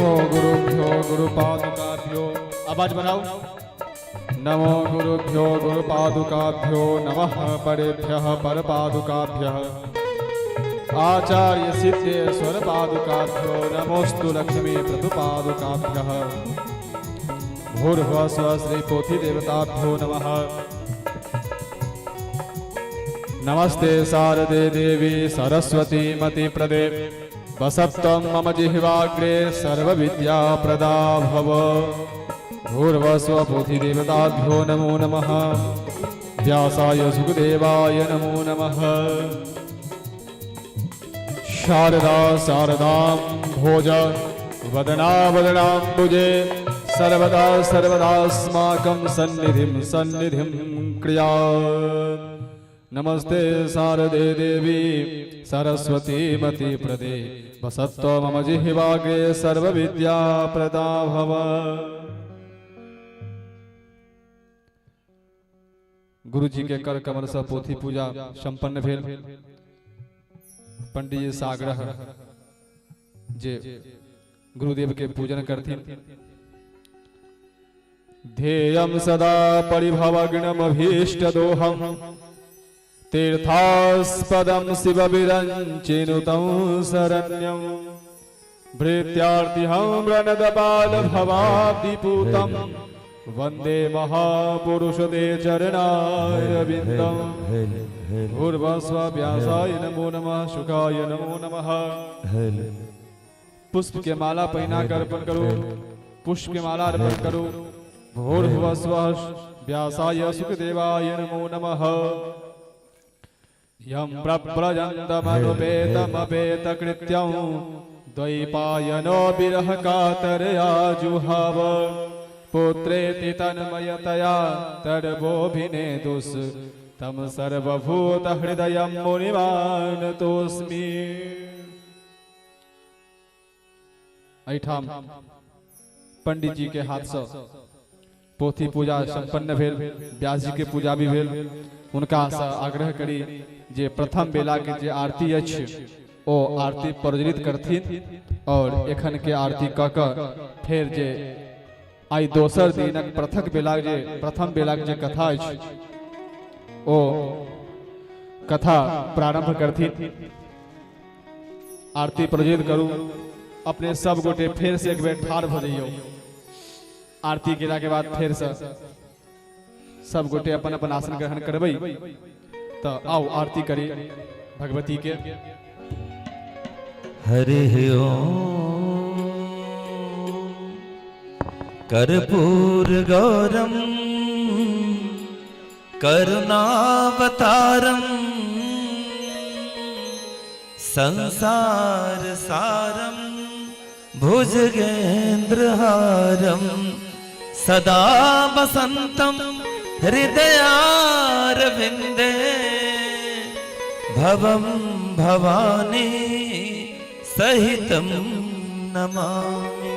नमो गुरुभ्यो गुरुपादुकाभ्यो। आवाज बनाओ। नमो गुरुभ्यो गुरुपादुकाभ्यो नमः परेभ्यः परपादुकाभ्यः आचार्य सिद्धेश्वर पादुकाभ्यो नमोस्तु लक्ष्मी प्रतुपादुकाभ्यः भूर्भुवः स्वः श्री पोथी देवताभ्यो नमः। नमस्ते शारदे देवी सरस्वती मति प्रदे वसत्वं मम जिह्वाग्रे सर्वविद्या प्रदा भव। भूर्भुवः स्वः पोथी देवताभ्यो नमो नमः। व्यासाय सुखदेवाय नमो नमः। शारदा शारदां भोज वदना वदनाम्बुजे सर्वदा सर्वदास्माकं सन्निधिं सन्निधिं क्रिया। नमस्ते शारदे देवी सरस्वती मति प्रदे वसत्व मम जिह्वाग्रे सर्वविद्या प्रदा भव। गुरु जी के कर कमल से पोथी पूजा संपन्न भेल। पंडित जी से आग्रह जे गुरुदेव के पूजन करथिन। ध्येयं सदा परिभवग्नमभीष्ट दोहम तीर्थास्पदं शिवविरञ्चिनुतं शरण्यं भृत्यार्तिहं प्रणतपालभवाब्धिपूतं वन्दे महापुरुषते चरणारविन्दम्। भूर्भुवः स्वः व्यासाय नमो नमः शुकाय नमो नमः। पुष्प के माला पहना कर अर्पण करो। पुष्प के माला अर्पण करो। भूर्भुवः स्वः व्यासाय सुखदेवाय नमो नमः। यं प्रव्रजन्तमनुपेतमपेतकृत्यं द्वैपायनो विरह कातरया जुहाव। पुत्रेति तन्मयतया तर्वोऽभिनेदुस् तम सर्वभूत हृदयं मुनिमानतोऽस्मि। एठाम पंडित जी के हाथ से पोथी पूजा संपन्न भेल। व्यास जी के पूजा भी भेल। उनका आग्रह करी जे प्रथम बेला के जे आरती अछि ओ आरती प्रज्वलित करथिन और एखन के आरती क क फेर जे आई दोसर दिनक प्रथम बेला के जे कथा अछि ओ कथा प्रारंभ करथिन। आरती प्रज्वलित करू। अपने सब गोटे फेर से एक बेर ठाढ़ भ जइयो। आरती केला के बाद फेर से सब गोटे अपन अपन आसन ग्रहण करबै। तो आओ आरती करी भगवती के। हरि ओम कर्पूर गौरम करुणावतारम संसार सारम भुजगेन्द्रहारम सदा वसंतम हृदयारविंदे भवं भवानी सहितं नमामि।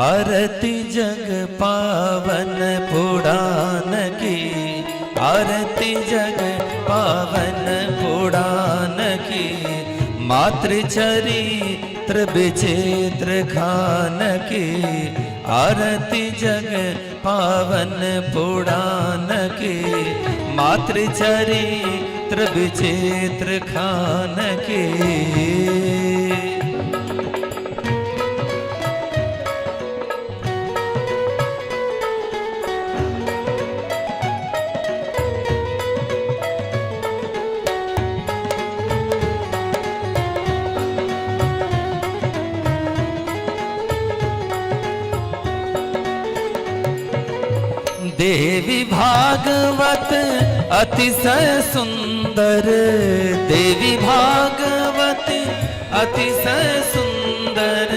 आरती जग पावन पुराण की आरती जग पावन पुराण की मातृचरित्र विचित्र खान की आरती जग पावन पुराण की मातृचरित्र विचित्र खान की। देवी भागवत अतिशय सुंदर देवी भागवत अतिशय सुंदर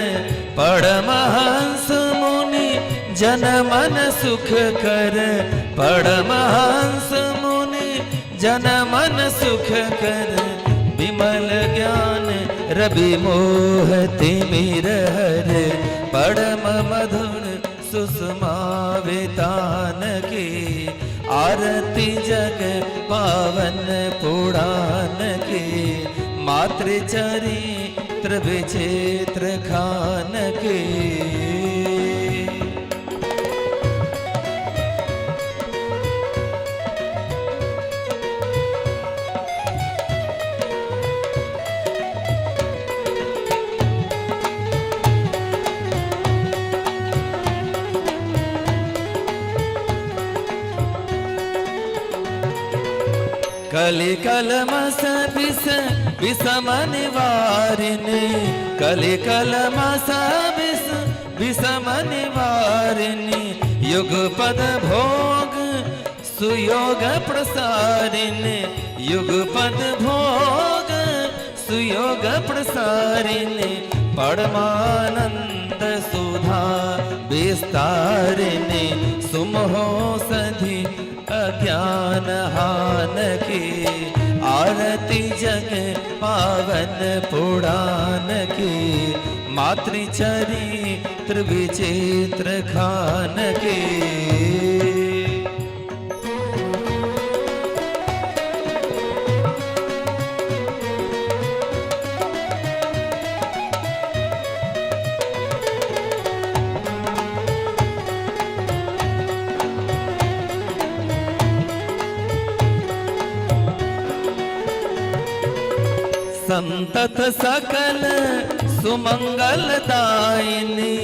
परमहंस मुनि जन मन सुख कर परमहंस मुनि जन मन सुख कर विमल ज्ञान रवि मोह तिमिर हर परम मधुर सुषमा वितान की आरती जग पावन पुराण की मातृचरित्र त्रिविचित्र खान के। कलि कलमस विषम निवारिणी, कलि कलमस विषम निवारिणी, युगपद भोग सुयोग प्रसारिणी, युगपद भोग सुयोग प्रसारिणी, परमानंद सुधा विस्तारिणी, सुमहो सधि अज्ञान हान की, आरती जग पावन पुराण की, मातृचरित्र विचित्र खान की। संतत सकल सुमंगल दायिनी,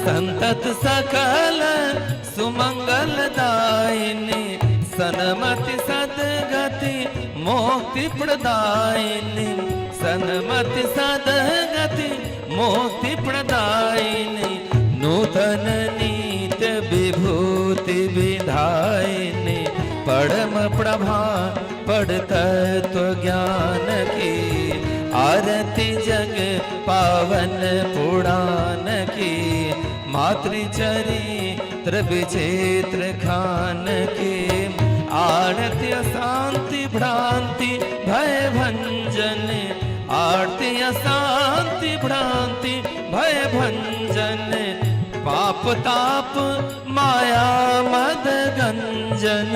संतत सकल सुमंगल दायिनी, सन्मति सद्गति मोक्ति प्रदायिनी, सन्मति सद्गति मोक्ति प्रदायिनी, नूतन नित्य विभूति विधायिनी, परम प्रभा पढ़ तत्व ज्ञान की, आरती जग पावन पुराण की, मातृचरित्र विचित्र खान की, आरती शांति भ्रांति भय भंजन, आरती शांति भ्रांति भय भंजन, पाप ताप माया मद गंजन,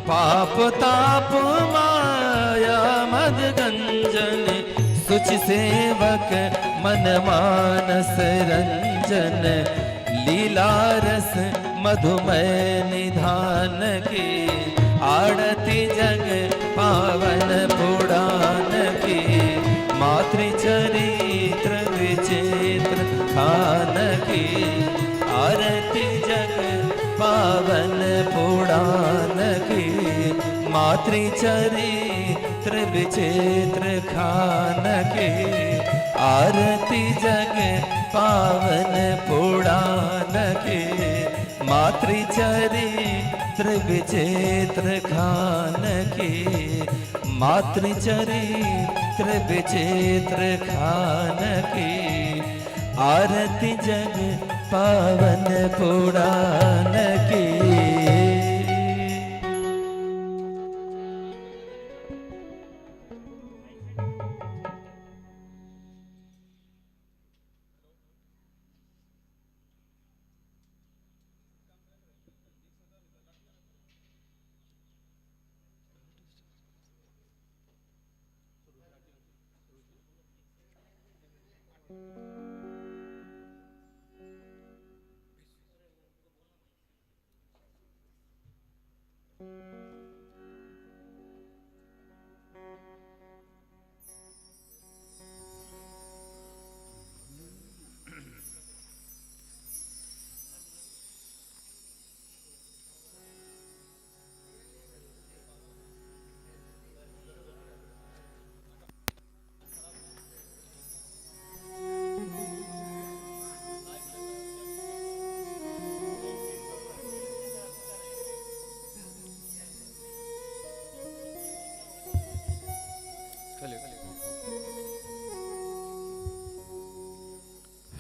पाप ताप माया मद गंजन, सुचि सेवक मन मानस रंजन, लीला रस मधुमय निधान की, आरती जग पावन पुराण की, मातृचरित्र विचित्र खान की, आरती जग पावन पुराण की, मातृचरित्र विचित्र खान की, आरती जग पावन पुराण की, मातृचरित्र विचित्र खान की, मातृचरित्र विचित्र खान की, आरती जग पावन पुराण की।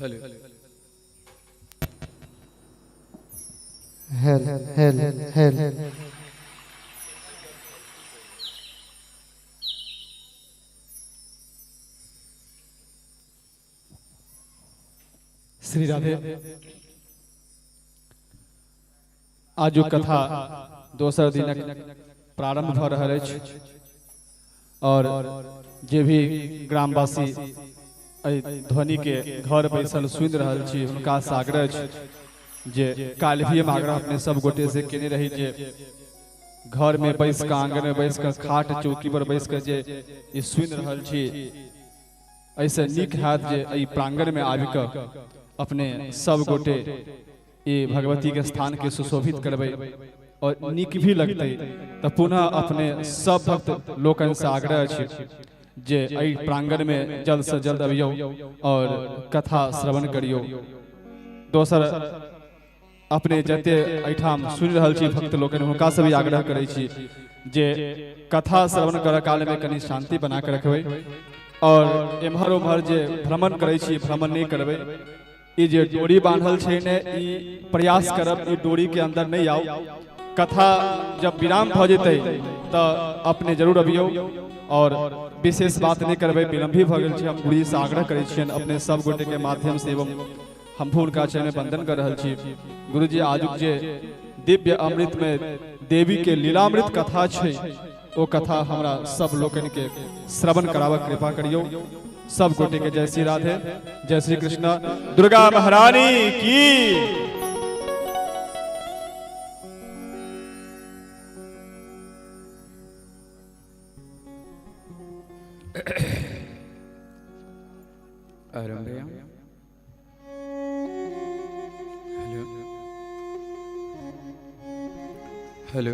Hello hello Shri Radhe. आजुक कथा दोसर दिनक प्रारंभ भ रहल अछि और जे भी ग्रामवासी एहि ध्वनि के घर बैसल सुनि रहल छी हुनका से आग्रह छै जे काल्हि भी हम आग्रह अपने सब गोटे से केने रही जे घर में बैस के आंगन में बैस के खाट चौकी पर बैस के जे ई सुनि रहल छी ऐसे नीक हैत जे एहि प्रांगण में आबि कऽ अपने सब गोटे ये भगवती के स्थान के सुशोभित करबै और नीक भी लगते तो पुनः अपने सब भक्त लोकन से आग्रह छै जे एहि प्रांगण में जल्द से जल्द अबियो और कथा श्रवण करियो। दोसर अपने जते एठाम सुनि रहल छी भक्त लोकन हुनका से भी आग्रह करै छी जे कथा श्रवण करऽ काल में कनि शांति बना के रखबै और एम्हर उम्हर जे भ्रमण करै छी भ्रमण नहीं करबै। ई जे डोरी बांधल छै ने ई प्रयास करब ई डोरी के अंदर नहीं आओ। कथा जब विराम भ जेतै तो अपने जरूर अबियो और विशेष बात नहीं करबै विलम्ब भी भ गेल छै। हम गुरुजी से आग्रह करै छियन अपने सब गोटे के माध्यम से एवं हम हुनका चरण में वंदन कर रहल छी। गुरुजी आजुक जे दिव्य अमृत में देवी के लीलामृत कथा छै ओ कथा हमरा सब लोकन के श्रवण कराबक कृपा करियो। सब गोटे के जय श्री राधे जय श्री कृष्ण दुर्गा महारानी की। हेलो हेलो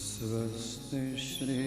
स्वस्ति श्री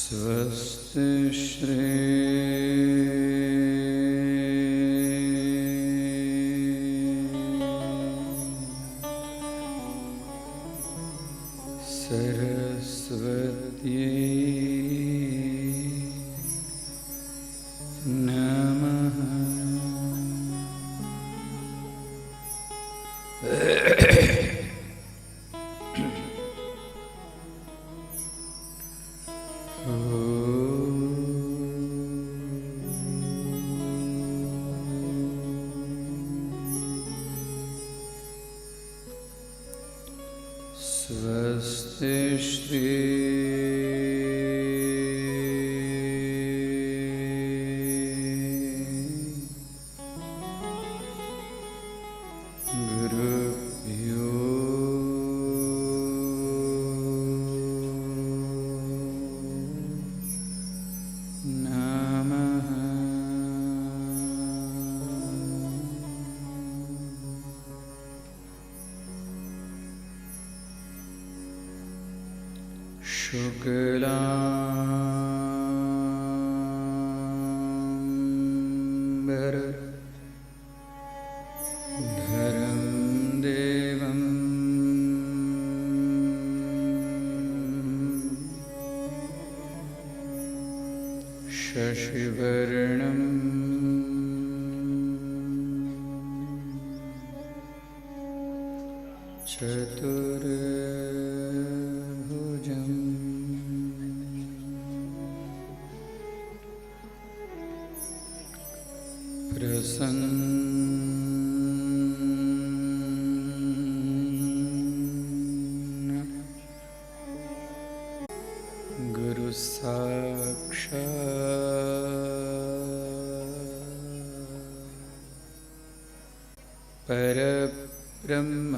स्वस्ति श्री सरस्वती नमः। स्वस्ति श्री गुरुभ्यो नमः। शुक्लांबर धरं देवं शशिवर्णं चतुर्भुजं प्रसन्न गुरु साक्षात् परब्रह्म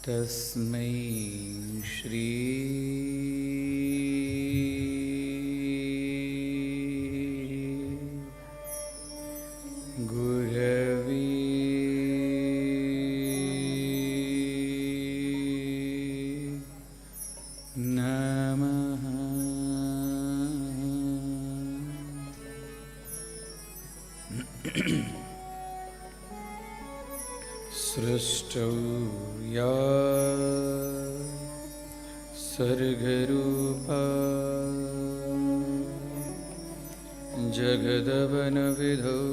तस्मै श्री गुरवे नमः। सृष्टौ या सर्गरूपा जगदवनविधौ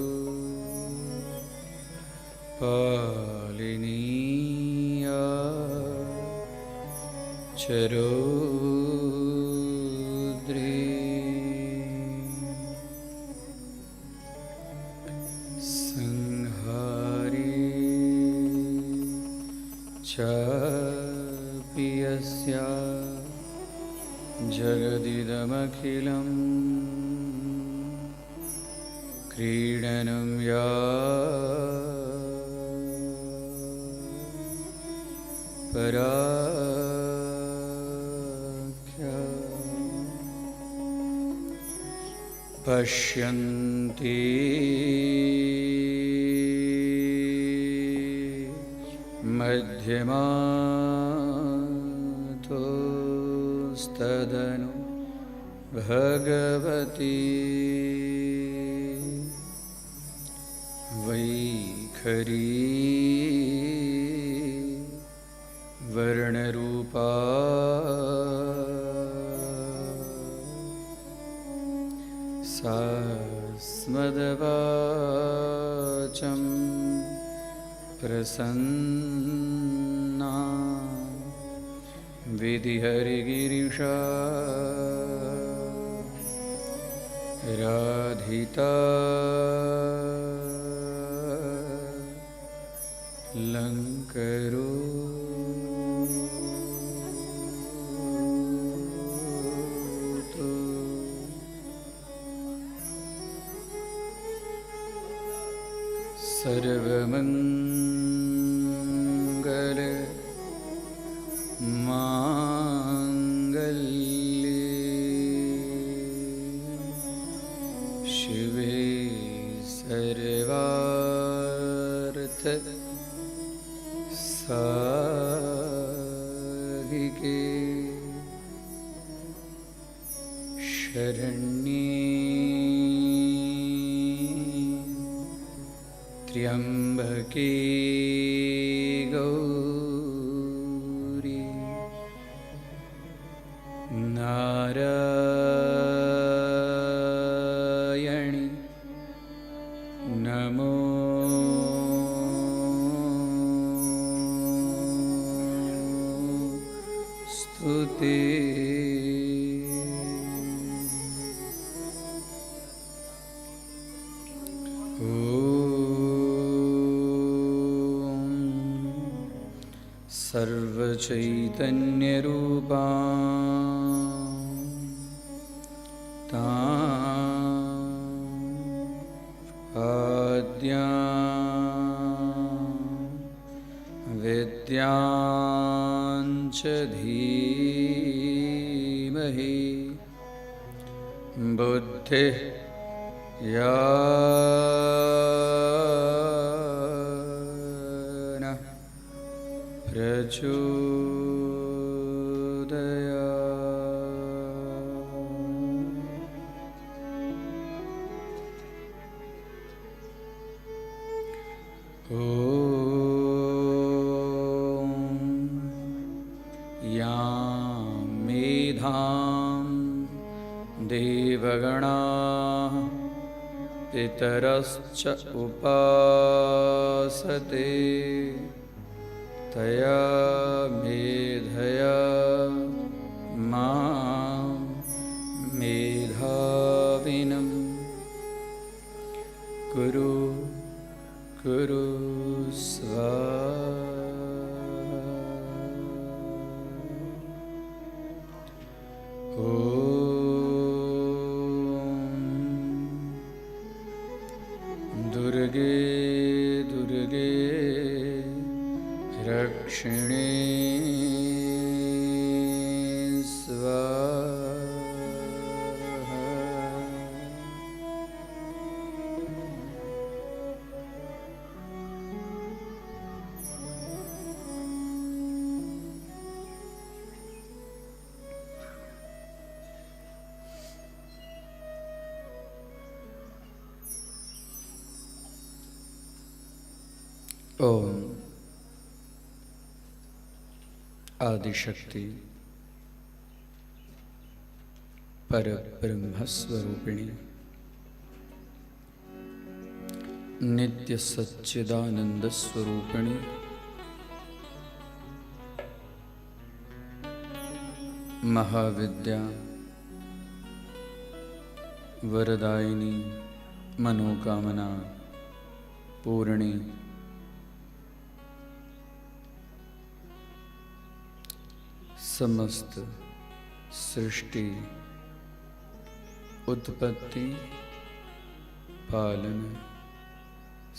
पालिनीया चरोद्रे संहारे चापि यस्या जगदिदमखिलं क्रीडनं या पराख्या पश्यन्ति मध्यमातोस्तदनु भगवती वैखरी वर्णरूपा सा स्मद्वाचं प्रसन्ना विधिहरिगिरिशा राधिता लंकरो सर्वमंगल मांगल्ये शिवे सर्वार्थ साधिके शरण्ये त्र्यंबके गौरी नारायणि नमोस्तुते। सर्वचैतन्यरूपा आद्या विद्यांच धीमहि बुद्धिः या नः प्रचोदयात्। ॐ यां मेधां देवगणाः पितरश्च उपासते तया मेधया मां मेधाविनं कुरु कुरु स्वाहा। दक्षिणे स्वाहा। ओम आदिशक्ति परब्रह्म स्वरूपिणी नित्य सच्चिदानंद स्वरूपिणी महाविद्या वरदायिनी मनोकामना पूर्णी समस्त सृष्टि उत्पत्ति पालन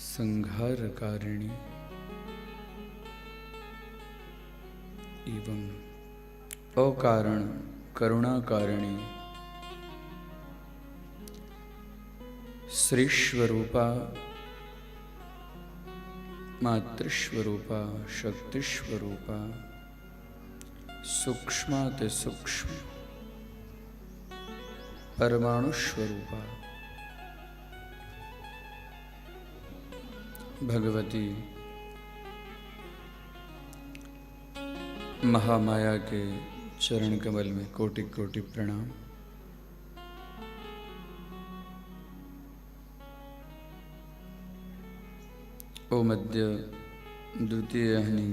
संहार कारिणी एवं अकारण करुणा कारिणी श्रीस्वरूपा मातृस्वरूपा शक्तिस्वरूपा सूक्ष्माति सूक्ष्म परमाणु स्वरूपा भगवती महामाया के चरण कमल में कोटि कोटि प्रणाम। ओम अद्य द्वितीयहनि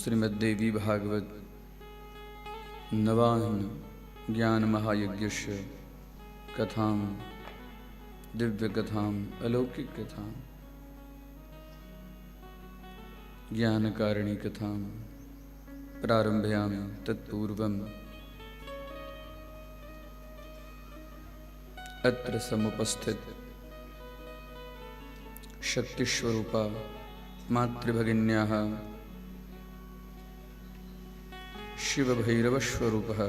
श्रीमद्देवी भागवत नवाहन ज्ञान महायज्ञस्य कथां दिव्य कथां अलौकिक कथां ज्ञानकारिणी कथां प्रारंभयामि। तत्पूर्वम् अत्र समुपस्थित शक्तिस्वरूपा मातृभगिन्याः शिवभैरवस्वरूपः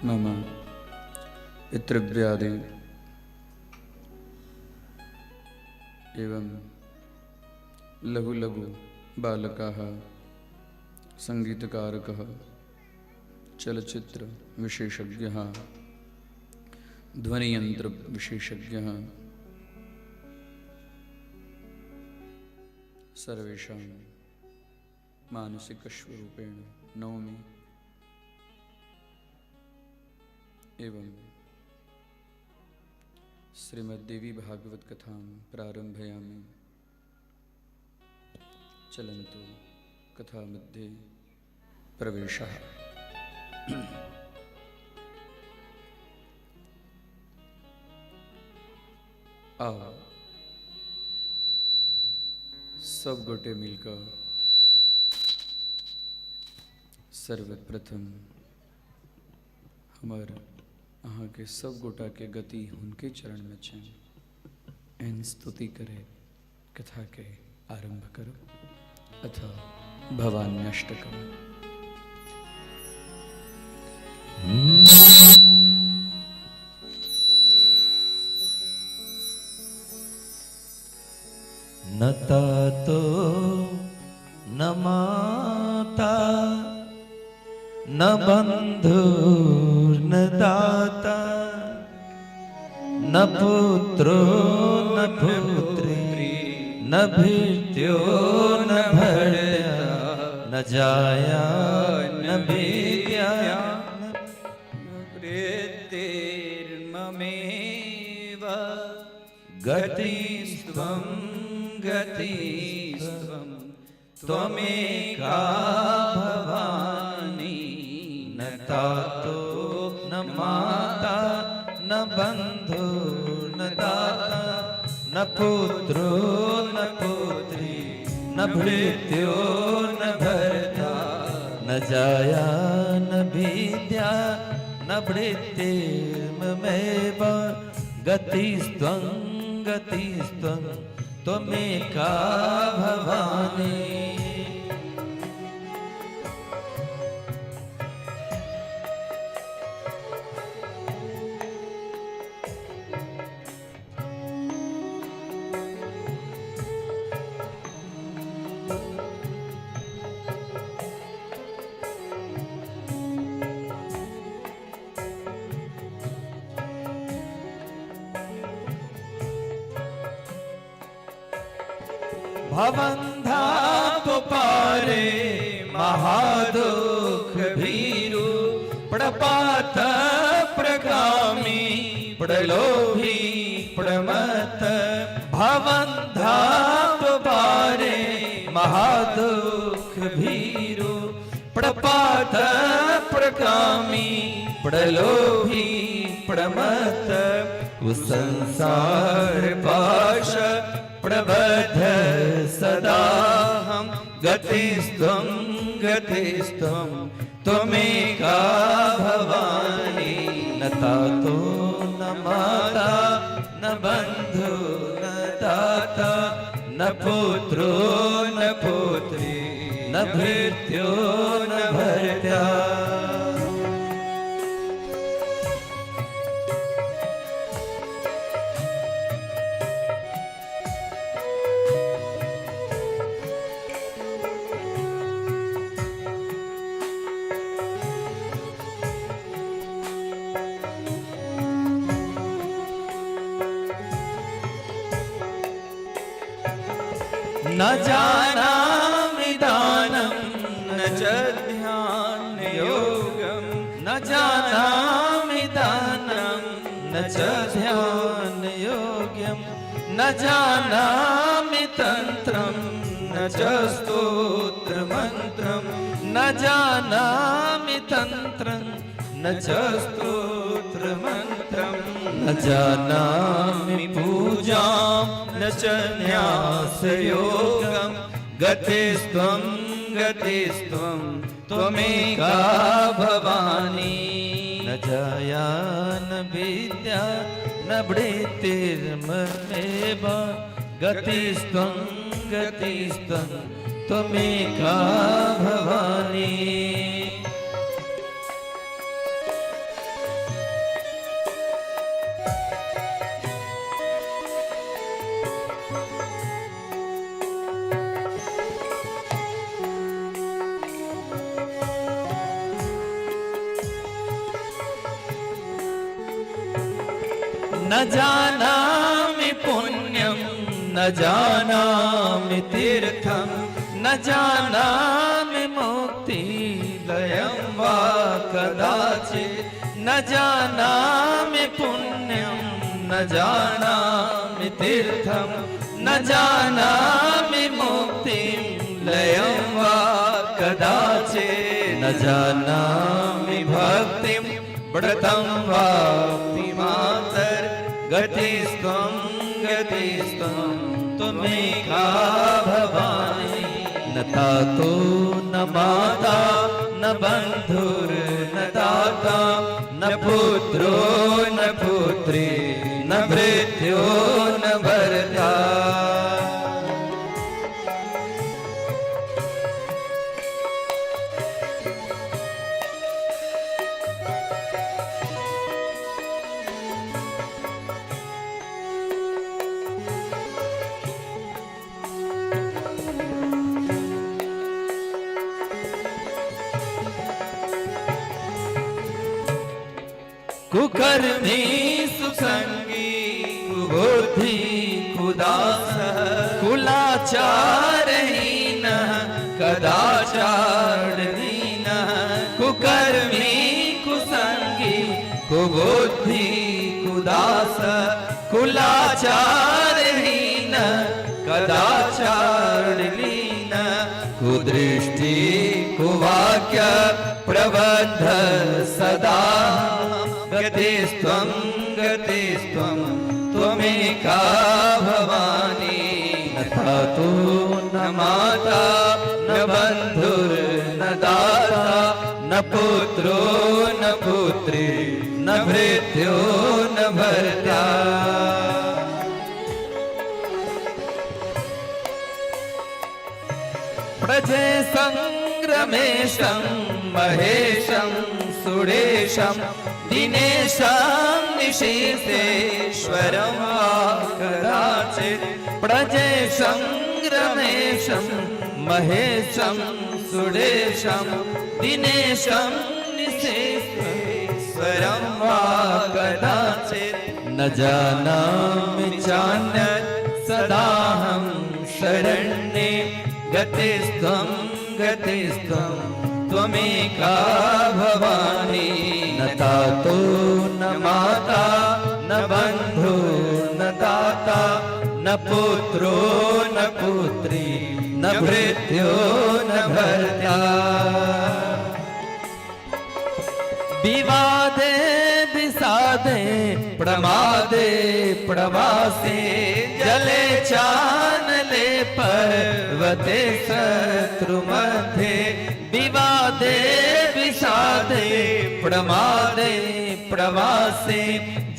मम पितृव्यादि एवं लघु लघु बालकाः संगीतकारकः चलचित्र विशेषज्ञः ध्वनियंत्र विशेषज्ञः सर्वेषां मानसिकस्वरूपेण नौमि एवं श्रीमद्देवी भागवत कथां प्रारंभयामि। चलन्तु कथा मध्ये प्रवेशः। आओ सब गोटे मिलकर सर्वप्रथम हमार अहाँ के सब गोटा के गति उनके चरण में छे एन स्तुति करे कथा के आरंभ करो अथ भवान्यष्टकम। न तातो न माता न बंधुर्न दाता न पुत्रो न पुत्री न भृत्यो न भर्ता न जाया न विद्या वृत्तिर्ममेव गतिस्त्वं गतिस्त्वं त्वमेका भवानी। न तातो न माता न बंधु न दाता न पुत्रो न पुत्री न भृत्यो न भर्ता न जाया न विद्या न न भृत्तिर्ममेव गतिस्त्वं गतिस्त्वं त्वमेका भवानी। भवन्धाप पारे महादुख भीरु प्रपात प्रगामी प्रलोभी प्रमत। भवन्धाप पारे महादुख भीरु प्रपात प्रगामी प्रलोभी प्रमत। संसार पाश प्रबद्ध सदा हम गतिस्त्वं गतिस्त्वं त्वमेका भवानी। न तातो न माता न बंधु न दाता न पुत्रो न पुत्री न भृत्यो न भर्त्या। न जानामि दानं न च ध्यान योगं न जानामि दानं न च ध्यान योग्यं न जानामि तन्त्रं न च स्तोत्र मंत्रं न जानामि तन्त्रं न च स्तोत्र मंत्रं न जानामि पूजां न च न्यास योगं गतिस्त्वं गतिस्त्वं त्वमेका भवानी। न जाया न विद्या न भृत्तिर्ममेव गतिस्त्वं गतिस्त्वं त्वमेका भवानी। न जानामि पुण्यं न जानामि तीर्थं न जानामि मुक्तिलयं वा कदाचित् न जानामि पुण्यं न जानामि तीर्थं न जानामि मुक्तिलयं वा कदाचित् न जानामि भक्तिं व्रतं वापि मातर गतिस्त्वं गतिस्त्वं त्वमेका भवानी। न तातो न माता न बन्धुर्न दाता न पुत्रो न पुत्री न भृत्यो न भर्ता। कुकर्मी सुसंगी कुबुद्धि कुदास कुलाचारहीन कदाचारहीन। कुकर्मी कुसंगी कुबुद्धि कुदास कुलाचारहीन कदाचारहीन। कुदृष्टि कुवाक्य प्रबद्ध सदा गतिस्त्वं गतिस्त्वं त्वमेका भवानी। न तातो न माता न बन्धुर्न दाता न न पुत्रो न पुत्री न भृत्यो न भर्ता प्रजे संग्रमेशं महेशं सुरेशं दिनेशं निशीथेश्वरं वा कदाचित् प्रजे संग्रमेशं महेशं सुरेशं दिनेशं निशीथेश्वरं वा कदाचित् न जानामि चान्यत् सदाहं शरण्ये गतिस्त्वं गतिस्त्वं त्वमेका भवानी न तातो न माता न बन्धु न दाता न पुत्रो न पुत्री न भृत्यो न भर्ता विवादे विषादे प्रमादे प्रवासे जले चानले पर्वते शत्रुमध्ये विवादे विषादे प्रमादे प्रवासे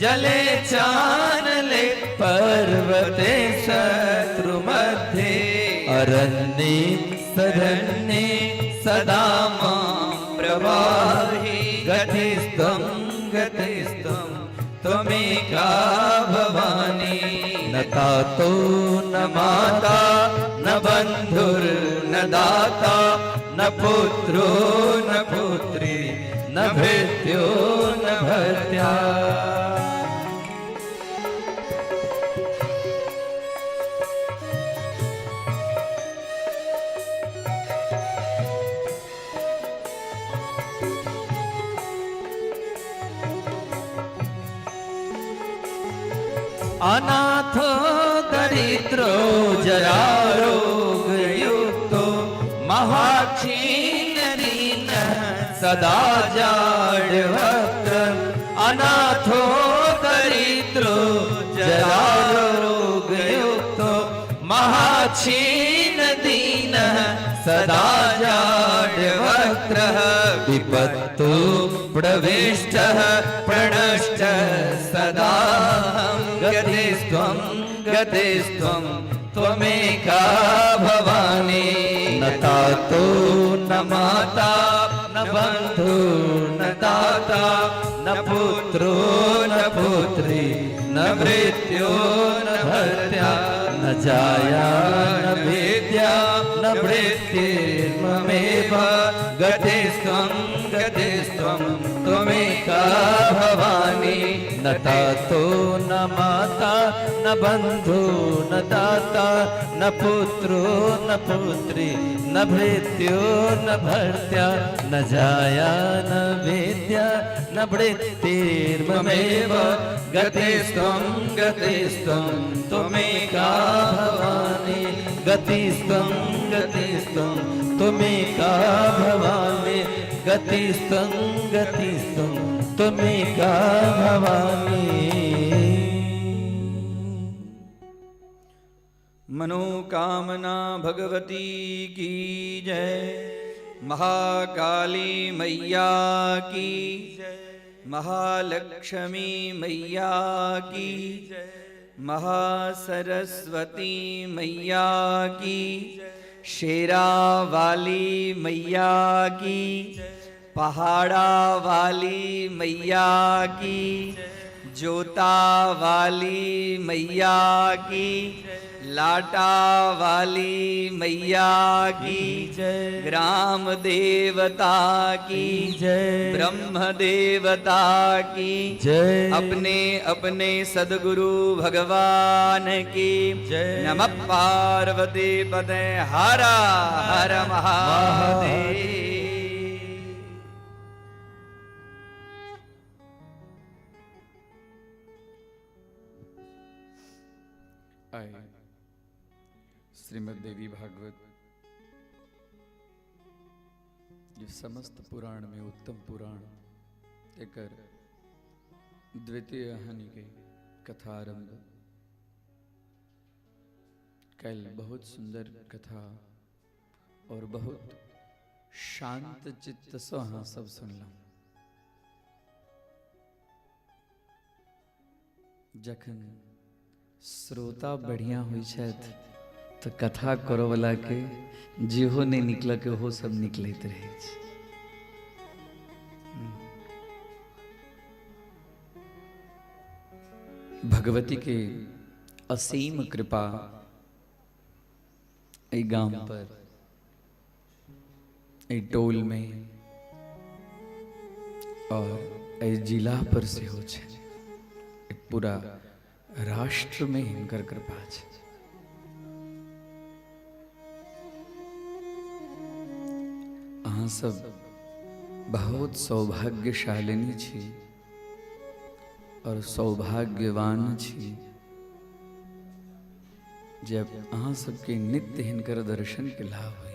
जले चानले पर्वते शत्रुमध्ये अरण्ये शरण्ये सदा मां प्रवाहि गतिस्त्वं गतिस्त्वं त्वमेका भवानी न तातो न माता न बन्धुर्न दाता न पुत्रो न पुत्री न भृत्यो न भर्त्या अनाथो दरिद्रो जरारोगयुक्तो महाक्षीणदीनः सदा जाड्वक्त्र अनाथो दरिद्रो जरारोगयुक्तो महाक्षीणदीनः सदा जाड्वक्त्रः विपत्तु प्रविष्टः प्रणष्टः सदा गतिस्त्वं गतिस्त्वं त्वमेका भवानी न तातो न माता न बन्धु न दाता न पुत्रो न पुत्री न भृत्यो न भर्त्या न जाया न विद्या न वृत्तिर्ममेव गतिस्त्वं गतिस्त्वं त्वमेका भवानी न तातो न माता न बन्धु न दाता न पुत्रो न पुत्री न भृत्यो न भर्त्या न जाया न विद्या न वृत्तिर्ममेव गतिस्त्वं गतिस्त्वं त्वमेका भवानी गतिस्त्वं गतिस्त्वं त्वमेका भवानी गतिस्त्वं गतिस्त्वं त्वमेका भवानी मनोकामना भगवती की जय महाकाली मैया की जय महालक्ष्मी मैया की जय महासरस्वती मैया की शेरा वाली मैया की पहाड़ा वाली मैया की जोता वाली मैया की लाटा वाली मैया की जय ग्राम देवता की जय ब्रह्म देवता की जय अपने अपने सद्गुरु भगवान की जय नमः पार्वती पते हर हर महादेव। श्रीमद् देवी भागवत ये समस्त पुराण में उत्तम पुराण एकर द्वितीय हानि के कथारंभ कल बहुत सुंदर कथा और बहुत शांत चित्त सो हाँ सब सुन लो। जखन श्रोता बढ़िया हुई छथि तो कथा करो वाला के जेहो नहीं निकल के हो सब निकलते रहे छै। भगवती के असीम कृपा ए गांव पर ए टोल में और ए जिला पर से हो छे, ए पूरा राष्ट्र में हिनकर कृपा छे। अहाँ सब बहुत सौभाग्यशालिनी छी और सौभाग्यवान छी जब अहाँ सबके नित्य हिनकर दर्शन के लाभ हुए।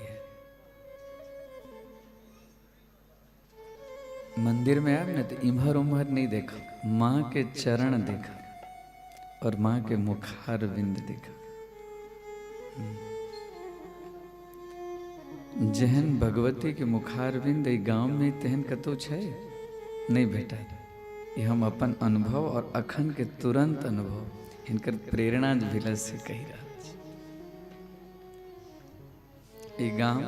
मंदिर में आए न तो इम्हर उम्हर नहीं देखा, माँ के चरण देखा और माँ के मुखार बिंद देखा। जहन भगवती के मुखार बिंद गांव में तहन कतो छे नहीं बेटा। ये हम अपन अनुभव और अखन के तुरंत अनुभव हिनकर प्रेरणा भेल से कही रहा। ये गांव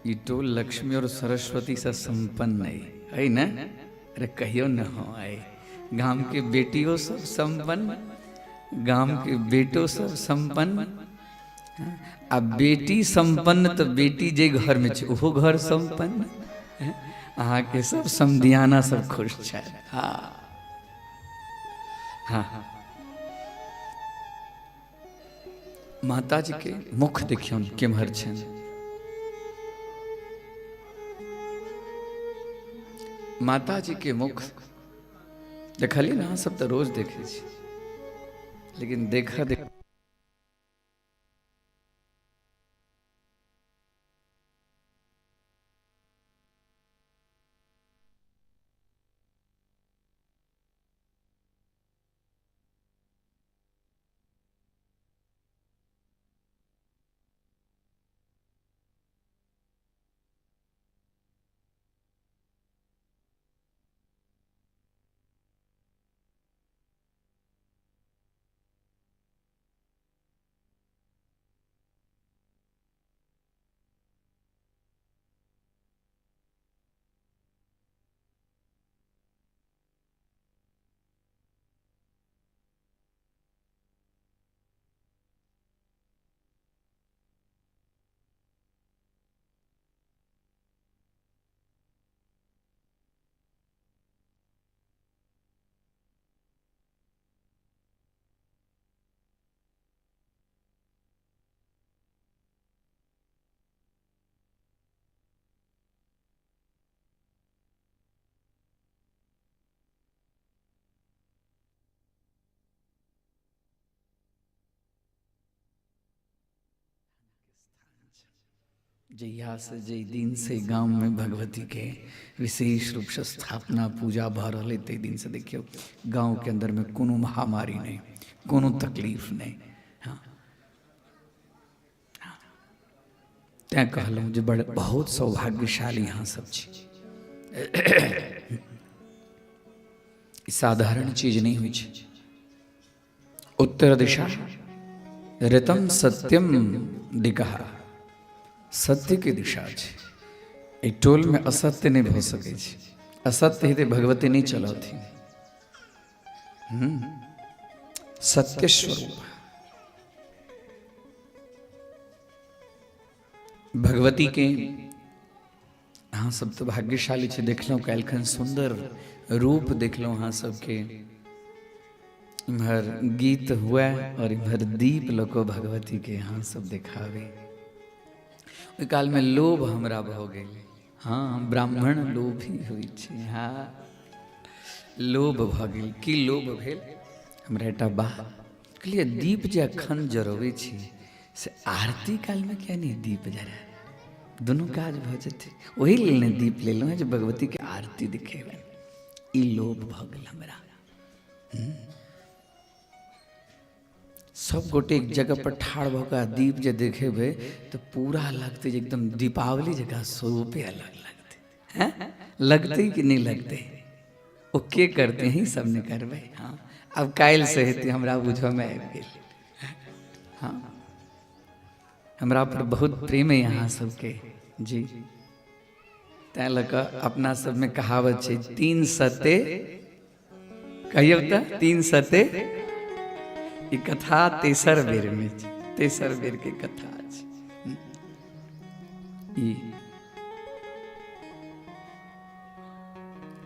ये टोल लक्ष्मी और सरस्वती से संपन्न है ना। अरे कहियो न हो आए गांव के बेटियों सब संपन्न, गांव के बेटो सब संपन्न। अब बेटी संपन्न तो बेटी जे घर में छे ओहो घर संपन्न। अहाँ के सब समधियाना सब खुश छे। हाँ हाँ माता जी के मुख देखियौन केम्हर छन। माता जी के मुख देखलिए ना, सब तो रोज देखे छी, लेकिन देखा देख जहिया से जय दिन से गांव में भगवती के विशेष रूप से स्थापना पूजा भ रही ते दिन से देखियो गांव के अंदर में कोनो महामारी नहीं, कोनो तकलीफ नहीं। हाँ तैं कहलूँ जे बड़ बहुत सौभाग्यशाली यहाँ सब छी। साधारण चीज नहीं हुई छे। उत्तर दिशा ऋतम सत्यम दिकहा, सत्य की दिशा है। एक टोल में असत्य नहीं हो सके। असत्य ही भगवती नहीं चला थी। सत्य स्वरूप भगवती के हाँ सब तो भाग्यशाली छे। देख लो कैलखन सुंदर रूप देख लो हाँ सबके। इम्हर गीत हुआ और इम्हर दीप लोको भगवती के हाँ सब दिखावे। ओइ काल में लोभ हमरा भ गेल। हाँ ब्राह्मण लोभी हुई छे। हाँ लोभ भ गेल। की लोभ भेल? हमरा एकटा बात कहलिए दीप जे अखन जरबै छी से आरती काल में क्या नहीं दीप जरा दोनों काज भ जेते। ओही लेल ने दीप लेलहुँ जे भगवती के आरती दिखेबनि। ई लोभ भ गेल हमरा। सब गोटे एक जगह पर ठाड़ भोका दीप जे देखे भे तो पूरा लगते एकदम दीपावली जगह स्वरूपे अलग लगते हैं, लगते कि नहीं लगते? ओ के करते हैं सब ने करबे। हाँ अब काल से हेते हमरा बुझो में आबि गेल। हाँ हमरा पर बहुत प्रेम है यहाँ सबके जी। तैं लक अपना सब में कहावत है 3 सते, कहियो तो 3 सते ई कथा तेसर बेर में, तेसर बेर के कथा छै।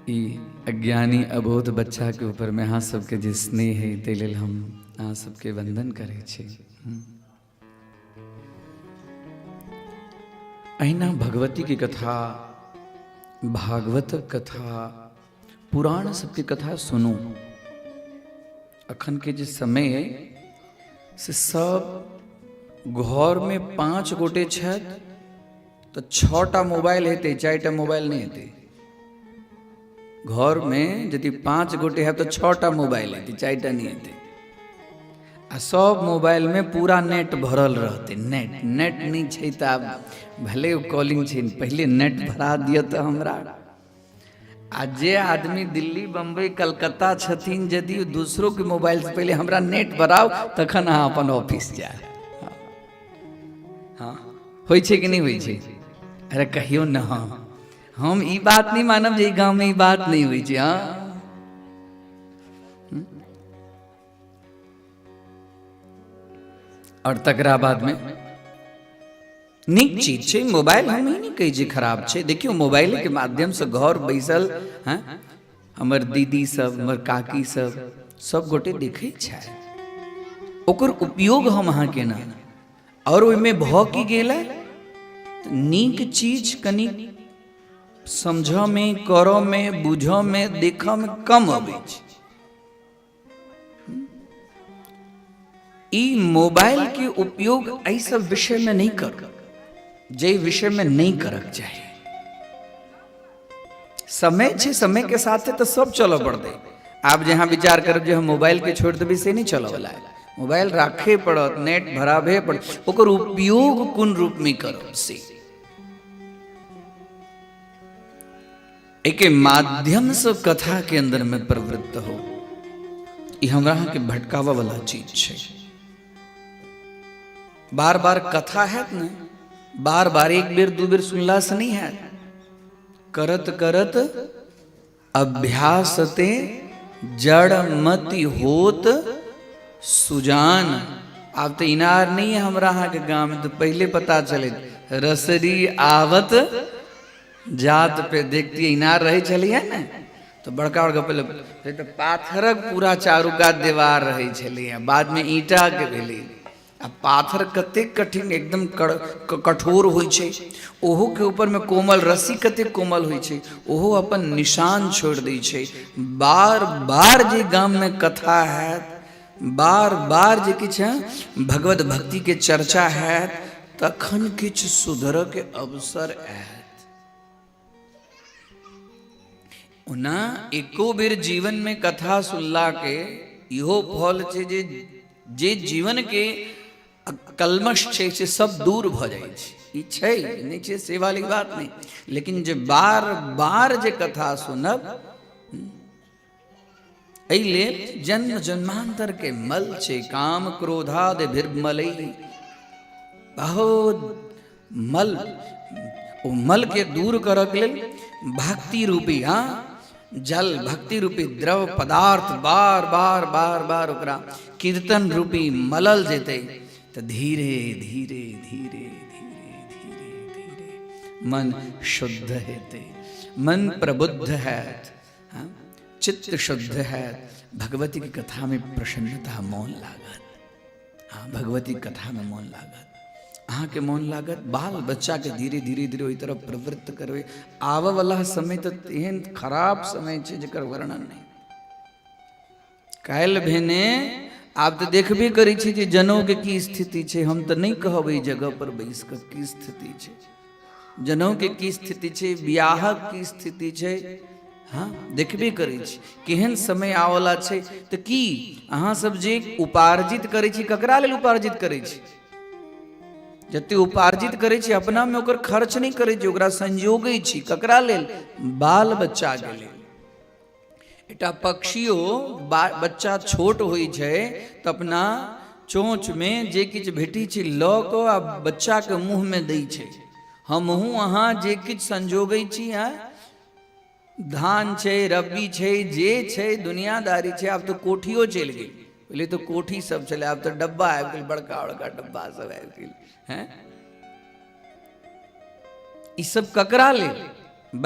ई अज्ञानी अबोध बच्चा के ऊपर में अहाँ सबके जे स्नेह है ताहि लेल हम अहाँ सबके वंदन करै छी। अहिना भगवती की कथा, भागवत कथा, पुराण सबके कथा सुनू। अखन के जे समय है से सब घर में 5 गोटे छथि तो 6टा मोबाइल हेते, 4टा मोबाइल नहीं हेते। घर में यदि 5 गोटे है तो 6टा मोबाइल हेते, 4टा नहीं हेते। आ सब मोबाइल में पूरा नेट भरल रहते। नेट नहीं छै तो आब भले कॉलिंग छै, पहले नेट भरा दिया तो हमरा। आ जे आदमी दिल्ली बम्बई कलकत्ता छथिन यदि दूसरों के मोबाइल से पहले हमरा नेट भराओ तखन अहाँ अपन ऑफिस जाए। हाँ होइ छै कि नहीं होइ छै? अरे कहियो न। हाँ हम ई बात नहीं मानब जे गाँव में ई बात नहीं होइ छै। हाँ और तकरा बाद में नीक चीज छै मोबाइल, हम ही नहीं कही जे खराब छै। देखियो मोबाइल के माध्यम से घर बैसल हैं हमर दीदी सब, हमर काकी सब गोटे देखे छै। ओकर उपयोग हम अहाँ केना और ओइमे भ की गेलै नीक चीज कनी समझ में, करऽ में, बुझऽ में, देखऽ में कम अबै छै। ई मोबाइल के उपयोग एहि सब विषय में नहीं कर, जे विषय में नहीं करक चाहिए। समय छे, समय के साथ तो सब चलो पड़ते। आप जहाँ विचार करब जे हम मोबाइल के छोड़ देबे से नहीं चलो वाला है। मोबाइल राखे पड़त, नेट भराबे पड़त, ओकर उपयोग कोन रूप में करब से एक माध्यम से कथा के अंदर में प्रवृत्त हो। ये हमरा के भटकावा वाला चीज है। बार बार कथा है न, बार बार एक बेर 2 बेर सुनला से नहीं है। करत करत अभ्यासते जड़ मति होत सुजान। अब तो इनार नहीं है हमरा यहाँ के गांव में, तो पहले पता चले रसरी आवत जात पे देखती इनार रहे चलिए न तो बड़का बड़का पहले तो पाथरक पूरा चारू कात दीवार रहे छलिए, बाद में ईंटा के भेलै। आ पाथर कते कठिन एकदम कठोर होइ छै, ओहो के ऊपर में कोमल रस्सी कते कोमल होइ छै, ओहो अपन निशान छोड़ दै छै। बार बार जे गाम में कथा है, बार बार जे किछ भगवत भक्ति के चर्चा है, तखन किछ सुधर के अवसर है। ओना एको बेर जीवन में कथा सुनला के इहो फल छै जे जीवन के कलमश छै से सब दूर भ जाइ छै। ई छै नहीं छै से वाली बात नहीं, लेकिन जे बार बार जे कथा सुनब एहि लेल जन्म जन्मांतर के मल छै। काम क्रोधादि भिर्मलै, बहुत मल, ओ मल के दूर करऽ के लेल भक्ति रूपी जल, भक्ति रूपी द्रव पदार्थ बार बार बार बार ओकरा कीर्तन रूपी मलल जेते तो धीरे धीरे धीरे धीरे धीरे धीरे मन शुद्ध हेते, मन प्रबुद्ध है, चित्त शुद्ध है। भगवती की कथा में प्रसन्नता मौन लागत। हाँ भगवती कथा में मौन लागत, अहाँ के मौन लागत। बाल बच्चा के धीरे धीरे धीरे ओहि तरफ प्रवृत्त करबे। आवे वाला समय तो एहन खराब समय छै जेकर वर्णन नहीं। काल्हि भेने आप तो देखबे करै छी जे जनऊ के की स्थिति छै। हम तो नहीं कहब एहि जगह पर बैस के की स्थिति छै, जनऊ के की स्थिति छै, बियाहक की स्थिति छै, हाँ देखबे करै छी केहन समय आवला छै तऽ की अहाँ सब जे उपार्जित करै छी ककरा लेल उपार्जित करै छी जते उपार्जित करै छी अपना में ओकर खर्च नहीं करै छी ओकरा संजोगै छी ककरा लेल बाल बच्चा के लेल एकटा पक्षियो बच्चा छोट होइ छै तऽ अपना चोंच में जे किछ भेटी छै लऽ कऽ आ बच्चा के मुंह में दै छै हमहूँ अहाँ जे किछ संजोगै छी धान छै रब्बी छै जे छै दुनियादारी छै आब तो कोठियो चलि गेल पहले तो कोठी सब चले आब तो डब्बा आबि गेल बड़का बड़का डब्बा सब आबि गेल हैं ई सब ककरा लेल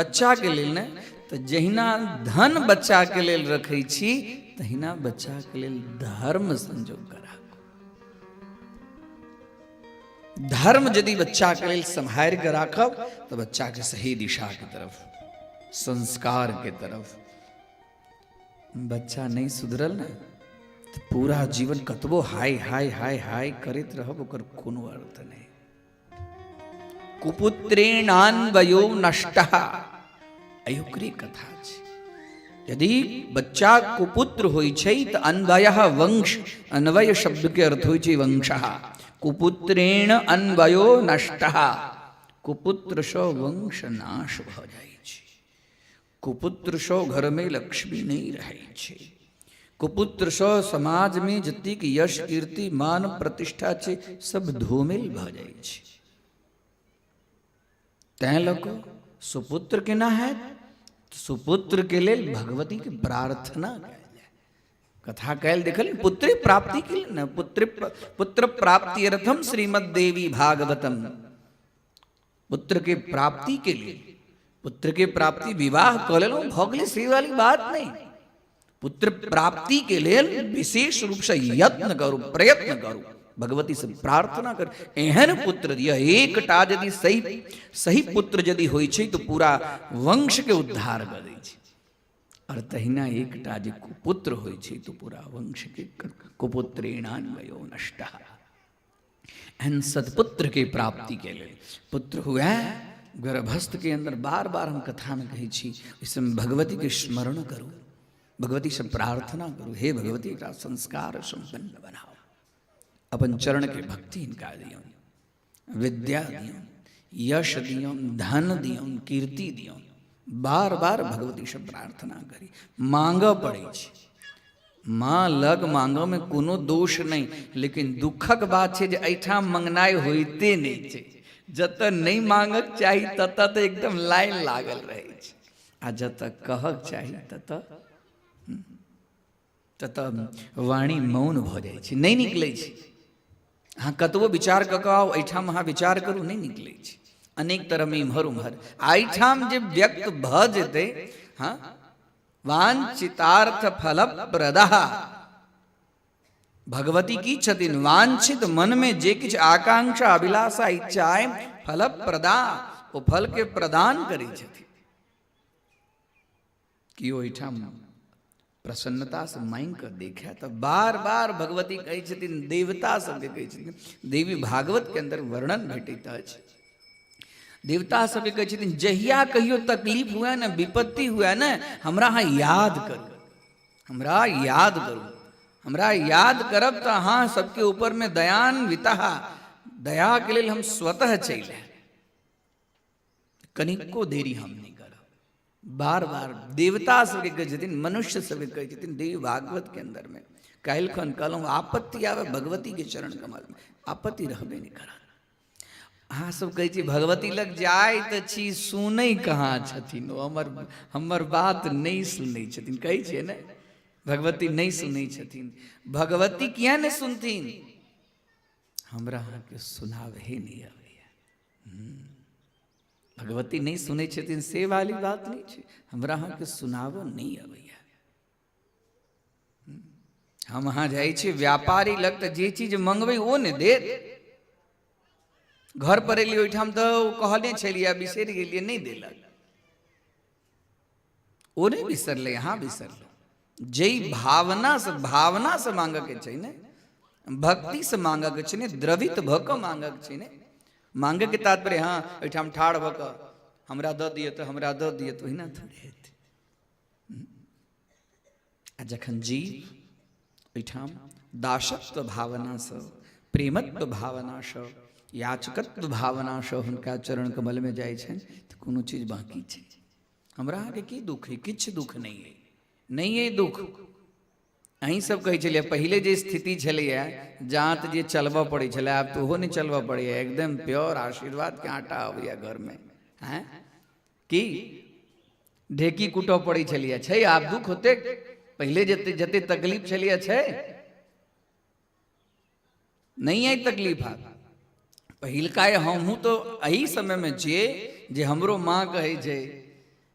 बच्चा के लेल ने तो जहिना धन बच्चा के लेल रखै छी तहिना बच्चा के लेल धर्म संजोग कर राखू धर्म यदि बच्चा के लेल संभाल के राखब तो बच्चा के सही दिशा के तरफ संस्कार के तरफ बच्चा नहीं सुधरल ना तो पूरा जीवन कतबो हाय हाय हाय हाय करैत रहब ओकर कोनो अर्थ नहीं कुपुत्रेणान्वयो नष्टः अयोकरी कथा छै यदि बच्चा कुपुत्र होइ छै तऽ अन्वयः वंश अन्वय शब्द के अर्थ होइ छै वंशः कुपुत्रेण अन्वयो नष्टः कुपुत्र सँ वंश नाश भ जाइ छै कुपुत्र सँ घर में लक्ष्मी नहीं रहै छै कुपुत्र सँ समाज में जतेक यश कीर्ति मान प्रतिष्ठा छै सब धूमिल भ जाइ छै तैं लऽ कऽ सुपुत्र के ना है सुपुत्र के लेल भगवती के प्रार्थना कथा कैल देखल पुत्र प्राप्ति के लिए न पुत्र प्राप्ति अर्थम श्रीमद् देवी भागवतम पुत्र के प्राप्ति के लिए पुत्र के प्राप्ति विवाह कर लो भोगले से वाली बात नहीं पुत्र प्राप्ति के लिए विशेष रूप से यत्न करो प्रयत्न करो भगवती से प्रार्थना कर एहन पुत्र दिया एकटा यदि सही पुत्र यदि होइ छै तो पूरा वंश के उद्धार कर दै छै और तहिना एकटा जे कुपुत्र होइ छै तो पूरा वंश के कुपुत्रेणान्वयो नष्टः एहन सदपुत्र के प्राप्ति के लिए पुत्र हुआ गर्भस्थ के अंदर बार बार हम कथा में कही छी इसमें भगवती के स्मरण करो भगवती से प्रार्थना करो हे भगवती का संस्कार संपन्न बनाओ अपन चरण के भक्ति इनका दियो विद्या दियो यश दियो धन दियो कीर्ति दियो बार बार भगवती से प्रार्थना करी मांग पड़े छै माँ लग मांग में कोनो दोष नहीं लेकिन दुखक बात है जे एठाम मंगनाई होइते नहीं छै जत नहीं मांगक चाही तत तो एकदम लाइन लागल रहे छै आ जत कहक चाही तत वाणी मौन भ जाइ छै नहीं निकलै छै हाँ कतबो विचार कऽ कऽ आओ एठाम अहाँ विचार करू नहीं निकलै छै अनेक तरह में इम्हर उम्हर एठाम जे व्यक्त भ जेतै हाँ वांछितार्थ फल प्रदः भगवती की छथिन वांछित मन में जे किछ आकांक्षा अभिलाषा इच्छा है फल प्रदा वो फल के प्रदान करै छथिन कि ओहिठाम प्रसन्नता से मांग कर देखा तो बार बार भगवती कही छथिन देवता सबके कही छथिन देवी भागवत के अंदर वर्णन भेटैत अछि देवता सबके कही छथिन जहिया कहियो तकलीफ हुआ न विपत्ति हुआ न हमरा अहाँ याद करू हमरा याद करू हमरा याद करब तो अहाँ सबके ऊपर में दयान्वितः दया के लेल हम स्वतः चलि कनिको देरी हम नहीं करब बार बार देवता सबके कहे छथिन मनुष्य सबके कहे छथिन देवी भागवत के अंदर में काल्हि खन कहलहुँ आपत्ति आवे भगवती के चरण कमल में आपत्ति रहबे नहीं करत अहाँ सब कहै छी भगवती लग जाय तऽ छी सुनै कहाँ छथिन ओ हमर बात नहीं सुनै छथिन कहै छियै ने भगवती नहीं सुनै छथिन भगवती किया नहीं सुनथिन हमरा अहाँके सुनावे ही नहीं आबैया भगवती नहीं सुनै छथिन से वाली बात नहीं छै हमरा अहाँके सुनावो नहीं आबैया हम अहाँ जाइ छी व्यापारी लग तऽ जे चीज मंगबै ओ ने देत घर पर एलियै ओहिठाम तऽ कहने छलियै बिसरि गेलियै नहीं देलक ओ नहीं बिसरलै अहाँ बिसरलहुँ जई भावना से मांगऽ के छै ने भक्ति से मांगऽ के छै ने द्रवित भऽ कऽ मांगऽ के छै ने मांगे के तात्पर्य हाँ एहिठाम ठाढ़ भऽ कऽ हमरा दऽ दिअ तऽ हमरा दऽ दिअ तऽ ओहिना थोड़े हेतै आ जखन जीव ओहिठाम दासत्व भावना से, प्रेमत्व भावना से, याचकत्व भावना से हुनका चरण कमल में जाइ छनि तऽ कोनो चीज बाकी छै। हमरा अहाँके की दुख है? किछु दुख नहीं है, नहीं है दुख। अहीं सब कहै छलियै पहिले जे स्थिति छलैया जात जे चलबऽ पड़ै छलै, आब तऽ ओहो नहि चलबऽ पड़ैया, एकदम प्योर आशीर्वाद के आटा अबैया घर में। हैं की ढेकी कुटऽ पड़ै छलियै, छै आब दुख होते? पहिले जते जते तकलीफ छलियै छै, नहीं है तकलीफ आब। पहिलका हमहूँ तो एही समय में छियै जे हमरो माँ कहै छै,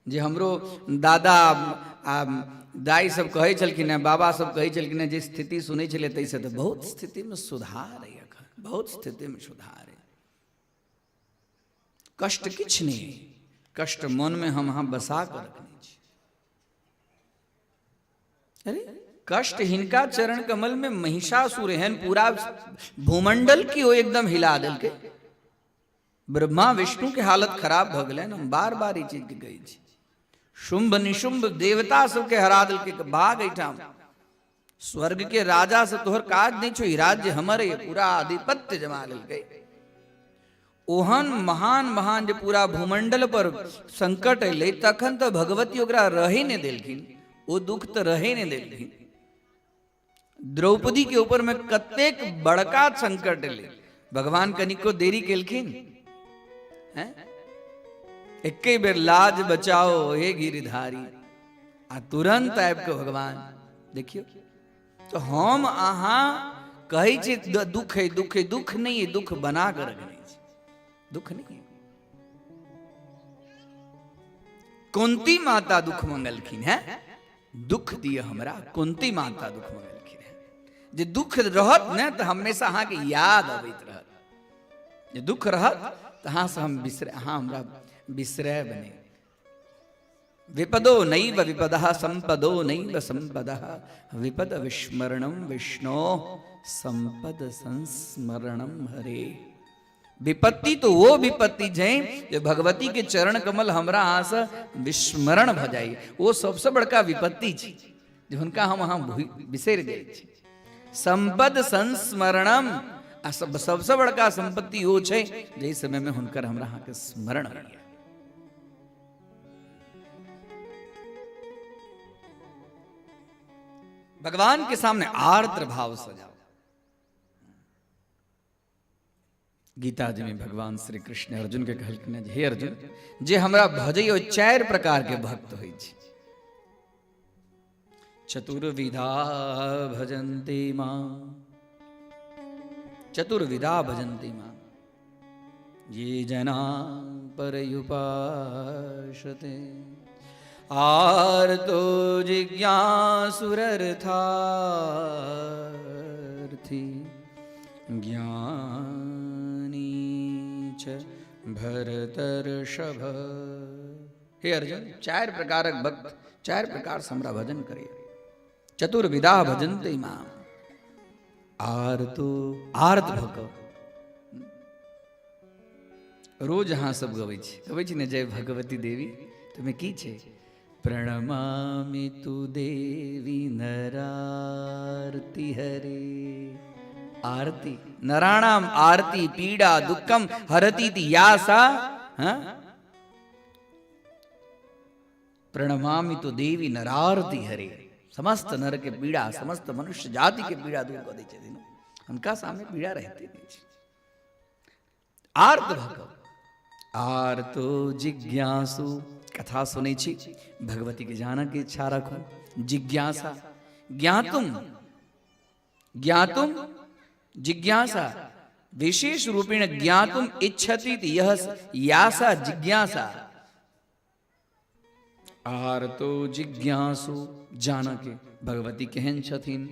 जे हमरो दादा आ दाई सब कहै छलखिन हैं, बाबा सब कहै छलखिन हैं, जे स्थिति सुनै छलै ताहिसँ तऽ बहुत स्थिति में सुधार है, अखन बहुत स्थिति में सुधार है। कष्ट किछु नहीं है, कष्ट मन में हम अहाँ बसा कर रखने छी। अरे कष्ट हिनका चरण कमल में महिषासुर एहन पूरा भूमंडल की ओ एकदम हिला देलकै। ब्रह्मा विष्णु के हालत खराब भ गेलै। हम बार बार ई चीज के कहै छी, शुंभ निशुंभ देवता सबके हरा देलकै, भाग एठाम। स्वर्ग के राजा से तोहर काज नहीं छो, ई राज्य हमर है, पूरा आधिपत्य जमा लेलकै। ओहन महान महान जे पूरा भूमंडल पर संकट अयलै तखन तऽ भगवती ओकरा रहे नहि देलखिन, ओ दुख तऽ रहे नहि देलखिन। द्रौपदी के ऊपर में कतेक बड़का संकट अयलै, भगवान कनिको देरी केलखिन? हैं एके बेर लाज बचाओ हे गिरधारी, आ तुरंत आबि के भगवान देखियो। तो हम अहाँ कहै छी दुख है, दुख है, दुख नहीं है, दुख बना कर रखने छी, दुख नहीं है। कुंती माता दुख मंगलखिन है, दुख दिए हमरा, कुंती माता दुख मंगलखिन है। जे दुख रहत ने तो हमेशा अहाँ के याद अबैत रहत, जे दुख रहत तो अहाँ से हम बिसरे, अहाँ हमरा बिसरे बने। विपदो नैव विपदः संपदो नैव संपदः, विपद विस्मरणम विष्णो संपद संस्मरणम हरे। विपत्ति तो वो विपत्ति छै जे भगवती के चरण कमल हमरा अहाँ से विस्मरण भ जाई, वो सबसे बड़का विपत्ति छै जे हुनका हम अहाँ बिसरि जाइ छी। संपद संस्मरणम, आ सबसे बड़का संपत्ति वो छै जे समय में हुनकर हमरा अहाँ के स्मरण होइए। भगवान के सामने आर्द्र भाव से जाओ। गीता जी में भगवान श्री कृष्ण अर्जुन के कहलखिन, हे अर्जुन, जे हमरा भजै ओ 4 प्रकार के भक्त होइ छै। चतुर्विधा भजन्ति मां, चतुर्विधा भजन्ति मां, ये जना पर्युपासते, आर्तो जिज्ञासुरर्थार्थी, ज्ञानी च भरतर्षभ। हे अर्जुन, 4 प्रकारक भक्त 4 प्रकार से हमरा भजन करिए। चतुर्विधा भजन्ति मां, आर्तो, आर्त भक्त रोज अहाँ सब गबै छी ने जय भगवती देवी, तुम्हें की छै? प्रणमामि तु देवी नरारती हरे। आरती नराणाम आरती पीड़ा दुखम हरती या सा। प्रणमामि तु देवी नरारती हरे, समस्त नर के पीड़ा, समस्त मनुष्य जाति के पीड़ा दूर कर दै छथिन, हुनका सामने पीड़ा रहते नहीं छै। आर्त भक्त, आर्तो जिज्ञासु, कथा सुनै छी, भगवती के जानऽ के इच्छा रखो। जिज्ञासा, ज्ञातुम, ज्ञातुम जिज्ञासा, विशेष रूपेण ज्ञातुम इच्छति यह यासा जिज्ञासा। आर्तो जिज्ञासु, जानऽ के भगवती केहन छथिन,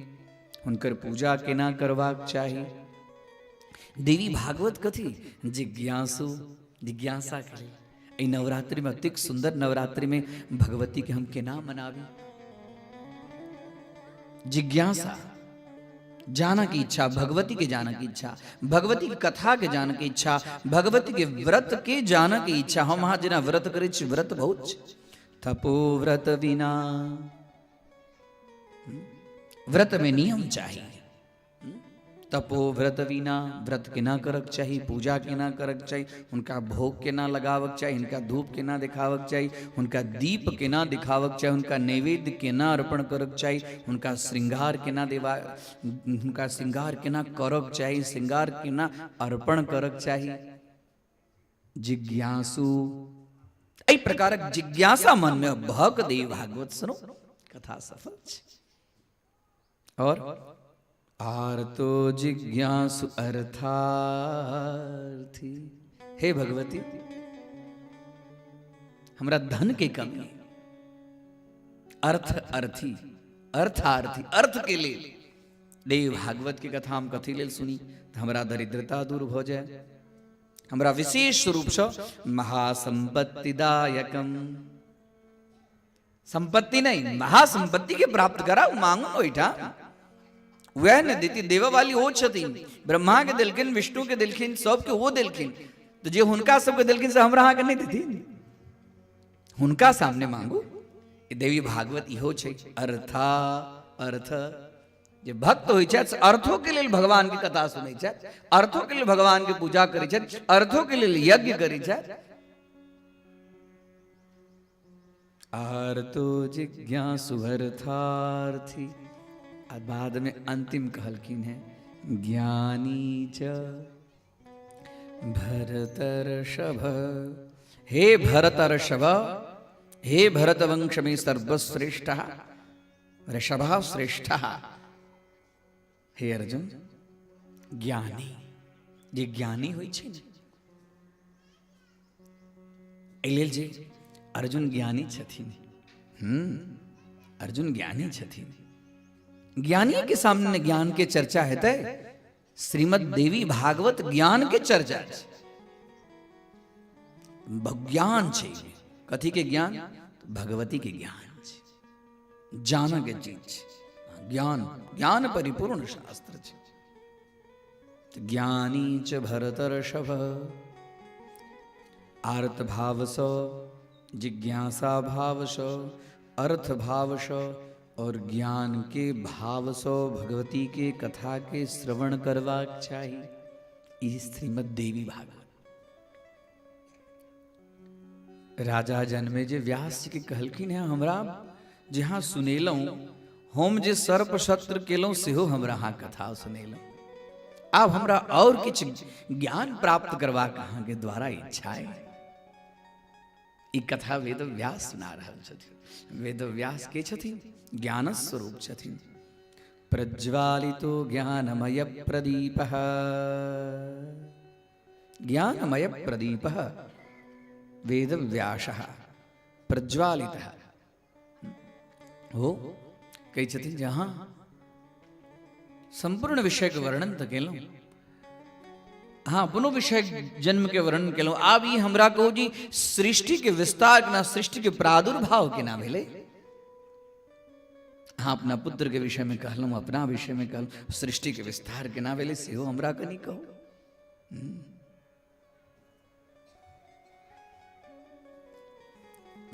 हुनकर पूजा केना करबाक चाही। देवी भागवत कथी? जिज्ञासु, जिज्ञासा करी। ई नवरात्रि में अतिक सुंदर नवरात्रि में भगवती के हम केना मनावी? जिज्ञासा, जाना की इच्छा, भगवती के जाना की इच्छा, भगवती की कथा के जाना की इच्छा, भगवती के व्रत के जाना की इच्छा। हम अहाँ जेना व्रत करै छी, व्रत बहुत तपो व्रत बिना व्रत में नियम चाहिए। तपो व्रत विना, व्रत के ना करक चाहिए, पूजा के ना करक चाहिए, उनका भोग के ना लगावक चाहिए, उनका धूप के ना दिखावक चाहिए, उनका दीप के ना दिखावक चाहिए, उनका नैवेद्य के ना अर्पण करक चाहिए, उनका श्रृंगार के ना देवा, उनका श्रृंगार के ना करक चाहिए, श्रृंगार के ना अर्पण करक चाहिए। जिज्ञासु एहि प्रकारक जिज्ञासा मन में भक देव भागवत सुनो, कथा सफल छै। और आर्तो जिज्ञासु अर्थार्थी, हे भगवती हमरा धन के कमी, अर्थार्थी, अर्थ के लिए देव भागवत की कथा हम कथी लेल सुनी तो हमरा दरिद्रता दूर हो जाए, हमरा विशेष रूप से महासंपत्तिदायकम, संपत्ति नहीं महासंपत्ति के प्राप्त करा मांगो ओइठा वह न देती देवा वाली हो छथिन, ब्रह्मा के दिलखिन, विष्णु के दिलखिन, सबके वो दिलखिन, तो जे हुनका सबके दिलखिन से हमरा के नहीं देती, हुनका सामने मांगू। देवी भागवत इहो छै। अर्थ जे भक्त होइ छै अर्थों के लिए भगवान की कथा सुनै छै, अर्थों के लिए भगवान की पूजा करै छै, अर्थों के लिए यज्ञ करै छै। आर्तो जिज्ञासु अर्थार्थी, और बाद में अंतिम कहलकिन है ज्ञानी च भरतर्षभ, हे भरतर्षभ, हे भरत वंश में सर्वश्रेष्ठ ऋषभ श्रेष्ठ, हे अर्जुन ज्ञानी, जे ज्ञानी होइ छै एहि लेल जे अर्जुन ज्ञानी छथिन। अर्जुन ज्ञानी छथिन, ज्ञानी के सामने ज्ञान के चर्चा हेतै। श्रीमद देवी भागवत ज्ञान के चर्चा छै, ज्ञान छै। कथी के ज्ञान? भगवती के ज्ञान छै, जान के चीज छै। ज्ञान, ज्ञान परिपूर्ण शास्त्र छै। तो ज्ञानी च भरतर्षभ, आर्त भाव स, जिज्ञासा भाव स, अर्थ भाव स और ज्ञान के भाव सो भगवती के कथा के श्रवण करवाक चाहिए। ई श्रीमद देवी भागवत। राजा जनमे जे व्यास जी के कहलखिन है हमरा जहाँ सुनेलहुँ हम जे सर्प शस्त्र केलहुँ सेहो हमरा अहाँ कथा सुनेलहुँ। आब हमरा और किछु ज्ञान प्राप्त करबाक अहाँ के द्वारा इच्छा है। ई कथा वेद व्यास सुना रहल छथिन। वेद व्यास के छथिन? ज्ञान स्वरूप छथिन। प्रज्वालितो ज्ञानमय प्रदीपः, ज्ञानमय प्रदीपः वेद व्यासः प्रज्वालितः हो कही छथिन। जहाँ संपूर्ण विषय के वर्णन तो केलहुँ, हाँ अपनो विषय जन्म के वर्णन केलहुँ। आब ई हमरा कहू जी सृष्टि के विस्तार केना, सृष्टि के प्रादुर्भाव केना भेलै। हाँ अपना पुत्र के विषय में कहलहुँ, अपना विषय में कहलहुँ, सृष्टि के विस्तार केना भेलै सेहो हमरा कनी कहू।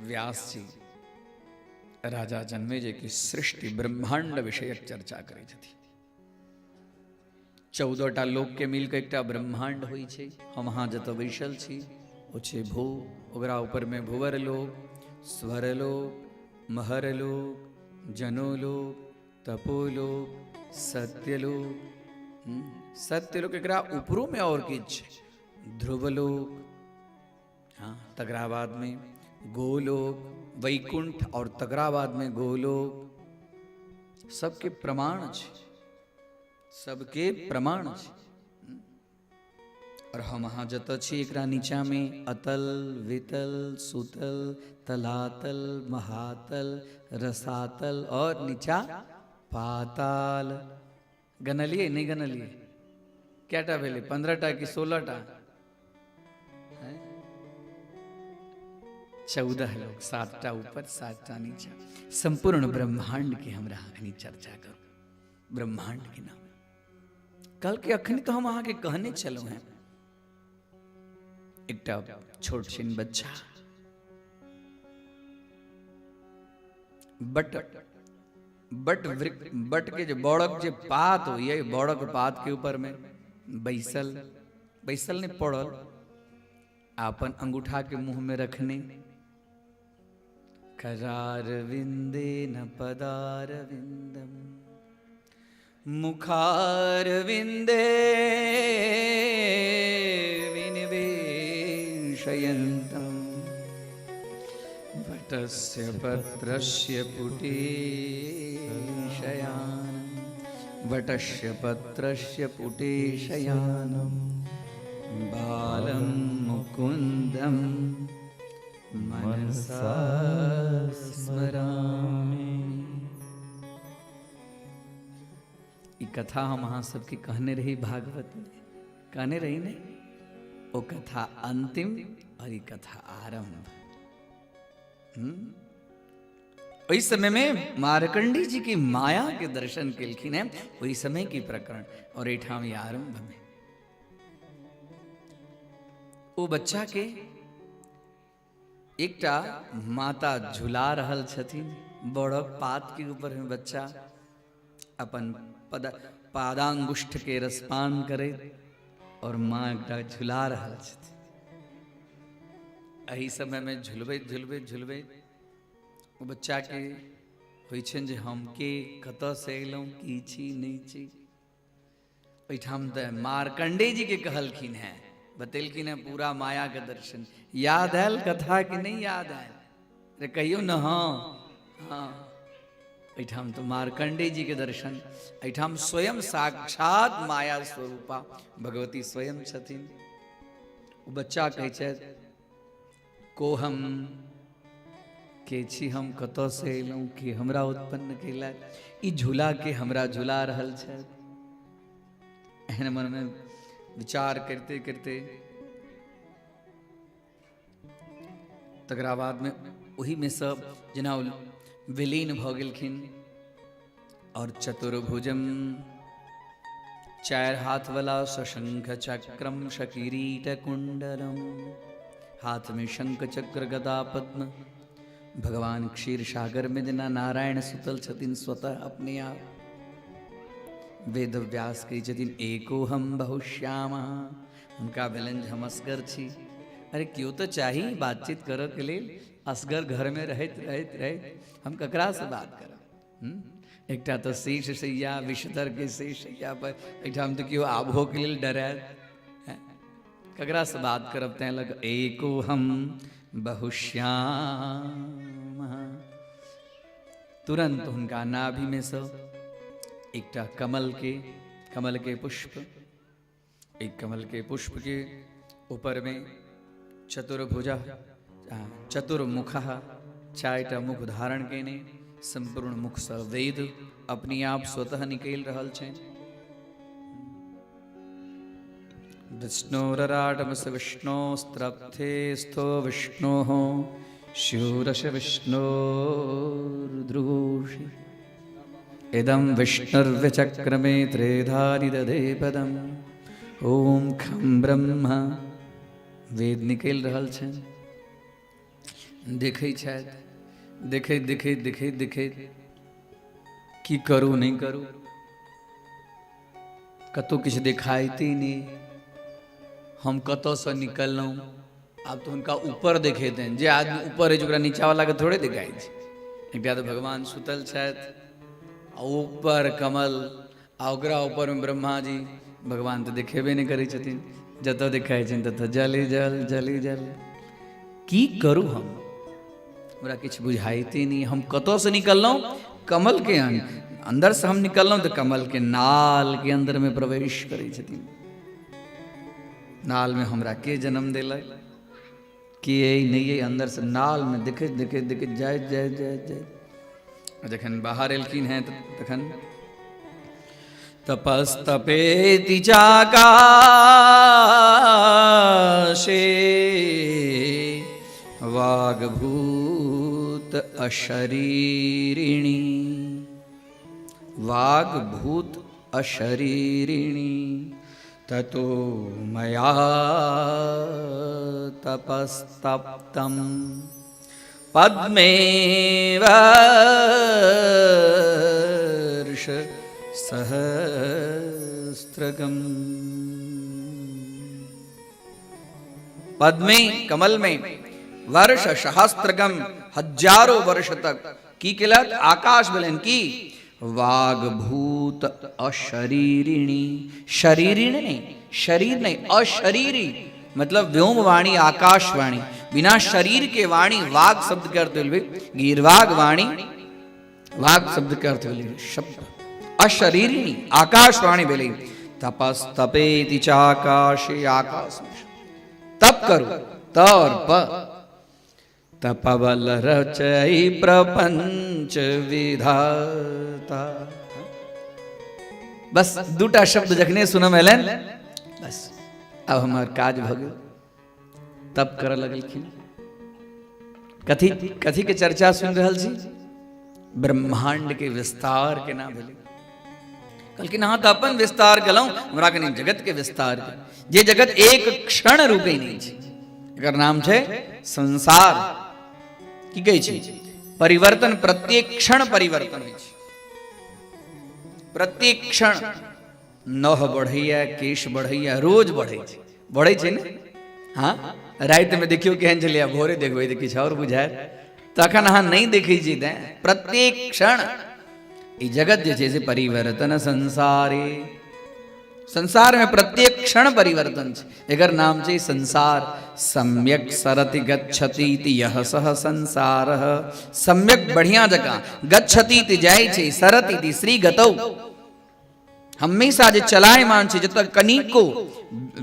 व्यास जी राजा जन्मेजय की सृष्टि ब्रह्मांड विषयक चर्चा करै छथिन। 14टा लोक के मिल के एकटा ब्रह्मांड होइ छै। हम अहाँ जतऽ बैसल छी ओ छै भू, ओकरा ऊपर में भुवर लोक, स्वर लोक, महर लोक, जनोलोक, तपोलोक, सत्यलोक। सत्यलोक एकरा ऊपरो में और किछु ध्रुवलोक, हाँ तकरा बाद में गोलोक, वैकुंठ और तकरा बाद में गोलोक। सबके प्रमाण छै, सबके प्रमाण छै। और हम अहाँ जतऽ छी एकरा नीचा में अतल, वितल, सुतल, तलातल, महातल, रसातल और नीचा पाताल। गनलिए नहीं गनलिए? कैटा भेले? 15टा कि 16टा? 14 लोग, 7टा ऊपर 7टा नीचा। संपूर्ण ब्रह्मांड की हमरा अखनी चर्चा करू। ब्रह्मांड के नाम कल के अखनी तो हम अहाँ के कहने चलो हैं। एकटा छोट छिन बच्चा बट बट के जो बौड़क जो पात हो ये बौड़क पात के ऊपर में बैसल ने पड़ल आपन अंगूठा के मुंह में रखने करार विंदे न पदार विंदम मुखार विंदे विनिवेशयन्तम वटस्य पत्रस्य पुटे शयानं वटस्य पत्रस्य पुटे शयानं बालं मुकुन्दं मनसा स्मरामि। ये कथा हम वहाँ सबकी कहने रही भागवत में कहने रही ने वो कथा अंतिम और ये कथा आरंभ। वही समय में मार्कंडी जी की माया के दर्शन केलखिन है वही समय की प्रकरण और एठाम ये आरंभ में वो बच्चा के एकटा माता झुला रहल छथिन बड़क पात के ऊपर में बच्चा अपन पादांगुष्ठ के रसपान करे और माँ एकटा झुला रहल छथिन। एही समय में झुलबैत झुलबैत झुलबैत वो बच्चा के होइ छन जे हम के कतऽ से अयलहुँ की छी नहीं छी। ओहिठाम तऽ मार्कंडेय जी के कहलखिन है बतेलखिन है पूरा माया के दर्शन। याद आयल कथा कि नहीं याद आयल? अरे कहियो न। हाँ हाँ एठाम तो मार्कंडेय जी के दर्शन एठाम स्वयं साक्षात माया स्वरूपा भगवती स्वयं छथिन। वो बच्चा कहै छै को हम के छी हम कतऽ से अयलहुँ कि हमरा उत्पन्न केला ई झूला के हमरा झुला रहल छै। एहन मन में विचार करते करते तकरा बाद में वही में सब जेना विलीन भ गेलखिन और चतुर्भुजम चार हाथ वाला सशंख चक्रम शकिरीट कुंडलम हाथ में शंख चक्र गदा पद्म भगवान क्षीर सागर में जना नारायण सुतल छथिन स्वतः अपने आप। वेद व्यास कही छथिन एको हम बहुश्यामा उनका भेलन हम असगर छी। अरे क्यों तो चाहिए बातचीत करे के लिए असगर घर में रहत रहत रहत हम ककरा से बात करब। एकटा तो शेष सैया विषधर के शेष सैया पर एठाम तो क्यों आबहो के लिए डरात ककरा से बात करब। तैं लग एको हम बहुश्यामा तुरंत उनका नाभि में से एकटा कमल के पुष्प एक कमल के पुष्प के ऊपर में चतुर्भुजा चतुर्मुखा चारिटा मुख धारण केने संपूर्ण मुख से वेद अपने आप स्वतः निकल रहल छै। विष्णोरराटमस विष्णोस्त्रप्थे स्थो विष्णोः शूरश विष्णोर्द्रुषि इदं विष्णुर्विचक्रमे त्रेधारि दधे पदम ओम खम ब्रह्मा वेद निकल रहल छै। देखै छथि देखैत देखैत देखैत देखैत की करू नहीं करू कतौ किछु देखाइते नहीं। हम कतौ से निकललहुँ आब तो उनका ऊपर देखेते हैं जे आदमी ऊपर है जोकरा नीचा वाला के थोड़े दिखाई छै। एकटा तो भगवान सुतल छथि ऊपर कमल आ ओकरा ऊपर में ब्रह्मा जी भगवान तो देखेबे नहीं करै छथिन। जतऽ देखाइ छनि ततऽ जले जल जले जल। की करू हम हमरा किछु बुझाइते नहीं। हम कतौ से निकललहुँ कमल के अंदर से हम निकललहुँ तो कमल के नाल के अंदर में प्रवेश करै छथिन। नाल में हमरा के जन्म देलक कि नहीं अंदर से नाल में देखैत देखैत देखैत जाइत जाइत जाइत जाइत जखन बाहर एलखिन हैं तखन तपस्तपेति चाकाशे वाग्भूत अशरीरिणी वाग्भूत अशरीरिणी ततो मया तपस्तप्तम् पद्मेव सहस्त्रगम। पद में, कमल में वर्ष सहस्त्रगम, हजारों वर्ष तक की किलत आकाश बलन की वाग भूत अशरीरिणी, शरीरिणी नहीं, शरीर नहीं, अशरीरी मतलब व्योम वाणी, आकाशवाणी, बिना शरीर के वाणी, वाग शब्द के अर्थ हुए गीर्वाग वाणी, वाग शब्द के अर्थ हुए शब्द, अशरीरिणी आकाशवाणी बोले। तपस्तपेति चाकाशे, आकाश में तप करो, त और प, तपबल रचई प्रपंच विधाता। बस दूटा शब्द जखने सुनो मेलन, बस अब हमार काज भगो। तप कर लगलखिन, कथी कथी के चर्चा सुन रहल छी? ब्रह्मांड के विस्तार के नाम भेले। कहलखिन हाँ तो अपन विस्तार कलऊं, हमरा कनी जगत के विस्तार के। जे जगत एक क्षण रूपे नहीं छै, एकर नाम छै संसार। की कहै छै? परिवर्तन, प्रत्येक क्षण परिवर्तन होइ छै, प्रत्येक क्षण। नह बढ़ैया, केश बढ़ैया, रोज बढ़ै छै, बढ़ै छै ने। हाँ, रात में देखियो केहन चलिया, भोरे देखबै तऽ किछु और बुझाय, तखन अहाँ नहीं देखै छी। तें प्रत्येक क्षण ई जगत जे छै से परिवर्तन संसारे, संसार में प्रत्येक क्षण परिवर्तन छै, एकर नाम छै संसार। सम्यक सरति गच्छति यह सह संसार, सम्यक बढ़िया जगह, गच्छति जाय छै, सरति श्री गतौ हमेशा जे चलायमान छै, जब तक कनिको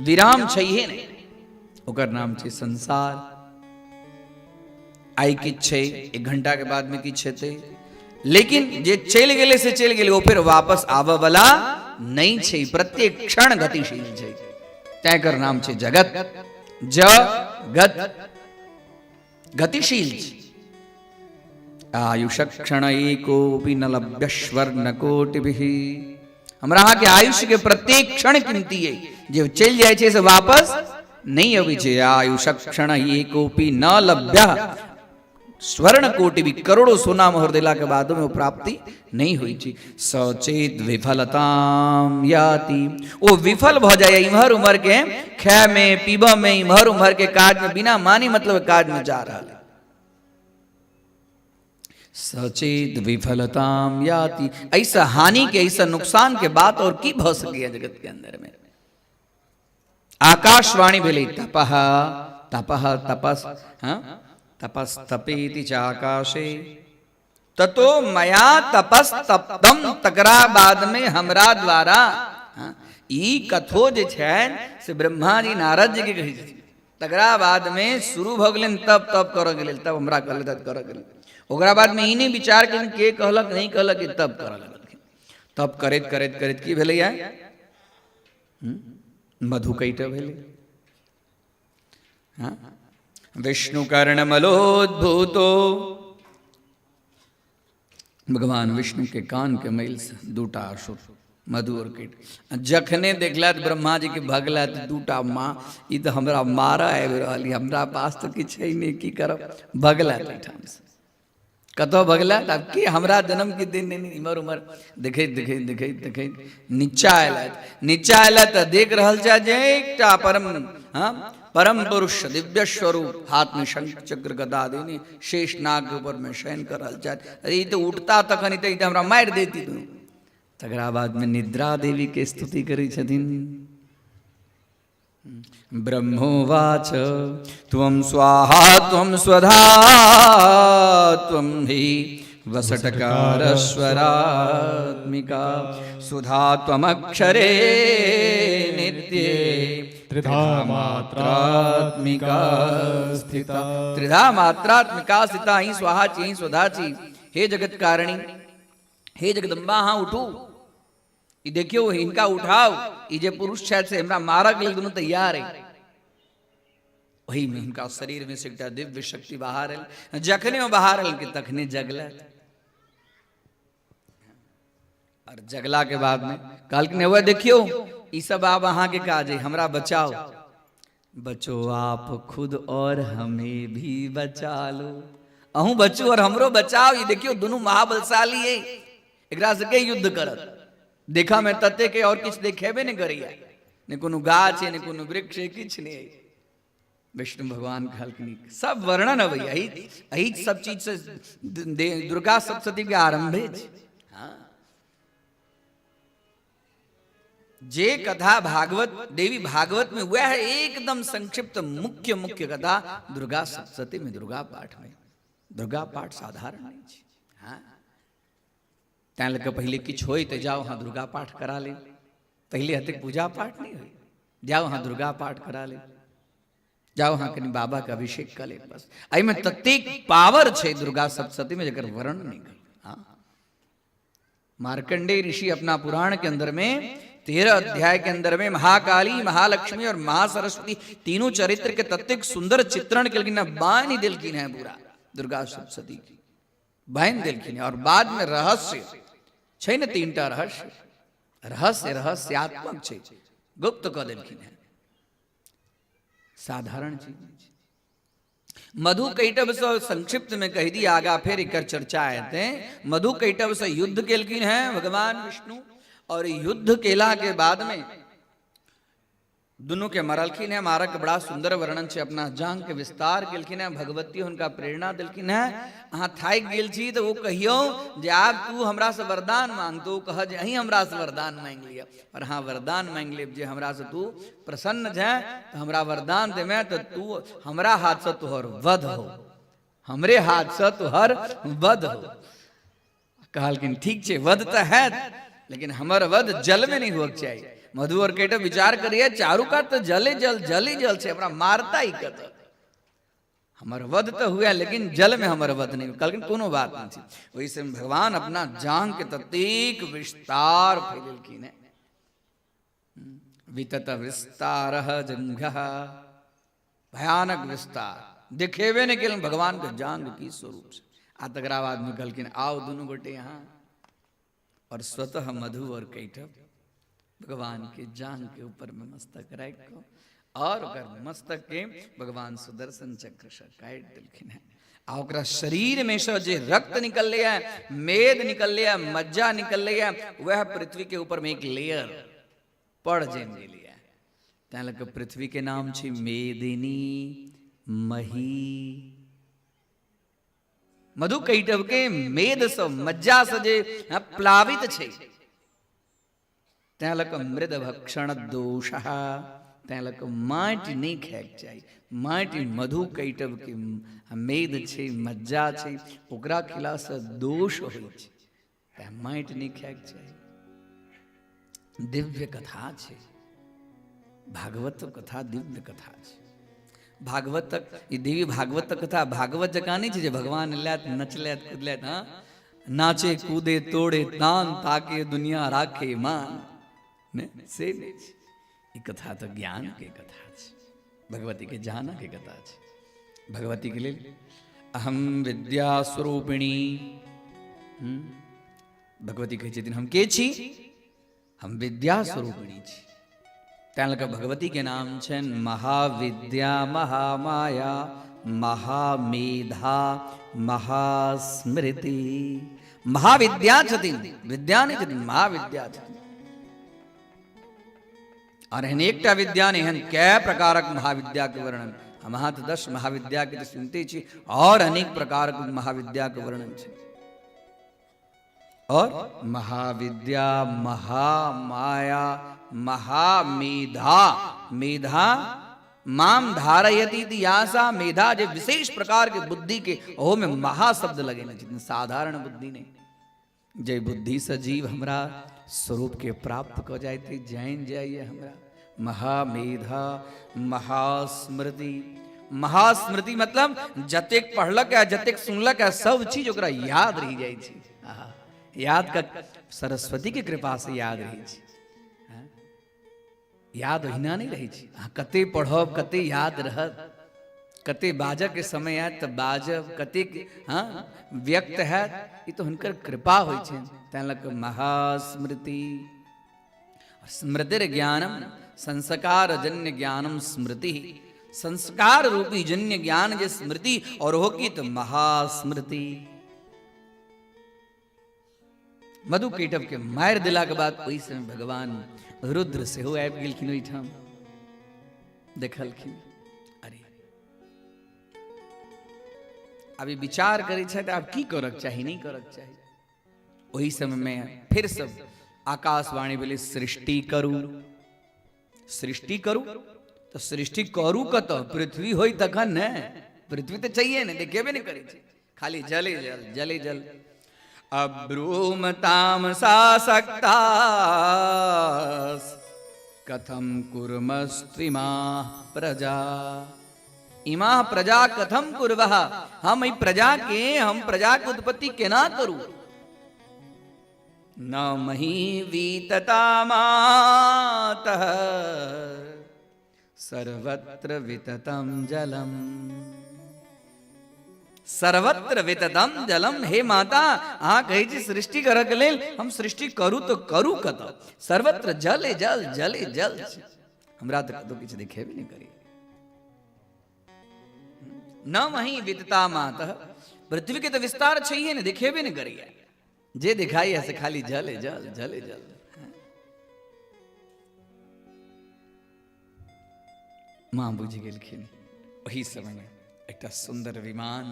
विराम छैहे नहीं, ओकर नाम छै संसार। आई किछ छै, 1 घंटा के बाद में किछ हेतै, लेकिन जे चल गेले से चल गेले, वो फिर वापस आवे वाला नहीं छै, प्रत्येक क्षण गतिशील छै, तै कर नाम छै जगत। जगत गतिशील छै। आयुष क्षण एकोपि न लभ्य स्वर्ण कोटिभिः, हमरा अहाँ के आयुष्य के प्रत्येक क्षण कीमती है, जो चल जाए छे से वापस नहीं अबै छै। आयुष क्षण एकोपि न लभ्य स्वर्ण कोटि भी, करोड़ों सोना मोहर दिला के बाद में वो प्राप्ति नहीं हुई थी। सचेत विफलताम याति, वो विफल भ जाए इम्हर उम्हर के खाए में पीबा में, इम्हर उम्हर के काज में, बिना मानी मतलब काज में जा रहा है। सचेत विफलताम याति, ऐसा हानि के, ऐसा नुकसान के बात और की भ सके जगत के अंदर में। आकाशवाणी भेले तपह, तपह तपस, हाँ तपस्तपेति चाकाशे, ततो मया तपस्तप्तम, तकरा बाद में हमरा द्वारा। ई कथो जे छैन से ब्रह्मा जी नारद जी के कही छथिन, तकरा बाद में शुरू भ गेलन तप तप करऽ गेल, तब हमरा कहले तब करऽ गेल। ओकरा बाद में ई नहीं विचार केलखिन के कहलक नहीं कहलक, तब करऽ लगलखिन। तब करैत करैत करैत की भेलैया? मधुकैटभ भेलै। हाँ, विष्णु कर्णमलोद्भूतो, भगवान विष्णु के कान के मैल से दूटा असुर मधु और कीट जखने देखला ब्रह्मा जी के भगला दूटा माँ, ई तो हमरा मारा आबि रहल, हमरा पास तो किछु है नहीं, की करब? भगला ठाम से कतो भगला। अब के हमरा जन्म के दिन नहीं, इमर उमर देखे देखे देखे देखे नीचा आयला, नीचा आयला तो देख रहल छा जे एकटा परम, हाँ परम पुरुष दिव्य स्वरूप, हाथ में शंख चक्र गदा देने शेष नाग के ऊपर में शयन कर रहल छा। अरे तो उठता तखन तो हमरा मार देती तू। तकरा बाद में निद्रा देवी के स्तुति करी छथिन। ब्रह्मोवाच त्वं स्वाहा त्वं स्वधा त्वं हि वसटकारस्वरात्मिका, सुधा त्वमक्षरे नित्ये त्रिधा मात्रात्मिका स्थिता। त्रिधा मात्रात्मिका स्थिता ही स्वाहा ची ही स्वधा ची। हे जगत कारणी, हे जगदम्बा, हाँ उठू, ये देखियो इनका उठाओ, ये जे पुरुष शायद से हमरा मारा के लिए दोनों तैयार है। वही में इनका शरीर में से एकटा दिव्य शक्ति बाहर है, जखने वो बाहर है कि तखने जगला। और जगला के बाद में काल के हुआ देखियो ये सब आप वहां के काज है, हमरा बचाओ। बचो आप खुद और हमें भी बचा लो। अहू बचो और हमरो बचाओ। ये देखियो दोनों महाबलशाली है, एकरा से के युद्ध करत। देखा मैं तते के और किछ देखेबे नहीं करिया, ने कोनो गाछ है, ने कोनो वृक्ष है, किछ नहीं है। विष्णु भगवान कहलखिन सब वर्णन है भैया, यही सब चीज से दुर्गा सप्तशती के आरंभे छै। हाँ, जे कथा भागवत देवी भागवत में हुआ है एकदम संक्षिप्त मुख्य मुख्य कथा दुर्गा सप्तशती में, दुर्गा पाठ में। दुर्गा पाठ साधारण नहीं छै। हाँ, तैं लग पहले किछ होई तो जाओ हाँ दुर्गा पाठ करा ले, पहले हते पूजा पाठ नहीं हुई, जाओ हाँ दुर्गा पाठ करा ले, जाओ हाँ कहीं बाबा का अभिषेक कर ले। बस आई में तत्तेक पावर छे दुर्गा सप्तशती में जकर वर्णन नहीं कर। हाँ, मार्कंडेय ऋषि अपना पुराण के अंदर में 13 अध्याय के अंदर में महाकाली, महालक्ष्मी और महासरस्वती तीनों चरित्र के तत्तेक सुंदर चित्रण के लिए बानी दिलखिन है पूरा दुर्गा सप्तशती की बहन दिलखिन है। और बाद में रहस्य छे न 3टा रहस्य, रहस्य रहस्यात्मक छे, गुप्त क दिलखिन है, साधारण चीज नहीं। मधु कैटभ से संक्षिप्त में कह दी, आगा फिर एक चर्चा आते हैं। मधु कैटभ से युद्ध केलकिन है भगवान विष्णु, और युद्ध केला के बाद में दोनों के मरलखिन है। मारा के बड़ा सुंदर वर्णन छे, अपना जांग के विस्तार केलखिन है। भगवती उनका प्रेरणा दिलखिन है। अहाँ थाक गेल छी तो वो कहियो जे आब तू हमरा से वरदान मांग, तो कह जे अहीं हमरा से वरदान मांग लिया। और हाँ वरदान मांग ले जे हमरा से तू प्रसन्न है तो हमरा वरदान दे में, तो तू हमरा हाथ से तुहर वध हो, हमरे हाथ से तुहर वध हो। कहलखिन ठीक छे, वध तो है लेकिन हमर वध जल में नहीं होक चाहिए। मधु और कैटभ विचार करिए, चारू का तो जले जल जल छे, हमरा मारता ही कत। हमर वध तो हुआ लेकिन जल में हमर वध नहीं। कल कोनो बात नहीं थी। वैसे भगवान अपना जांग के तत्तेक विस्तार फैललखिन है। वितत विस्तार जंघः, भयानक विस्तार दिखेबे नहीं केलन भगवान के जांग की स्वरूप से। आतगराबाद में कहलखिन आओ दोनों गोटे यहाँ, और स्वतः मधु और कैटभ भगवान के जांग के ऊपर में मस्तक रख को, और मस्तक के भगवान सुदर्शन चक्र से काट दिलखिन है। आ ओकरा शरीर में से जे रक्त निकल लिया, मेद निकल लिया, मज्जा निकल लिया, वह पृथ्वी के ऊपर में एक लेयर पड़ जेम लिया। तैं लग पृथ्वी के नाम छे मेदिनी मही। मधु कैटभ के मेद से मज्जा से जे प्लावित छे, तैं लक मृद भक्षण दोष, तैं लक माटि नहीं खायक चाहिए। माटि मधु कैटभ के मेद छे, मज्जा छे, ओकरा खिला से दोष होय छे, तैं माटि नहीं खायक चाहिए। दिव्य कथा छे, भागवत कथा दिव्य कथा छे। भागवत तक ये देवी भागवत कथा भागवत जका नहीं छे, भगवान लात नचलैत कूदलैत। हाँ, नाचे कूदे तोड़े तान, ताके दुनिया राखे मान, ने से ये कथा तो ज्ञान के कथा छे, भगवती के जाना के कथा छे। भगवती के लिए अहम विद्या स्वरूपिणी। भगवती कहे छथिन हम के छी, हम विद्या स्वरूपिणी छी। तैं लऽ कऽ भगवती के नाम छनि महाविद्या, महामाया, महामेधा, महास्मृति। महाविद्या छथिन, विद्या नहीं छथिन, महाविद्या छथिन। और अनेकटा विद्या ने एहन कै प्रकारक महाविद्या के वर्णन, हम अहाँ तऽ 10 महाविद्या के सुनते छी, और अनेक प्रकारक महाविद्या के वर्णन छै। और महाविद्या, महामाया, महामेधा, मेधा माम धारयती आशा, मेधा जो विशेष प्रकार के बुद्धि के, ओहो में महा शब्द लगे न, जितने साधारण बुद्धि नहीं। जय बुद्धि से जीव हमरा स्वरूप के प्राप्त कर जाते, जैन जाइए हमरा। महामेधा, महास्मृति। महास्मृति मतलब जतेक पढ़लक है, जतेक सुनलक है, सब चीज ओकरा याद रही जाए छै। याद का सरस्वती के कृपा से याद रही छै। याद ओहिना नहीं रही छै, कते पढ़ब, कते याद रहत, कते बाजक के समय आयत तऽ बाजब, कते व्यक्त है, ये तो हुनकर कृपा होइ छै। तैं लऽ कऽ महास्मृति। स्मृतिर ज्ञानम संस्कार जन्य ज्ञानम स्मृति। संस्कार रूपी जन्य ज्ञान जे स्मृति और हो की तो महास्मृति। मधु केटव के मार दिला के बाद ओहि समय भगवान रुद्र से हो आबि गेलखिन ओहिठाम। देखलखिन अरे अभी विचार करे छथि आब की करक चाही नहीं करक चाही। ओहि समय में फिर सब आकाशवाणी भेलै सृष्टि करू। सृष्टि करू तो सृष्टि करू कत पृथ्वी होई तखन ने, पृथ्वी तो चाहिए ने, देखेबे नहीं करे छे, खाली जले जल जले जल। अब्रूम तामसा सक्ता कथम कुर्मस्त्विमा प्रजा। इमा प्रजा कथम कुर्वः, हम प्रजा के उत्पत्ति केना करू। न मही वीतता मातः सर्वत्र विततम जलम। सर्वत्र विततम जलम, हे माता अहाँ कहै छी सृष्टि करक लेल, हम सृष्टि करू तो करू कत, सर्वत्र जले जल जले जल। हमरा तो कतौ किछु देखेबे नहीं करी। न मही वितता मातः, पृथ्वी के तो विस्तार चाहिए ने, देखेबे नहीं करी। जे दिखाई ऐसे खाली जले जल जले जल। मां बुझि गेलखिन। वही समय में एक सुंदर विमान,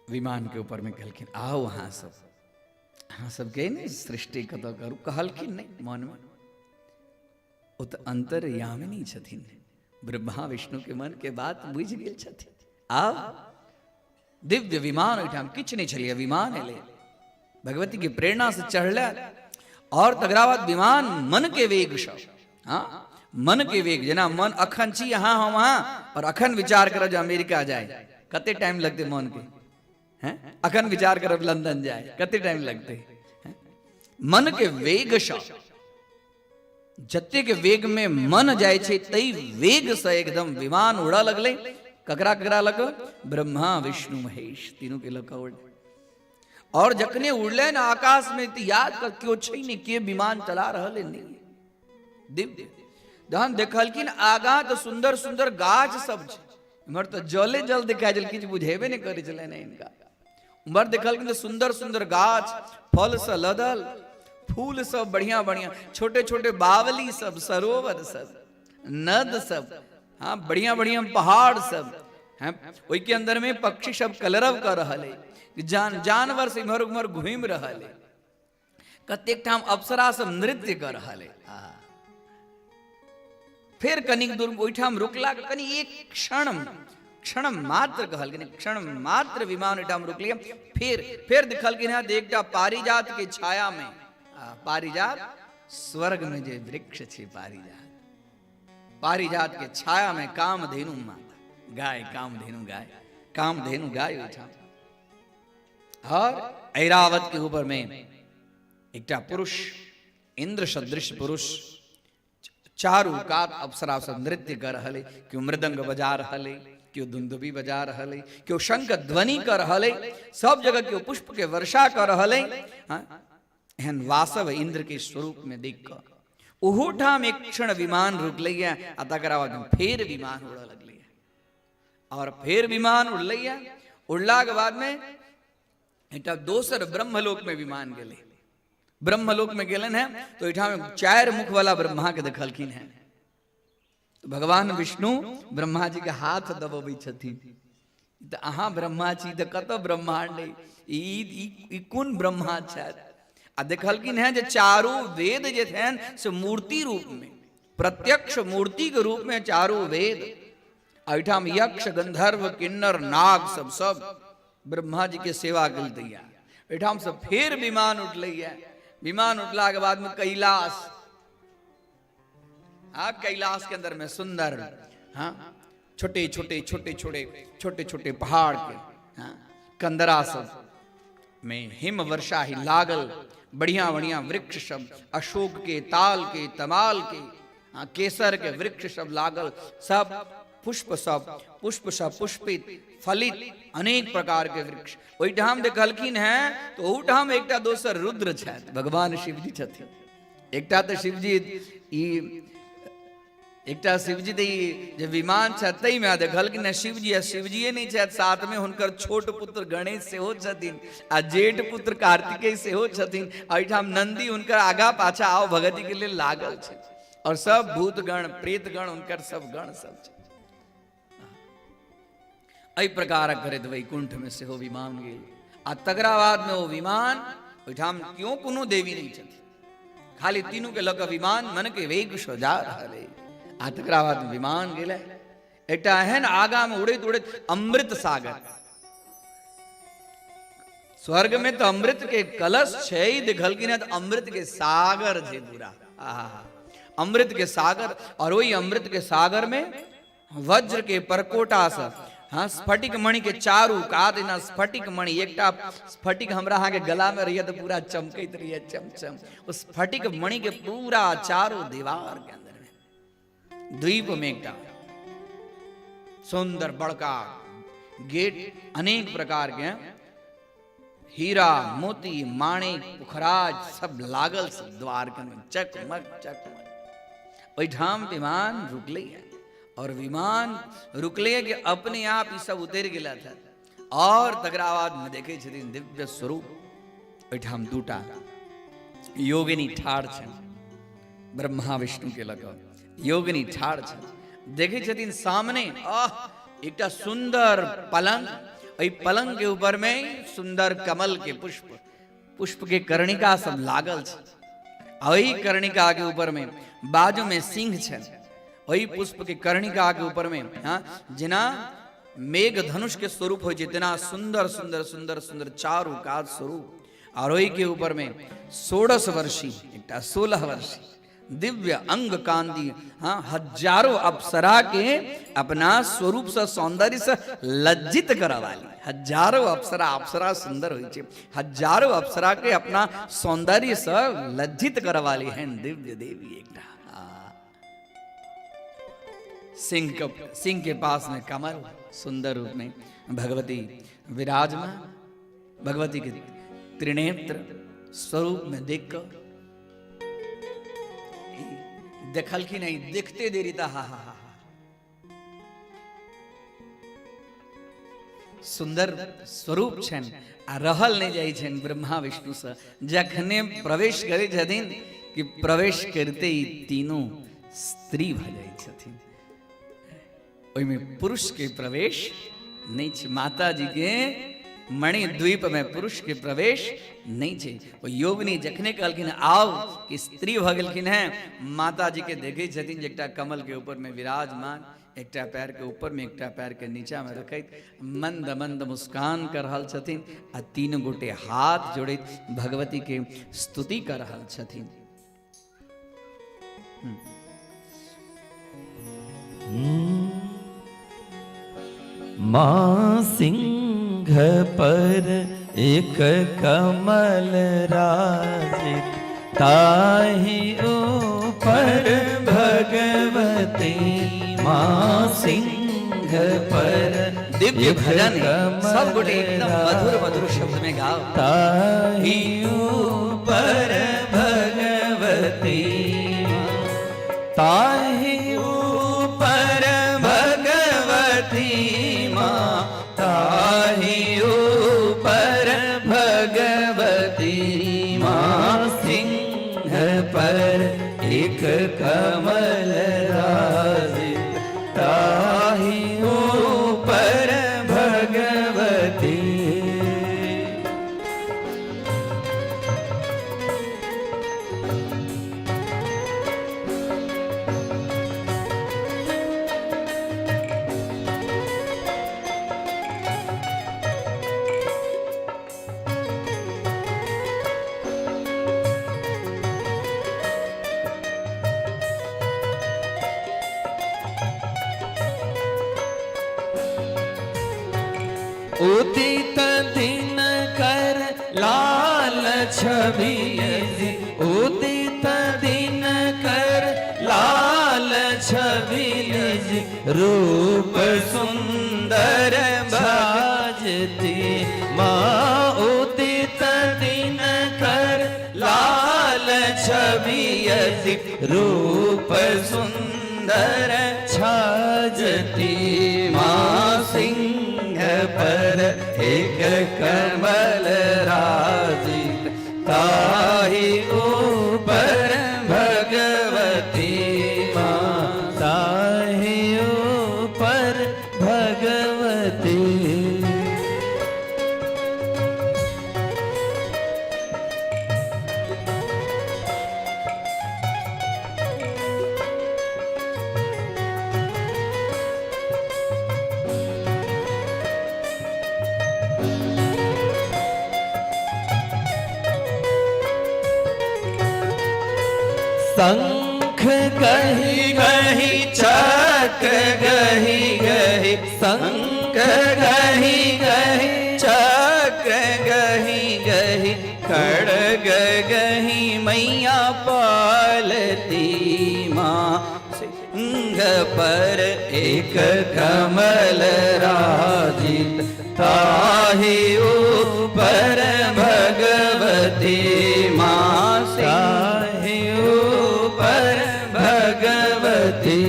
विमान के ऊपर में कहलखिन आओ अहाँ सब गए ने सृष्टि कत करू। कहलखिन नहीं मन में, ओ तो अंतर्यामिनी छथिन, ब्रह्मा विष्णु के मन के बात बुझि गेल छथिन। आओ दिव्य विमान ओहिठाम किछु नहीं छलिए, विमान एले भगवती की प्रेरणा से चढ़ला। और तकरा बाद विमान मन के वेग से, हाँ मन के वेग, जेना मन अखन छी यहाँ हम वहाँ, और अखन विचार करब जो अमेरिका जाए कते टाइम लगते मन के, हैं अखन विचार करब लंदन जाए कते टाइम लगते। मन के वेग से, जते के वेग में मन जाए छे तई वेग से एकदम विमान उड़ा लगले। ककरा ककरा लग, ब्रह्मा विष्णु महेश तीनों के लग उड़। और जखने उड़ले ना आकाश में तो याद कर क्यों छै ने के विमान चला रहले नहीं। दिव्य जहन देखलखिन आगा तो सुंदर सुंदर गाछ सब छै, इमहर तो जले जल दिखाई जल, किछु बुझेबे नहीं करे छले ने इनका। उमहर देखलखिन तो सुंदर सुंदर गाछ, फल से लदल, फूल सब बढ़िया बढ़िया, छोटे छोटे बावली सब, सरोवर सब, नद सब, हाँ बढ़िया बढ़िया पहाड़ सब हैं। ओई के अंदर में पक्षी सब कलरव कर रहले, जानवर से इमहर उमहर घूम रहले, कतेक ठाम अप्सरा सब नृत्य कर रहले। फिर कनिक दूर ओहिठाम रुकला, कनी एक क्षण मात्र कहलखिन, क्षण मात्र विमान ओहिठाम रुक लिया। फिर दिखलखिन है एकटा पारिजात के छाया में, पारिजात स्वर्ग में जे वृक्ष छे पारिजात, पारिजात के छाया में कामधेनु माता गाय, कामधेनु गाय उठा। और ऐरावत के ऊपर में एकटा पुरुष, इंद्र सदृश पुरुष, चारू कात अप्सरा सब नृत्य कर रहले, क्यों मृदंग बजा रहले, क्यों दुंदुबी बजा रहले, क्यों शंख ध्वनि कर रहले, सब जगह क्यों पुष्प के वर्षा कर रहले। एहन वासव इंद्र के स्वरूप में देख कर ओहो ठाम एक क्षण विमान रुक लिया। तकरा बाद फिर विमान उड़ लगलिए, और फिर विमान उड़लिया। उड़ला के बाद में एक दोसर ब्रह्मलोक में विमान गेले। ब्रह्मलोक में गेलन है तो एठाम 4 मुख वाला ब्रह्मा के देखलखिन है। तो भगवान विष्णु ब्रह्मा जी के हाथ दबबै छथिन। तो अहाँ ब्रह्मा छी तो कत ब्रह्मांड ई कोन ब्रह्मा छथि। आ देखलखिन है जे चारों वेद जे थे से मूर्ति रूप में, प्रत्यक्ष मूर्ति के रूप में चारों वेद, एठाम यक्ष गंधर्व किन्नर नाग सब ब्रह्मा जी के सेवा कर दिया। एठाम से फिर विमान उठलिया। विमान उठला के बाद में कैलाश, हाँ कैलाश के अंदर में सुंदर, हाँ छोटे छोटे पहाड़ के, हाँ कंदरा सब में हिम वर्षा ही लागल। बढ़िया बढ़िया वृक्ष सब, अशोक के, ताल के, तमाल के, हाँ केसर के वृक्ष सब लागल। सब पुष्प पुष्पित फलित अनेक प्रकार के वृक्ष। ओहिठाम देखलखिन है तो ओहिठाम एकटा दोसर रुद्र छथि, भगवान शिव जी छथिन। एकटा तो शिव जी एकटा शिवजी दी जे विमान छै तई में देखल कि न शिवजी नहीं छै, साथ में हुनकर छोट पुत्र गणेश सेहो छथिन आ जेठ पुत्र कार्तिकेय सेहो छथिन। एठाम नंदी हुनकर आगा पाछा आओ भगति के लिए लागल छै और सब भूत गण प्रेत गण हुनकर सब गण सब छै। एहि प्रकार करैत वैकुंठ में सेहो विमान गेल आ तकरा बाद में वो विमान ओठाम क्यों कोनो देवी नहीं छथिन, खाली तीनों के लग विमान मन के वेग सो जा रहल आ तकरा बाद विमान गेले एकटा एहन आगा में उड़ैत उड़ैत अमृत सागर। स्वर्ग में तो अमृत के कलश छै, देखलखिन है तो अमृत के सागर छै पूरा, अमृत के सागर। और वही अमृत के सागर में वज्र के परकोटा से हाँ स्फटिक मणि के चारू कात ना स्फटिक मणि, एकटा स्फटिक हमरा अहाँ के गला में रहिए तो पूरा चमकैत रहिए चमचम। उस स्फटिक मणि के पूरा चारू दीवार के अंदर में द्वीप में एकटा सुंदर बड़का गेट, अनेक प्रकार के हीरा मोती माणिक पुखराज सब लागल सब द्वार के में चकमक चकमक। ओहिठाम विमान रुकले है और विमान रुकले कि अपने आप ही सब उतर गया था और तकरा बाद में देखे छथिन दिव्य स्वरूप। ओहिठाम दूटा योगिनी ठाड़ छन, ब्रह्मा विष्णु के लगा योगिनी ठाड़ छन, देखे छथिन सामने एकटा सुंदर पलंग, ओहि पलंग के ऊपर में सुंदर कमल के पुष्प के कर्णिका सब लागल छै। वही कर्णिका के ऊपर में बाजू में सिंह छन, वही पुष्प के कर्णिका के ऊपर में हाँ जेना मेघ धनुष के स्वरूप हो जितना सुंदर सुंदर सुंदर सुंदर चारु काज स्वरूप। और वही के ऊपर में 16 वर्षी एकटा 16 वर्षी दिव्य अंग कांदी हाँ हजारों अप्सरा के अपना स्वरूप से सौंदर्य से लज्जित करा वाली, हजारों अप्सरा सुंदर हुई छे, हजारों अप्सरा के अपना सौंदर्य से लज्जित करा वाली हैं दिव्य देवी एकटा। सिंह के पास में कमल सुंदर रूप में भगवती विराजमान, भगवती के त्रिनेत्र स्वरूप में देखकर देखल की नहीं, देखते देरी था हा हा हा सुंदर स्वरूप छन आ रहल नहीं जाय छन ब्रह्मा विष्णु से। जखने प्रवेश करे छथिन कि प्रवेश करते ही तीनों स्त्री भ जाय छथिन, ओहि में पुरुष के प्रवेश नहीं छे। माता जी के मणि द्वीप में पुरुष के प्रवेश नहीं छे। वो योगिनी जखने कहलखिन आओ कि स्त्री भ गेलखिन है, माता जी के देखे छथिन एकटा कमल के ऊपर में विराजमान, एकटा पैर के ऊपर में एकटा पैर के नीचा में रखैत मंद मंद मुस्कान कर रहल छथिन आ तीन गोटे हाथ जोड़ैत भगवती के स्तुति कर रहल छथिन। मां सिंह पर एक कमल राजित, ताहि ऊपर भगवती मां सिंह पर। दिव्य भजन सब गोटे एकदम मधुर मधुर शब्द में गाओ। ताहि ऊपर भगवती, ताहि ऊपर भगवती मां, ताहि ऊपर भगवती मां सिंह पर एक कमल राजित, ताहि ऊपर भगवती। उदित दिन कर लाल छवि, उदित दिन कर लाल छवि, रूप सुंदर भाजती मां। उदित दिन कर लाल छवि, रूप सुंदर सुंदर छाजती माँ सिंह पर एक कमल राजित ताहि ऊपर भगवती माँ ताहि ऊपर भगवती। शंख गही गही चक्र गही गही शंख गही गही चक्र गही गही खड़ग गही मैया पालती माँ सिंह पर एक कमल राजित ताहि ऊपर भगवती माँ ताहि ऊपर भगवती।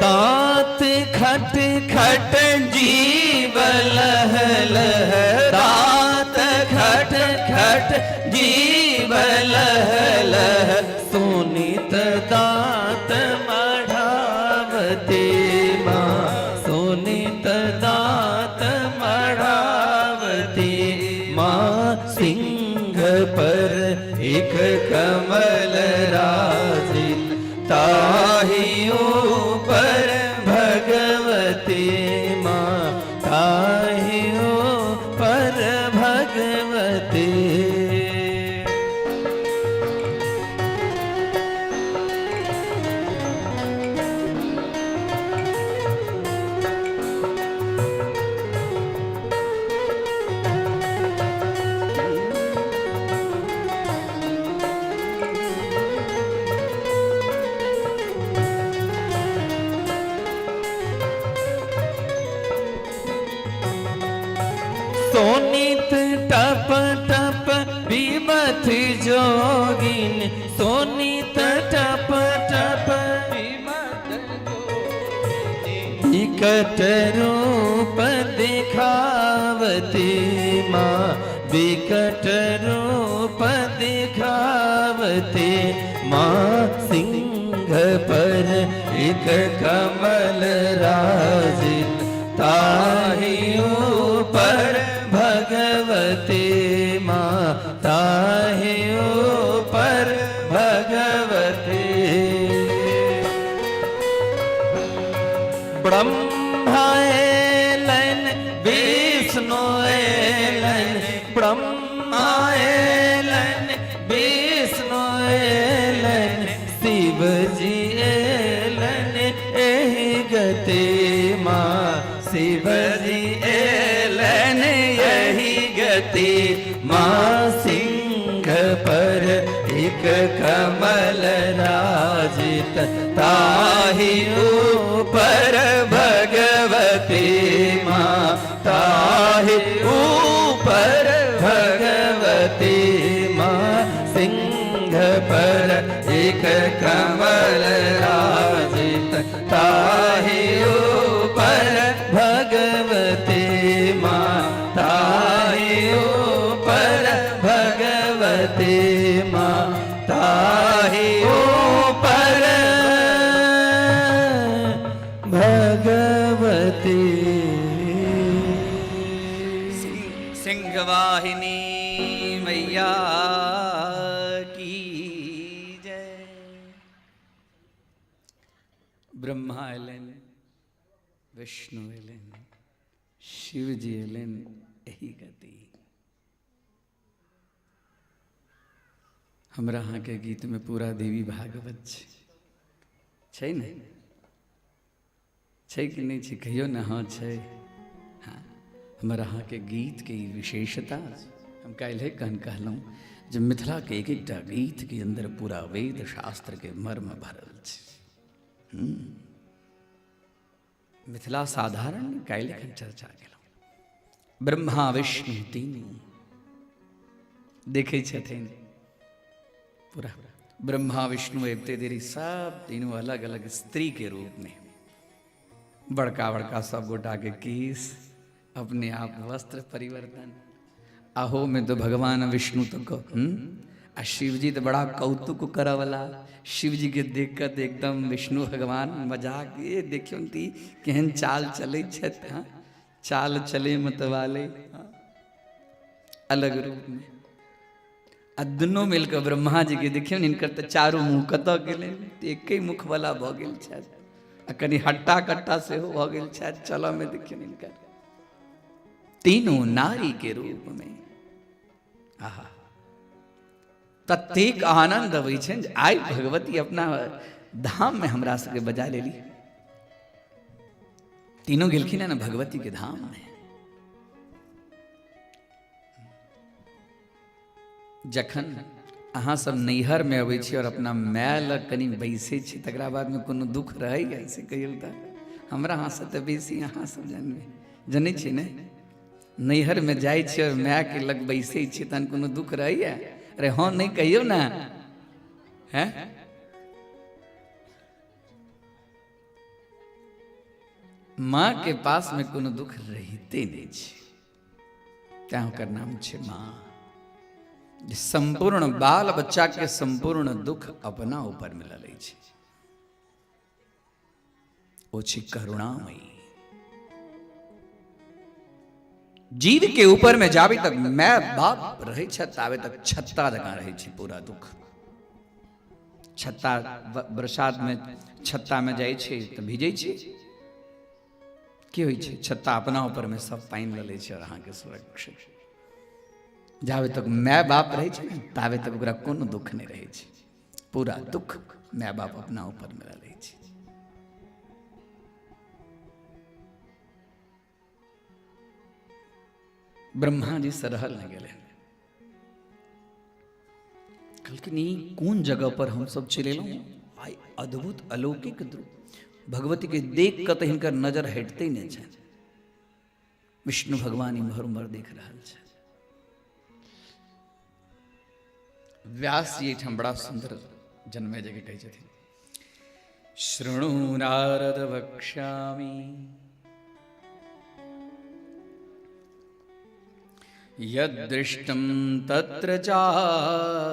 दांत खट खट जीव लह लह दांत खट खट जीव लह लह सुनित दांत मढ़ावती माँ सुनित दांत मढ़ावती माँ सिंह पर एक कमल राजित ताहि ऊपर भगवती माँ ताहि ऊपर भगवती। सोनित टप टप विमथ जोगिन सोनित टप टप विमथ विकट रूप दिखावती माँ विकट रूप दिखावती माँ सिंह पर एक कमल राजित ताहि ऊपर भगवती माँ ताहि ऊपर भगवती। ब्रह्मा एलन विष्णु एलन ब्रह्मा एलन विष्णु एलन शिव जी एलन एहि गति माँ शिव जी एलन यही गति माँ सिंह पर एक कमल राजित ताहि ऊपर भगवती माँ ताहि ऊपर भगवती माँ सिंह पर एक कमल राजित ताहि ऊपर भगवती माँ ताहि ऊपर भगवती माँ ताहि ऊपर भगवती। सिंहवाहिनी मैया की जय। ब्रह्मा एलन विष्णु एलन शिव जी एलन यही गति। हमरा यहाँ के गीत में पूरा देवी भागवत छै ने छै कि नहीं छै कहियो ना हाँ छै। हाँ हमारा हाँ के गीत के विशेषता हम काल्हि कहन कहलहुँ जे मिथिला के एक एकटा गीत के अंदर पूरा वेद शास्त्र के मर्म भरल छै। मिथिला साधारण काल्हि एखन चर्चा केलहुँ। ब्रह्मा विष्णु तीनू देखै छथिन पूरा ब्रह्मा विष्णु एवते देरी सब तीनों अलग अलग स्त्री के रूप में, बड़का बड़का सब गोटा के केस, अपने आप वस्त्र परिवर्तन। अहो में तो भगवान विष्णु तो आ शिव जी तो बड़ा कौतुक करे वाला। शिव जी के देख कर एकदम विष्णु भगवान मजाक ये देखियो ती केहन चाल चले छत। हाँ चाल चले मतवाले अलग रूप में। आ दुनू मिलकर ब्रह्मा जी के देखियो इनकर तो चारू मुँह कतऽ गेलै, एक ही मुख वाला भऽ गेल छथि आ कनि हट्टा कट्टा सेहो भऽ गेल छथि। चलऽ में देखियो इनकर तीनों नारी के रूप में। आहा ततेक आनंद अबै छै जे आइ भगवती अपना धाम में हमरा सबके बजा लेली। तीनों गेलखिन है ना भगवती के धाम में। जखन अहाँ सब नैहर में अबै छी और अपना माय लग कनि बैसै छी तकरा बाद में कोनो दुख रहैया से कहियौ तऽ? हमरा अहाँ से तऽ बेसी अहाँ सब जनै छी ने। नैहर में जाइ छी और माय के लग बैसै छी तहन कोनो दुख रहैया? अरे हाँ नहीं कहियो ना है। माँ के पास में कोनो दुख रहिते नहीं छै, तैं ओकर नाम छै माँ। संपूर्ण बाल बच्चा के संपूर्ण दुख अपना ऊपर में ले छै। ओ छै करुणामयी। जीव के ऊपर में जाबे तक माय बाप रहे छै ताबे तक छत्ता जकाँ रहे छै पूरा दुख। छत्ता बरसात में छत्ता में जाइ छै तऽ भीजै छै, की होइ छै? छत्ता अपना ऊपर में सब पानि ले लै छै और अहाँके सुरक्षित। जाबे तक माय बाप रहे छै ताबे तक ओकरा कोनो दुख नहीं रहे छै। पूरा दुख माय बाप अपना ऊपर में ले छै। ब्रह्मा जी से रहल न गेले, कहलखिन ई कोन जगह पर हम सब चले एलहुँ? आइ अद्भुत अलौकिक द्रुप भगवती के देख कऽ तऽ हिनकर नजर हटते नहीं छै। विष्णु भगवान इम्हर उम्हर देख रहल छै। व्यास जी एठाम बड़ा सुंदर जन्मे जगह कहै छथिन, शृणु नारद वक्ष्यामि यदृष्टं तत्र चाद्भुतम्।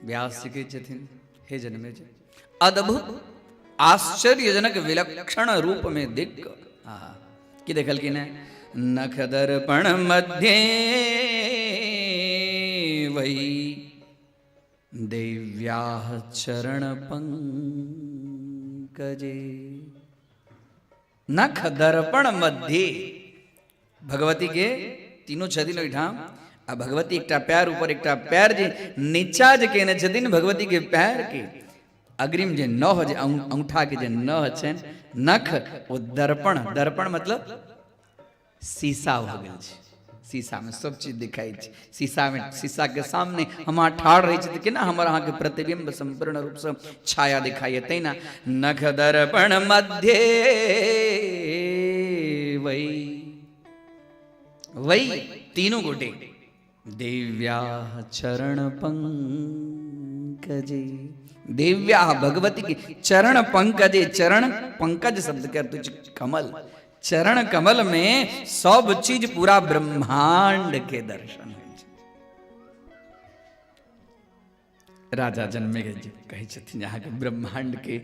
व्यास जी कहै छथिन, हे जन्मे जय, अद्भुत आश्चर्यजनक विलक्षण रूप में देख कि देखलखिन है। नख दर्पण मध्य वही देव्याः चरण पंकजे। नख दर्पण मध्य भगवती के तीनों छथिन ओहिठाम आ भगवती एकटा पैर ऊपर एकटा पैर जे नीचा जे केने छथिन भगवती के पैर के अग्रिम जे नह जे अंगूठा के जे नह छनि नख ओ दर्पण, दर्पण मतलब शीशा हो गेल छै। शीशा में सब चीज दिखाई छै। शीशा में शीशा के सामने हम ठाड़ रहे छी केना हमर अहाँ के प्रतिबिंब संपूर्ण रूप से छाया दिखाई तै ना। नख दर्पण मध्य वही वही तीनों गोटे देव्या चरण पंकजे। देव्या भगवती की चरण पंकजे। चरण पंकज शब्द के अर्थ कमल। चरण कमल में सब चीज पूरा ब्रह्मांड के दर्शन है। राजा जनमेजय जी कहे छथिन यहाँ के ब्रह्मांड के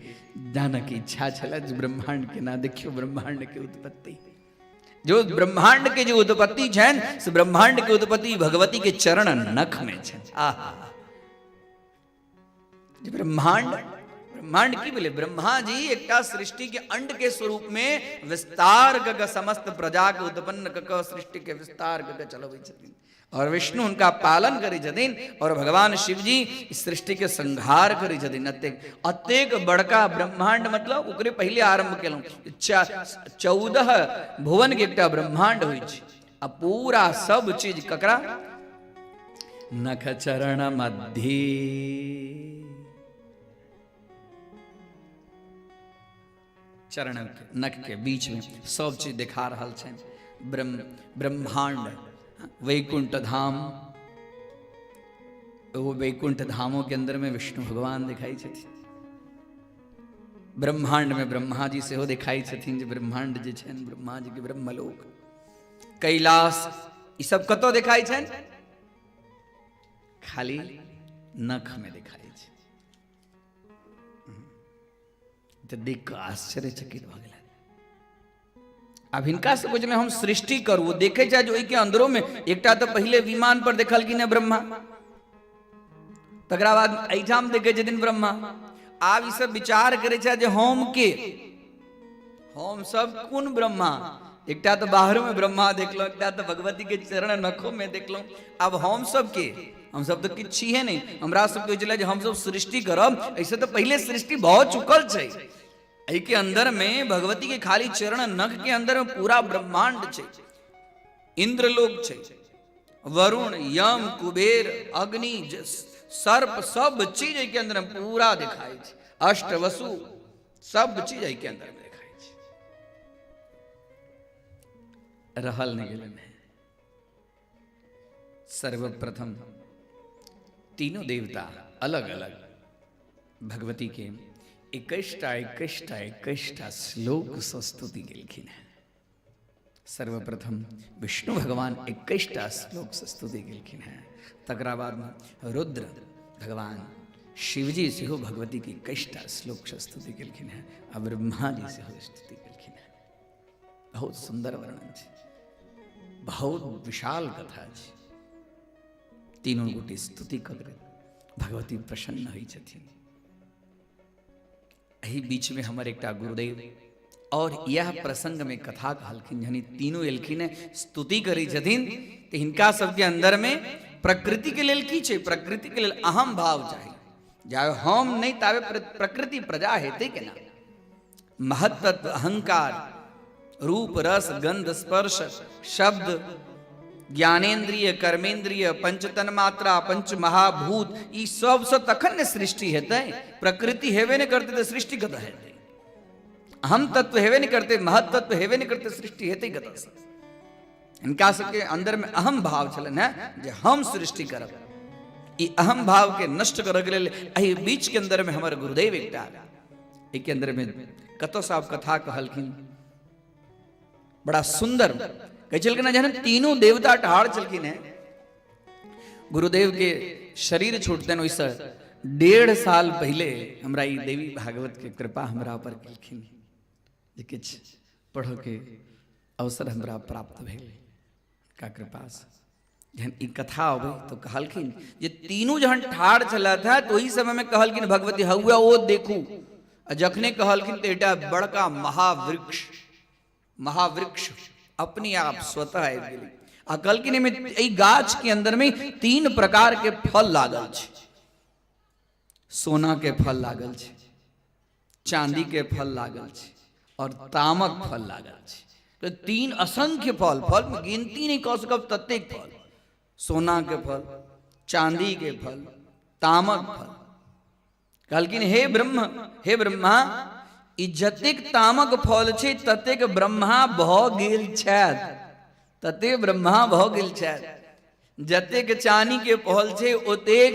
जानक की इच्छा छल जे ब्रह्मांड के ना देखियो ब्रह्मांड के उत्पत्ति। जो ब्रह्मांड के जो उत्पत्ति छन से ब्रह्मांड के उत्पत्ति भगवती के चरण नख में छन। आहा ब्रह्मांड ब्रह्मांड की बोले ब्रह्मा जी एकटा सृष्टि के अंड के स्वरूप में विस्तार क समस्त प्रजा के उत्पन्न क सृष्टि के विस्तार क चलबै छथिन और विष्णु उनका पालन करै छथिन और भगवान शिव जी इस सृष्टि के संहार करै छथिन। अतेक बड़का ब्रह्मांड मतलब ओकरे पहले आरंभ केलौं 14 भुवन के एकटा ब्रह्मांड होइ छै आ पूरा सब चीज ककरा नख चरण मध्य चरण नख के बीच में सब चीज दिखा रहल छै। ब्रह्मांड वैकुंठ धाम, वो वैकुंठ धामों के अंदर में विष्णु भगवान दिखाई छथिन। ब्रह्मांड में ब्रह्मा जी से हो दिखाई छथिन जे ब्रह्मांड जे छन ब्रह्मा जी के ब्रह्मलोक कैलाश ई सब कतो दिखाई छन खाली नख में दिखाई छै। तो देख कर आश्चर्यचकित भ गेल। अब हिनका से कुछ हम सृष्टि करू देखे जाए जो के अंदरों में एकटा तो पहले विमान पर देखल कि ब्रह्मा तकरा बाद एठाम देखे छथिन ब्रह्मा। आब ई सब विचार करे जे हम के हम सब कोन ब्रह्मा एकटा तो बाहरों में ब्रह्मा देखलो एकटा तो भगवती के चरण नखों में देखलो। अब हम सब के हम सब तो किछ छिए नहीं हमरा सब के चला जे हम सब सृष्टि करब ऐसे तो पहले सृष्टि बहुत चुकल छै। एहि के अंदर में भगवती के खाली चरण नख के अंदर में पूरा ब्रह्मांड छै इंद्रलोक छै वरुण यम कुबेर अग्नि सर्प सब चीज के अंदर में पूरा दिखाई छै। अष्ट वसु सब चीज के अंदर में दिखाई छै। रहल नहीं गेल में सर्वप्रथम तीनों देवता अलग अलग भगवती के 21 श्लोक से स्तुति केलखिन है। सर्वप्रथम विष्णु भगवान 21 श्लोक से स्तुति केलखिन है। तकरा बाद में रुद्र भगवान शिवजी से हो भगवती की 21 श्लोक से स्तुति केलखिन है। अब ब्रह्मा जी से हो स्तुति केलखिन है। बहुत सुंदर वर्णन है बहुत विशाल कथा है। तीनों गोटे स्तुति कर भगवती प्रसन्न हुई छथिन। एही बीच में हमारे एकटा गुरुदेव और यह प्रसंग में कथा कहलखिन यानी तीनों एलखिन स्तुति करी छथिन तो हिनका सबके अंदर में प्रकृति के लेल की छै प्रकृति के लेल अहम भाव चाहिए जाए हम नहीं तावे प्रकृति प्रजा हेते केना। महत्त्व अहंकार रूप रस गंध स्पर्श शब्द ज्ञानेन्द्रिय कर्मेंद्रिय पंच तन्मात्रा पंच महाभूत ई सब से तखन ने सृष्टि हेतै। प्रकृति हेबे नहीं करते तो सृष्टि कत हेतै। अहम तत्व हेबे नहीं करते महत तत्व हेबे नहीं करते सृष्टि हेतै कत से। इनका सबके अंदर में अहम भाव छलन है जे हम सृष्टि करब। ई अहम भाव के नष्ट करऽ के लेल एही बीच के अंदर में हमर गुरुदेव एकटा एक के अंदर में कतो साहब कथा कहलखिन बड़ा सुंदर कह चलके ना जहन तीनों देवता ठाड़ चलकिन है गुरुदेव के शरीर छूटते वैसे 1.5 साल पहले हमरा ई देवी भागवत के कृपा हमरा पर केलखिन जे किछ पढ़ो के अवसर हमरा प्राप्त भेल का कृपा से। जहन ई कथा अबै तो कहलखिन जे तीनों जहन ठाड़ चला था तो वही समय में कहलखिन भगवती हउआ ओ देखू। जखने कहलखिन तो एटा बड़का महावृक्ष अपने आप स्वतः आबि गेलै आ कहलखिन में एहि गाछ के अंदर में 3 प्रकार के फल लागल छै। सोना के फल लागल छै चांदी के फल लागल छै और तामक फल लागल छै। तो 3 असंख्य फल में गिनती नहीं कह सकब ततेक फल सोना के फल चांदी के फल तामक फल। कहलखिन हे ब्रह्मा ई जतेक तामक फल छै ततेक ब्रह्मा भ गेल छथि ततेक ब्रह्मा भ गेल छथि। जतेक चानी के फल छै ओतेक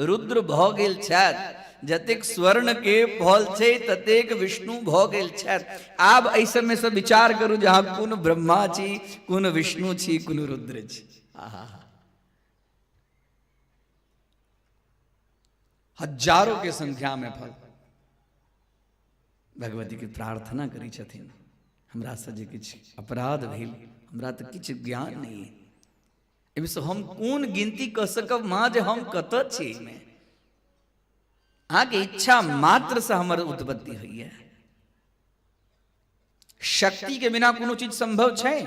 रुद्र भ गेल छथि। जतेक स्वर्ण के फल छै ततेक विष्णु भ गेल छथि। आब एहि सब में से विचार करू जे अहाँ कोन ब्रह्मा छी कोन विष्णु छी कोन रुद्र छी। आहा हजारों के संख्या में फल भगवती की प्रार्थना करी छथिन। हमरा से जे किछ अपराध भेल हमरा तो किछ ज्ञान नहीं है एहिमे से हम कोन गिनती कह सकब माँ जे हम कत छी में आगे इच्छा मात्र से हमार उत्पत्ति हुई है। शक्ति के बिना कोनो चीज संभव है।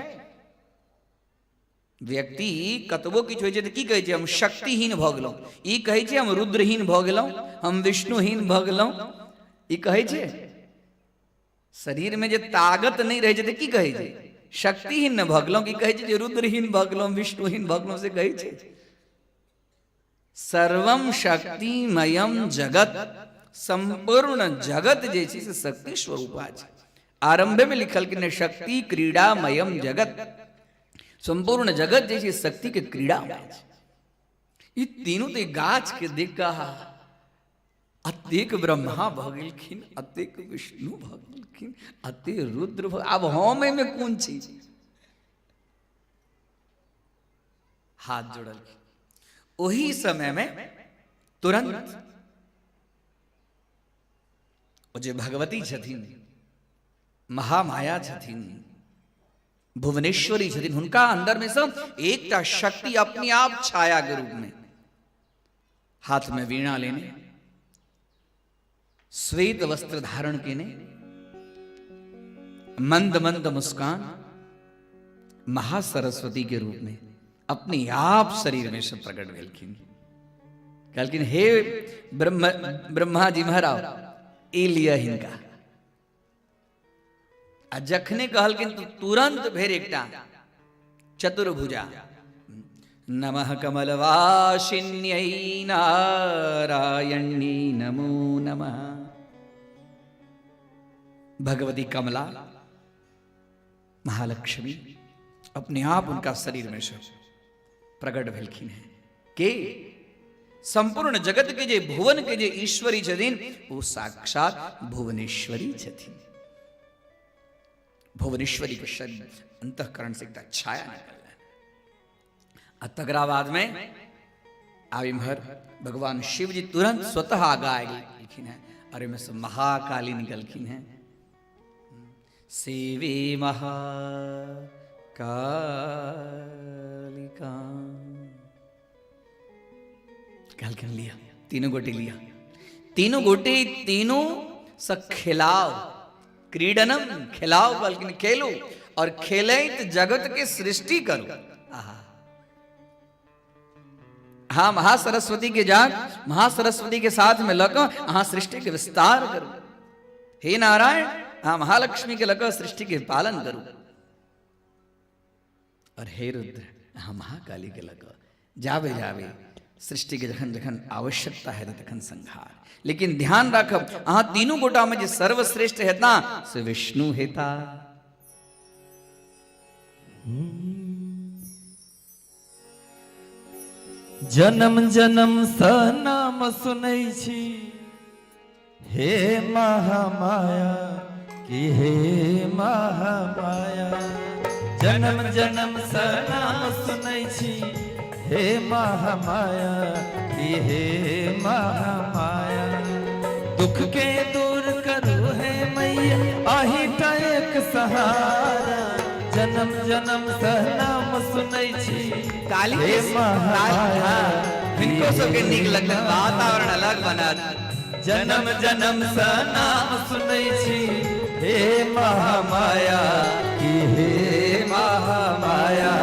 व्यक्ति कतबो किछु होइ छै तऽ की कहै छै, हम शक्तिहीन भऽ गेलहुँ, ई कहै छै हम रुद्रहीन भऽ गेलहुँ, हम विष्णुहीन भऽ गेलहुँ, ई कहै छै। शरीर में जे ताकत नहीं रहे छै तऽ की कहै छै, शक्तिहीन न भऽ गेलहुँ, की कहै छै जे रुद्रहीन भऽ गेलहुँ, विष्णुहीन भऽ गेलहुँ, से कहै छै। सर्वम शक्तिमयम जगत, संपूर्ण जगत जे छै से शक्ति स्वरूपा छै। आरंभे में लिखल कि ने शक्ति क्रीडामयम जगत, संपूर्ण जगत जे छै शक्ति के क्रीड़ा में छै। ई तीनों तो गाछ के देख कहा अतेक ब्रह्मा भ गेलखिन, अतेक विष्णु भ गेलखिन, अते रुद्र भ, आब हम में कोन चीज। हाथ जोड़ल। ओही समय में तुरंत ओ जे भगवती छथिन, महामाया छथिन, भुवनेश्वरी छथिन, हुनका अंदर में सब एकटा शक्ति अपने आप छाया के रूप में, हाथ में वीणा लेने, श्वेत वस्त्र धारण केने, मंद मंद मुस्कान, महासरस्वती के रूप में अपने आप शरीर में से प्रकट भेलखिन। कहलखिन हे ब्रह्मा जी महाराज, ई लिया हिनका। आ जखने कहलखिन तो तुरंत भेर एकटा चतुर्भुजा, नमः कमलवासिन्यै नारायणी नमो नमः। भगवती कमला महालक्ष्मी अपने आप उनका शरीर में से प्रकट भेलखिन है के संपूर्ण जगत के जे भुवन के जे ईश्वरी छथिन वो साक्षात भुवनेश्वरी छथिन। भुवनेश्वरी के शरीर अंतःकरण से एक छाया निकल है। तकरा बाद में आविमहर भगवान शिव जी तुरंत स्वतः आगा लिखिन है, अरे में से महाकाली निकलखिन है। सेवे महाकालिका, कहलखिन लिया, तीनों गोटे लिया, तीनों गोटे तीनों स खिलाओ, क्रीडनम खिलाओ, कहलखिन खेलो और खेलैत जगत के सृष्टि करो। हाँ, महासरस्वती के जाग, महासरस्वती के साथ में लग अहाँ सृष्टि के विस्तार करो। हे नारायण, हाँ महालक्ष्मी के लग सृष्टि के पालन करो। और हे रुद्र, हाँ महाकाली के लग जावे जावे सृष्टि के जखन जखन आवश्यकता है तखन संहार। लेकिन ध्यान रखब, अहाँ तीनों गोटा में जे सर्वश्रेष्ठ हेता से विष्णु हेता। जन्म जन्म स नाम सुनै छी, हे महामाया कि हे महामाया। जन्म जन्म स नाम सुनै छी, हे महामाया कि हे महामाया। दुख के दूर करो है मैया, आही का एक सहारा। जन्म जन्म स नाम सुनै छी, काली हे महामाया। इनको सबके नीक लगल, वातावरण अलग बना। जन्म जन्म स नाम सुनै छी, हे महामाया कि हे महामाया।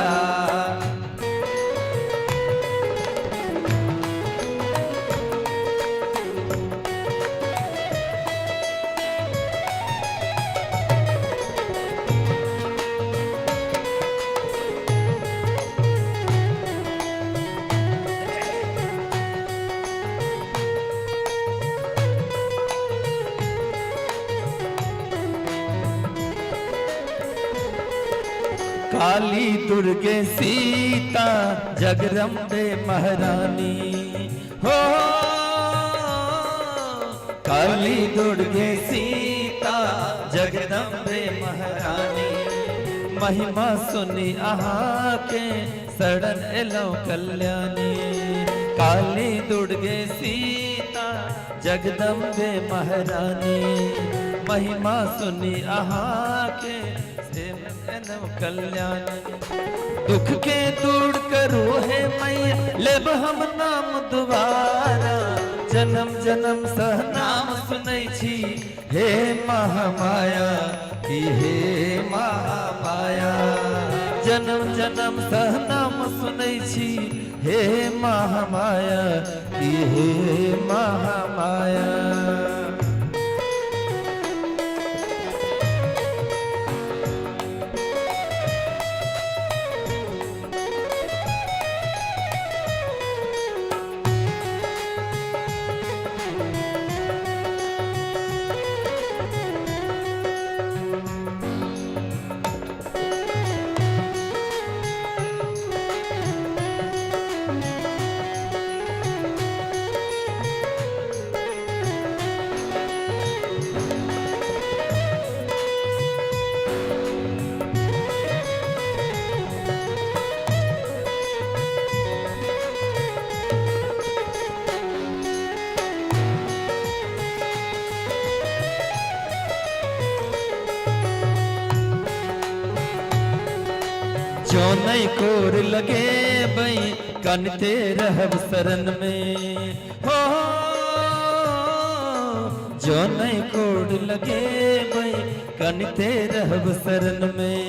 काली दुर्गे सीता जगदम्बे महारानी हो। काली दुर्गे सीता जगदम्बे महारानी। महिमा सुनी आहा के शरण एलो कल्याणी। काली दुर्गे सीता जगदम्बे महारानी। महिमा सुनी आहा के जन्म कल्याण। दुख के दूर करो है मैया लेब हम नाम दुबारा, जन्म जन्म सह नाम सुनै छी हे महामाया की हे महामाया। जन्म जन्म सह नाम सुनै छी हे महामाया की हे महामाया। जो नहीं कोर लगे बई कनते रहब शरण में हो, जो नहीं कोर लगे बई कनते रहब शरण में।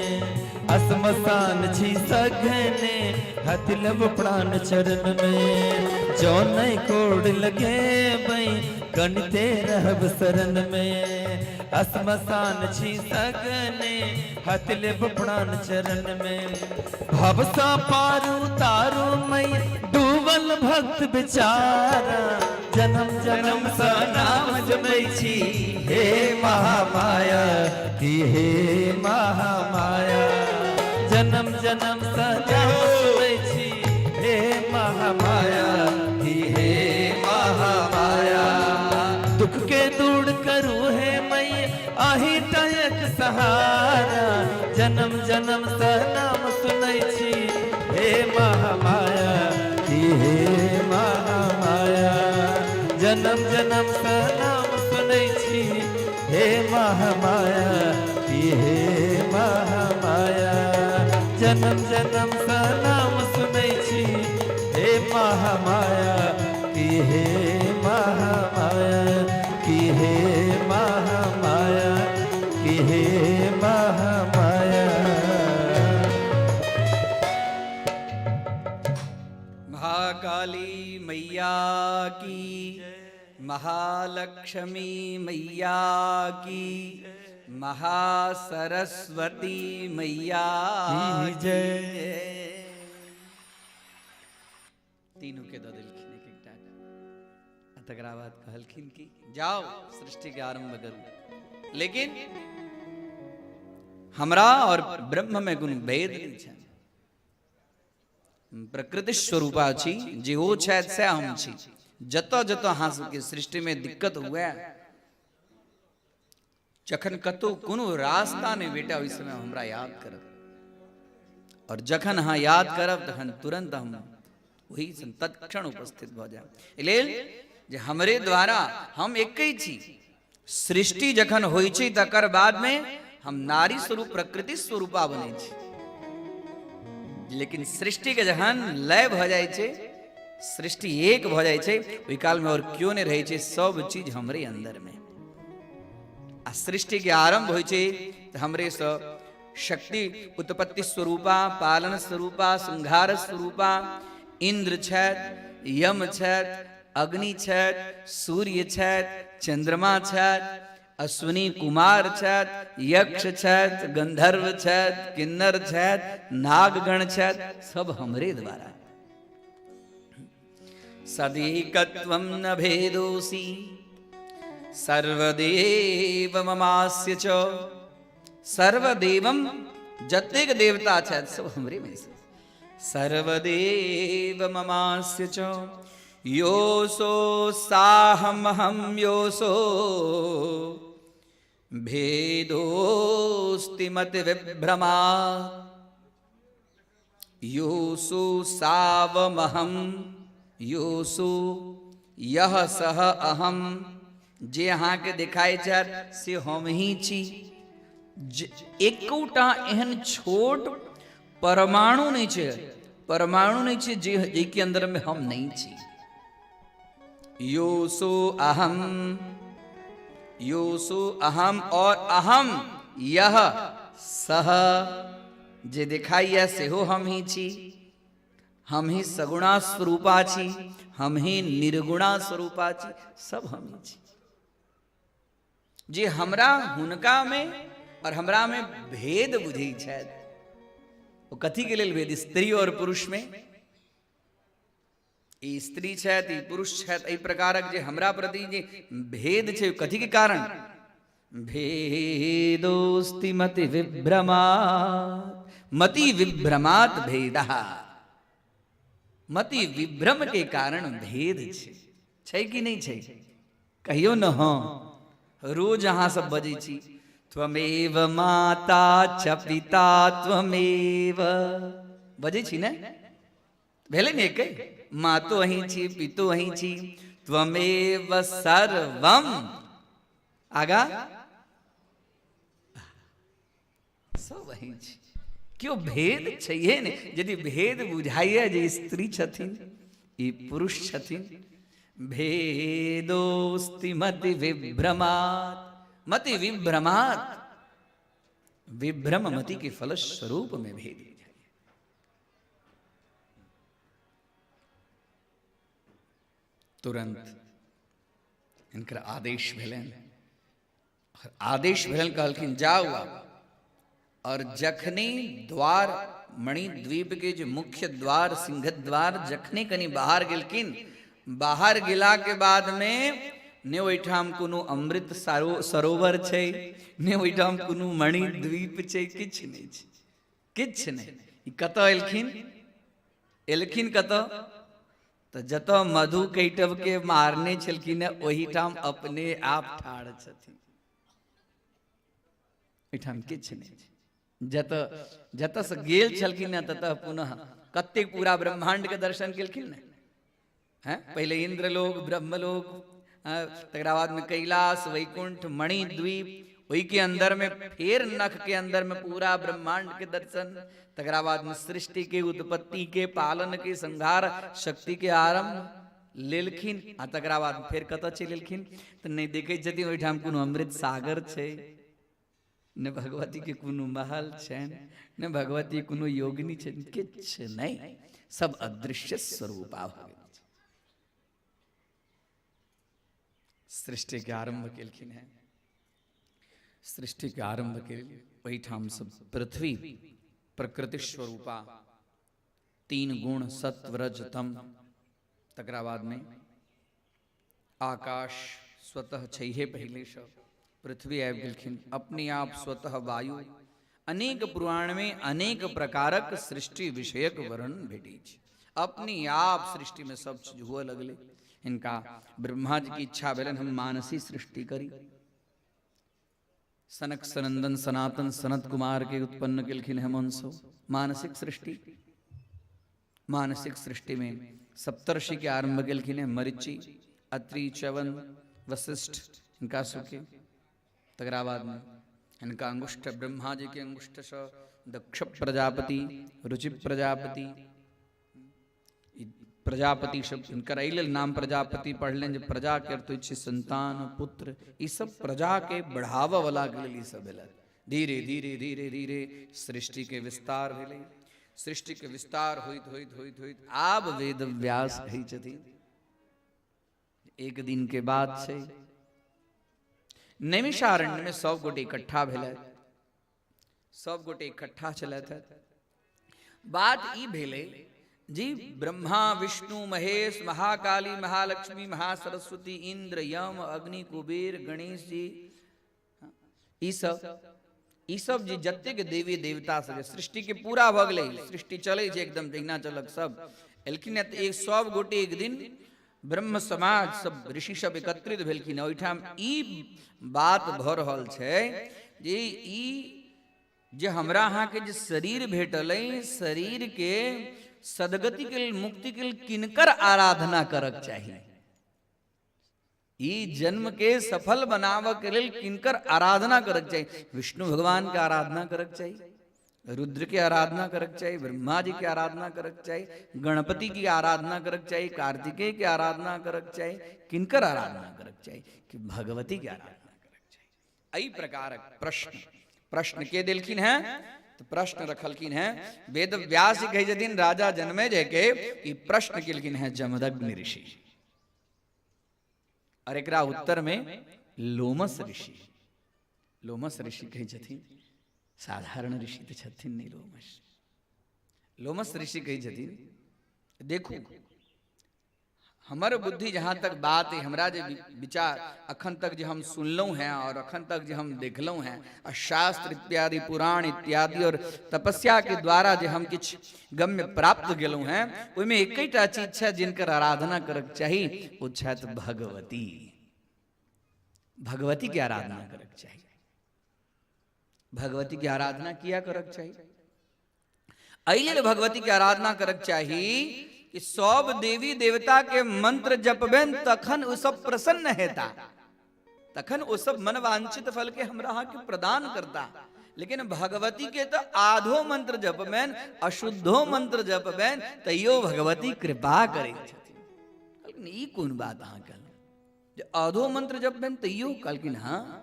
असमसान छी सघने हाथ लब प्राण चरण में, जो नहीं कोर लगे बई कनते रहब शरण में। असमसान छी सगने हाथ लेब प्राण चरण में। भव सा पारू तारू मई डूबल भक्त बेचारा, जन्म जन्म सा नाम जपै छी हे महामाया की हे महामाया। जन्म जन्म सा नाम जपै छी हे महामाया की हे महामाया। दुख के दूर करू है मैया आही टायक सहारा, जन्म जन्म सा नाम सुनै छी हे महामाया की हे महामाया। जन्म जन्म सा नाम सुनै छी हे महामाया की हे महामाया। जन्म जन्म सा नाम सुनै छी हे महामाया की हे महामाया की हे महामाया की हे महामाया। महाकाली मैया की, महालक्ष्मी मैया की, महासरस्वती मैया की जय। तीनों के दो दिल खिने के टाक तकराबाद कहलखिन की जाओ सृष्टि के आरंभ करू, लेकिन हमरा और ब्रह्म में गुण भेद नहीं छै। प्रकृति स्वरूपा छी जे हो छै से हम छी। जतो जतो अहाँ सबके सृष्टि में दिक्कत हुए, जखन कतो कोनो रास्ता नहीं बेटा ओहि समय हमरा याद करब, और जखन अहाँ याद करब तखन तुरंत हम वही तत्क्षण उपस्थित भ जाए। लेल जे हमरे द्वारा हम एक ही छी। सृष्टि जखन होइ छै तकर बाद में हम नारी स्वरूप प्रकृति स्वरूपा बनै छी, लेकिन सृष्टि के जहन लय भ जाय छै, सृष्टि एक भ जाय छै, ओहि काल में और क्यों नहीं रहे छै, सब चीज हमरे अंदर में। आ सृष्टि के आरंभ होइ छै त हमरे स शक्ति उत्पत्ति स्वरूपा, पालन स्वरूपा, संहार स्वरूपा इंद्र छथि, यम छथि, अग्नि छथि, सूर्य छथि, चंद्रमा छथि, अश्विनी कुमार छथि, यक्ष छथि, गंधर्व छथि, किन्नर छथि, नागगण छथि, सब हमरे द्वारा। सदैकत्वं न भेदोऽसि सर्वदेव ममास्य च। सर्वदेवम जतेक देवता छथि सब हमरे में से। सर्वदेव ममास्य च योऽसो साहमहं योऽसो भेदोऽस्ति मति विभ्रमा। योऽसो सावमहं योऽसो यह सह अहम। जे अहाँ के दिखाई छथि से हम ही छी, एकौटा एहन छोट परमाणु नहीं छे, परमाणु नहीं छे जे के अंदर में हम नहीं छी। योसो अहम और अहम यह सह जे दिखाई है सेहो हम ही छी। हम ही सगुणा स्वरूपा छी, हम ही निर्गुणा स्वरूपा छी, सब हम ही छी। जे हमरा हुनका में और हमरा में भेद बुझी छै, वो कथी के लेल भेद? स्त्री और पुरुष में। ई स्त्री छै, ई पुरुष छै, एहि प्रकारक जे हमरा प्रति जे भेद छै, कथी के कारण? भेदोस्ति मति विभ्रमात्, मति विभ्रमात् भेदः। मति विभ्रम के कारण भेद छै कि नहीं छै? कहियो न। हाँ, रोज अहाँ सब बजै छी त्वमेव माता च पिता त्वमेव, बजै छी ने? भेलै ने एकै? माँ तो अहीं छी, पितो अहीं छी, त्वमेव सर्वम, आगा सब अहीं छी। क्यों? भेद छैहे ने। यदि भेद बुझाइए जे स्त्री छथिन, ई पुरुष छथिन, भेदोस्ति मति विभ्रमात्, मति विभ्रमात्, विभ्रम मति के फल स्वरूप में भेद। तुरंत इनकर आदेश भेलन, आदेश भेलन, कहलखिन जाओ आप। और जखनी द्वार मणिद्वीप के जो मुख्य द्वार सिंह द्वार जखनी कनी बाहर गेलखिन, बाहर गेला के बाद में ने ओहिठाम कोनो अमृत सरोवर छै, ने ओहिठाम कोनो मणिद्वीप छै, किछ नहीं छै, किछ नहीं। कत एलखिन? एलखिन कत? तो जत मधु कैटव के मारने छलखिन ओहिठाम अपने आप ठाड़ छथिन। ओहिठाम किछ नहीं छै। जत से गेल छलखिन तत पुनः कते पूरा ब्रह्मांड के दर्शन केलखिन ने। हैं? पहले इंद्रलोक, ब्रह्मलोक, तकरा बाद में कैलाश, वैकुंठ, मणिद्वीप, वही के अंदर में फिर नख के अंदर में पूरा ब्रह्मांड के दर्शन, तकरा बाद में सृष्टि के उत्पत्ति के, पालन के, संहार शक्ति के आरंभ लेलखिन। आ तकरा बाद फिर कत चलेलखिन? तो नहीं देखे छथिन ओहिठाम कोनो अमृत सागर छै, न भगवती के कोनो महल छैन, न भगवती कोनो योगिनी छैन, किछ नहीं, सब अदृश्य स्वरूपा भ गेल। सृष्टि के आरंभ केलखिन है, सृष्टि के आरंभ के ओहिठाम सब पृथ्वी प्रकृति स्वरूपा, तीन गुण सत्व रज तम, तकरा बाद में आकाश स्वतः छैहे पहले सब, पृथ्वी आबि गेलखिन, अपने आप स्वतः वायु, अनेक पुराण में अनेक प्रकारक सृष्टि विषयक वर्णन भेटै छै। अपने आप सृष्टि में सब चीज हुआ लगले। इनका ब्रह्मा जी की इच्छा भेलन हम मानसी सृष्टि करी। सनक सनंदन सनातन सनत कुमार के उत्पन्न केलखिन है मनसो मानसिक सृष्टि। मानसिक सृष्टि में सप्तर्षि के आरंभ केलखिन है मरीचि, अत्रि, च्यवन, वशिष्ठ, इनका सुखे। तकरा बाद में इनका अंगुष्ठ ब्रह्मा जी के अंगुष्ठ से दक्ष प्रजापति, रुचि प्रजापति, प्रजापति शब्द इनकर अइल नाम प्रजापति पढ़ लें। जब प्रजा के अर्थ इच्छे संतान, पुत्र, ये सब प्रजा के बढ़ावा वाला के लिए सब भेल। धीरे धीरे धीरे धीरे सृष्टि के विस्तार भेले। सृष्टि के विस्तार होइत होइत होइत होइत आब वेद व्यास कहै छथिन एक दिन के बाद से नैमिषारण्य में सब गोटे इकट्ठा भेल। सब गोटे इकट्ठा चलत है। बात ई भेले जी ब्रह्मा, विष्णु, महेश, महाकाली, महालक्ष्मी, महासरस्वती, इंद्र, यम, अग्नि, कुबेर, गणेश जी, ई सब जी जतेक देवी देवता सब सृष्टि के पूरा भ गेलै। सृष्टि चले छै एकदम जहिना चलक सब एलखिन। एक सब गोटे एक दिन ब्रह्म समाज सब ऋषि सब एकत्रित भेलखिन। ओहिठाम ई बात भ रहल छै जे ई जे हमरा अहाँ के जे शरीर भेटल है, शरीर के सदगति के लिए, मुक्ति के लिए किनकर आराधना करक चाहिए। ई जन्म के सफल बनाव के लेल किनकर आराधना करक चाहिए? विष्णु भगवान के आराधना करक चाहिए, रुद्र के आराधना करक चाहिए, ब्रह्मा जी की आराधना करक चाहिए, गणपति की आराधना करक चाहिए, कार्तिकेय की आराधना करक चाहिए, किनकर आराधना करक चाहिए? कि भगवती की आराधना करक चाहिए। एहि प्रकार प्रश्न के दिलखिन है तो प्रश्न रखलखिन है। वेद व्यास जी कही जतिन राजा जनमे जय के कि प्रश्न केलखिन है जमदग्नि ऋषि, और एकरा उत्तर में लोमस ऋषि। लोमस ऋषि कही जतिन साधारण ऋषि तो छथिन नहीं, लोमस ऋषि कही जतिन देखो हमारे बुद्धि जहां तक बात है, हमरा जे विचार अखन तक जो हम सुनलों हैं और अखन तक जो हम देखलों हैं, और शास्त्र इत्यादि पुराण इत्यादि और तपस्या के द्वारा जो हम किछ गम्य प्राप्त गेलों हैं, उनमें एक ही चीज है जिनकर आराधना करक चाहिए, वो छत भगवती। भगवती की आराधना करक चाहिए, भगवती की आराधना किया करक चाहिए। अइले भगवती की आराधना करक चाहिए कि सब देवी देवता के मंत्र जपबेन तखन उ सब प्रसन्न हेता, तखन उ सब मनवांछित फल के हमरा के प्रदान करता। लेकिन भगवती के तो आधो मंत्र जपबेन, अशुद्धो मंत्र जपबेन, तैयो भगवती कृपा करे छथिन। ई कोन बात अहाँ कहल जे आधो मंत्र जपबेन तैयो कहलखिन हाँ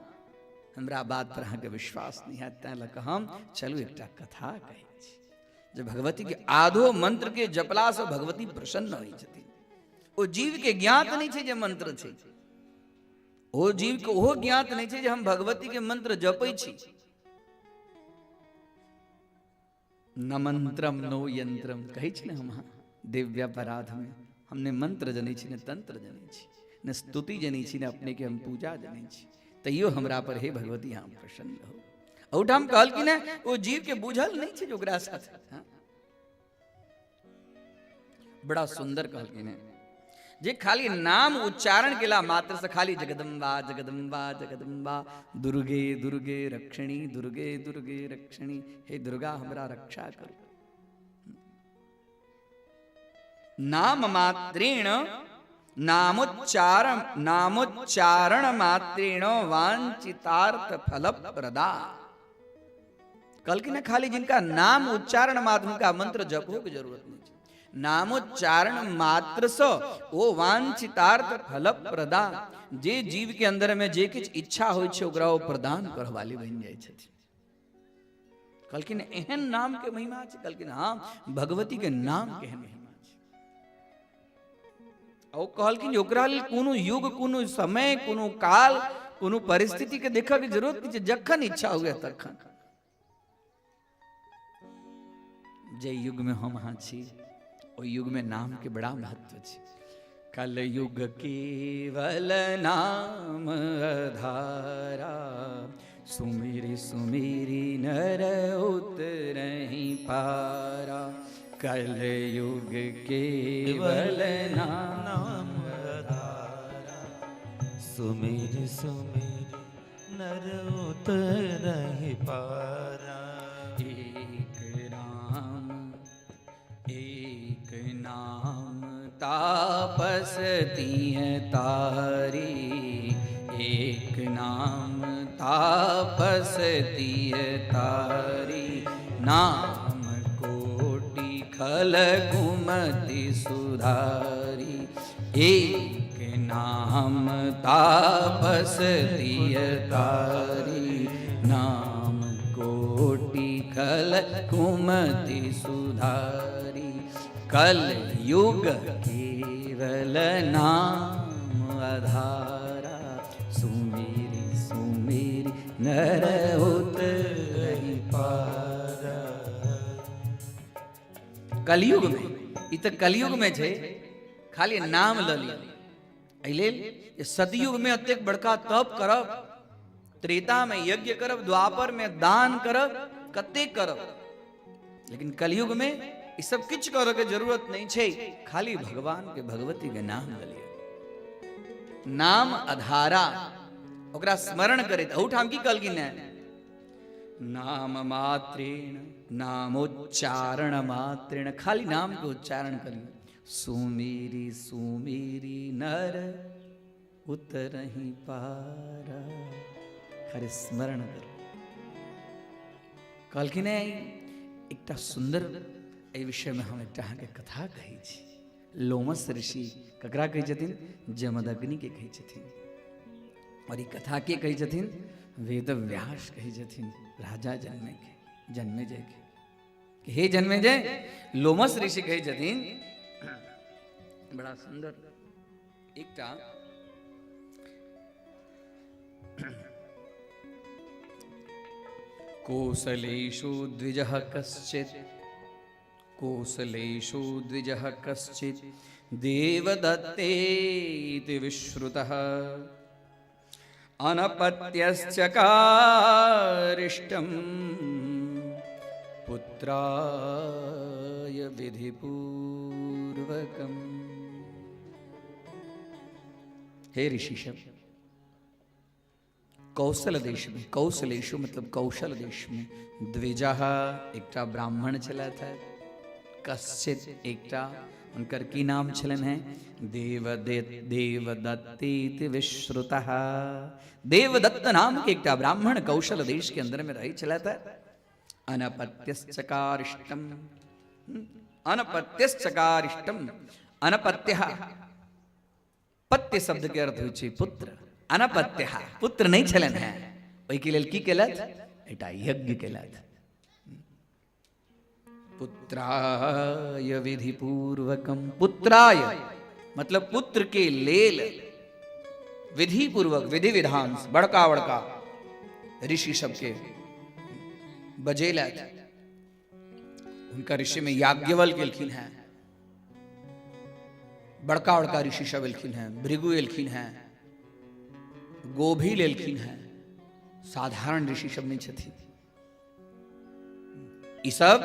हमरा बात पर अहाँ के विश्वास नहीं है, तैं लऽ कऽ हम चलू एकटा कथा कहै छी। जे भगवती के आधो मंत्र के जपला से भगवती प्रसन्न होइ छथिन। ओ जीव के ज्ञात नहीं छे जे मंत्र छे, ओ जीव के ओहो ज्ञात नहीं छे जे हम भगवती के मंत्र जपै छी। न मंत्रम नो यंत्रम कहै छी ने हम दिव्यापराध में, हमने मंत्र जनै छी, न तंत्र जनै छी, न स्तुति जनै छी, न अपने के हम पूजा जनै छी, तैयो हमरा पर हे भगवती हम प्रसन्न हो। औठाम कहलखिन है वो जीव के बुझल नहीं छे जो ओकरा साथ। हाँ? बड़ा सुंदर कहलखिन है जे खाली नाम उच्चारण केला मात्र से खाली जगदम्बा जगदम्बा जगदम्बा, दुर्गे दुर्गे रक्षिणी, दुर्गे दुर्गे रक्षिणी, हे दुर्गा हमरा रक्षा करो। नाम मात्रेण नामोच्चारण मात्रेण वांछितार्थ फल प्रदा। कहलखिन खाली जिनका नाम उच्चारण मात्र, उनका मंत्र जपो की जरूरत नहीं है। नामोच्चारण मात्र से वो वांछितार्थ फल प्रदा, जे जीव के अंदर में जे किछ इच्छा होय छै ओकरा वो प्रदान करवाली बन जाय छथिन। कहलखिन एहन नाम के महिमा छै? कहलखिन हाँ भगवती के नाम के महिमा छै। और कहलखिन ओकरा लेल कोनो युग, कोनो समय, कोनो काल, कोनो परिस्थिति के देखा के जरूरत नहीं छै, जखन इच्छा हुए तखन। जे युग में हम हाँ छी ओ युग में नाम के बड़ा महत्व छै। कल युग केवल नाम आधारा, सुमिरि सुमिरि नर उतरहि पारा। कल युग केवल नाम आधारा, सुमिरि सुमिरि नर उतरहि पारा। एक नाम तापस तिह तारी, एक नाम तापस तिह तारी। नाम कोटि खल कुमति सुधारी, एक नाम तापस तिह तारी। नाम कोटि खल कुमति सुधारी। कल युग केवल नाम आधारा, सुमेरी सुमेरी नर उतरहि पारा। कलयुग में, इ त कलयुग में छे, खाली नाम ल लिया। एहि सतयुग में अतेक बड़का तप करब, त्रेता में यज्ञ करब, द्वापर में दान करब, कते करब, लेकिन कलयुग में ये सब किछ करे के जरूरत नहीं छे। खाली भगवान के भगवती के नाम लिया, नाम आधारा, ओकरा स्मरण करे। औठाम की कहलखिन है नाम मात्रेण, नामोच्चारण मात्रेण, खाली नाम के उच्चारण करिए। सुमेरी सुमेरी नर उतरही पारा। हरे स्मरण कर कहलखिन एकटा सुंदर एहि विषय में हम एकटा अहाँके कथा कहै छी। लोमस ऋषि ककरा कहै छथिन? जमदग्नि के कहै छथिन। और ई कथा के कहै छथिन? वेद व्यास कहै छथिन राजा जन्मेजय के। हे जन्मेजय, लोमस ऋषि कहै छथिन बड़ा सुंदर एकटा कोसलेषु द्विजः कश्चित्, कोसलेषु द्विजः कश्चित् देवदत्तेति विश्रुतः अनपत्यश्चकारिष्टम् पुत्राय विधिपूर्वकम्। हे ऋषिशब, कौशल देश में, कौशलेशु मतलब कौशल देश में, द्विजः एकटा ब्राह्मण चला था, कश्चित एकटा उनकर की नाम छलन है? देवदत्तेति विश्रुतः। देवदत्त नाम के एकटा ब्राह्मण कौशल देश के अंदर में रही चला था। अनपत्यश्चकारिष्टम, अनपत्यश्चकारिष्टम, अनपत्य पत्य शब्द के अर्थ होय छै पुत्र। अनपत्य पुत्र नहीं छलन है, ओहि के लेल की केलथ? एकटा यज्ञ केलथ। पुत्राय विधि पूर्वकम, पुत्राय मतलब पुत्र के लेल विधि पूर्वक, विधि विधान बड़का बड़का ऋषि सबके बजेलथ। उनका ऋषि में याज्ञवल एलखिन हैं, बड़का बड़का ऋषि सब एलखिन हैं, भृगु एलखिन हैं, गोभिल एलखिन हैं, साधारण ऋषि सब नहीं छथिन। ई सब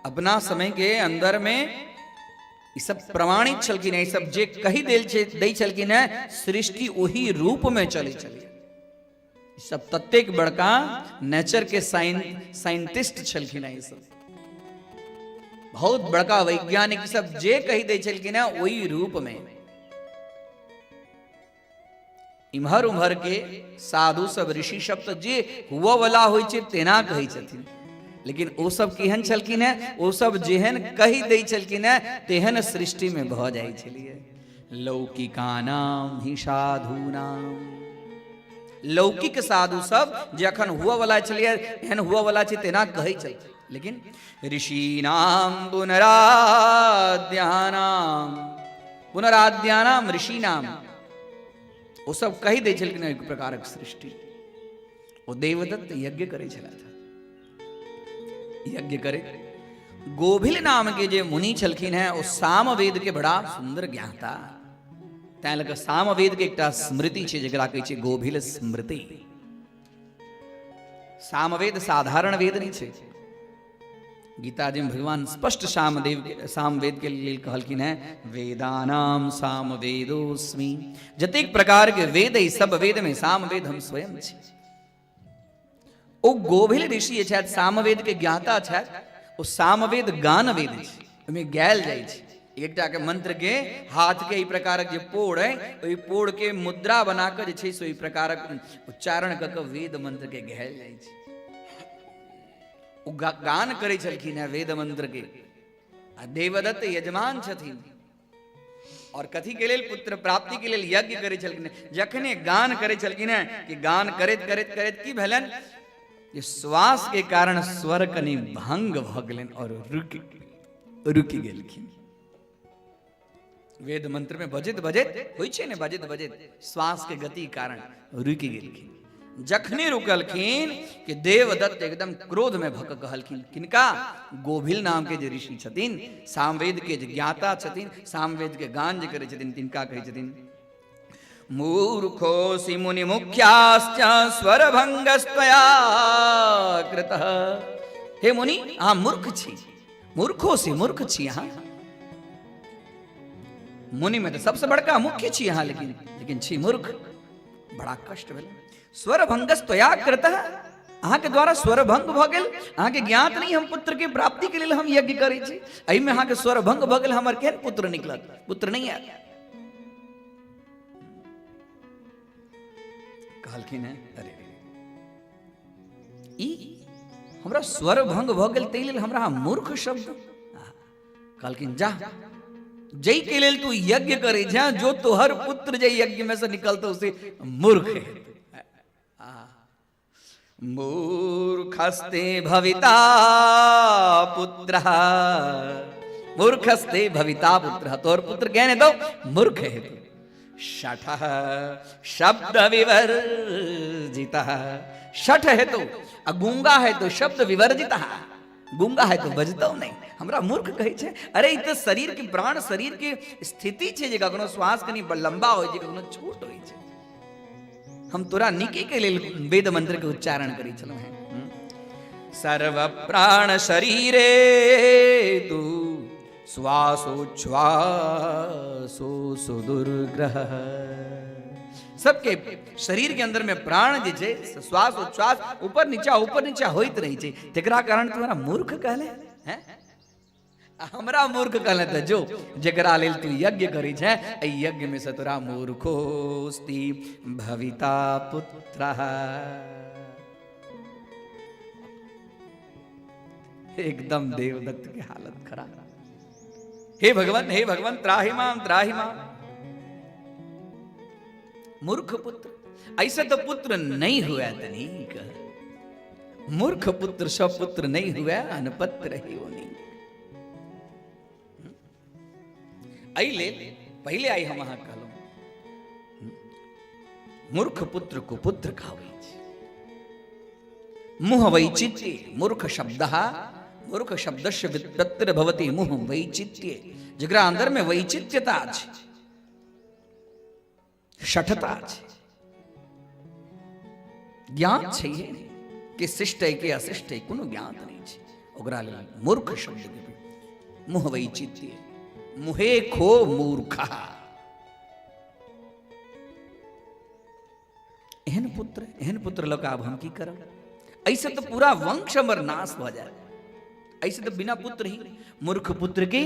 अपना समय के अंदर में ई सब प्रमाणित छलखिन है। ई सब जे कही दै छलखिन है, सृष्टि वही रूप में चले चले। ई सब ततेक बड़का नेचर के साइंटिस्ट छलखिन है। ई सब बहुत बड़का वैज्ञानिक सब जे कही दै छलखिन है वही रूप में। इम्हर उम्हर के साधु सब ऋषि सब तो जे हुआ वाला होय छै तेना कहै छथिन, लेकिन ओ सब केहन छलखिन है? ओ सब जेहन कही दै छलखिन है तेहन सृष्टि में भ जाइ छलिए। लौकिकानाम ही साधुनाम, लौकिक साधु सब जे अखन हुआ वाला छलिए एहन हुआ वाला छै तेना कहै छल, लेकिन ऋषीनाम पुनराद्यानाम, पुनराद्यानाम ऋषीनाम वो सब कही दै छलखिन एक प्रकारक सृष्टि। वो देवदत्त यज्ञ करे छला था, यज्ञ करे। गोभिल नाम के जे मुनि छलखिन है वो सामवेद के बड़ा सुंदर ज्ञाता। तैं लग सामवेद के एकटा स्मृति छै जकरा कहै छै गोभिल स्मृति। सामवेद साधारण वेद नहीं छै। गीता जी में भगवान स्पष्ट सामवेद के लिए कहलखिन है वेदानाम सामवेदोस्मि। जतेक प्रकार के वेद है सब वेद में सामवेद हम स्वयं छी। ओ गोभिल ऋषि छथि सामवेद के ज्ञाता छथि। ओ सामवेद गान वेद छै, ओहिमे गायल जाइ छै। एकटा के मंत्र के हाथ के ई प्रकारक जे पोड़ है ओहि पोड़ के मुद्रा बना कर जे छै से ओहि प्रकारक उच्चारण क के वेद मंत्र के गायल जाइ छै। गान करे छलखिन है वेद मंत्र के। देवदत्त यजमान छथिन और कथी के लेल? पुत्र प्राप्ति के लेल यज्ञ करे छलखिन। जखने गान करे छलखिन है कि गान करैत करैत करैत की भेलन? ये श्वास के कारण स्वर कनि भंग भ गेलन और रुकि गेलखिन। वेद मंत्र में बजैत बजैत होइ छै ने, बजैत बजैत श्वास के गति कारण रुकि गेलखिन। जखने रुकलखिन कि देवदत्त एकदम क्रोध में भक कहलखिन। किनका? गोभिल नाम के जे ऋषि छथिन, सामवेद के जे ज्ञाता छथिन, सामवेद के गान जे करे छथिन, तिनका कहै छथिन मूर्खोऽसि मुनि मुख्याश्च स्वरभंगस्त्वया कृतः। हे मुनि, अहाँ मूर्ख छी। मूर्खोऽसि, मूर्ख छी अहाँ। मुनि में तो सबसे बड़का मुख्य छी अहाँ, लेकिन छी मूर्ख। बड़ा कष्ट भेल। स्वरभंगस्त्वया कृतः, अहाँ के द्वारा स्वरभंग भ गेल। अहाँ के ज्ञात नहीं हम पुत्र के प्राप्ति के लिए हम यज्ञ करै छी, एहि में अहाँ के स्वरभंग भ गेल। हमर केहन पुत्र निकलत? पुत्र नहीं आयल। कहलखिन है अरे ई हमरा स्वर भंग भ गेल तै लेल हमरा मूर्ख शब्द। कहलखिन जा जय के लेल तू यज्ञ करे जा, जो तोहर पुत्र जय यज्ञ में से निकलता उसे मूर्ख है। मूर्खस्ते भविता पुत्रः, मूर्खस्ते भविता पुत्रः, तोर पुत्र कहने दो मूर्ख है तू। शठः शब्द विवर्जितः, शठ है तो गूंगा है तो शब्द विवर्जितः, गूंगा है तो बजतो नहीं, हमरा मूर्ख कहै छै। अरे इ तो शरीर के प्राण शरीर के स्थिति छै जे कखनो श्वास कनी लंबा होय छै कखनो छोट होय छै। हम तोरा नीके के लेल वेद मंत्र के उच्चारण करी छलौ हैं। सर्व प्राण शरीरे तू श्वासोच्छ्वासो सुदुर्ग्रह, सबके शरीर के अंदर में प्राण जे छै श्वास उच्छ्वास ऊपर नीचा होइत रही छै, तेकरा कारण तुम्हारा मूर्ख कहले हैं। हमरा मूर्ख कहले त जो जेकरा लेल तू यज्ञ करी छै, एहि यज्ञ में से तोरा मूर्खोस्ति भविता पुत्रः। एकदम देवदत्त की हालत खराब। हे भगवान त्राहि माम। मूर्ख पुत्र, ऐसा तो पुत्र नहीं हुआ तनिक, मूर्ख पुत्र सब पुत्र नहीं हुआ, अनपत्र ही होनी। ले पहले आई हम अहाँ कहलहुँ मूर्ख पुत्र को पुत्र खावे, मुह वैचित्ये मूर्ख शब्दः, मूर्ख शब्दस्य व्युत्पत्तिर भवति मुह वैचित्ये, जकरा अंदर में वैचित्यता छै, शठता छै, ज्ञान छै कि शिष्ट है कि अशिष्ट है कोनो ज्ञान नहीं छै, ओकरा लेल मूर्ख शब्द के मुह वैचित्ये, मुहे खो मूर्खा। एहन पुत्र लग आब हम की करब, ऐसे तो पूरा वंश हमर नाश हो जाए, ऐसे तो बिना पुत्र ही। मूर्ख पुत्र के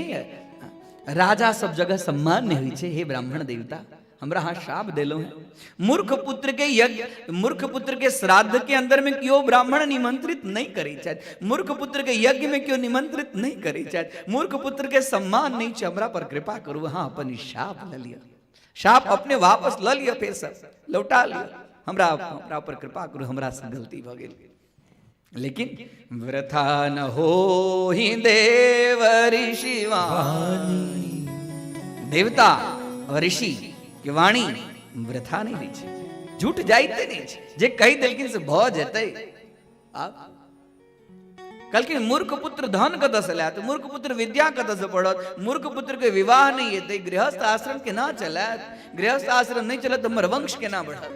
राजा सब जगह सम्मान नहीं हुई छे। हे ब्राह्मण देवता हमरा हाँ शाप देलो है, मूर्ख पुत्र के यज्ञ, मूर्ख पुत्र के श्राद्ध के अंदर में क्यों ब्राह्मण निमंत्रित नहीं करे चाहे, मूर्ख पुत्र के यज्ञ में क्यों निमंत्रित नहीं करे चाहे, मूर्ख पुत्र के सम्मान नहीं चाहे, हमरा पर कृपा करू। हाँ अपन शाप ले लिया, शाप अपने वापस ल लिया, फिर सब लौटा लिया, हमरा पर कृपा करू, हमरा से गलती भ गेल। लेकिन वृथा न हो ही देव ऋषि वाणी, देवता और ऋषि के वाणी वृथा नहीं हुई छै, झूठ जाइते नहीं छै, जे कही देलखिन से भ जेतै। कहलखिन मूर्ख पुत्र धन कतऽ से लायत, मूर्ख पुत्र विद्या कतऽ से पढ़त, मूर्ख पुत्र के विवाह नहीं हेतै, गृहस्थ आश्रम केना चलत, गृहस्थ आश्रम नहीं चलत हमर वंश केना बढ़त।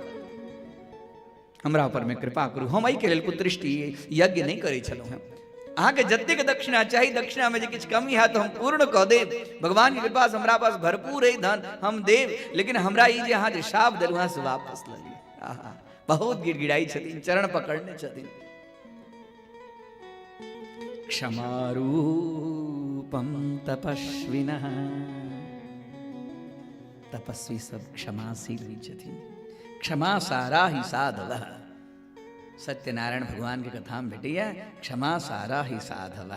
हमरा पर में कृपा करू, हम एहि के लेल कुदृष्टि यज्ञ नहीं करै छलहुँ हैं। अहाँ के जतेक दक्षिणा चाहिए, दक्षिणा में जे किछु कमी है तो हम पूर्ण कऽ देब, भगवान के कृपा से हमरा पास भरपूर है धन, हम देव। लेकिन हमरा ई जे अहाँ जे शाप देलहुँ वहाँ से वापस ल लिअ। आहा बहुत गिड़गिड़ाई छथिन, चरण पकड़ने छथिन। क्षमारूपम तपस्विनः, तपस्वी सब क्षमाशील हुई छथिन, क्षमा सारा ही साधव। सत्यनारायण भगवान के कथा में भेटैया क्षमा सारा ही साधव,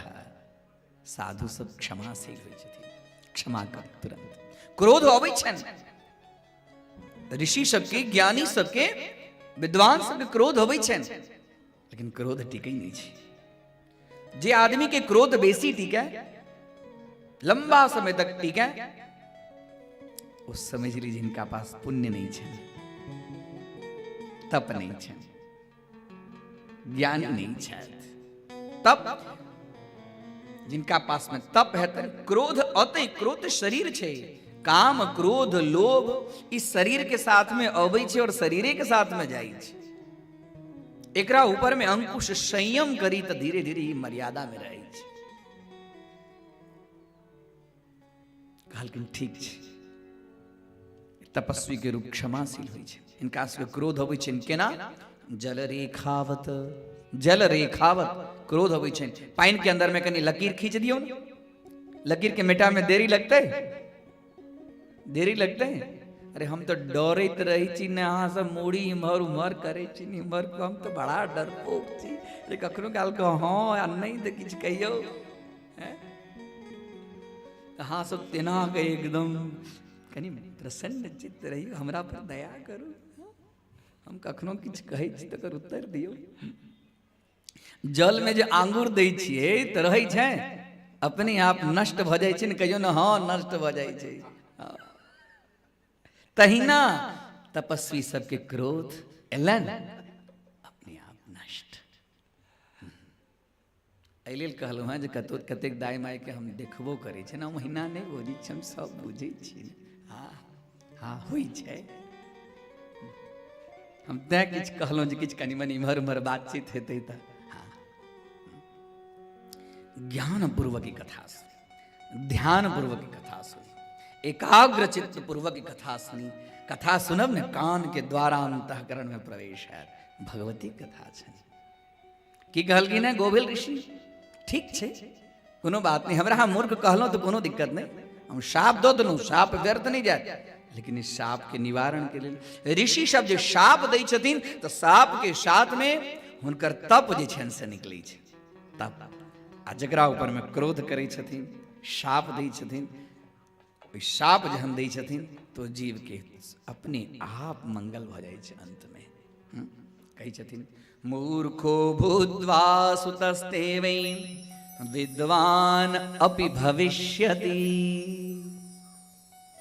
साधु सब क्षमाशील होइ छथिन, क्षमा कर तुरंत। क्रोध अबै छनि ऋषि सबके, ज्ञानी सबके, विद्वान सबके क्रोध अबै छनि, लेकिन क्रोध टिकै नहीं छै। जे आदमी के क्रोध बेसी टिकै, लंबा समय तक टिकै, उस समझ ली जिनका पास पुण्य नहीं है, तप नहीं है, ज्ञान नहीं है, तप जिनका पास में तप है तो क्रोध अतः क्रोध शरीर छे, काम क्रोध लोभ इस शरीर के साथ में अबै छे और शरीरे के साथ में जाइ छे। एकरा ऊपर में अंकुश संयम करी तो धीरे धीरे ही मर्यादा में रहै छे। कहलखिन ठीक छे, तपस्वी के रूप क्षमाशील होइ छे, इनका से क्रोध अबै छे केना, जल रेखावत, जल रेखावत क्रोध अबै छे। पानी के अंदर में कनी लकीर खींच दियो न, लकीर के मिटा में देरी लगते, देरी लगते, अरे हम तो डरैत रही छी ने अहाँ सब मूड़ी इम्हर उम्हर करे छी इम्हर हम तो बड़ा डरपोक छी अरे कखनो काल को हाँ या नहीं तो किछ कहियो अहाँ सब तेना के एकदम कनी प्रसन्न चित्त रहियो हमरा पर दया करू हम कखनो किछ कहै छी तकर उत्तर दियौ जल में जे आंगूर दै छियै तऽ रहै छै अपने आप नष्ट भ जाइ छै ने कहियो ने हाँ नष्ट भ जाइ छै तहिना तपस्वी सबके क्रोध एलन अपने आप नष्ट एहि लेल कहलहुँ हेँ जे कतेक दाइ माय के हम देखबो करै छै ने महीना नहि बुझै छी हम सब बुझै छी हाँ हाँ होइ छै हम तैं किछु कहलहुँ जे किछु कनि मनि इम्हर उम्हर बातचीत हेतै तऽ हाँ ज्ञानपूर्वक की कथा सुनी ध्यानपूर्वक की कथा सुनी एकाग्र चित्त पूर्वक की कथा सुनी कथा सुनब ने कान के द्वारा अंतःकरण में प्रवेश है भगवती कथा छै की कहलखिन है गोविल ऋषि ठीक छै कोनो बात नहीं हमरा मूर्ख कहलहुँ तो कोनो दिक्कत नहीं हम शाप दो देलहुँ शाप व्यर्थ नहीं जाए लेकिन इस शाप के निवारण के लिए ऋषि सब जे शाप दै छथिन तो साप के साथ में हुनकर तप जे छनि से निकलै छै तप आ जकरा ऊपर में क्रोध करै छथिन शाप दै छथिन ओहि शाप जहन दै छथिन तो जीव के अपने आप मंगल भ जाइ छै अंत में कहै छथिन मूर्खो भूत्वा सुतस्ते वै विद्वान अपि भविष्यति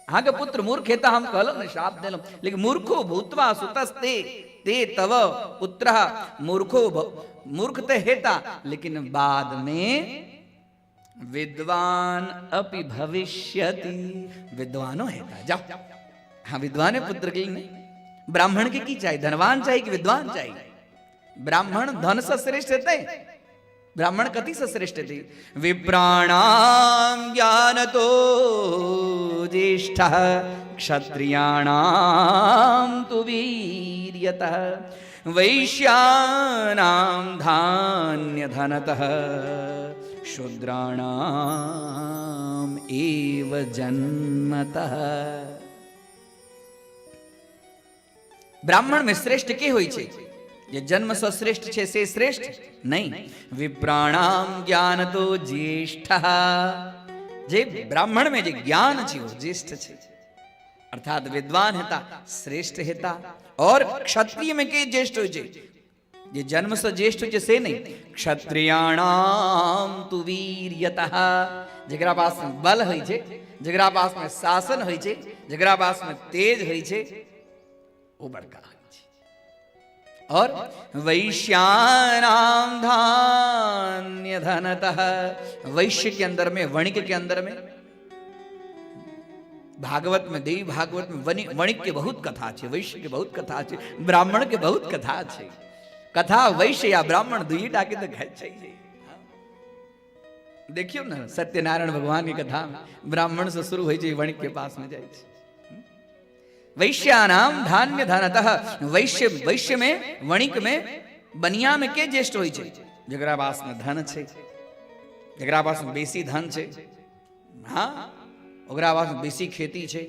अहाँ के पुत्र मूर्ख हेता हम कहलहुँ ने शाप देलहुँ लेकिन मूर्खो भूत्वा सुतस्ते ते तव पुत्र मूर्ख तो हेता लेकिन बाद में विद्वान अपि भविष्यति विद्वानो हेता जाओ हाँ विद्वान पुत्र के लिए नहीं ब्राह्मण के की चाहिए धनवान चाहिए कि विद्वान चाहिए ब्राह्मण धन से श्रेष्ठ थे ब्राह्मण कति से श्रेष्ठ थे विप्राणाम ज्ञानतो ज्येष्ठः क्षत्रियाणाम तु वीर्यतः वैश्यानाम धान्य धनतः शूद्राणाम एव जन्मतः ब्राह्मण में श्रेष्ठ के होई छे जे जन्म से श्रेष्ठ छे से श्रेष्ठ नहीं विप्राणाम ज्ञान तो ज्येष्ठः जे ब्राह्मण में जे ज्ञान छे वो ज्येष्ठ छे अर्थात विद्वान हेता श्रेष्ठ हेता और क्षत्रिय में के ज्येष्ठ होय छे जे जन्म से ज्येष्ठ होय छे से नहीं क्षत्रियाणाम तु वीर्यतः जेकरा पास में बल होय छे जेकरा पास में शासन होय छे जेकरा पास में तेज होय छे वो बड़का होय छे और वैश्यानाम धान्य धनतः वैश्य के अंदर में वणिक के अंदर में भागवत में देवी भागवत में वणिक के बहुत कथा छे वैश्य के बहुत कथा छे ब्राह्मण के बहुत कथा छे कथा वैश्य या ब्राह्मण दुई टाके तो घर चाहिए देखियो ना सत्यनारायण भगवान की कथा ब्राह्मण से शुरू हो जाए वणिक के पास में जाए वैश्यानाम धान्य धनतः वैश्य में वणिक में बनिया में के ज्येष्ठ होय छे जकरा पास में धन छे जकरा पास में बेसी धन छे हाँ ओकरा पास में बेसी खेती छे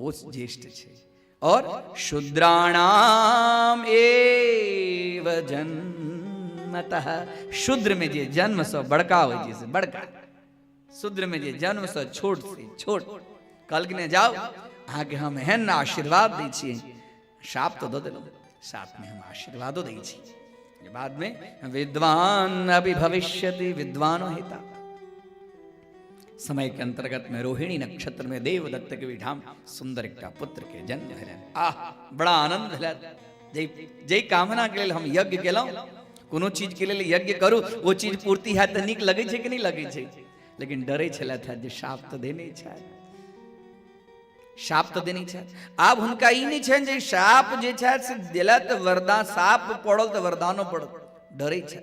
ओ ज्येष्ठ छे और शूद्राणाम एव जन्मतः शूद्र में जे जन्म से बड़का होय छे से बड़का शूद्र में जे जन्म से छोट से छोट कल के जाओ अहाँ के हम एहन आशीर्वाद दै छियै शाप तो दो देलहुँ साथ में हम आशीर्वादो दै छी बाद में विद्वान अभी भविष्यति विद्वानो हेता समय के अंतर्गत में रोहिणी नक्षत्र में देवदत्त के विधाम सुंदर एक पुत्र के जन्म भेल आह बड़ा आनंद भेल जय कामना के लेल हम यज्ञ केलहुँ कोनो चीज के लेल यज्ञ करू वो चीज पूर्ति है तो नीक लगे छे कि नहीं लगे छे लेकिन डरे छलथि जे शाप तो देने छै शाप तो देने छै आब हुनका ई नहीं छनि जे शाप जे छै से देलत वरदान साप पड़ल तो वरदानो पड़ल डरे छै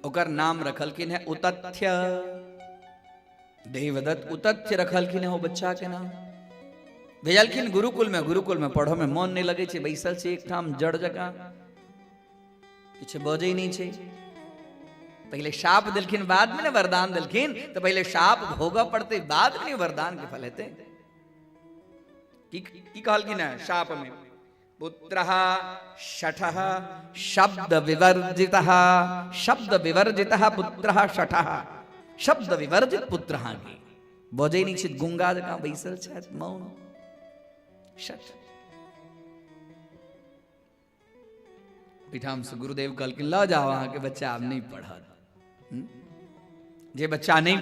ओकर नाम रखलखिन है उतथ्य देवदत्त उतथ्य रखलखिन है वो बच्चा के नाम भेजलखिन गुरुकुल में पढ़ो में मन नहीं लगे छे बैसल छे एक ठाम जड़ जगह किछ बजै नहीं छे पहले शाप दिलखिन बाद में वरदान दिलखिन तो पहले शाप भोगा पड़ते बाद में वरदान के फल हेते की कहल कि ना शाप में पुत्रः शठः शब्द विवर्जितः, शब्द विवर्जितः पुत्रः शठः, शब्द विवर्जित पुत्रः के बजे नहीं छे गुंगा जका बैसल छे मौन शठ। पिठाम से गुरुदेव कहल कि ल जाओ अहाँ के बच्चा आब नहीं पढ़त। जे बच्चा नहीं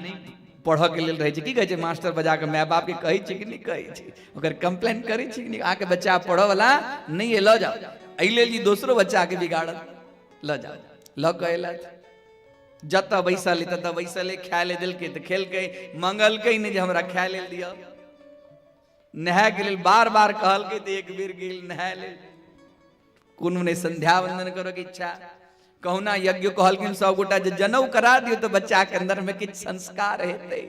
पढ़ के लेल रहे की कहे छे मास्टर बजा के माय बाप के कहे छे कि नहीं कहे छे, ओकर कंप्लेन करे छे कि नहीं आके बच्चा पढ़ो वाला नहीं है ल जाओ, अइले जी दूसरो बच्चा के बिगाड़त ल जाओ ल कहला जत बैसल तत बैसले खाय ले दिल के तो खेल के मंगल के नहीं जे हमरा खाय ले दिया, नहाय के लेल बार बार कहल के तो एक बेर गेल नहाय ले, कोनो ने संध्या वंदन करो के इच्छा कहूना यज्ञ कहलखिन सब गोटा जे जनऊ करा दियो तो बच्चा के अंदर में किछ संस्कार हेतै,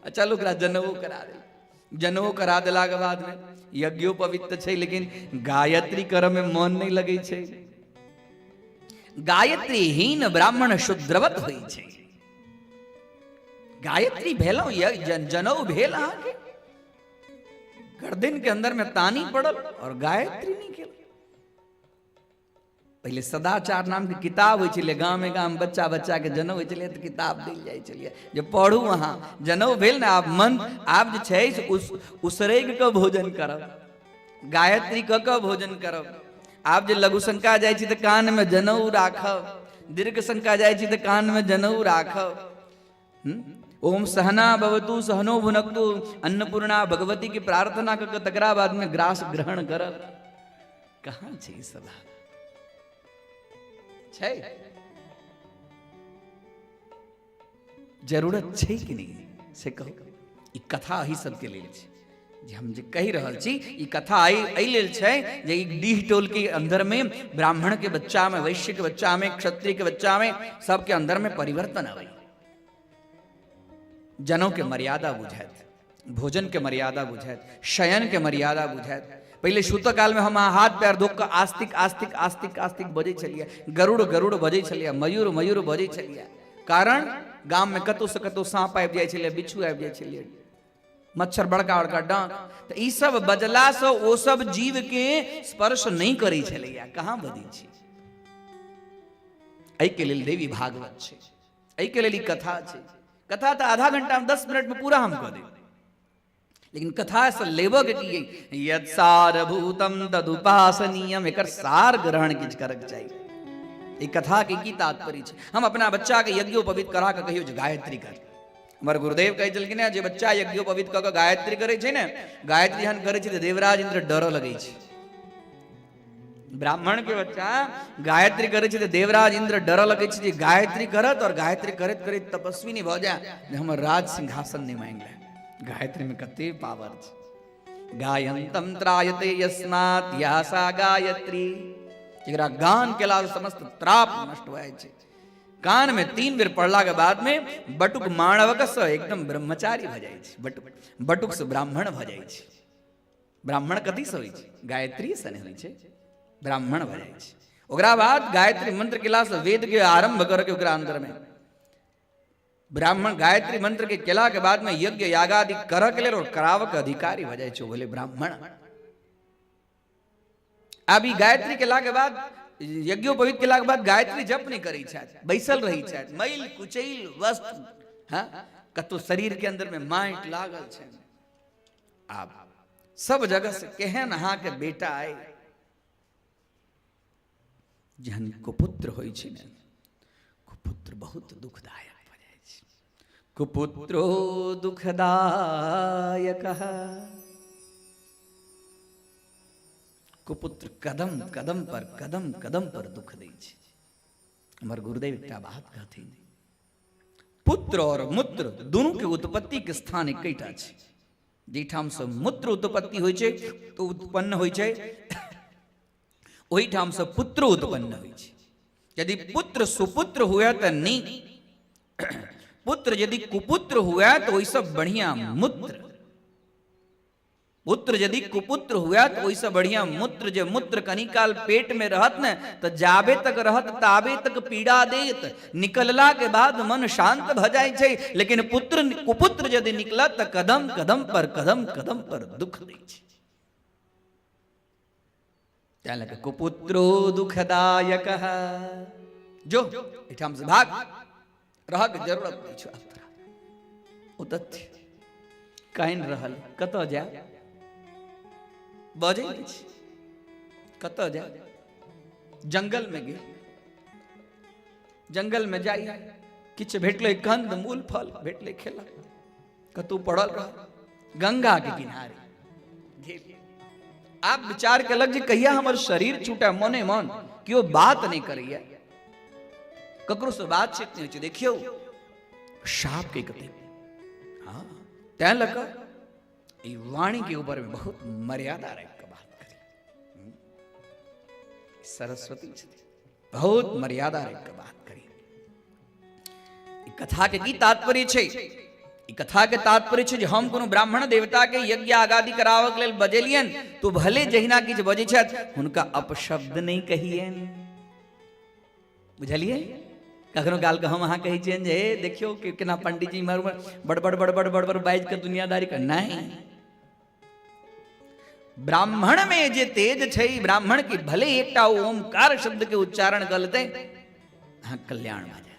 चलो ओकरा जनऊ करा दे। जनऊ करा देला के बाद में यज्ञो पवित्र छै लेकिन गायत्री कर में मन नहीं लगे छै। गायत्री हीन ब्राह्मण शुद्रवत होई छै। गायत्री भेलो जनऊ भेल अहाँ के गर्दन के अंदर में तानी पड़ल और गायत्री नहीं केल। पहले सदाचार नाम की किताब हो चलिए गाँव में गाँव बच्चा बच्चा के जनऊ हो चलिए तो किताब दिल जाए चलिए जब पढ़ू वहाँ जनऊ भेल ना आप मन आप जो छै उसरेग का भोजन करब, गायत्री क भोजन करब। आप जो लघु शंका जाए छी तो कान में जनऊ राखब, दीर्घ शंका जाए छी तो कान में जनऊ राखब। ओम सहना भवतु सहनो भुनक्तु अन्नपूर्णा भगवती की प्रार्थना कर तकरा बाद में ग्रास ग्रहण करब। कहाँ छै सब छै? जरूरत छै कि नहीं से कहो। ई कथा ही सबके लेल छै जे हम जे कहि रहल छी ई कथा एहि लेल छै जे ई डीह टोल के अंदर में ब्राह्मण के बच्चा में, वैश्य के बच्चा में, क्षत्रिय के बच्चा में सबके अंदर में परिवर्तन आवे। जनों के मर्यादा बुझाइत, भोजन के मर्यादा बुझाइत, शयन के मर्यादा बुझाइत। पहले सूत काल में हम हाथ पैर धो कर आस्तिक आस्तिक आस्तिक आस्तिक बजे चलिए, गरुड़ गरुड़ बजे चलिए, मयूर मयूर बजे चलिए। कारण गांव में कतौ से कतौ सांप आबि जाय छलिए, बिच्छू आबि जाय छलिए, मच्छर बड़का बड़का डांक, तो ई सब बजला से ओ सब जीव के स्पर्श नहीं करै छलिए। कहाँ बजै छी? एहि के लेल देवी भागवत छै, एहि के लेल ई कथा छै। कथा तो आधा घंटा में 10 मिनट में पूरा हम कह देब, लेकिन कथा से लेबो के की यद सारभूतम तदुपासनीयम, एकर सार ग्रहण किछ करक चाहिए। ई कथा के की तात्पर्य छै? हम अपना बच्चा के यज्ञोपवीत करा के कहियो जे गायत्री कर। हमर गुरुदेव कहै छलखिन जे बच्चा यज्ञोपवीत क के गायत्री करे छै ने, गायत्री हन करे छै त देवराज इंद्र डर लगै छै। ब्राह्मण के बच्चा गायत्री करे छै त देवराज इंद्र डर लगै छै जे गायत्री करत और गायत्री करत करत तपस्वी नहीं भ जाए जे हमर राज सिंहासन नहीं मांग ले। गायत्री में कते पावर छै। गायंतम त्रायते यस्मात् यासा गायत्री, जेकरा गान केला समस्त त्राप नष्ट हो छै। कान में 3 बेर पढ़ला के बाद में बटुक माणवक से एकदम ब्रह्मचारी भ जाय छै। बटुक से ब्राह्मण भ जाय छै। ब्राह्मण कथी से होय छै? गायत्री से नहीं होय छै, ब्राह्मण भ जाय छै। ओकरा बाद गायत्री मंत्र केला से वेद के आरंभ करके ओकरा अंदर में ब्राह्मण गायत्री मंत्र के केला के बाद में यज्ञ यागादि कर के लेल और करावक अधिकारी भ जाय छै, बोले ब्राह्मण। अभी गायत्री केला के बाद यज्ञोपवीत केला के बाद गायत्री जप नहीं करी छथि, बैसल रही छथि। मैल कुचैल वस्त्र, हाँ कतो शरीर के अंदर में माइट लागल छै। आप सब जगह से केहन अहाँ के बेटा आए जहन कुपुत्र होय छै ने, कुपुत्र बहुत दुखदायक भ जाय छै। कुपुत्रो दुखदायकः, कुपुत्र कदम कदम पर दुख दै छै। हमर गुरुदेव एकटा बात कहथिन, पुत्र और मूत्र दोनों के उत्पत्ति के स्थान एकटा छै। जेठाम से मूत्र उत्पत्ति होय छै तो उत्पन्न होय छै, ओही ठाम से पुत्र उत्पन्न होय छै। यदि पुत्र सुपुत्र हुआ तो नीक, पुत्र यदि कुपुत्र हुआ तो ओइसे बढ़िया मूत्र, पुत्र यदि कुपुत्र हुआ तो ओइसे बढ़िया मूत्र। जे मूत्र कनी काल पेट में रहत न तो जाबे तक रहत ताबे तक पीड़ा देत, निकलला के बाद मन शांत भ जाय छै। लेकिन पुत्र कुपुत्र यदि निकलत तो कदम कदम पर दुख दै छै। ત્યાં લખે કુપુત્રો દુઃખદાયક જો એઠામ से भाग रह के जरूरत नहीं छो उतथ्य कहीं रहल कत जा बजे कत जा जंगल में गए जंगल में जाई किछ भेटले कंद मूल फल भेटले खेला कतू पड़ल रह गंगा के किनारे आप विचार के लग जी कहिया हमार शरीर छूटा मने मन क्यों बात नहीं करिए ककरो से बातचीत नहीं होती देखियो शाप के कते हाँ तैं लगा ये वाणी के ऊपर में बहुत मर्यादा रह के बात करी सरस्वती बहुत मर्यादा रह के बात करी कथा के की तात्पर्य छे कथा के तात्पर्य छे हम कोनो ब्राह्मण देवता के यज्ञ आगादी करावक लेल बजेलियन तो भले जहिना किछ बजे छत हुनका अपशब्द नहीं कहिए बुझलिए कखनो गाल के हम अहाँ कही छियन जे देखियो कि केना पंडित जी मार बड़बड़ बड़बड़ बड़बड़ बाइज के दुनियादारी कर नहीं ब्राह्मण में जे तेज छे ब्राह्मण की भले एकटा ओमकार शब्द के उच्चारण गलते हाँ कल्याण में जाए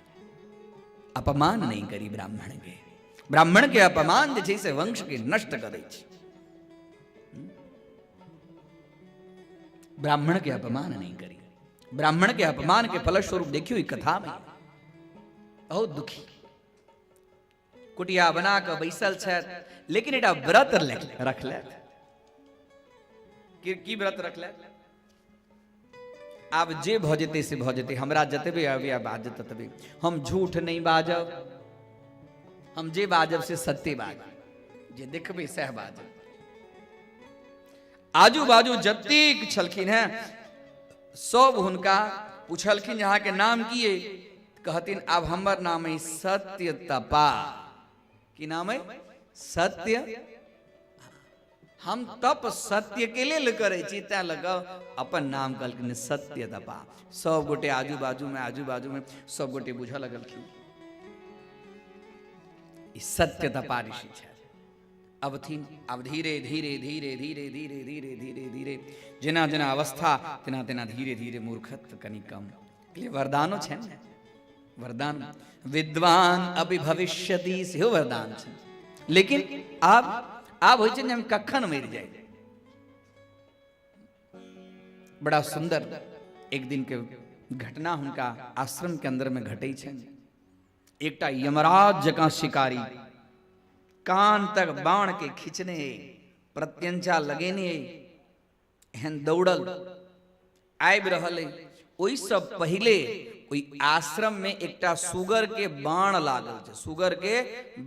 अपमान नहीं करी ब्राह्मण के अपमान जे से वंश के नष्ट करे ब्राह्मण के अपमान नहीं करी ब्राह्मण के अपमान के फलस्वरूप देखियो कथा में बहुत दुखी कुटिया बना के बैसल छे लेकिन एटा व्रत रख ले की व्रत रख ले आप जे भजते से भजते हमरा जतबे आबिया बाज ततबे हम झूठ नहीं बाजब हम जे बाजब से सत्य बाजब जे देखबे सह बाजब आजू बाजू जतेक छलखिन है सब हुनका पूछलखिन यहाँ के नाम किए कहतिन अब हमर नाम है सत्य तपा की नाम है सत्य हम तप सत्य के लिए करे तै लगा अपन नाम कहलखिन सत्य तपा सब गोटे आजू बाजू में सब गोटे बुझ लगलखिन सत्य तपा ऋषि है अब धीरे धीरे धीरे धीरे धीरे धीरे धीरे धीरे जेना जेना अवस्था तेना तेना धीरे धीरे मूर्खत्व कनि कम वरदानो छे ने वरदान विद्वान अभी भविष्यति सेहो वरदान छे लेकिन आप हो छे हम कखन मर जाए बड़ा सुंदर एक दिन के घटना हुनका आश्रम के अंदर में घटे छे एकटा यमराज जका शिकारी कान तक बाण के खींचने प्रत्यंचा लगेने एहन दौड़ल आबि रहल ओई सब पहले ओई आश्रम में एकटा सुगर के बाण लागल छे सुगर के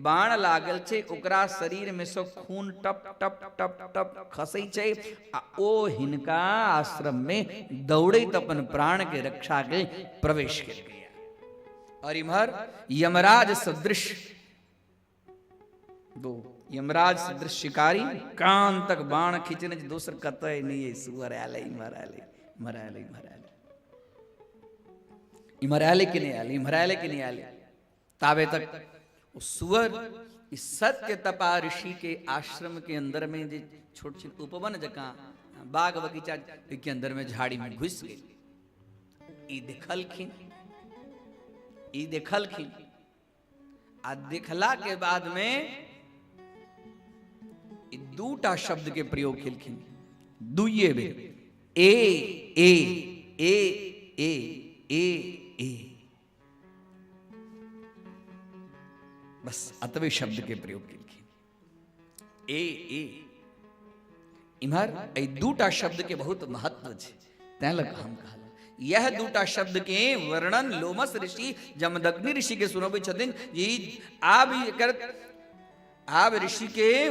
बाण लागल छे ओकरा शरीर में से खून टप टप टप टप खसै छे आ ओ हिनका आश्रम में दौड़ैत अपन प्राण के रक्षा के प्रवेश केल गया और इमहर यमराज सदृश दो यमराज सदृश शिकारी कान तक बाण खींचने दूसर कतई नहीं है सुअर आले इमराले के नहीं आले ताबे तक उस सुअर इस सत्य तपा ऋषि के आश्रम के अंदर में जो छोट छोट उपवन जका बाग बगीचा के अंदर में झाड़ी में घुस गई ई देखलखिन आ देखला के बाद में दूटा शब्द के प्रयोग केलखिन दुइये बेर ए ए ए ए ए ए बस अतवे शब्द के प्रयोग केलखिन ए ए इमहर ए दूटा शब्द के बहुत महत्व छे तै लग हम कहला यह दूटा शब्द के वर्णन लोमस ऋषि जमदग्नि ऋषि के सुनबे छथिन जी आब ऋषि के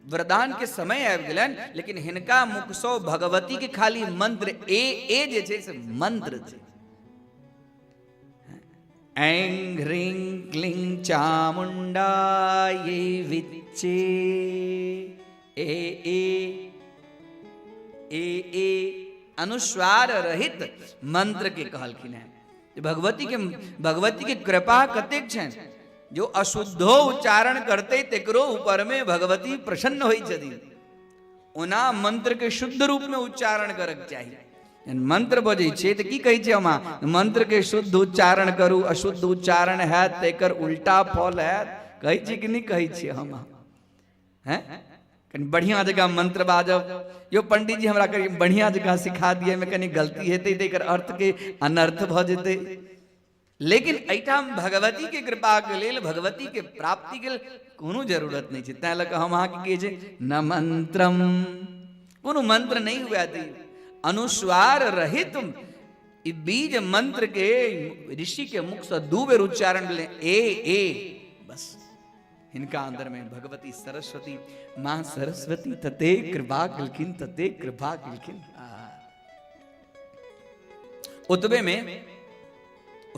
वरदान के समय आबि गेलन लेकिन हिनका मुख सो भगवती के खाली मंत्र ए जे छे से मंत्र छे ऐं ह्रीं क्लीं चामुंडायै विच्चे ए अनुस्वार रहित मंत्र के कहलखिन है भगवती के कृपा कतेक छे जो अशुद्धो उच्चारण करते तेकरो ऊपर में भगवती प्रसन्न होई छथिन ओना मंत्र के शुद्ध रूप में उच्चारण करक चाहिए। मंत्र बजे छे तो की कही छे हमा मंत्र के शुद्ध उच्चारण करू, अशुद्ध उच्चारण है तेकर उल्टा फल है, कही छी कि नहीं कही छी हम हैं? कनी बढ़िया जगह मंत्र बाजब, यो पंडित जी हमरा कनी बढ़िया जगह सिखा दिए, में कनी गलती हेते तेकर अर्थ के अनर्थ भ जेते। लेकिन एठाम भगवती के कृपा के लेल, भगवती के प्राप्ति के लेल कोनो जरूरत नहीं छे। तै लक हम अहाँ के जे न मंत्रम, कोनो मंत्र नहीं हुआ दी, अनुस्वार रहित ई बीज मंत्र के ऋषि के मुख से दू बेर उच्चारण ले ए बस। इनका अंदर में भगवती सरस्वती, मां सरस्वती तते कृपा किलखिन, तते कृपा किलखिन। उतबे में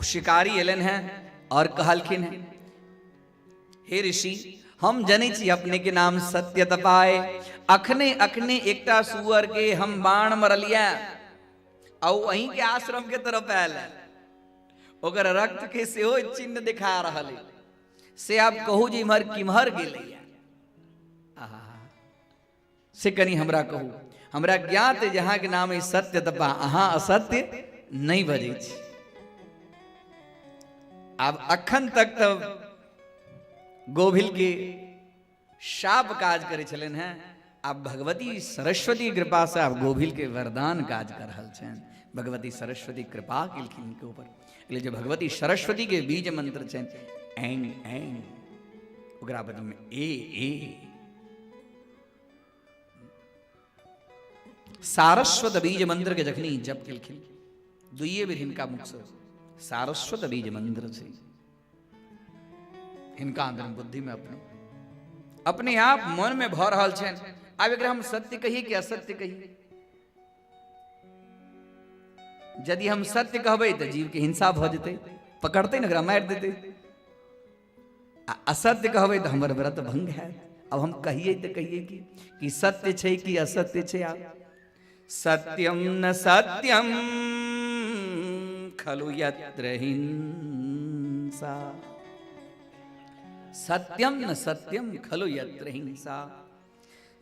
शिकारी एलन है और कहलखिन है, हे ऋषि हम जने छी अपने के नाम सत्य तपाए, अखने अखने एकटा सुअर के हम बाण मरलिया और वहीं के आश्रम के तरफ आयल है, ओकर रक्त के सेहो चिन्ह दिखा रहल है, से आप कहू जी इमहर किमहर गेलैया, से कनी हमरा कहू, हमरा ज्ञात है जहां के नाम है सत्य तपा, अहाँ असत्य नहीं बजे छी। अब अखन तक तो गोभिल के शाप काज करे चलन हैं, अब भगवती सरस्वती कृपा से आप गोभिल के वरदान काज कर रहल छन। भगवती सरस्वती कृपा केलखिन के ऊपर, इसलिए जो भगवती सरस्वती के बीज मंत्र छन एंग एंग, ओकरा बदल में ए सारस्वत बीज मंत्र के जखनी जप केलखिन, दुइये बेर हिनका मुख से सारस्वत बीज मंत्र से हिनका अंदर बुद्धि में अपने आप मन में भ रहल छन। अब एकरा हम सत्य कहिए कि असत्य कहिए? यदि हम सत्य कहबै तो जीव के हिंसा भ जेतै, पकड़ते न, मार देते। असत्य कहबै तो हमर व्रत भंग है। अब हम कहिए तो कहिए कि सत्य छै कि असत्य छै? आप सत्यम न सत्यम खलु यत्र हिंसा, सत्यम न सत्यम खलु यत्र हिंसा,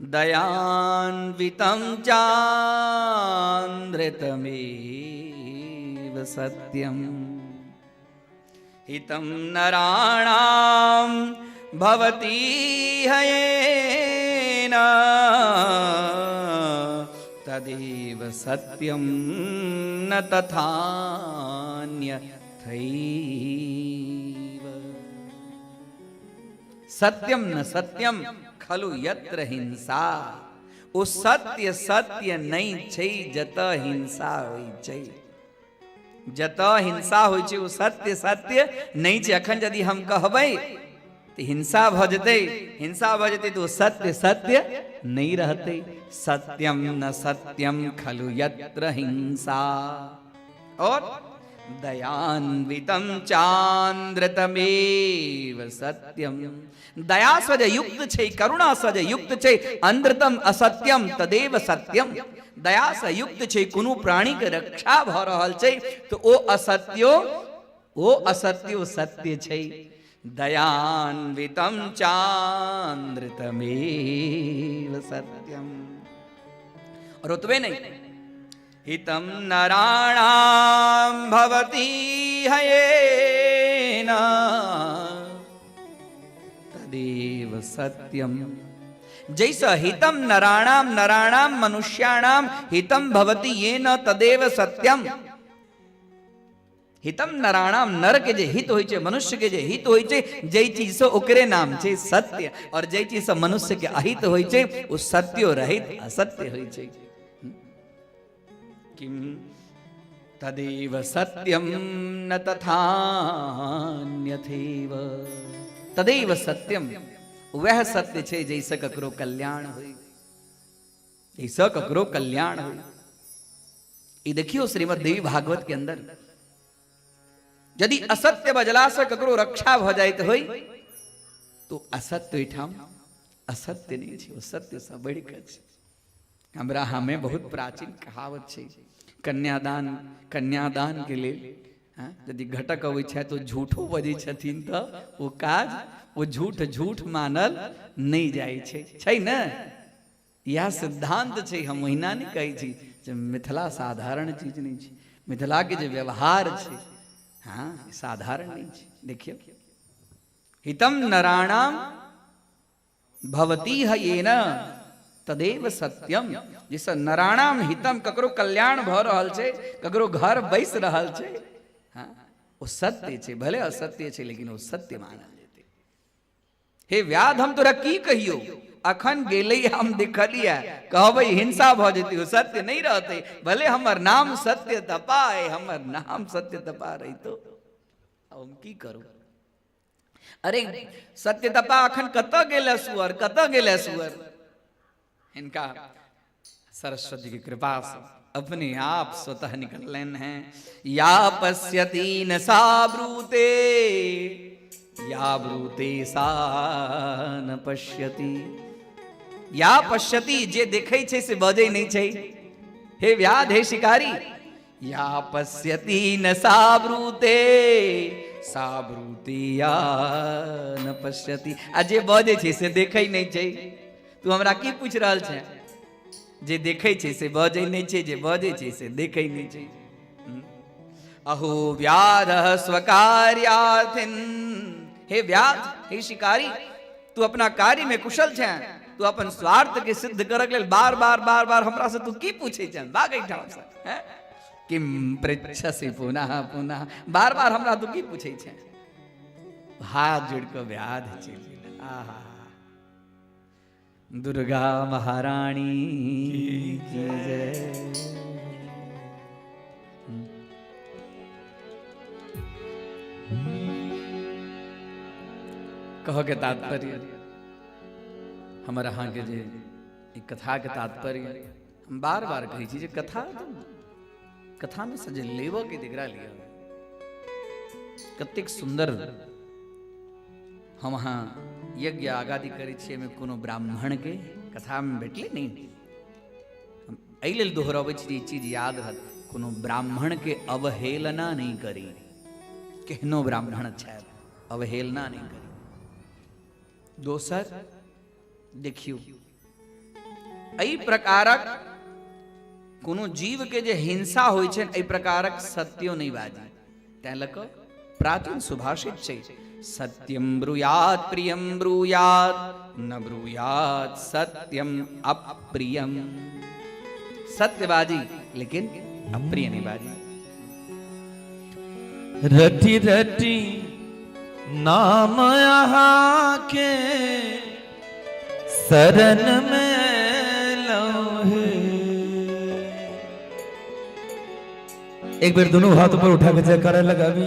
दयान्वितं चान्द्रितमेव सत्यम, हितं नराणां भवति हयेन तदेव सत्यम न तथान्यथैव, सत्यम न सत्यम खलु यत्र हिंसा, ओ सत्य सत्य नहीं छै जत हिंसा होई छै, जत हिंसा होई छै ओ सत्य सत्य नहीं छै। अखन यदि हम कहबै तो हिंसा भ जेतै, हिंसा भ जेतै तो सत्य सत्य नहीं रहते। सत्यम न सत्यम खलु यत्र हिंसा, और दयान्वितं चान्द्रतमेव सत्यम, दया सज युक्त छै, करुणा सज युक्त छै, अन्द्रतम असत्यम तदेव सत्यम, दया से युक्त छै, कोनो प्राणी के रक्षा भ रहल छै तो ओ असत्यो सत्य छै। दयान्वितं चान्द्रतमेव सत्यम, और उतबे नहीं, हितं नराणां भवति हयेन तदेव सत्यम, जैसा हितं नराणां नराणां मनुष्याणां हितं भवति येन तदेव सत्यम, हितम नराणाम, नर के जे हित होई छे, मनुष्य के जे हित होई छे, जई चीज से ओकरे नाम छे सत्य, और जई चीज से मनुष्य के अहित होई छे वो सत्यो रहित असत्य होई छे। किम तदेव सत्यम न तथान्यथैव, तदेव सत्यम, वह सत्य छे जैसे ककरो कल्याण होई, जैसे ककरो कल्याण होई। ये देखियो श्रीमद् देवी भागवत के अंदर यदि असत्य बजला से ककरो रक्षा भ जाइत होई तो असत्य ठाम असत्य नहीं छे, सत्य से बढ़ के छे। हमरा हमें बहुत प्राचीन कहावत छे, कन्यादान के लिए यदि घटक अबै छै तो झूठो बजै छथिन तो वो झूठ मानल नहीं जाय छै न। यह सिद्धांत छे। हम ओहिना नहीं कही छी जे मिथिला साधारण चीज नहीं छे। मिथिला के जो व्यवहार छे हाँ साधारण नहीं छे। देखियो हितम नराणाम भवती है ये न तदेव सत्यम। जिस नराणाम हितम ककरो कल्याण भ रहल छे, ककरो घर बैस रहल छे, हाँ वो सत्य छे। भले असत्य छे लेकिन वो सत्य मानल जेते। हे व्याध हम तोरा की कहियो, अखन गेले हम देखलिया, कहबै हिंसा भ जेती, वो सत्य नहीं रहते। भले हमर नाम सत्य तपाए, हमर नाम सत्य तपा रही तो हम की करू। अरे सत्य तपा अखन कत गेले सुअर, कत गेले सुअर। इनका सरस्वती की कृपा से अपने आप स्वतः निकलन है। या पश्यति न सा ब्रूते, या ब्रूते सा न पश्यति। या पश्यति जे देखे छे से बजे नहीं छे। हे व्याध, हे शिकारी, या पश्यति न सा ब्रूते, सा ब्रूते या न पश्यति। आ जे बजे छे से देखे नहीं छे। तू हमरा की पूछ रहल छे? जे देखे छे से बजे नहीं छे, जे बजे छे से देखे नहीं छे। अहो व्याध स्वकार्यार्थिन। हे व्याध, हे शिकारी, तू अपना कार्य में कुशल छे। तू अपन स्वार्थ के सिद्ध करक लेल बार बार बार बार हमरा से तू की पूछे छे? बागै ठाम से हैं? किम पृच्छसि पुनः पुनः। बार बार हमरा तू की पूछे छे? हाथ जोड़ के व्याध छे। आहा, दुर्गा महारानी की जय। कहो के तात्पर्य हमारा हाँ के जे कथा के तात्पर्य हम बार बार कही छी जे कथा में सजे लेव के दिगरा लिया कतेक सुंदर। हम हाँ यज्ञ आगादी करे छे में कोनो ब्राह्मण के कथा में भेटले नहीं। हम एहि लेल दोहराबै छी, चीज याद रहत। कोनो ब्राह्मण के अवहेलना नहीं करी। केहनो ब्राह्मण छै अवहेलना नहीं करी। दोसर देखियो एहि प्रकारक कोनो जीव के जे हिंसा होय छै एहि प्रकारक सत्यो नहीं बाजी। तैं लऽ कऽ प्राचीन सुभाषित छै, सत्यम ब्रूयात प्रियम ब्रूयात, न ब्रूयात सत्यम अप्रियम। सत्य बाजी लेकिन अप्रिय नहीं बाजी। रटी रटी नाम यहाँ के शरण में लौहे। एक बार दोनों हाथ ऊपर उठा के जयकारा लगावी।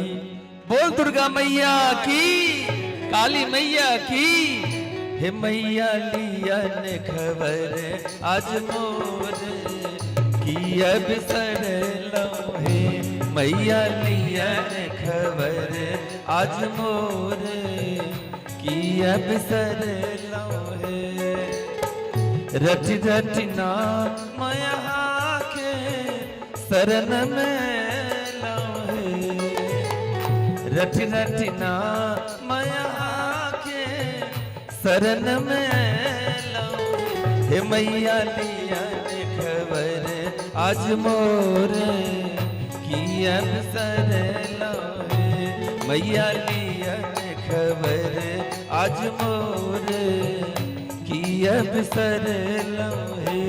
बोल दुर्गा मैया की, काली मैया की। हे मैया लिया ने खबर आज मोर की अब सर लौहे। मैया लिया ने खबर आज मोर की अब सर लौहे। रटी रटी नाम यहाँ के शरण में लौहे। रटी रटी नाम यहाँ के शरण में लौहे। हे मैया लिया ने खबर आज मोर की अब सर लौहे। मैया लिया ने खबर आज मोर की अब सर लौहे।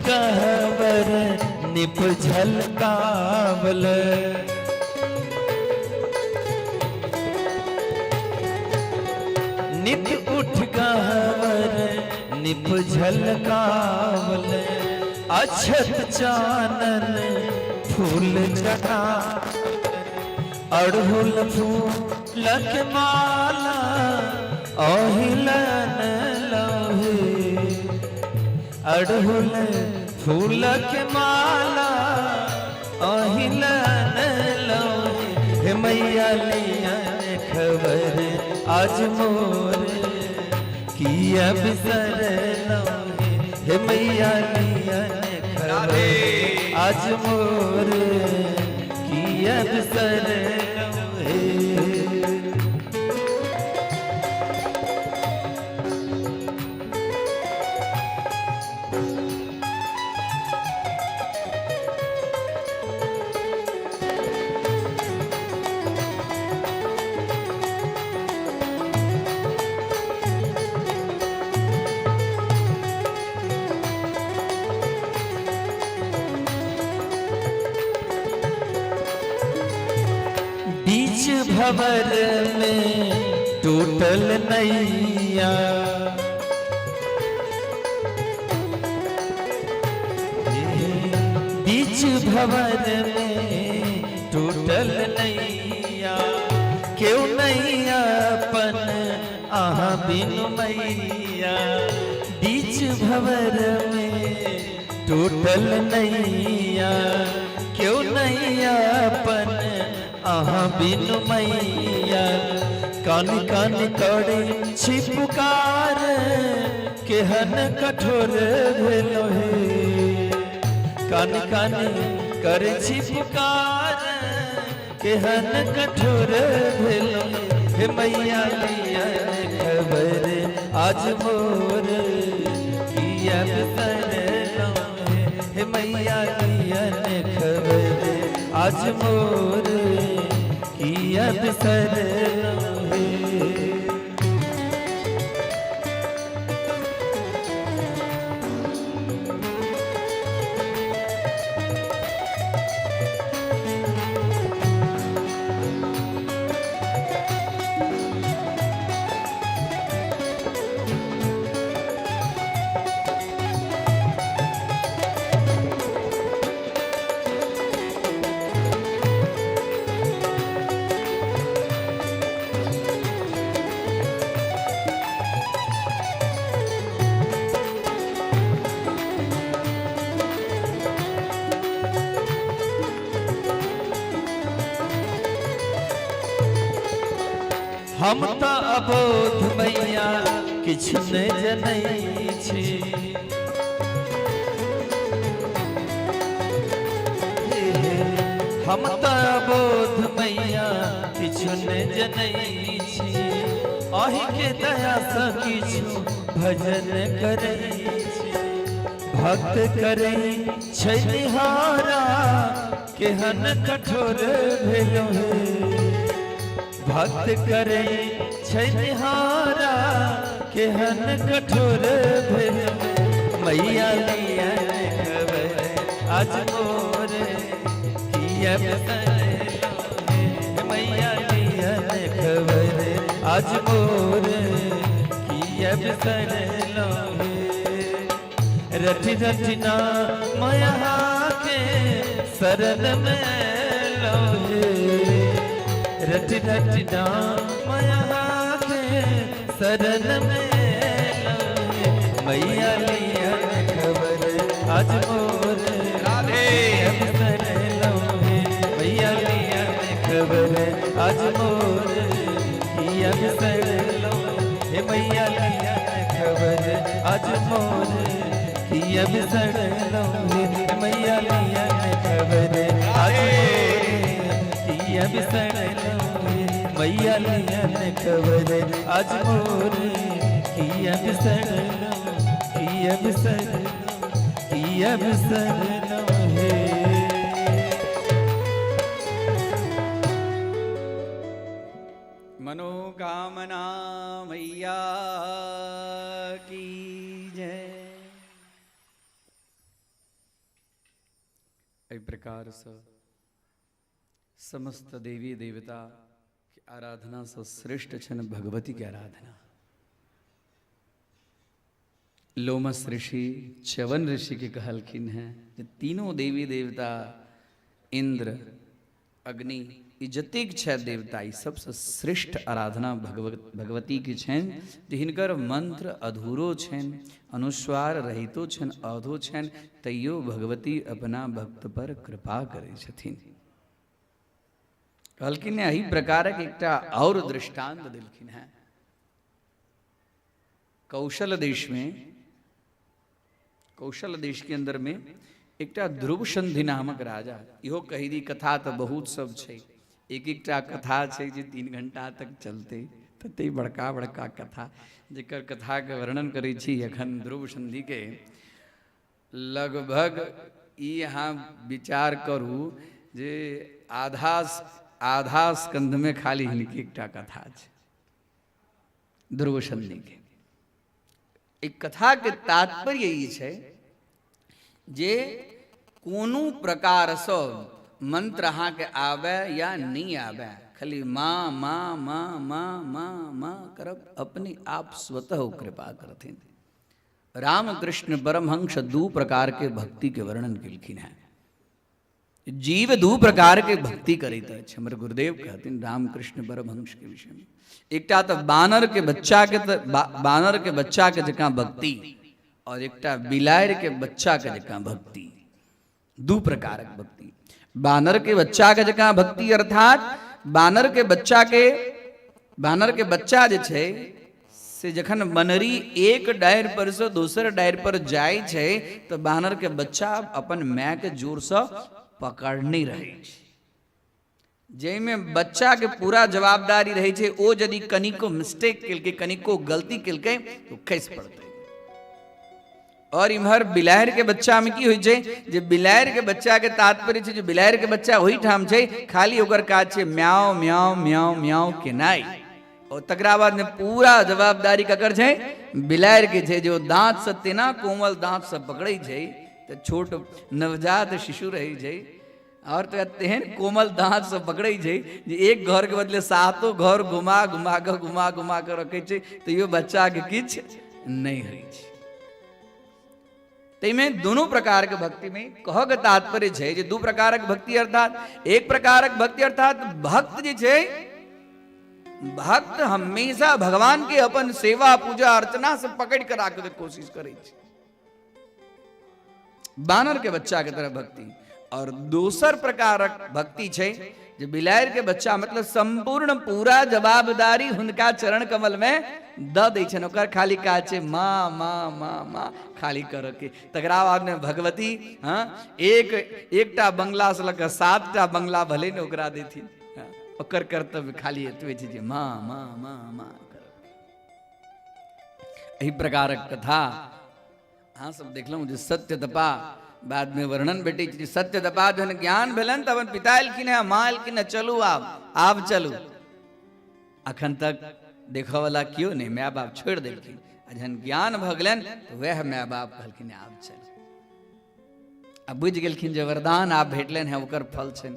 कहवर निप झलकावल। नित उठ कहवर निप झलकावल। अछत चानन फूल चढ़ा अड़हुल फूलक माला ओहिलन लोहे, अड़हुल फूलक माला ओहिलन लोहे। हे मैया लिया खबर आज मोर की अब सर लोहे। हे मैया लिया खबर आज मोर की अब सर लोहे। बीच भंवर में टूटल नैया, बीच भंवर में टूटल नैया। क्यों नैया अपन आहा बिनु मैया, बीच भंवर में टूटल नैया। क्यों नैया अपन आहा बिनु मैया। कान कान करे छिपुकार केहन कठोर भेलो हे। कान कान करे छिपुकार केहन कठोर भेलो हे। मैया लिया खबर आज मोर किया सर लोहे। हे मैया लिया खबर आज मोर किया सर लोहे। हम तो अबोध मैया किछ न जनै छी। हम तो अबोध मैया किछ न जनै छी। अहि के दया सँ किछु भजन करै छी। भक्त करै छै निहारा केहन कठोर भेलो हे। भक्त करे छै निहारा केहन कठोर भेलो। मैया लिया खबर आज मोर किया सर लोहे। मैया लिया खबर आज मोर किया सर लोहे। रटि रटि नाम यहाँ के शरण में लोहे। रटि रटि नाम यहाँ के शरण में लोहे। मैया लिया खबर आज मोर अब सर लोहे। मैया लिया खबर आज मोर अब सर लोहे। मैया लिया खबर आज मोर अब सर लोहे। मैया लिया खबर आज अब सर लोहे। मैया लिया खबर आज मोर अब सर लोहे। अब सर अब सर लोहे। मनोकामना मैया की जय। एहि प्रकार से समस्त देवी देवता के आराधना से श्रेष्ठ छन भगवती के आराधना। लोमस ऋषि च्यवन ऋषि के कहलखिन हैं जे तीनों देवी देवता इंद्र, अग्नि, ई जतेक छै देवता ई सबसे श्रेष्ठ आराधना भगवती की छनि जे हिनकर मंत्र अधूरो छनि, अनुस्वार रहितो छनि, अधो छनि, तैयो भगवती अपना भक्त पर कृपा करै छथिन। कहलखिन एही प्रकारक एकटा और दृष्टांत देलखिन है। कौशल देश में, कौशल देश के अंदर में एकटा ध्रुव संधि नामक राजा, इहो कही दी कथा तो बहुत सब छै, एक एकटा कथा छै जे 3 घंटा तक चलते, तते बड़का बड़का कथा जेकर कथा के वर्णन करै छी एखन ध्रुव संधि के लगभग ई यहाँ विचार करू जे आधा स्कंध में खाली हिनके एकटा कथा छै ध्रुव संधि के। एक कथा के तात्पर्य ई छै जे कोनो प्रकार से मंत्र अहाँ के आवे या नहीं आवे, खाली माँ माँ माँ माँ माँ माँ करब अपने आप स्वतः कृपा करथिन। रामकृष्ण परमहंस 2 प्रकार के भक्ति के वर्णन केलखिन है। जीव 2 प्रकार के भक्ति करैत अछि। हमर गुरुदेव कहथिन रामकृष्ण परमहंस के विषय में, एकटा तो बानर के बच्चा के जकाँ भक्ति और एकटा बिलाड़ि के बच्चा के जकाँ भक्ति, 2 प्रकारक भक्ति। बानर के बच्चा के जकाँ भक्ति अर्थात बानर के बच्चा जे छै से जखन बनरी एक डारि पर से दोसर डारि पर जाय छै तो बानर के बच्चा अपन माय के जोर से पकड़ने रहे छै, जाहिमे बच्चा के पूरा जवाबदारी रहे छै। ओ यदि कनिको मिस्टेक केलकै, कनिको गलती केलकै तो खसि पड़तै। और इम्हर बिलाड़ि के बच्चा में की होइ छै जे बिलाड़ि के बच्चा के तात्पर्य छै जे बिलाड़ि के बच्चा ओही ठाम छै, खाली ओकर काज छै म्याऊ म्याऊ म्याऊ म्याऊ केनाइ, और तकरा बाद में पूरा जवाबदारी ककर छै बिलाड़ि के छै। जो दांत से तेना कोमल दांत से पकड़ै छै तो छोट नवजात शिशु रही छै, और तो तेहन कोमल दांत से पकड़ै छै जे एक घर के बदले 7 घर घुमा घुमा के रखे छै, तो यो बच्चा के किछ नहीं होइ छै। तैमे दोनों प्रकार के भक्ति में कह के तात्पर्य छै जे 2 प्रकारक भक्ति अर्थात एक प्रकारक भक्ति अर्थात भक्त जे छै, भक्त हमेशा भगवान के अपन सेवा पूजा अर्चना से पकड़ कर राखे के कोशिश करे छै, बानर के बच्चा के तरह भक्ति। और दोसर प्रकारक भक्ति छै जे बिलाड़ि के बच्चा मतलब संपूर्ण पूरा जवाबदारी हुनका चरण कमल में द दै छन, ओकर खाली काज छै माँ माँ माँ माँ खाली कर के। तकरा बाद में भगवती एकटा बंगला से लग 7टा बंगला भले ने ओकरा देथिन, ओकर कर्तव्य खाली एतबे छै जे माँ माँ माँ माँ कर। एही प्रकारक कथा अहाँ सब देखलहुँ जे सत्य तपा बाद में वर्णन भेटे छै। सत्य तपा जहन ज्ञान भेलन तब पिता एलखिन है, माँ एलखिन है, चलू आब चलू। अखन तक देखऽ वाला क्यों नहीं, माय बाप छोड़ देलखिन, जहन ज्ञान भ गेलन तो वह माय बाप कहलखिन आब चल। अब बुझि गेलखिन जे वरदान आब भेटलन है, ओकर फल छनि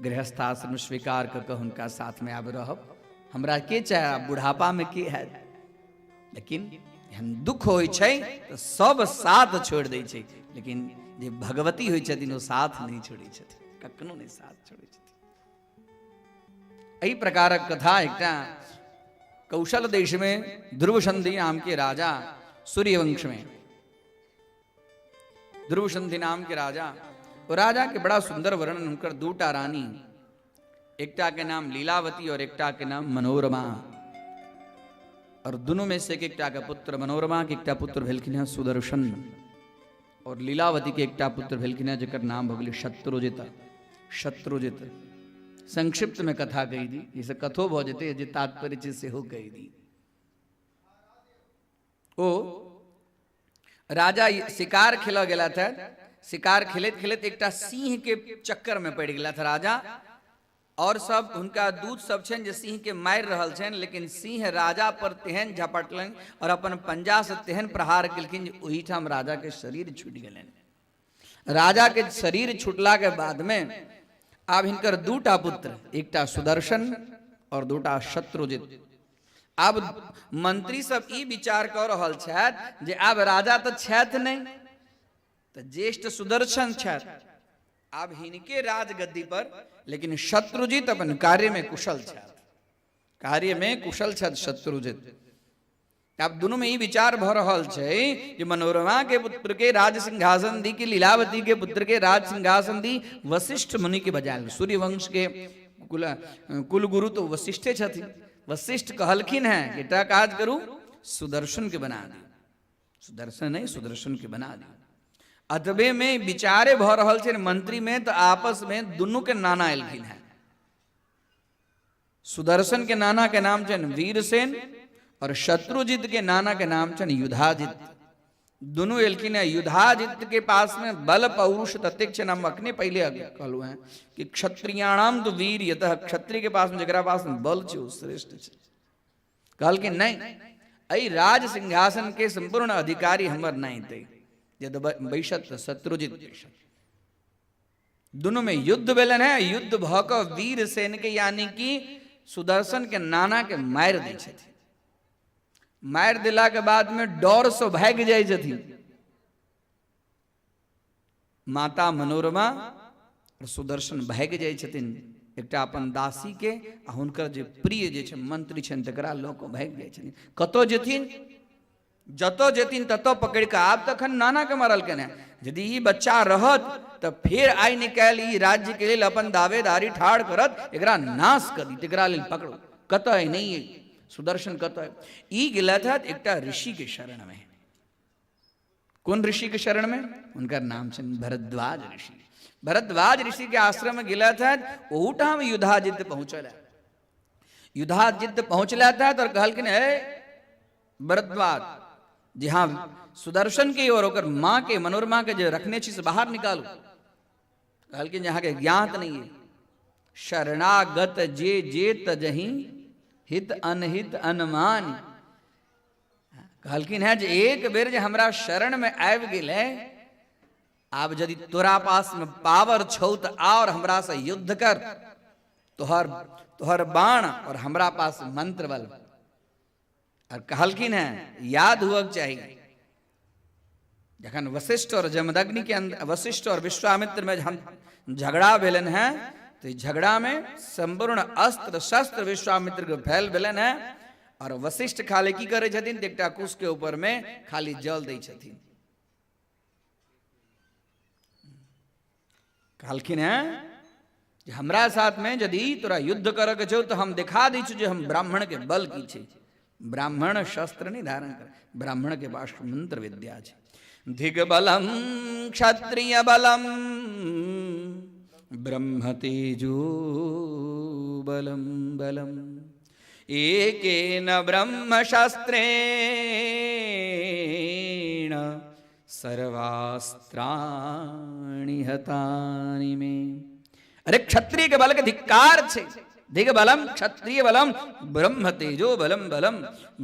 गृहस्थाश्रम स्वीकार कऽ कऽ हुनका साथ में आब रहब। हमरा के चाहे बुढ़ापा में के है, लेकिन हम दुख होइ छै तो सब साथ छोड़ दै छै, लेकिन जे भगवती होइ छथिन ओ साथ नहीं छोड़ै छथिन, कखनो नहीं साथ छोड़ै छथिन। एही प्रकारक कथा एकटा कौशल देश में ध्रुव संधि नाम के राजा, सूर्यवंश में ध्रुव संधि नाम के राजा, और राजा के बड़ा सुंदर वर्णन हुनकर 2टा रानी, एकटा के नाम लीलावती और एकटा के नाम मनोरमा, और दोनों में से एकटा का पुत्र मनोरमा के एकटा पुत्र भेलखिन है सुदर्शन, और लीलावती के एकटा पुत्र भेलखिन है जकर नाम भ गेलै शत्रुजित। संक्षिप्त में कथा कही दी, जैसे कथो भ जेते जे तात्पर्य छै सेहो कही दी। ओ राजा शिकार खेला गेला था, शिकार खेलत खेलत एकटा सिंह के चक्कर में पड़ गेला था राजा, और सब हुनका दूत सब छन जे सिंह के मार रहल छन, लेकिन सिंह राजा पर तेहन झपटलन और अपन पंजा से तेहन प्रहार केलखिन जे ओही ठाम राजा के शरीर छूट गेलन। राजा के शरीर छूटला के बाद में आब हिनकर 2टा पुत्र, एकटा सुदर्शन और 2टा शत्रुजित। आब मंत्री सब ई विचार कर रहल छथि जे आब राजा तो छथि नहीं, तो ज्येष्ठ सुदर्शन छथि, अब इनके राजगद्दी पर, लेकिन शत्रुजित अपन कार्य में कुशल छथि, कार्य में कुशल छथि शत्रुजित। अब दोनों में ई विचार भ रहल छै जे मनोरमा के पुत्र के राज सिंहासन दी कि लीलावती के पुत्र के राज सिंहासन दी। वशिष्ठ मुनि के बजाय सूर्य वंश के कुल गुरु तो वशिष्ठे छथिन। वशिष्ठ कहलखिन है कि टा काज करू, सुदर्शन के बना दी, सुदर्शन नहीं सुदर्शन के बना दी। अतबे में विचारे भ रहल छै मंत्री में, तो आपस में दोनों के नाना एलखिन है। सुदर्शन के नाना के नाम छन वीरसेन और शत्रुजित के नाना के नाम छन युधाजित। दोनों एलखिन है। युधाजित के पास में बल पौरुष तत्यक्ष नाम अखने पहले कहलू है कि क्षत्रियाणाम तो वीर यतः, क्षत्रिय के पास में जगरा पास में बल छे श्रेष्ठ छे। कहल कि नहीं, अई राज सिंहासन के संपूर्ण अधिकारी हमर नहीं थे, यद बैशत शत्रुजित। दोनों में युद्ध बेलन है। युद्ध भक वीर सेन के यानी कि सुदर्शन के नाना के मार दै छथिन। मार दिला के बाद में डर से भाग जाय छथिन। माता मनोरमा और सुदर्शन भाग जाय छथिन एकटा अपन दासी के आ हुनकर जे प्रिय जे छै मंत्री छन तकरा ल के भाग जाय छथिन। कतो जेथिन, जतो जेथिन ततो पकड़ के। आब तखन नाना के मरल केने, यदि ई बच्चा रहत तो फिर आई निकाल ई राज्य के लिए अपन दावेदारी ठाड़ करत, एकरा नाश कर दी, एकरा लेल पकड़ो। कतो है नहीं है सुदर्शन, कतो है। ई गिलत है एकटा ऋषि के शरण में। कौन ऋषि के शरण में? उनका नाम छन भरद्वाज ऋषि। भरद्वाज ऋषि के आश्रम में गिलत है। ओहूठा में युधाजित पहुंचल है। युधाजित पहुंचला था तो कहल कि भरद्वाज जी हाँ, सुदर्शन के और होकर माँ के मनोरमा के जो रखने चीज बाहर निकालो। कहल कि यहाँ के ज्ञात नहीं है। शरणागत जे जे तजही हित अनहित अनुमान। कहलखिन है जे एक बेर जे हमरा शरण में आबि गेल है, आब यदि तोरा पास में पावर छौ तो और हमरा से युद्ध कर। तोहर बाण और हमरा पास मंत्र बल। और कहलखिन है याद हुआ चाहिए जखन वशिष्ठ और जमदग्नि के अंदर, वशिष्ठ और विश्वामित्र में हम झगड़ा भेलन है, तो झगड़ा में संपूर्ण अस्त्र शस्त्र विश्वामित्र के फैल भेलन है। और वशिष्ठ खाली की करे छथिन, एकटा कुश के ऊपर में खाली जल दै छथिन। कहलखिन है कि हमरा साथ में यदि तोरा युद्ध करे के छौ तो हम दिखा दै छु जे हम ब्राह्मण के बल की छै। ब्राह्मण शस्त्र नहीं धारण कर, ब्राह्मण के पास मंत्र विद्या छै। धिग्बलम क्षत्रिय बलम ब्रह्म तेजो बलम बलम एकेन ब्रह्म शस्त्रेण सर्वास्त्राणि हतानि मे। अरे क्षत्रिय के बल के धिक्कार छे। दिग्बलम क्षत्रिय बलम ब्रह्म तेजो बलम बलम।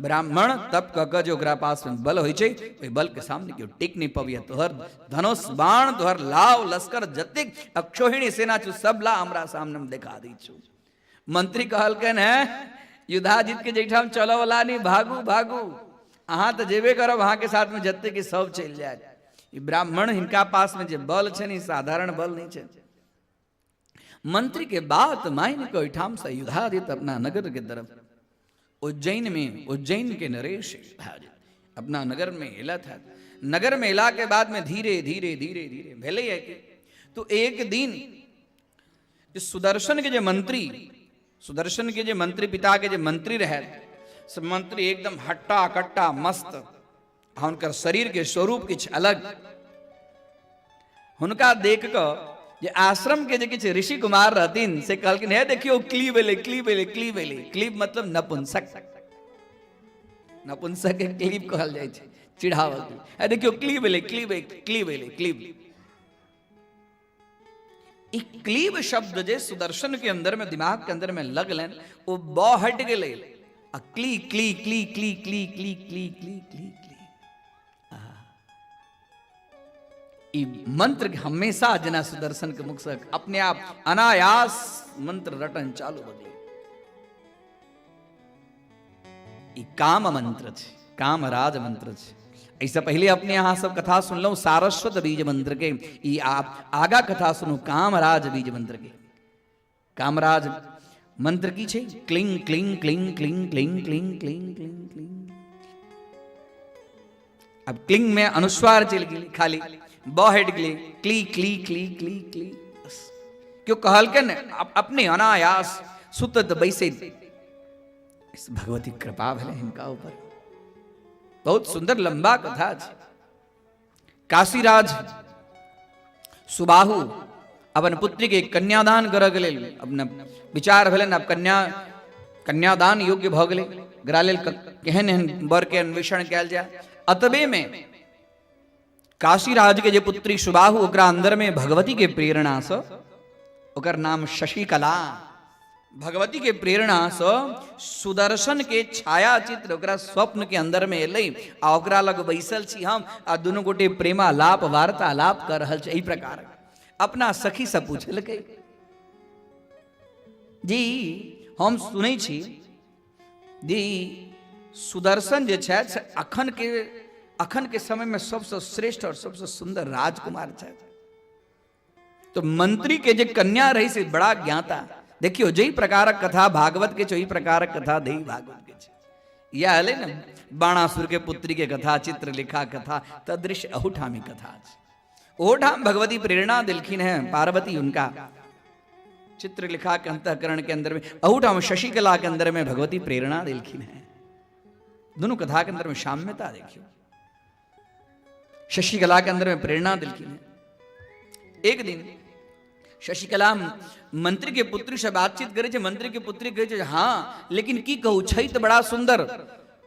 ब्राह्मण तप क जो ओकरा पास में बल होय छै, ओय बल के सामने केओ टिक नहीं पबिया। तोहर धनुष बाण, तोहर लाव लश्कर जतिक अक्षोहिणी सेना छु, सब ला हमरा सामने में दिखा दै छु। मंत्री कहलकन है युधाजित के जैठाम चलो वाला नहीं, भागू भागू, अहाँ तो जेबे करब, अहाँ के साथ में जते के सब चल जाए। ई ब्राह्मण हिनका पास में जे बल छै नहीं, साधारण बल नहीं छै। मंत्री के बात मान के ओठाम से युधाजित अपना नगर के तरफ, उज्जैन में, उज्जैन के नरेश अपना नगर में हिला था। नगर में हिला के बाद में धीरे धीरे धीरे धीरे भेले है कि तो एक दिन सुदर्शन के जो मंत्री, सुदर्शन के जो मंत्री, पिता के जो मंत्री रहे, सब मंत्री एकदम हट्टा कट्टा मस्त, उनकर शरीर के स्वरूप किछ अलग। हुनका देख कर जे आश्रम के जे किछ ऋषि कुमार रहथिन से कहलखिन है देखियो क्ली बेले क्ली बेले क्ली बेले। क्लीब मतलब नपुंसक, नपुंसक के क्लीब कहल जाय छै, चिढ़ावल। है देखियो क्ली बेले क्ली बेले क्ली बेले क्लीब। ई क्लीब शब्द जे सुदर्शन के अंदर में, दिमाग के अंदर में लगलन, वो ब हट गेले। आ क्ली क्ली क्ली क्ली क्ली क्ली क्ली क्ली क्ली क्ली। मंत्र हमेशा जना सुदर्शन के मुख से अपने आप अनायास मंत्र रटन चालू बदले। ई काम मंत्र छे, काम राज मंत्र छे। ऐसा पहले अपने यहाँ सब कथा सुन लो सारस्वत बीज मंत्र के, ये आप आगा कथा सुनो कामराज बीज मंत्र के। कामराज मंत्र की छे cling cling cling cling cling cling cling cling cling. अब क्लिंग में अनुस्वार चल गई खाली, ब हेड गली क्ली क्ली क्ली क्ली क्ली, क्यों कहल के अपने अनायास सुतत बैसे। इस भगवती कृपा भले इनका ऊपर, बहुत सुंदर लंबा कथा है। काशीराज सुबाहु अपन पुत्री के कन्यादान कर गए, अपना विचार भले अब कन्यादान योग्य भ गए, गरा लेल केहन एहन वर के अन्वेषण कल जाए। अतबे में काशीराज के जे पुत्री सुबाहु ओकरा अंदर में भगवती के प्रेरणा से, ओकर नाम शशिकला, भगवती के प्रेरणा से सुदर्शन के छाया चित्र ओकरा स्वप्न के अंदर में एलै आ ओकरा लग बैसल छी हम आ दुनू गोटे प्रेमालाप वार्तालाप कर रहल छै। एहि प्रकार अपना सखी से पूछल के जी हम सुनै छी जी सुदर्शन जे छै से अखन के समय में सबसे श्रेष्ठ और सबसे सुंदर राजकुमार छै। तो मंत्री के जे कन्या रही से बड़ा ज्ञाता, देखियो जई प्रकार कथा भागवत के चोई प्रकार कथा दही भागवत के छे। यह हले न बाणासुर के पुत्री के कथा, चित्रलेखा कथा, तदृश अहुठामी कथा छे। ओठाम भगवती प्रेरणा दिलखिन है पार्वती उनका चित्रलेखा के अंतःकरण के अंदर में, अहुठाम शशिकला के अंदर में भगवती प्रेरणा दिलखिन है। दोनों कथा के अंदर में साम्यता देखियो, शशिकला के अंदर में प्रेरणा दिलखिन है। एक दिन शशिकला मंत्री के पुत्री से बातचीत करे छे। मंत्री के पुत्री कहे छे हाँ लेकिन की कहू छै तो बड़ा सुंदर,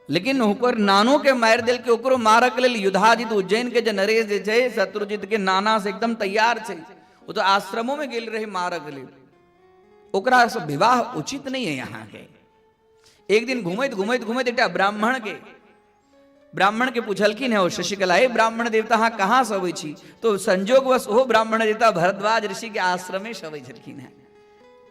लेकिन ओकर नानो के मार दिल के ओकरो मारक के लेल युधाजित उज्जैन के जे नरेश जे छै शत्रुजित के नाना से एकदम तैयार छे। वो तो आश्रमों में गेल रहे मारक के लेल, ओकरा से विवाह उचित नहीं है यहाँ के। एक दिन घूमत घूमत घूमत एक ब्राह्मण के पूछलखिन है, शशिकला हे ब्राह्मण देवता हाँ कहाँ से अबै छी? तो संजोगवश ओहो ब्राह्मण देवता भरद्वाज ऋषि के आश्रमे से अबै छलखिन है।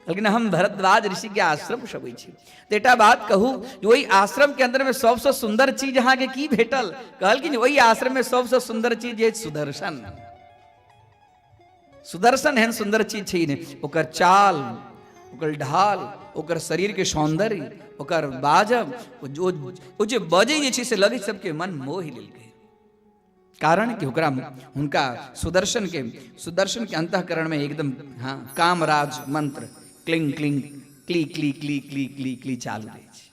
लेकिन हम भरद्वाज ऋषि के आश्रम से अबै छी। तो एटा बात कहू, वही आश्रम के अंदर में सबसे सुंदर चीज अहाँ के की भेटल? कहलखिन वही आश्रम में सबसे सुंदर चीज है सुदर्शन। सुदर्शन है सुंदर चीज छै ने, ओकर चाल, ओकर ढाल, ओकर शरीर के सौंदर्य, ओकर बाजब, ओ जे बजे जे छै से लगे सबके मन मोह लेलकै। कारण कि ओकरा हुनका सुदर्शन के अंतःकरण में एकदम हाँ कामराज मंत्र क्लिंग क्लिंग क्ली क्ली क्ली क्ली क्ली क्ली चालू रहे छै।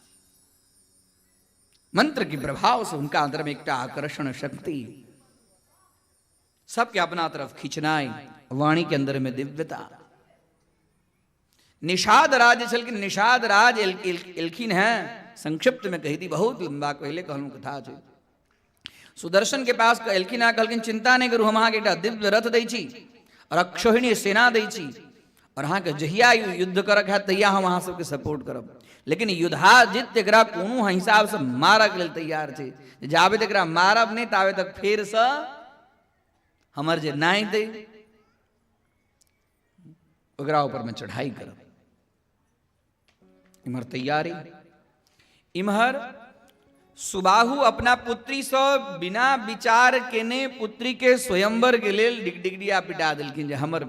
मंत्र के प्रभाव से उनका अंदर में एक आकर्षण शक्ति, सबके अपना तरफ खींचनाई, वाणी के अंदर में दिव्यता। निषाद राज छलखिन, निषाद राज एलखिन है। संक्षिप्त में कही थी, बहुत लंबा पहले कहलूं कथा छै। सुदर्शन के पास एलखिन आ कहलखिन चिंता नहीं करू, हम अहाँ के एकटा दिव्य रथ दै छी और अक्षोहिणी सेना दै छी, और अहाँ के जहिया युद्ध करक है तहिया हम अहाँ सबके सपोर्ट करब। लेकिन युद्धाजित एकरा कोनो हिसाब से मारक लेल तैयार छै। जाबे तक एकरा मारब नहीं ताबे तक फेर से हमर जे नाई दे ओकरा ऊपर में चढ़ाई करब। इमहर तैयारी, इमहर सुबाहु अपना पुत्री से बिना विचार केने पुत्री के स्वयंवर के लेल डिगडिगिया पिटा दिलखिन जे हमर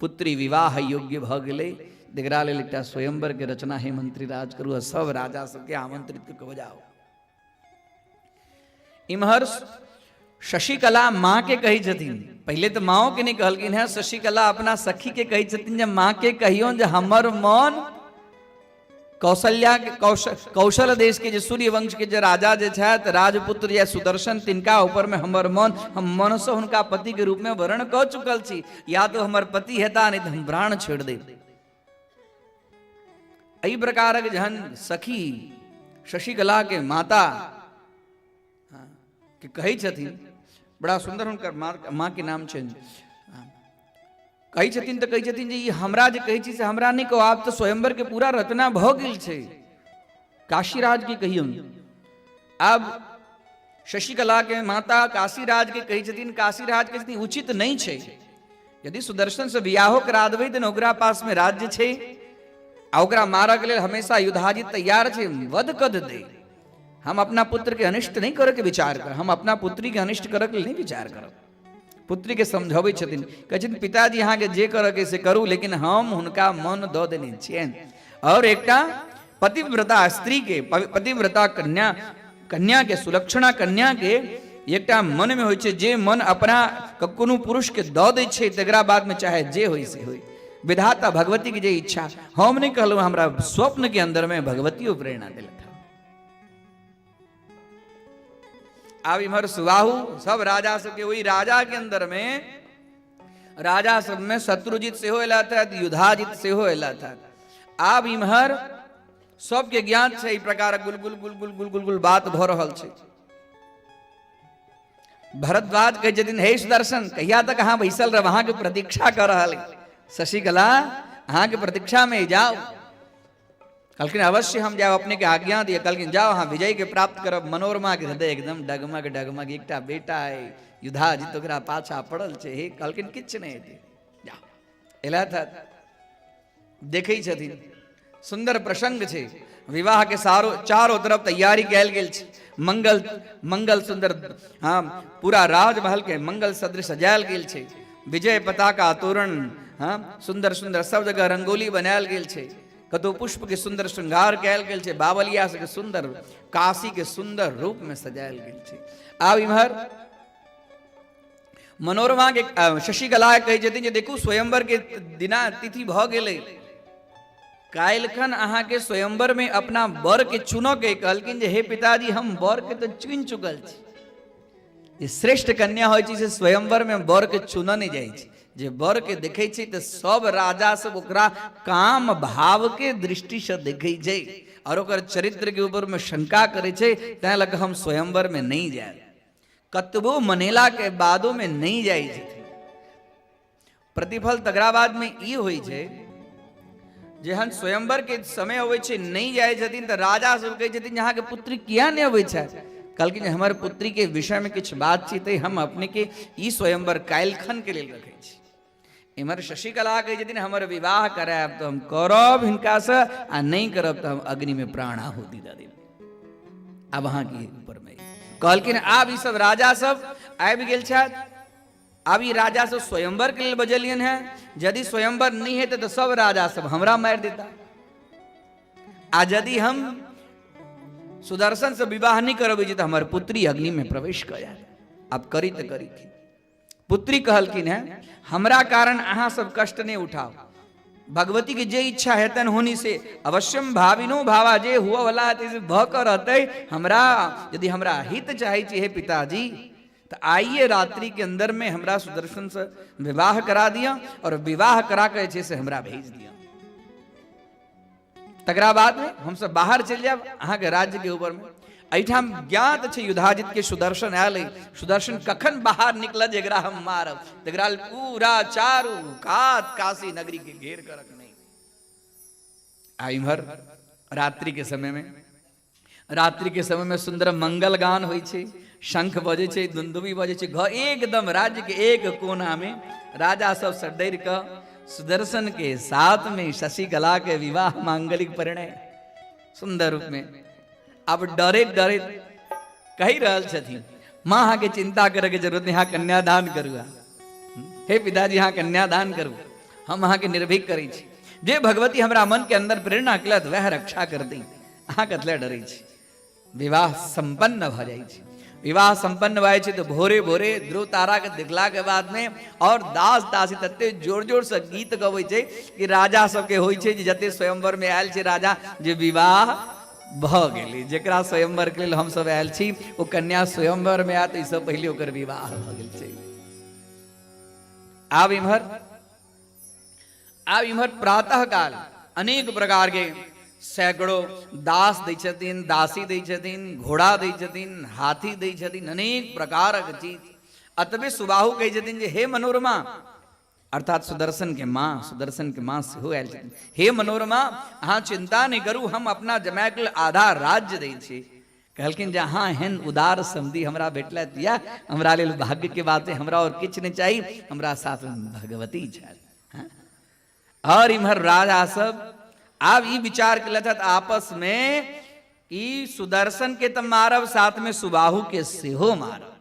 पुत्री विवाह योग्य भ गेलै, देकरा लेल एकटा स्वयंवर के रचना हे मंत्री राज करू आ सब राजा सबके आमंत्रित क के बजाओ। इमहर शशिकला माँ के कही छथिन, पहले तो माओ के नहीं कहलखिन है, शशिकला अपना सखी के कही छथिन जे माँ के कहियो जे हमर मन कौशल्या के कौशल देश के जो सूर्य वंश के जो राजा जे छथि राजपुत्र या सुदर्शन, तिनका ऊपर में हमर मन, हम मन से हुनका पति के रूप में वर्ण कह चुकल छी, या तो हमर पति हेता नहीं तो हम प्राण छोड़ दे। एहि प्रकारक जहन सखी शशिकला के माता के कही छथिन, बड़ा सुंदर हुनकर माँ के नाम छै, कही छथिन तो कही छथिन जे हमरा जे कही छी से हमरा नहीं कहो, आप तो स्वयंवर के पूरा रचना भ गेल छै, काशीराज के कहियो। अब शशिकला के माता काशीराज के कही छथिन, काशीराज के छथिन उचित नहीं छै, यदि सुदर्शन से बियाहो करा देबै त ओकरा पास में राज्य छै आ ओकरा मारक लेल हमेशा युद्धाजित तैयार छै, वध कद दे। हम अपना पुत्र के अनिष्ट नहीं करे के विचार कर, हम अपना पुत्री के अनिष्ट करे के नहीं विचार करब। पुत्री के समझावे छथिन, कहै छथिन पिताजी अहाँ के जे करे के से करू, लेकिन हम हुनका मन दऽ देने छियनि। और एकटा पतिव्रता स्त्री के, पतिव्रता कन्या के, सुलक्षणा कन्या के एकटा मन में होइ छै, जे मन अपना कोनो पुरुष के दऽ दै छै तकरा बाद में चाहे जे होई से होई। विधाता भगवती की जे इच्छा, हम नहीं कहलहुँ, हमरा स्वप्न के अंदर में भगवतियों प्रेरणा दिलत। अब इमहर सुबाहु सब राजा सब के, वही राजा के अंदर में, राजा सब में शत्रुजित से हो एला था, युधाजित से हो एला था। अब इमहर सबके ज्ञान से ई प्रकार गुलगुल गुलगुल गुलगुल गुल बात भ रहल छै। भरद्वाज कहे छथिन, हे सुदर्शन कहिया तक अहाँ बैसल रह, वहां के प्रतीक्षा कर रहल। शशिकला अहाँ के प्रतीक्षा में जाओ। कहलखिन अवश्य हम जाओ, अपने के आज्ञा दिए। कहलखिन जाओ अहाँ विजय के प्राप्त करब। मनोरमा के हृदय एकदम डगमग डगमग, एकटा बेटा है युधाजित ओकरा पाछा पड़ल छै। हे कहलखिन किछ नहीं हेतै, जाओ। एला था, देखै छथिन सुंदर प्रसंग छै। विवाह के चारों तरफ तैयारी कैल गेल छै। मंगल सुंदर, हाँ, पूरा राजमहल के मंगल सदृश सजायल गेल छै। विजय पताका तोरण, हाँ, सुंदर सुंदर सब जगह रंगोली बनायल गेल छै। कतो पुष्प के सुंदर श्रृंगार कैल गेल छै। बावलिया से सुंदर, काशी के सुंदर रूप में सजायल गेल छै। आब इम्हर मनोरमा के शशिकला कहै छथिन जे देखू स्वयंवर के दिना तिथि भ गेलै, काल्हिखन अहाँ के स्वयंवर में अपना वर के चुनो के। कहलखिन जे हे पिताजी हम वर के तो चुनि चुकल छी। जे श्रेष्ठ कन्या होइ छै से स्वयंवर में वर के चुनऽ नहीं जाइ छै। जे वर के देखे छै तो सब राजा सब ओकरा काम भाव के दृष्टि से देखे छै और ओकर चरित्र के ऊपर में शंका करे छै। तैं लग हम स्वयंवर में नहीं जाए, कतबो मनेला के बादो में नहीं जाइ छथिन। प्रतिफल तकरा बाद में ई होइ छै, जेहन स्वयंवर के समय अबै छै नहीं जाइ छथिन तो राजा सब कहै छथिन यहाँ के पुत्री किया नहीं अबै छै। कहलखिन हमारे पुत्री के विषय में किछ बातचीत है, हम अपने के ई स्वयंवर काल्हिखन के लेल रखे छी। इमहर शशिकला कहै छथिन हमर विवाह करायब तो हम करब हिनका से, आ नहीं करब तो हम अग्नि में प्राण आहुति दऽ देब। अब अहाँ के ऊपर में कहलखिन आब ई सब राजा सब आबि गेल छथि। अब ई राजा सब स्वयंवर के लिए बजलियन है। यदि स्वयंवर नहीं हेतै तो सब राजा सब हमरा मारि देता, आ यदि हम सुदर्शन से विवाह नहीं करब तो हमारे पुत्री अग्नि में प्रवेश कर जाए। अब करी तो करी। पुत्री कहलखिन है हमरा कारण अहाँ सब कष्ट नहीं उठाओ, भगवती के जे इच्छा हेतन होनी से अवश्यम भाविनो भावा, जे हुआ वाला है भ कर रहते। हमरा यदि हमरा हित चाहे हे पिताजी तो आइए रात्रि के अंदर में हमरा सुदर्शन से विवाह करा दिया और विवाह करा के अच्छे से हमरा भेज दिया। तकरा बाद में हम सब बाहर चल जाब अहाँ के राज्य के ऊपर में। एठाम ज्ञात छै युधाजित के सुदर्शन आयल। सुदर्शन कखन बाहर निकल जेकरा हम मारब, तकरा पूरा चारू कात काशी नगरी के घेर कर रखने। आ इम्हर रात्रि के समय में सुंदर मंगल गान होइ छै, शंख बजे छै, दुंदुभी बजे छै। एकदम राज्य के एक कोना में राजा सब से डर कर सुदर्शन के साथ में शशिकला के विवाह मांगलिक परिणय सुंदर रूप में। अब डरे डरे कही रहल छथिन माँ अहाँ के चिंता करे के जरूरत नहीं, यहाँ कन्यादान करूँ। हे पिताजी यहाँ कन्यादान करू, हम अहाँ के निर्भीक करै छी। जे भगवती हमरा मन के अंदर प्रेरणा केलत वह रक्षा कर दी। अहाँ कतले डरै छी। विवाह संपन्न भ जाइ छै। विवाह संपन्न भए छै तो भोरे भोरे ध्रुव तारा के देखला के बाद में और दास दासी तते जोर जोर से गीत गबै छै कि राजा सबके होइ छै जे जते स्वयंवर में आयल छै राजा जे विवाह भ गेलै। जेकरा स्वयंवर के लेल हम सब आयल छी ओ कन्या स्वयंवर में आत, इससे पहले ओकर विवाह भ गेल छै। आब इम्हर प्रातः काल अनेक प्रकार के सैकड़ों दास दै छथिन, दासी दै छथिन, घोड़ा दै छथिन, हाथी दै छथिन, अनेक प्रकार के चीज। अतबे सुबाहु कहै छथिन जे हे मनोरमा, अर्थात सुदर्शन के माँ सेहो आयल छथिन। हे मनोरमा अहाँ चिंता नहीं करू, हम अपना जमाय के आधा राज्य दै छी। कहलखिन जहाँ हेन उदार समधी हमरा भेटला दिया, हमरा लेल भाग्य के बात है, हमरा और किछ नहीं चाहिए, हमरा साथ भगवती छथि। और इम्हर राजा सब आब ई विचार केलथि आपस में कि सुदर्शन के तब मारब साथ में सुबाहु के सेहो मारब।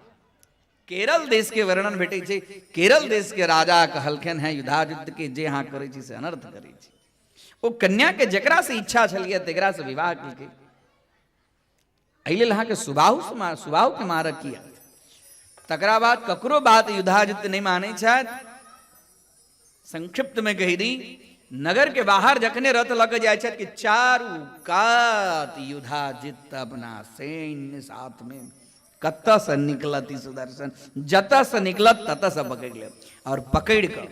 केरल देश के वर्णन भेटे छे। केरल देश के राजा कहलखिन है युधाजित के जे हाँ करे छी से अनर्थ करे छी। वो कन्या के जकरा से इच्छा छलिए तेकरा से विवाह की अइले के सुबाहु के मार किया। तकरा बाद ककरो बात युधाजित नहीं माने छथि। संक्षिप्त में कही दी, नगर के बाहर जखने रथ लग जाए छथि कि चारू कात युधाजित अपना सैन्य साथ में कत से निकलत सुदर्शन, जत से निकलत तत से पकड़ ले और पकड़ कर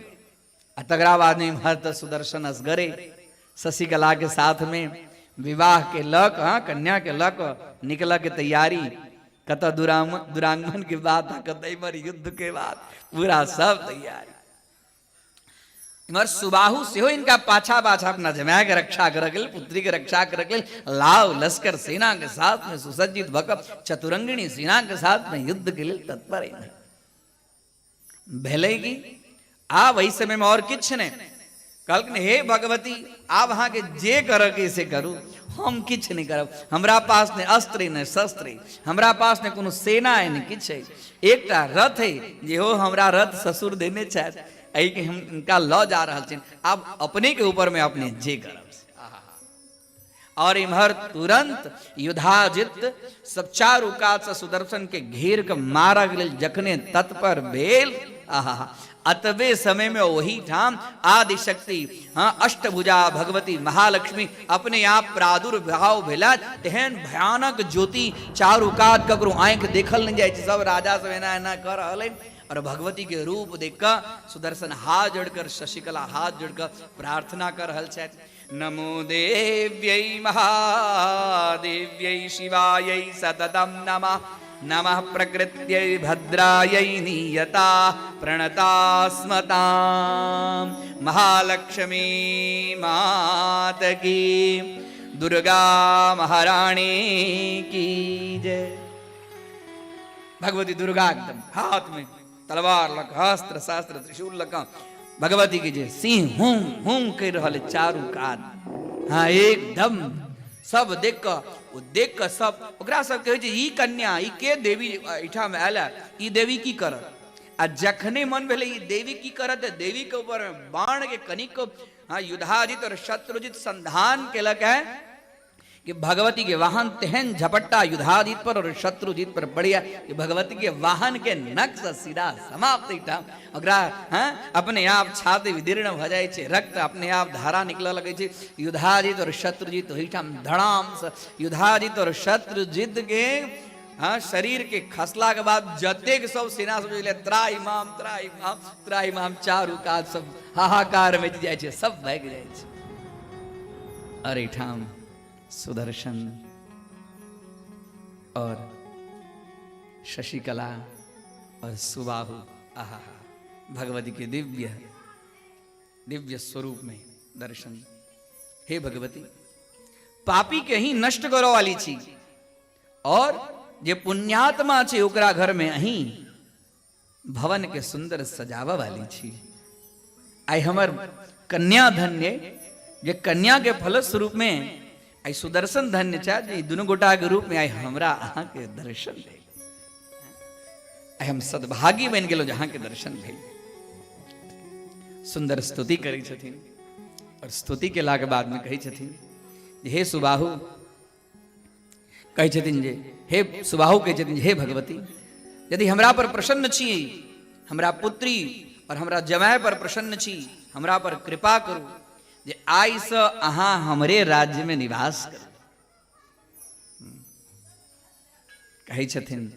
तकरा बाद में हर सुदर्शन असगरे शशिकला के साथ में विवाह के लक, हाँ कन्या के लक निकल के तैयारी। कत दुरांगमन के बाद कत युद्ध के बाद पूरा सब तैयारी। इमर सुबाहु से हो इनका पाछा पाछा अपना जमाया के रक्षा कर गेल, पुत्री के रक्षा कर गेल। लाव लश्कर सेना के साथ में सुसज्जित भकप चतुरंगिणी सेना के साथ में युद्ध के लिए तत्पर है। भलेगी आ वही समय में और किछ ने कल हे भगवती आप वहां के जे कर के से करू, हम किछ नहीं करब। हमरा पास ने अस्त्र ने शस्त्र, हमरा पास ने कोनो सेना है न किछ है। एकटा रथ है जे हो हमरा रथ ससुर देने छथि, एहि के हम इनका लऽ जा रहल छिन। आप अपने के ऊपर में अपने जे करब। और इम्हर तुरंत युधाजित सब चारू कात से सुदर्शन के घेर के मारा गेल। जखने तत्पर भेल आहा अतबे समय में वही ठाम आदि शक्ति, हाँ अष्टभुजा भगवती महालक्ष्मी अपने आप प्रादुर्भाव भेला। तेहन भयानक ज्योति चारू कात ककरो आंख देखल नहीं जाए। सब राजा सब एना एना कर रहल और भगवती के रूप देखकर सुदर्शन हाथ जोड़कर, शशिकला हाथ जोड़कर प्रार्थना कर रहल छथि। नमो देव्यै महादेव्यै शिवायै सततम नमः। नमः प्रकृत्यै भद्रायै नियता प्रणतास्मतां। महालक्ष्मी मात की, दुर्गा महारानी की जय। भगवती दुर्गा एकदम हाथ में तलवार लक, अस्त्र शास्त्र त्रिशूल लक भगवती की जय। सिंह हूं हूं कर रहल चारू कात। हाँ एकदम सब देख कर सब ओकरा सब कहे छै ई कन्या ई के देवी एठा में आयल, ई देवी की करत। आ जखने मन भेले ई देवी की करत, देवी के ऊपर में बाण के कनिक हाँ युधाजित और शत्रुजित संधान केलक है कि भगवती के वाहन तेहन झपट्टा युधाजित पर और शत्रुजित पर बढ़िया कि भगवती के वाहन के नक्श सीधा समाप्त ओकरा हाँ अपने आप छाती विदीर्ण भ जाए छे, रक्त अपने आप धारा निकल लगे छे। युधाजित और शत्रुजित ओहिठाम धड़ाम से युधाजित और शत्रुजित के हाँ शरीर के खसला के बाद जतेक सब सेना सब त्राहिमाम त्राहिमाम त्राहिमाम चारू कात सब हाहाकार मच जाए छे, सब भाग जाए छे। अरे ठाम सुदर्शन और शशिकला और सुबाहु आहा भगवती के दिव्य स्वरूप में दर्शन। हे भगवती पापी के ही नष्ट करो वाली छी और जे पुण्यात्मा छे ओकरा घर में अही भवन के सुंदर सजावा वाली छी। आई हमर कन्या धन्य जे कन्या के फल स्वरूप में आई सुदर्शन धन्य छा जे दुनू गोटा के रूप में आई हमरा अहाँ के दर्शन भेल। आई हम सद्भागी बन गेलो जहाँ के दर्शन भेल। सुंदर स्तुति करै छथिन और स्तुति केला के बाद में कहै छथिन हे सुबाहु, कहै छथिन जे हे सुबाहु कहै छथिन हे भगवती यदि हमरा पर प्रसन्न छी, हमरा पुत्री और हमरा जमाय पर प्रसन्न छी, हमरा पर कृपा करू जे आइ से अहाँ हमरे राज्य में निवास करू। कहै छथिन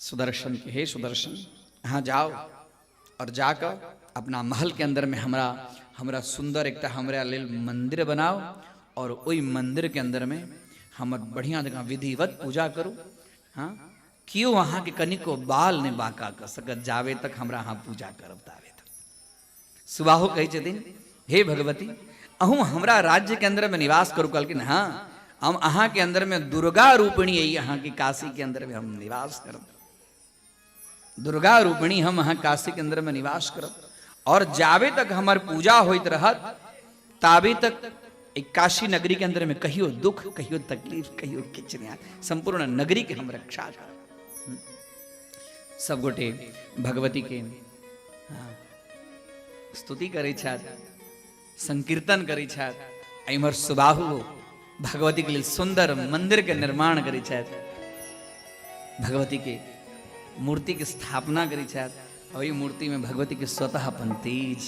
सुदर्शन के हे सुदर्शन अहाँ जाओ और जाकर अपना महल के अंदर में हमरा सुंदर एक हमरा लेल मंदिर बनाओ और ओई मंदिर के अंदर में हमर बढ़िया जगह विधिवत पूजा करू। हाँ क्यों अहाँ के कनिको बाल ने बाका कर सकत जावे तक हमरा अहाँ पूजा करब तावे तक। सुबाहु कहै छथिन हे भगवती अहूँ हमरा राज्य के अंदर में निवास करू। कहलखिन हाँ हम अहाँ के अंदर में दुर्गा रूपिणी यही अहाँ की काशी के अंदर में हम निवास करब। दुर्गा रूपिणी हम अहाँ काशी के अंदर में निवास करब और जावे तक हमार पूजा होइत रहत तावे तक एक काशी नगरी के अंदर में कहियो दुख कहियो तकलीफ कहियो किचन संपूर्ण नगरी के हम रक्षा कर सब गोटे भगवती के स्तुति करे संकीर्तन करे इमहर सुबाहु भगवती के लिए सुंदर मंदिर के निर्माण करे भगवती के मूर्ति की स्थापना करी और ये मूर्ति में भगवती के स्वतः अपन तेज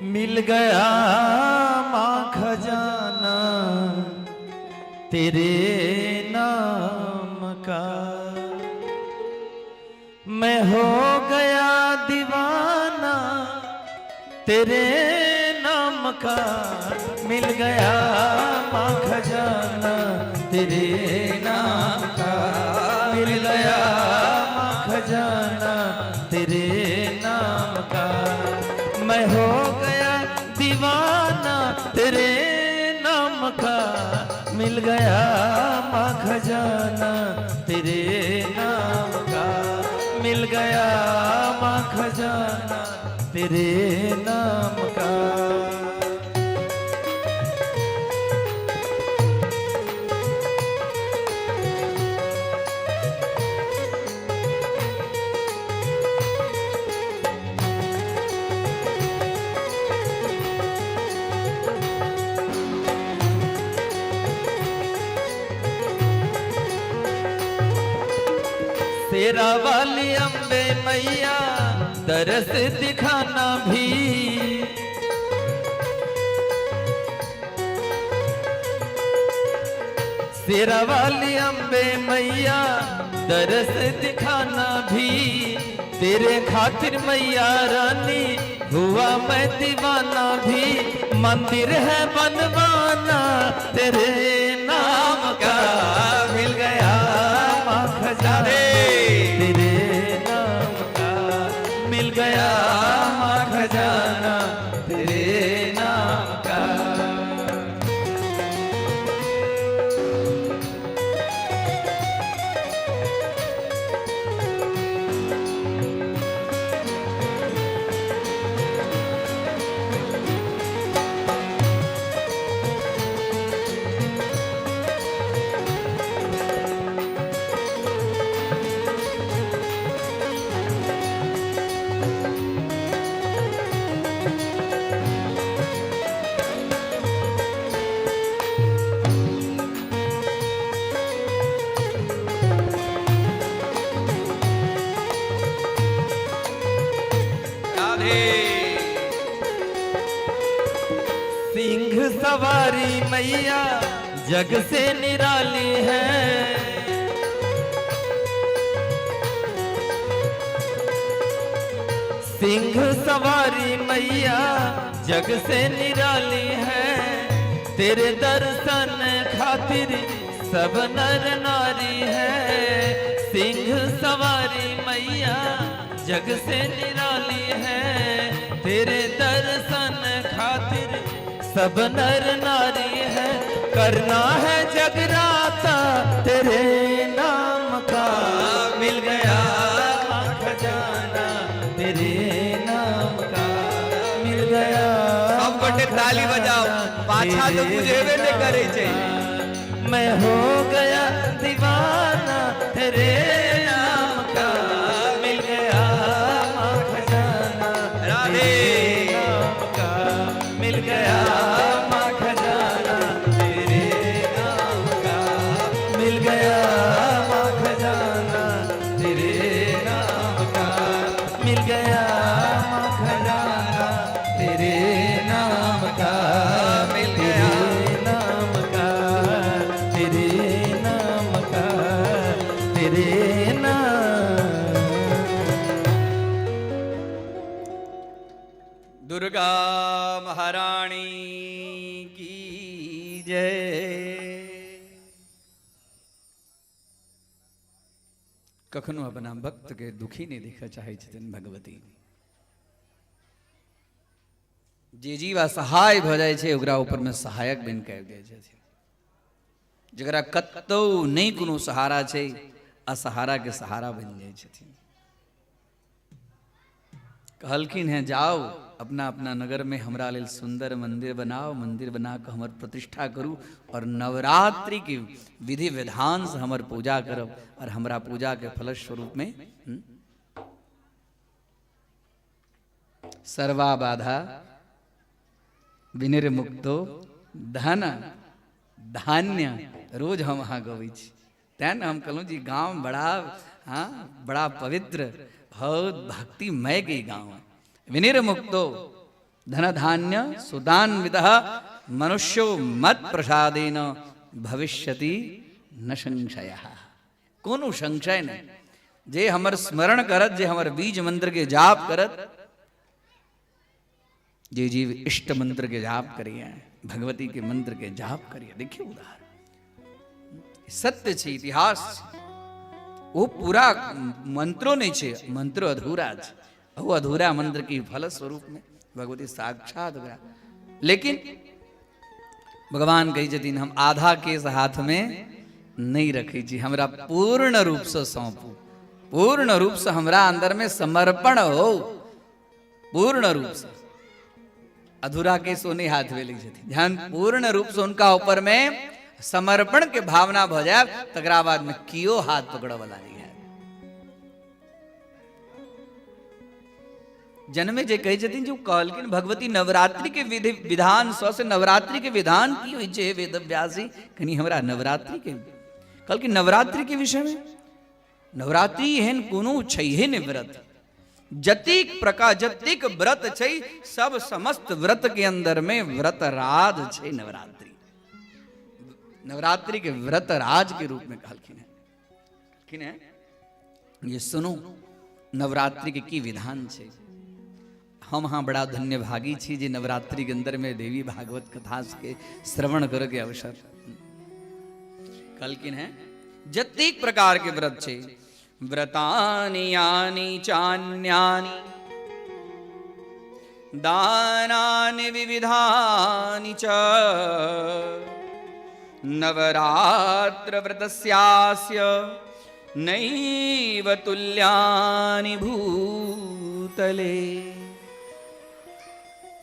मिल गया माँ खजाना तेरे नाम का, मैं हो गया दीवाना तेरे नाम का। मिल गया माँ खजाना तेरे नाम का, मिल गया माँ खजाना तेरे नाम का। मैं हो गया दीवाना तेरे नाम का, मिल गया माँ खजाना तेरे नाम का। मिल गया माँ खजाना तेरे नाम का। तेरा वाली अम्बे मैया दरस दिखाना भी, तेरा वाली अम्बे मैया दरस दिखाना भी। तेरे खातिर मैया रानी हुआ मैं दीवाना भी। मंदिर है बनवाना तेरे नाम का, मिल गया माँ खजाना तेरे नाम का। मिल गया माँ खजाना तेरे नाम का। सिंह सवारी मैया जग से निराली है। सिंह सवारी मैया जग से निराली है। तेरे दर्शन खातिर सब नर नारी है। सिंह सवारी मैया जग से निराली है। तेरे दर्शन खातिर सब नर नारी है। करना है जगराता तेरे नाम का, मिल गया खजाना तेरे नाम का। मिल गया सब बटे ताली बजाओ पाछा तो बुझेबे नहीं करे छे। मैं हो गया दीवाना तेरे नाम का। मिल गया खजाना राधे नाम का। मिल गया माँ खजाना तेरे नाम का। मिल गया माँ खजाना तेरे नाम का। मिल गया माँ खजाना तेरे नाम का। मिल गया नाम का तेरे नाम का तेरे नाम। दुर्गा महारानी की जय। कखनो अपना भक्त के दुखी नहीं देखा चाहे छथिन भगवती। जे जीव असहाय भ जाए छे ओकरा ऊपर में सहायक बन के आबि जाए छथिन। जकरा कतौ नहीं कोनो सहारा छे असहारा के सहारा बन जाए छथिन। कहलखिन है जाओ अपना अपना नगर में हमरा लेल सुंदर मंदिर बनाओ, मंदिर बना के हमर प्रतिष्ठा करू और नवरात्रि के विधि विधान से हमर पूजा करब और हमरा पूजा के फलस्वरूप में सर्वा बाधा विनिर्मुक्तो धन धान्य रोज हम अहाँ गबै छी। तैं ने हम कहलहुँ जी गाँव बड़ा बड़ा पवित्र बहुत भक्तिमय के गाँव है। विनिर्मुक्तो धन धान्य सुदान्वितः मनुष्यो मत प्रसादेन भविष्यति न संशयः। कोनो संशय नहीं। जे हमर स्मरण करत, जे हमर बीज मंत्र के जाप करत, जे जीव इष्ट मंत्र के जाप करिए, भगवती के मंत्र के जाप करिए। देखिए उदाहरण सत्य छे, इतिहास छे। वो पूरा मंत्रो नहीं छे, मंत्र अधूरा छे। वो अधूरा मंत्र की फल स्वरूप में भगवती साक्षात ओकरा। लेकिन भगवान कही छथिन हम आधा केस हाथ में नहीं रखी छी, हमरा पूर्ण रूप से सौंपू, पूर्ण रूप से हमरा अंदर में समर्पण हो, पूर्ण रूप से। अधूरा केस नहीं हाथ में ली छथिन। ध्यान पूर्ण रूप से उनका ऊपर में समर्पण के भावना भ जाए तकरा बाद में कियो हाथ पकड़ वाला नहीं है। जन्मे जे कहे छथिन जो कहलकिन भगवती नवरात्रि के विधि विधान से नवरात्रि के विधान की होई छे वेद व्यासी कनी हमरा नवरात्रि के कहलकिन नवरात्रि के विषय में। नवरात्रि एहन कोनो छैहे ने व्रत, जतिक प्रकार जतिक व्रत छै सब समस्त व्रत के अंदर में व्रत राज छै नवरात्रि। नवरात्रि के व्रत राज के रूप में कहलखिन है। ये सुनो नवरात्रि के की विधान छे। हम हाँ बड़ा धन्य भागी छी जे नवरात्रि के अंदर में देवी भागवत कथा के श्रवण करे के अवसर कहलखिन है। जतिक प्रकार के व्रत छे व्रतानि यानि चान्यानि दानानि विविधानि च नवरात्र व्रतस्यास्य नैव तुल्यानि भूतले।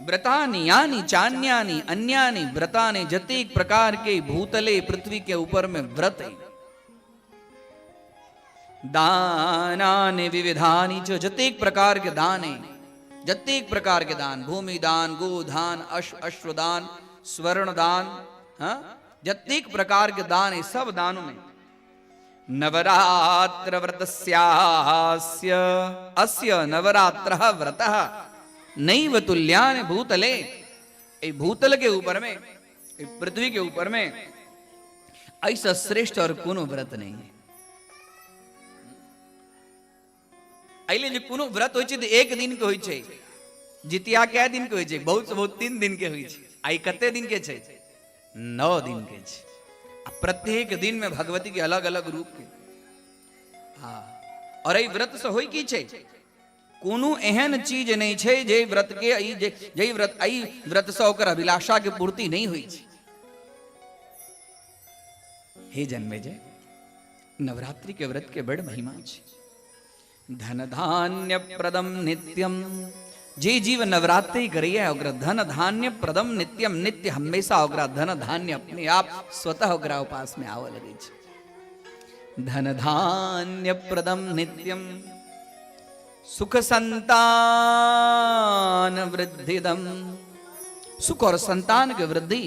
व्रतानि यानि चान्यानि अन्यानि व्रतानि जतिक प्रकार के भूतले पृथ्वी के ऊपर में व्रत है। दानानि विविधानि च जतिक प्रकार के दान है, जतिक प्रकार के दान, भूमि दान, गोदान, अश्वदान, स्वर्ण दान, जतिक प्रकार के दान है। सब दानों में नवरात्र व्रतस्यास्य अस्य नवरात्रः व्रतः नैव तुल्यानि भूतले। भूतल के ऊपर में पृथ्वी के ऊपर में ऐसा श्रेष्ठ और कोनो व्रत नहीं है। अइले जे कोनो व्रत होय छै त एक दिन के होय छै। जितिया कै दिन के होय छै? बहुत से बहुत 3 दिन के होय छै। आई कते दिन के छै? 9 दिन के छै। प्रत्येक दिन में भगवती के अलग अलग रूप के। और एहि व्रत से होय की छै? कोनो एहन चीज नहीं छै जे व्रत के जे व्रत से ओकर अभिलाषा के पूर्ति नहीं होय छै। हे जन्मे जे नवरात्रि के व्रत के बड़ महिमा छै। धन धान्य प्रदम नित्यम। जे जीव नवरात्रि करिए ओकरा धन धान्य प्रदम नित्यम, नित्य हमेशा ओकरा धन धान्य अपने आप स्वतः ओकरा उपास में आवे लगे छै। धन धान्य प्रदम नित्यम सुख संतान वृद्धिदम। सुख और संतान की वृद्धि,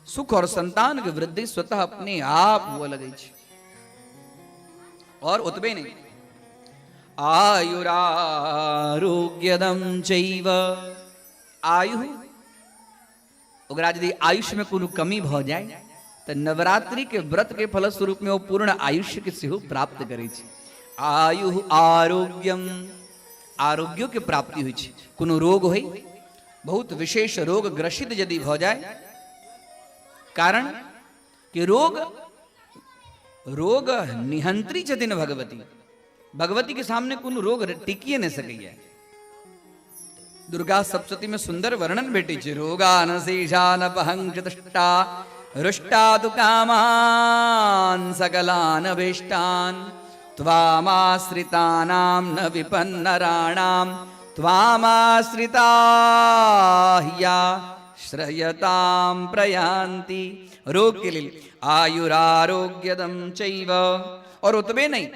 सुख और संतान की वृद्धि स्वतः अपने आप हुआ लगे छै। और उतबे नहीं आयुरारोग्यदम चैव। आयु ओकरा यदि आयुष में कोनो कमी भ जाए तो नवरात्रि के व्रत के फलस्वरूप में वो पूर्ण आयुष्य के सेहो प्राप्त करे छै। आयु आरोग्यम, आरोग्य के प्राप्ति होय छै। कोनो रोग होय, बहुत विशेष रोग ग्रसित यदि भ जाए, कारण कि रोग निहंत्री छथिन भगवती। भगवती के सामने कोनो रोग टिकिए नहीं सकैया। दुर्गा सप्तशती में सुंदर वर्णन भेटे छे। रोगान शेषान पहंचतष्टा रुष्टा तु कामान सकलान अभीष्टान त्वामाश्रितानां न विपन्नराणां त्वामाश्रिता ह्या श्रयतां प्रयान्ति। रोग के लिए आयुरारोग्यदम चैव। और उतबे नहीं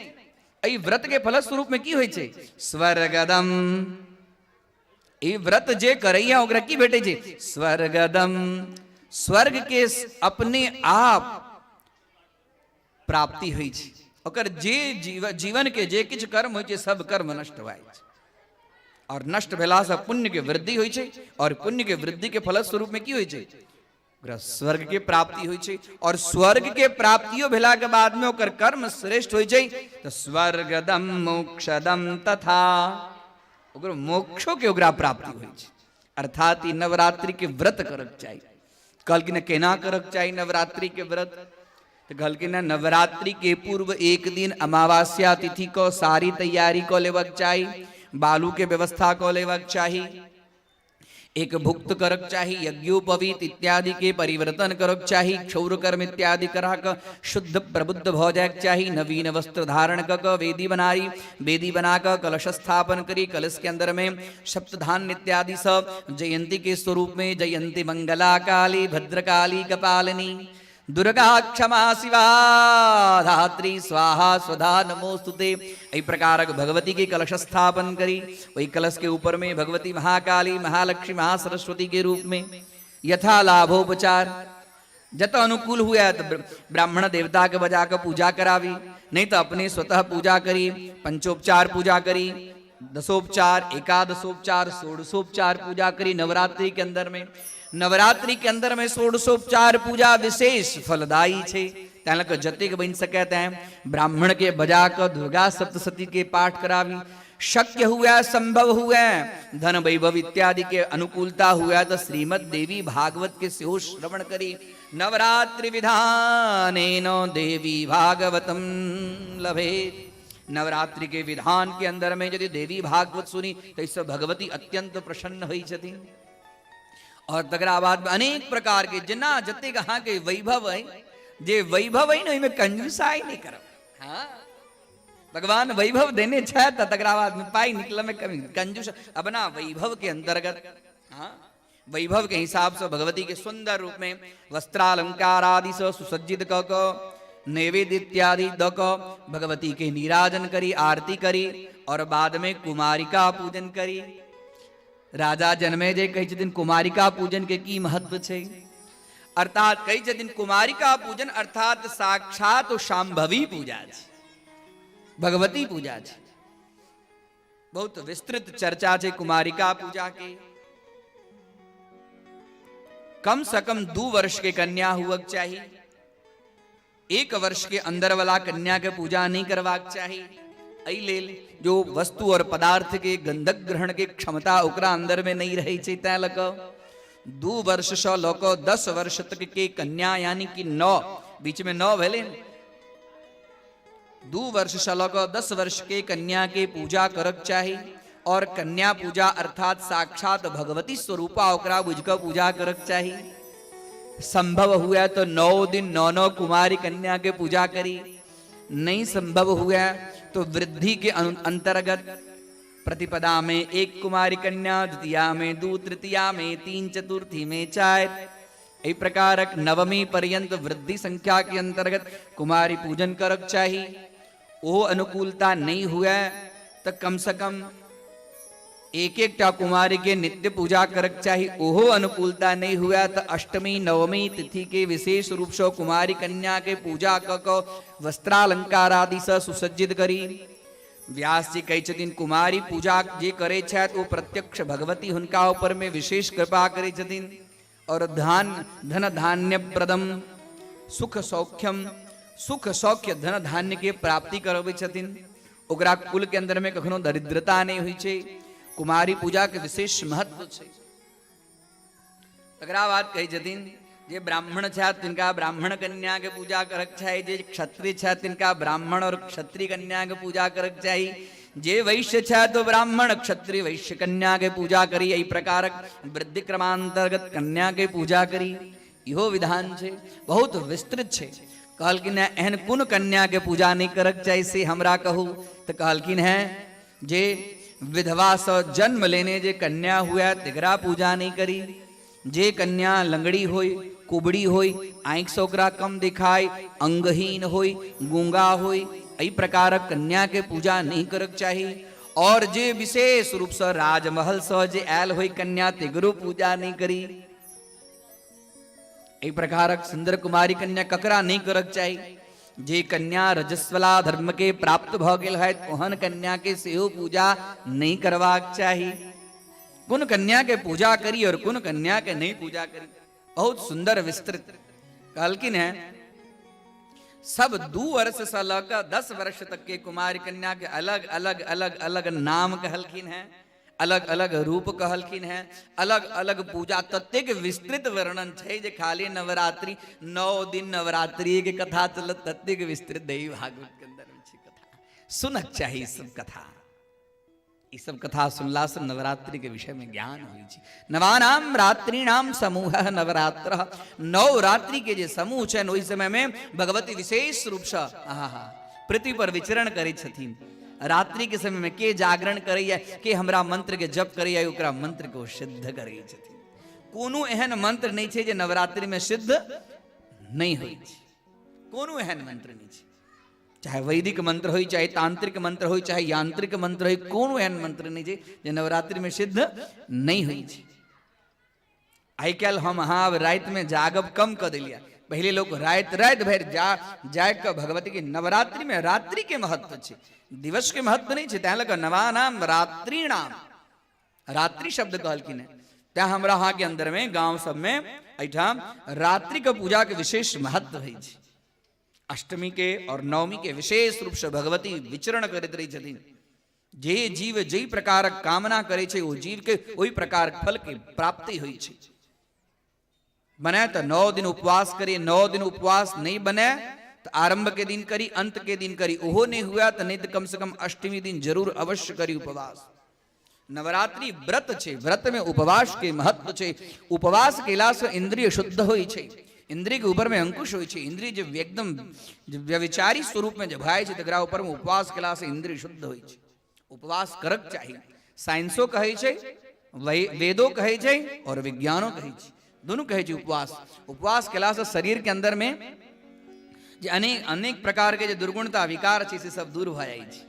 ई व्रत के फल स्वरूप में की होय छे स्वर्गदम। ई व्रत जे करैया ओकरा की भेटे छे स्वर्गदम। स्वर्ग के अपने आप प्राप्ति हुई छे। ओकर जे जीवन के जे किछ कर्म होय छे सब कर्म नष्ट होय छे और नष्ट भेला से पुण्य के वृद्धि होय छे और पुण्य के वृद्धि के फल स्वरूप में की होय छे स्वर्ग के प्राप्ति होय छे। और स्वर्ग के प्राप्तियों भेला के बाद में ओकर कर्म श्रेष्ठ होय छे तो स्वर्गदम मोक्षदम तथा ओकर मोक्षो के ओकरा प्राप्ति होय छे। अर्थात ई नवरात्रि के व्रत करक चाहिए। कल की न केना करक चाहिए नवरात्रि के व्रत तो कल की न नवरात्रि के पूर्व एक दिन अमावास्या तिथि को सारी तैयारी को लेवक चाहिए। बालू के व्यवस्था को लेवक चाहिए। एक भुक्त करक चाहिए। यज्ञोपवीत इत्यादि के परिवर्तन करक चाहिए। क्षौर कर्म इत्यादि करा कर शुद्ध प्रबुद्ध भो जाए चाहिए। नवीन वस्त्र धारण कर वेदी बनाई। वेदी बनाकर कलश स्थापन करी। कलश के अंदर में सप्तधान्य इत्यादि सब जयंती के स्वरूप में जयंती मंगला काली भद्रकाली कपालिनी दुर्गा क्षमा शिवा धात्री स्वाहा स्वधा नमोस्तुते। इस प्रकार भगवती के कलश स्थापन करी। वही कलश के ऊपर में भगवती महाकाली महालक्ष्मी महासरस्वती के रूप में यथा लाभोपचार जत अनुकूल हुआ तो ब्राह्मण देवता के बजा कर पूजा करावी। नहीं तो अपने स्वतः पूजा करी। पंचोपचार पूजा करी। दसोपचार एकादशोपचार षोडशोपचार पूजा करी। नवरात्रि के अंदर में षोडशोपचार पूजा विशेष फलदायी छे। जतिक बन सके ब्राह्मण के बजा कर दुर्गा सप्तशती के पाठ करावी। शक्य हुआ संभव हुआ धन वैभव इत्यादि के अनुकूलता हुआ तो श्रीमद देवी भागवत के सेहो श्रवण करी। नवरात्रि विधानेन देवी भागवतम लभे। नवरात्रि के विधान के अंदर में यदि देवी भागवत सुनी तो इससे भगवती अत्यंत प्रसन्न हुई छथि। और तकरा बाद में अनेक प्रकार के जना जते कहा के वैभव है जे वैभव है ना कंजूसाई नहीं करब। हाँ भगवान वैभव देने छे तो तकरा बाद में पाई निकल में कमी कंजूस अपना वैभव के अंतर्गत। हाँ वैभव के हिसाब से भगवती के सुंदर रूप में वस्त्रालंकार आदि से सुसज्जित क नैवेद्य इत्यादि द भगवती के नीराजन करी आरती करी और बाद में कुमारिका पूजन करी। राजा जन्मेजय कही छथिन कुमारिका पूजन के की महत्व छे। अर्थात कही छथिन कुमारिका पूजन अर्थात साक्षात शांभवी पूजा छे भगवती पूजा छे। बहुत विस्तृत चर्चा छे कुमारिका पूजा के। कम से कम 2 वर्ष के कन्या हुआ चाहिए। 1 वर्ष के अंदर वाला कन्या के पूजा नहीं करवाक चाहिए। आई लेल जो वस्तु और पदार्थ के गंधक ग्रहण के क्षमता ओकरा अंदर में नहीं रही छे ता लक 2 वर्ष से लोक 10 वर्ष तक के कन्या यानी कि 9 बीच में 9 भेले 2 वर्ष से लोक 10 वर्ष के कन्या के पूजा करक चाहिए। और कन्या पूजा अर्थात साक्षात भगवती स्वरूपा ओकरा बुझकर पूजा करक चाहिए। संभव हुआ तो 9 दिन 9 कुमारी कन्या के पूजा करी। नहीं संभव हुआ तो वृद्धि के अंतर्गत प्रतिपदा में 1 कुमारी कन्या, द्वितीया में 2, तृतीया में 3, चतुर्थी में 4 इस प्रकार नवमी पर्यंत वृद्धि संख्या के अंतर्गत कुमारी पूजन करक चाहिए। वो अनुकूलता नहीं हुआ तो कम से कम 1-1 कुमारी के नित्य पूजा करक चाहिए। ओहो अनुकूलता नहीं हुआ तो अष्टमी नवमी तिथि के विशेष रूप से कुमारी कन्या के पूजा क वस्त्रालंकार आदि से सुसज्जित करी। व्यास जी कही छथिन कुमारी पूजा जे करे छे तो प्रत्यक्ष भगवती हुनका ऊपर में विशेष कृपा करे छथिन और धन धान्य प्रदम सुख सौख्य धन धान्य के प्राप्ति करवे छथिन। ओकरा कुल के अंदर में कखनो दरिद्रता नहीं हुई छे। कुमारी पूजा के विशेष महत्व छे। तकरा बाद कही छथिन जे ब्राह्मण छे तिनका ब्राह्मण कन्या के पूजा करक चाहिए। जे क्षत्रिय छे तिनका ब्राह्मण और क्षत्रिय कन्या के पूजा करक चाहिए। जे वैश्य छे तो ब्राह्मण क्षत्रिय वैश्य कन्या के पूजा करी, यही प्रकार वृद्धि क्रमांतर्गत कन्या के पूजा करी। इहो विधान छे, बहुत विस्तृत छे। कहलकिन है एहन कुन कन्या के पूजा नहीं करक चाहे से हमरा कहू, तो कहलकिन है जे विधवा से जन्म लेने जे कन्या हुआ तिगरा पूजा नहीं करी। जे कन्या लंगड़ी होई, कुबड़ी होई, आंख से ओकरा कम दिखाई, अंगहीन होई, गूंगा होई, एही प्रकार कन्या के पूजा नहीं करक चाहिए। और जे विशेष रूप से राजमहल से जे आयल होई कन्या तिगरो पूजा नहीं करी। एही प्रकार सुंदर कुमारी कन्या ककरा नहीं करक चाहिए। जे कन्या रजस्वला धर्म के प्राप्त भ गेल है ओहन कन्या के सेहो पूजा नहीं करवाक चाहिए। कुन कन्या के पूजा करी और कुन कन्या के नहीं पूजा करी, बहुत सुंदर विस्तृत कहलकिन है। सब 2 वर्ष से लेकर 10 वर्ष तक के कुमारी कन्या के अलग अलग अलग अलग नाम कहलकिन है, अलग अलग रूप कहलकिन है, अलग अलग पूजा तत्व विस्तृत वर्णन है। जे खाली नवरात्रि 9 दिन नवरात्रि के कथा चलत तत्व विस्तृत देवी भागवत के अंदर कथा सुनक चाहिए। सब कथा ये सब कथा सुनला से नवरात्रि के विषय में ज्ञान हुई छी। नवानाम रात्रिनाम समूह नवरात्र, 9 रात्रि के जे समूह है ओहि समय में भगवती विशेष रूप से पृथ्वी पर विचरण करे छथिन। रात्रि के समय में के जागरण करैया, के हमरा मंत्र के जप करैया, ओकरा मंत्र को सिद्ध करै छथिन। कोनो एहन मंत्र नहीं छे जे नवरात्रि में सिद्ध नहीं होई छै। कोनो एहन मंत्र नहीं छे, चाहे वैदिक मंत्र होई, चाहे तांत्रिक मंत्र होई, चाहे यांत्रिक मंत्र होई, कोनो एहन मंत्र नहीं छे जे नवरात्रि में सिद्ध नहीं होई छै। आई काल हम अब रात में जागब कम कर दिलिया। पहले लोग रात भर जाग कर भगवती की नवरात्रि में रात्रि के महत्व छे, दिवस के महत्व नहीं छे। त्या लगा नवानाम रात्रिनाम, रात्रि शब्द कहलकिन है। त्या हमरा यहाँ के अंदर में गांव सब में एठाम रात्रि का पूजा के विशेष महत्व है। अष्टमी के और नवमी के विशेष रूप से भगवती विचरण करत रही छथिन। जे जीव जे प्रकार कामना करे छे वो जीव के वही प्रकार फल के प्राप्ति हुई छे। बने तो 9 दिन उपवास करिए, 9 दिन उपवास नहीं बने तो आरंभ के दिन करी, अंत के दिन करी, ओहो नहीं हुआ तो नहीं तो कम से कम अष्टमी दिन जरूर अवश्य करी उपवास। नवरात्रि व्रत छे, व्रत में उपवास के महत्व छे। उपवास केला से इंद्रिय शुद्ध होई छे, इंद्रिय के ऊपर में अंकुश होई छे। इंद्रिय जब एकदम व्यभिचारी स्वरूप में जब भाई छे तकरा ऊपर में उपवास केला से इंद्रिय शुद्ध होई छे। उपवास करक चाहिए। साइंसो कहे छे, वेदो कहे छे और विज्ञानो कहे छे, दोनों कहे छे उपवास। उपवास केला से शरीर के अंदर में जे अनेक प्रकार के जो दुर्गुणता विकार छे से सब दूर भ जाय छे।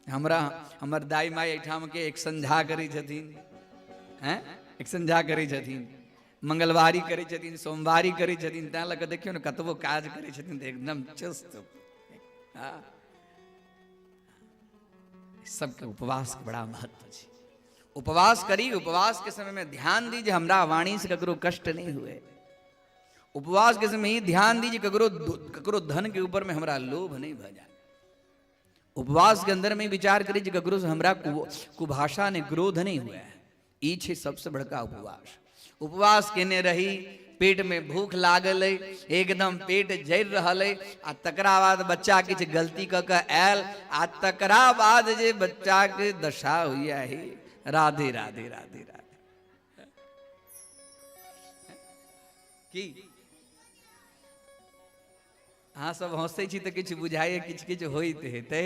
हमरा हमर दाई माई एठाम के एक संध्या करी छथिन, हैं एक संध्या करी छथिन, मंगलवारी करी छथिन, सोमवारी करी छथिन। त्या लग देखियो न कतबो काज करी छथिन तो एकदम चुस्त। सबके उपवास के बड़ा महत्व छे। उपवास करी, उपवास के समय में ध्यान दीजिए हमरा वाणी से ककरो कष्ट नहीं हुए। उपवास के समय ही ध्यान दीजिए ककरो धन के ऊपर में हमरा लोभ नहीं भ जाए। उपवास के अंदर में विचार करिए ककरो से हमरा कुभाषा ने क्रोध नहीं हुआ है। ई छे सबसे बड़का उपवास। उपवास केने रही, पेट में भूख लागल है, एकदम पेट जर रहल है, आ तकरा बाद बच्चा किछ गलती क के आयल, आ तकरा बाद जे बच्चा के दशा हुआ है। राधे राधे राधे राधे की हाँ सब हंसै छी तो किछ बुझाइए, किछ किछ होइत हेतै।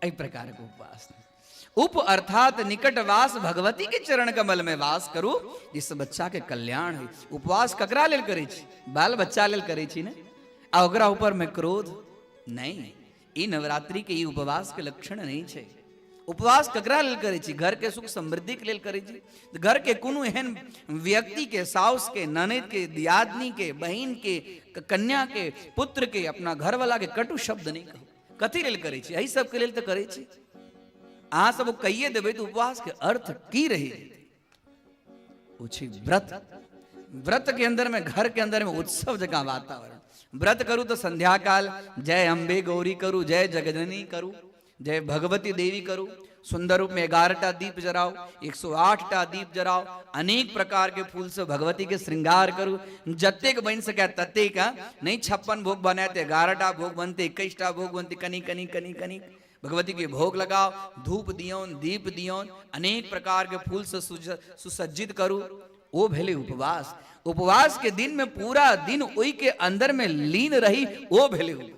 एहि प्रकार के उपवास। उप अर्थात निकटवास भगवती के चरण कमल में वास करू, जिस बच्चा के कल्याण है। उपवास ककरा लेल करे छी? बाल बच्चा लेल करे छी ने, आ ओकरा ऊपर में क्रोध नहीं। ई नवरात्रि के ई उपवास के लक्षण नहीं छे। उपवास ककरा लेल करे छी? घर के सुख समृद्धि के लेल करे छी। घर के कोनो एहन व्यक्ति के, साउस के, ननद के, दियादनी के, बहन के, कन्या के, पुत्र के, अपना घर वाला के कटु शब्द नहीं कहू। कथी लेल करे छी? एही सब के लेल तो करे छी। अहाँ सब कहिए देबै तो उपवास के अर्थ की रही? वो छी व्रत। व्रत के अंदर में, घर के अंदर में उत्सव जगह वातावरण। व्रत करूँ तो संध्या काल जय अम्बे गौरी करूँ, जय जगजननी करूँ, जय भगवती देवी करूँ। सुंदर रूप में 11टा दीप जराओ, 108टा दीप जराओ, अनेक प्रकार के फूल से भगवती के श्रृंगार करो, जत्तेक बन सके तत्तेक। नहीं 56 भोग बनाए थे, 11टा भोग बनते, 21टा भोग बनते, कनी कनी कनी कनी भगवती के भोग लगाओ, धूप दियोन, दीप दियोन, अनेक प्रकार के फूल से सुसज्जित करो। वो भेले उपवास। उपवास के दिन में पूरा दिन ओई के अंदर में लीन रही, वो भेले उपवास।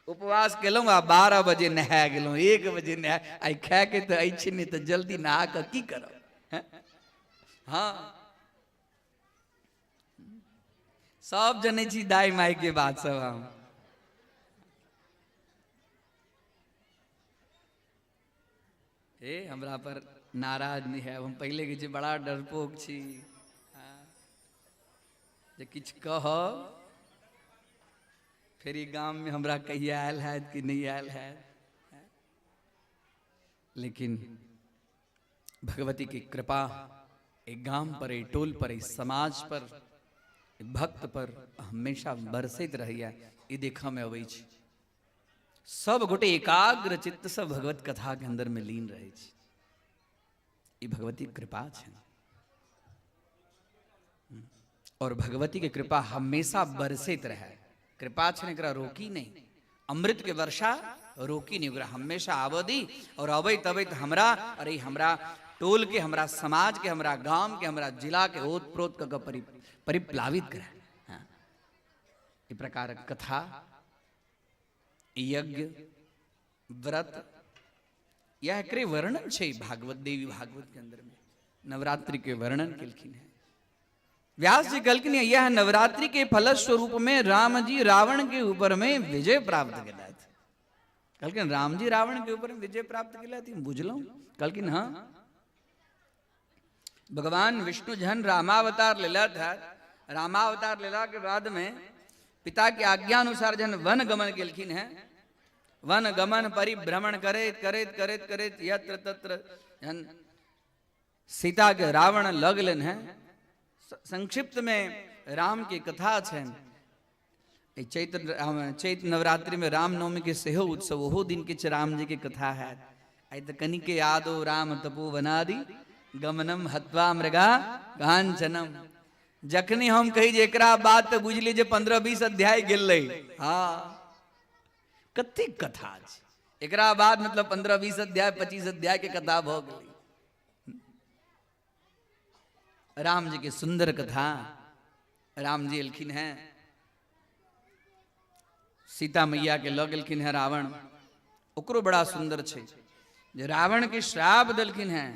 उपवास केलूं आ 12 बजे नहा गेलूं, 1 बजे नहा आई खा के तो आई छिनी तो जल्दी नहा के की करब। हाँ सब जने छी दाई माई के बात सब हम। हमरा पर नाराज नहीं है, हम पहले के जे बड़ा डरपोक छी, जे किछ कह फिर ई गांव में हमरा कहिया आयल है कि नहीं आयल है। लेकिन भगवती की कृपा एक गांव पर, एक टोल पर, एक समाज पर, एक भक्त पर हमेशा बरसैत रहिया। ई देखा में अबै छी सब गोटे एकाग्र चित्त से भगवत कथा के अंदर में लीन रहे छी। ई भगवती कृपा है और भगवती की कृपा हमेशा बरसैत रहे। कृपा छे एकरा रोकी नहीं, अमृत के वर्षा रोकी नहीं, हमेशा आबदी और अबै तबै तो हमरा, अरे हमरा टोल के, हमरा समाज के, हमरा गांव के, हमरा जिला के ओत प्रोत का परिप्लावित करे। हाँ। इस प्रकार कथा, यज्ञ, व्रत यह करे वर्णन छे भागवत देवी भागवत के अंदर में नवरात्रि के वर्णन केलखिन है। व्यास जी कहलखिन यह नवरात्रि के फल स्वरूप में राम जी रावण के ऊपर में विजय प्राप्त केला थे। कहलखिन राम जी रावण के ऊपर में विजय प्राप्त केला थी, बुझलो। कहलखिन हाँ, भगवान विष्णु जहन रामावतार लेला था, रामावतार लेला के बाद में पिता की आज्ञा अनुसार जन वन गमन केलखिन है। वन गमन परिभ्रमण करेत करेत करेत करेत यत्र तत्र जन सीता के रावण लगलन है। संक्षिप्त में राम की कथा है। चैत्र नवरात्रि में रामनवमी के सेहो उत्सव, ओहो दिन के राम जी की कथा है। आई तो कनी के यादो राम तपोवनादि गमनम हत्वा मृगा कांचनम। जखनी हम कही जे एकरा बात तो बुझ लीजिए 15-20 अध्याय गेल। हाँ कति कथा एकरा बाद मतलब 15-20 अध्याय 25 अध्याय के कथा भ गई। राम जी की सुंदर कथा। राम जी एलखिन है, सीता मैया के लग गेलखिन है रावण। ओकरो बड़ा सुंदर छे जे रावण के श्राप दलखिन है।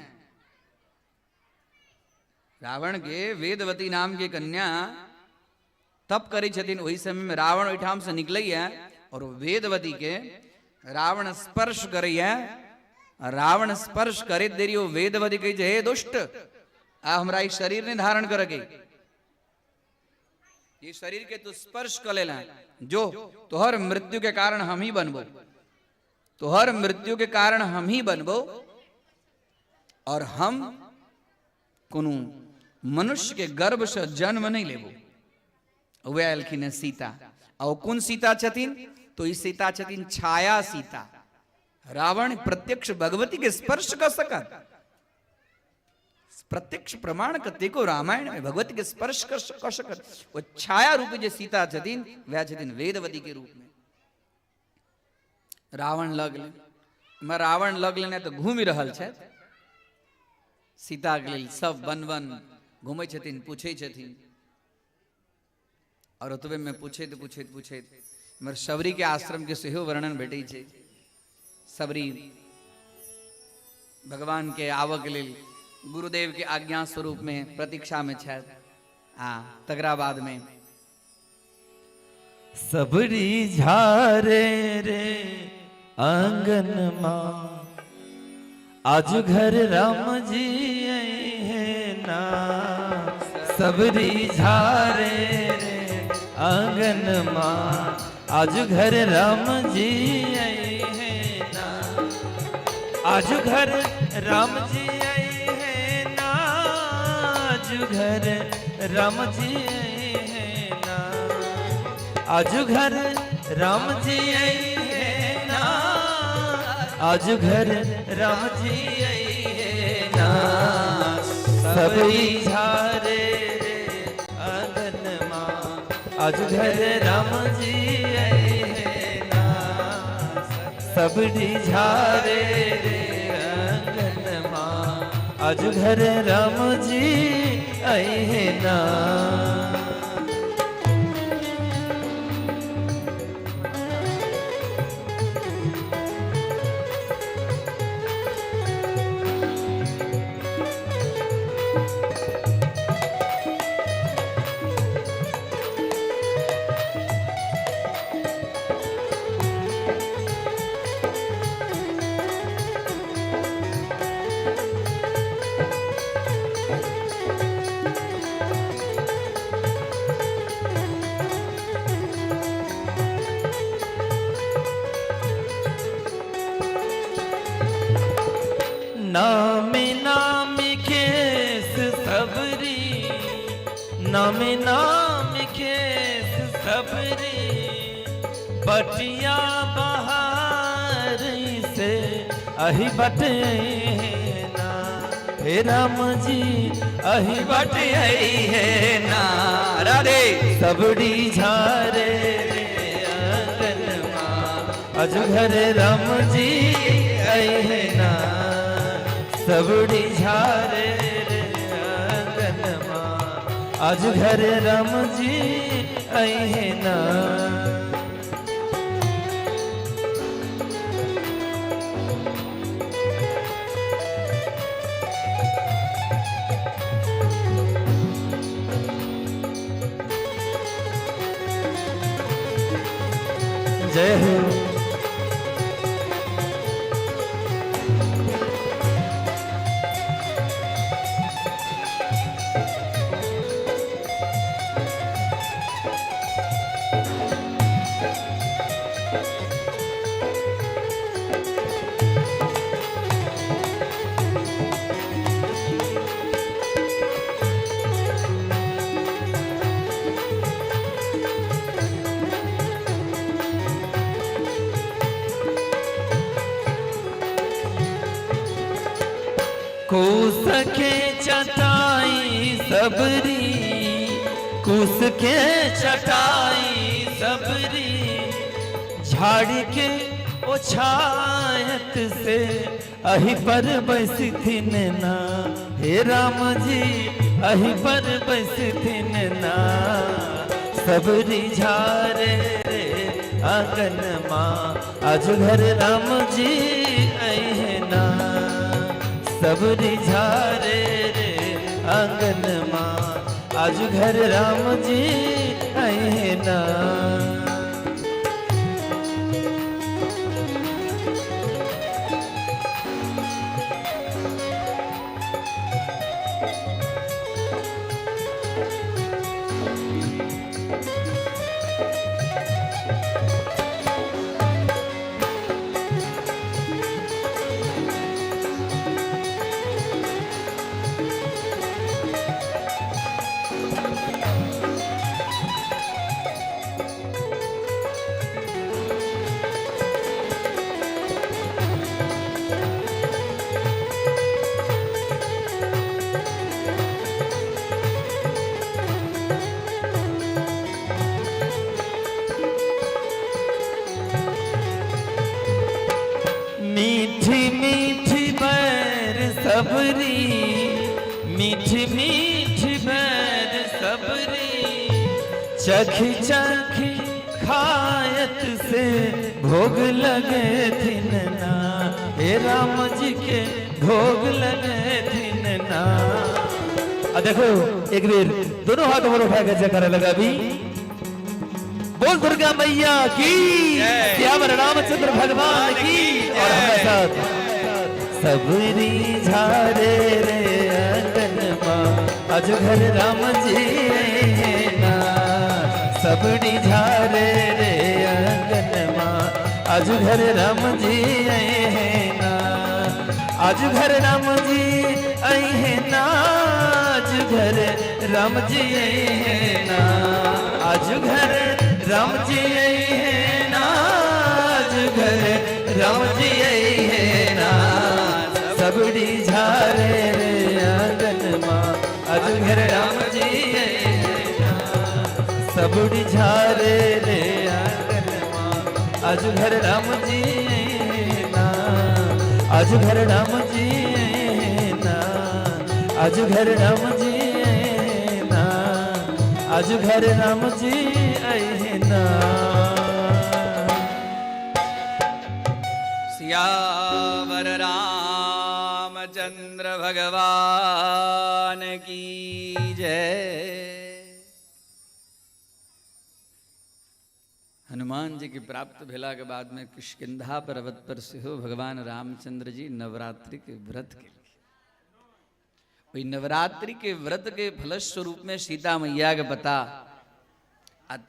रावण के वेदवती नाम के कन्या तप करे छथिन। वही समय में रावण ओहिठाम से निकलै है और वेदवती के रावण स्पर्श करे है। रावण स्पर्श करे देरी वो वेदवती कही हे दुष्ट, आ हमरा इस शरीर ने धारण कर के ये शरीर के तू स्पर्श कर लेला, जो तोहर मृत्यु के कारण हम ही बनबो, तोहर मृत्यु के कारण हम ही बनबो और हम कोनो मनुष्य के गर्भ से जन्म नहीं लेबो। वे अलखिन सीता। और कौन सीता छथिन? तो ई सीता छथिन छाया सीता। रावण प्रत्यक्ष भगवती के स्पर्श कर सकत, प्रत्यक्ष प्रमाण कते को रामायण में भगवती के स्पर्श कर सकत। वो छाया रूपी जो सीता छथिन वह छथिन वेदवती के रूप में। रावण लगले, मैं रावण लगले तो घूमि रहल छे सीता के लेल सब वन वन घूमे छथिन, पूछे छथिन। और ओतबे में पूछे मर सबरी के आश्रम के सेहो वर्णन भेटे छे। सबरी भगवान के आवक लेल गुरुदेव के आज्ञा स्वरूप में प्रतीक्षा में छे। तकरा बाद में सबरी झारे रे आंगन मां, आज घर राम जी आई है ना। सबरी झारे रे आंगन मां, आज घर राम जी आई है ना। आज घर राम जी आई है ना, आज घर राम जी आई है ना। आज घर राम जी आई है ना, आज घर राम जी आई है ना सबरी झारे रे आंगन माँ आज घर राम जी आई है ना सबरी झारे रे आंगन माँ आज घर राम जी आई है ना। नामे नाम केस सबरी नामे नाम केस सबरी बटिया बहार से अहि बटे ना हे राम जी अहि बटे है ना राधे सबड़ी झारे आंगन माँ आज घर राम जी आई है ना सबड़ी झारे आंगन माँ आज घर राम जी आई है ना। जय हो कुस के चटाई सबरी कुस के चटाई सबरी झाड़ के ओछायत से अहि पर बसिथिन ना हे राम जी अहि पर बसिथिन ना सबरी झारे रे आंगन माँ आज घर राम जी आई है ना सबरी झारे रे आंगन माँ आज घर राम जी आई है ना। मीठी मीठी बैर सबरी मीठी मीठी बैर सबरी चखी चखी खायत से भोग लगे थिन ना हे राम जी के भोग लगे थिन ना। देखो एक बेर दोनों हाथ ऊपर उठा कर जयकारा लगा भी बोल दुर्गा मैया की श्याम रामचंद्र भगवान की और हमारे साथ सबरी झारे रे आंगन माँ आज घर राम जी है ना सबरी झारे रे आंगन माँ आज घर राम जी है ना आज घर राम जी आई है ना आज घर राम जी है ना आज घर राम जी आई है ना आज घर राम जी आई है सबुड़ी झारे रे आंगन मां आज घर राम जी ना आज घर राम जी ना आज घर राम जी ना आज घर राम जी आए ना। सियावर रामचंद्र भगवान की जय। हनुमान जी की प्राप्त भेला के बाद में किष्किंधा पर्वत पर से हो भगवान रामचंद्र जी नवरात्रि के व्रत के वही नवरात्रि के व्रत के फलस्वरूप में सीता मैया के पता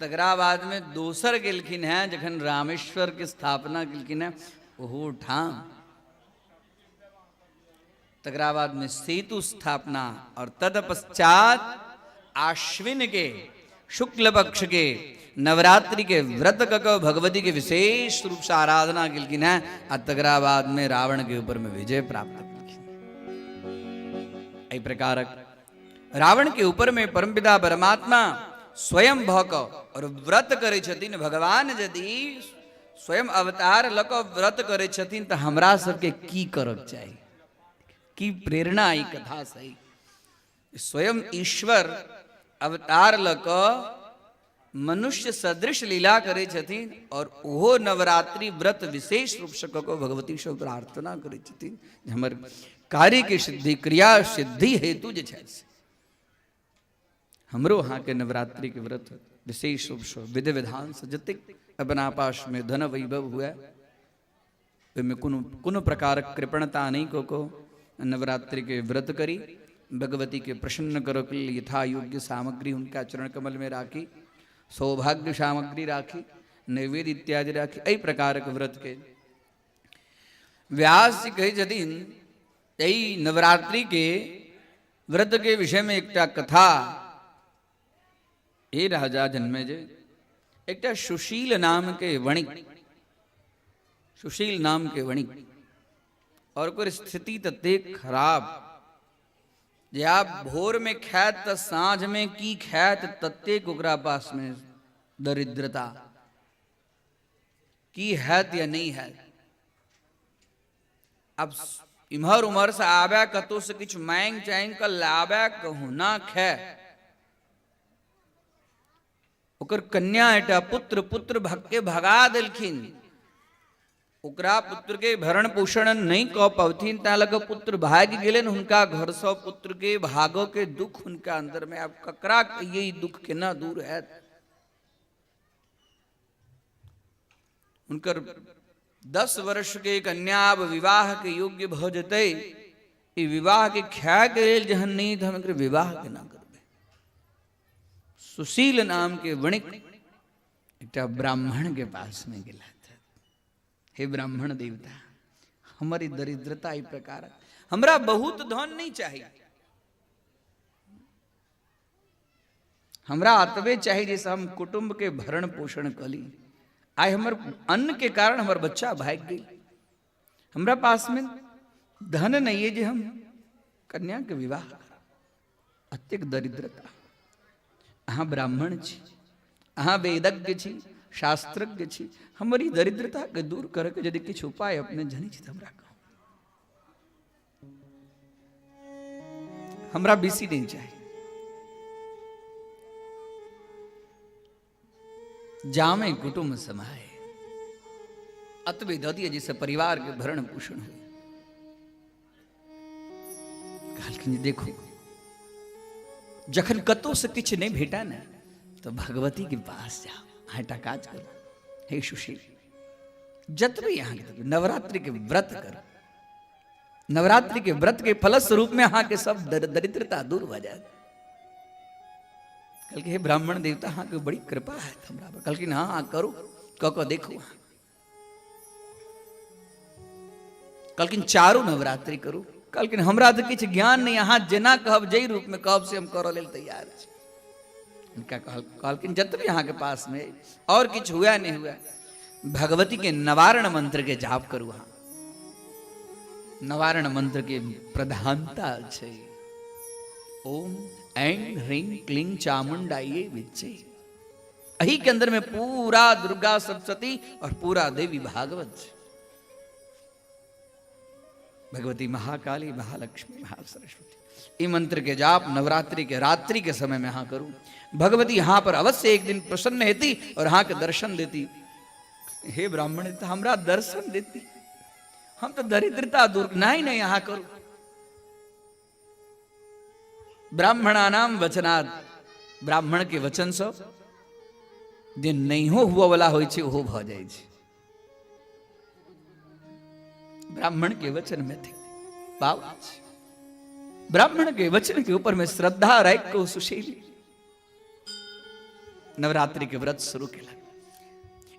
तकराबाद में दोसर गेलखिन है जखन रामेश्वर की स्थापना केलखिन है ओहो ठाम तकराबाद में सेतु स्थापना और तत्पश्चात आश्विन के शुक्ल पक्ष के नवरात्रि के व्रत का भगवती के विशेष रूप से आराधना किलकिन है तकराबाद में रावण के ऊपर में विजय प्राप्त की प्रकार रावण के ऊपर में परमपिता परमात्मा स्वयं भक और व्रत करे छथिन। भगवान यदि स्वयं अवतार लक व्रत करे छथिन तो हमरा सबके की करक चाहिए की प्रेरणा ई कथा सही। स्वयं ईश्वर अवतार लक मनुष्य सदृश लीला करे छथिन और ओहो नवरात्रि व्रत विशेष रूप से को भगवती से प्रार्थना करे छथिन हमर कार्य के सिद्धि क्रिया सिद्धि हेतु जे छै हमरो हाँ के नवरात्रि के व्रत विशेष रूप से विधि विधान से जतिक अपना पास में धन वैभव हुआ में कोनो प्रकार कृपणता नहीं को नवरात्रि के व्रत करी भगवती के प्रसन्न करो के लिए यथा योग्य सामग्री उनका चरण कमल में राखी सौभाग्य सामग्री राखी नैवेद्य इत्यादि राखी एहि प्रकार के व्रत के व्यास जी कहे जदीन यही नवरात्रि के व्रत के विषय में एक कथा ये राजा जन्मे जे एक सुशील नाम के वणिक सुशील नाम के वणिक और कोई स्थिति तते खराब जे आप भोर में खैत त सांझ में की खैत तते ओकरा पास में दरिद्रता की है या नहीं है। अब इम्हर उमर से आवे कतो से कुछ मांग चांग कर लावे कहू ना खे ओकर कन्या एटा पुत्र पुत्र भक्के भगा दिलखिन ओकरा पुत्र के भरण पोषण नहीं कह पवथिन ता लग पुत्र भाग गेलन हुनका घर से पुत्र के भागो के दुख उनका अंदर में अब ककरा ये दुख के ना दूर है। उनकर 10 वर्ष के कन्या अब विवाह के योग्य भ जते विवाह के ख्या के जहन नहीं हम विवाह के ना करबे। सुशील नाम के वणिक एक ब्राह्मण के पास में गेला हे ब्राह्मण देवता हमारी दरिद्रता इस प्रकार हमरा बहुत धन नहीं चाहिए हमरा अतबे चाहिए जैसे हम कुटुंब के भरण पोषण कली आय हमर अन्न के कारण हमार बच्चा भाग गई हमरा पास में धन नहीं है जे हम कन्या के विवाह अत्यक दरिद्रता अहाँ ब्राह्मण छी अहाँ वेदज्ञ छी शास्त्रज्ञ छी हमारी दरिद्रता के दूर करके यदि कुछ उपाय अपने जनी छी हमरा कहो हमरा बेसी नहीं चाहिए जामे कुटुंब समाये अतबे दतिया जिसे परिवार के भरण पोषण हुए देखो जखन कतो से कुछ नहीं भेटा ना तो भगवती के पास जाओ हटा काज करो हे सुशील जत भी यहाँ के नवरात्रि के व्रत कर नवरात्रि के व्रत के फलस्वरूप में यहाँ के सब दरिद्रता दूर हो जाए। कल के हे ब्राह्मण देवता हाँ की बड़ी कृपा है हमरा पर कल की हाँ करो को देखो कल किन चारों नवरात्रि करो कल किन हमरा तो किछ ज्ञान नहीं यहाँ जना कहब जई रूप में कहब से हम करो लेल तैयार है। उनका कहलकिन जत भी यहाँ के पास में और कुछ हुआ नहीं हुआ भगवती के नवारण मंत्र के जाप करू हाँ नवारण मंत्र के प्रधानता है ओम ऐं ह्रीं क्लीं चामुंडाये विच्चे अही के अंदर में पूरा दुर्गा सप्तशती और पूरा देवी भागवत है। भगवती महाकाली, महालक्ष्मी, महासरस्वती। ये मंत्र के जाप नवरात्रि के रात्रि के समय में यहाँ करूं। भगवती यहाँ पर अवश्य एक दिन प्रसन्न होती और यहाँ के दर्शन देती। हे ब्राह्मण, तो हमरा दर्शन देती, हम तो दरिद्रता दूर नहीं यहाँ करूं। ब्राह्मणानाम वचनात्, ब्राह्मण के वचन से जे नहीं हुआ वाला होय छे ओहो भ जाय छे। ब्राह्मण के वचन में थी पाव, ब्राह्मण के वचन के ऊपर में श्रद्धा रख को सुशील नवरात्रि के व्रत शुरू केलक।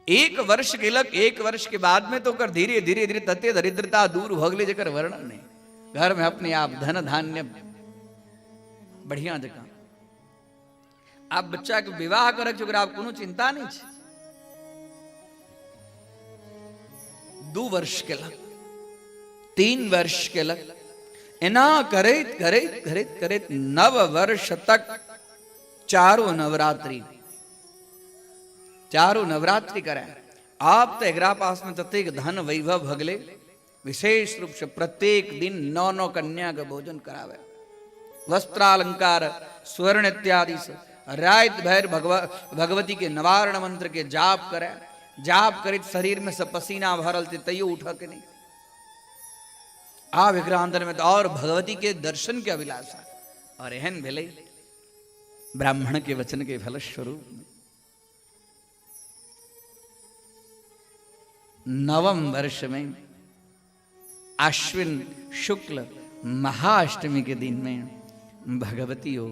एक वर्ष केलक। एक वर्ष के बाद में तो कर धीरे धीरे धीरे तते दरिद्रता दूर हो गई जकर वर्णन नहीं। घर में अपने आप धन धान्य बढ़िया जगह। आप बच्चा के विवाह करक जो आप कोनो चिंता नहीं छे। 2 वर्ष केलक, 3 वर्ष केलक, एना करैत करैत करैत करैत 9 वर्ष तक चारों नवरात्रि करे। आप तो एकरा पास में ततेक धन वैभव भगले, विशेष रूप से प्रत्येक दिन 9 कन्या का भोजन करावे, वस्त्रालंकार स्वर्ण इत्यादि से रात भर भगवती के निवारण मंत्र के जाप करे। जाप करे शरीर में सब पसीना भरल थे तैयो उठ के नहीं। आ विग्रह अंदर में तो और भगवती के दर्शन के अभिलाषा। और एहन भेले ब्राह्मण के वचन के फलस्वरूप 9वें वर्ष में आश्विन शुक्ल महाअष्टमी के दिन में भगवती हो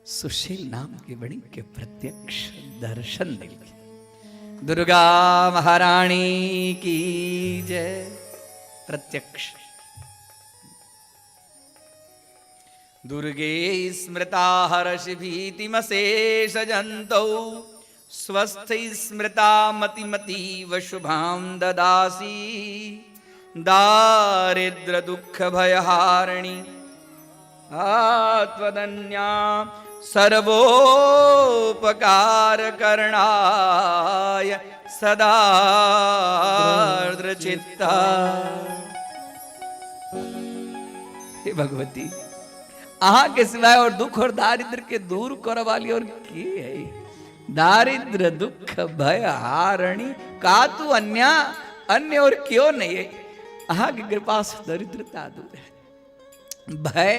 सुशील नाम की बड़ी के प्रत्यक्ष दर्शन दिल। दुर्गा महारानी की जय। प्रत्यक्ष दुर्गे स्मृता हर्षि भीतिमशेष जंतौ स्वस्थ स्मृता मतिमतीव शुभां ददासी दारिद्र दुख भयहारिणी आत्मदन्या सर्वोपकार करणाय सदा चित्ता। हे भगवती, आहा के सिवाय और दुख और दारिद्र के दूर कर वाली और की है? दारिद्र दुख भय हारणी का तू अन्य और क्यों नहीं है? आहा की कृपा से दरिद्रता दूर है। भय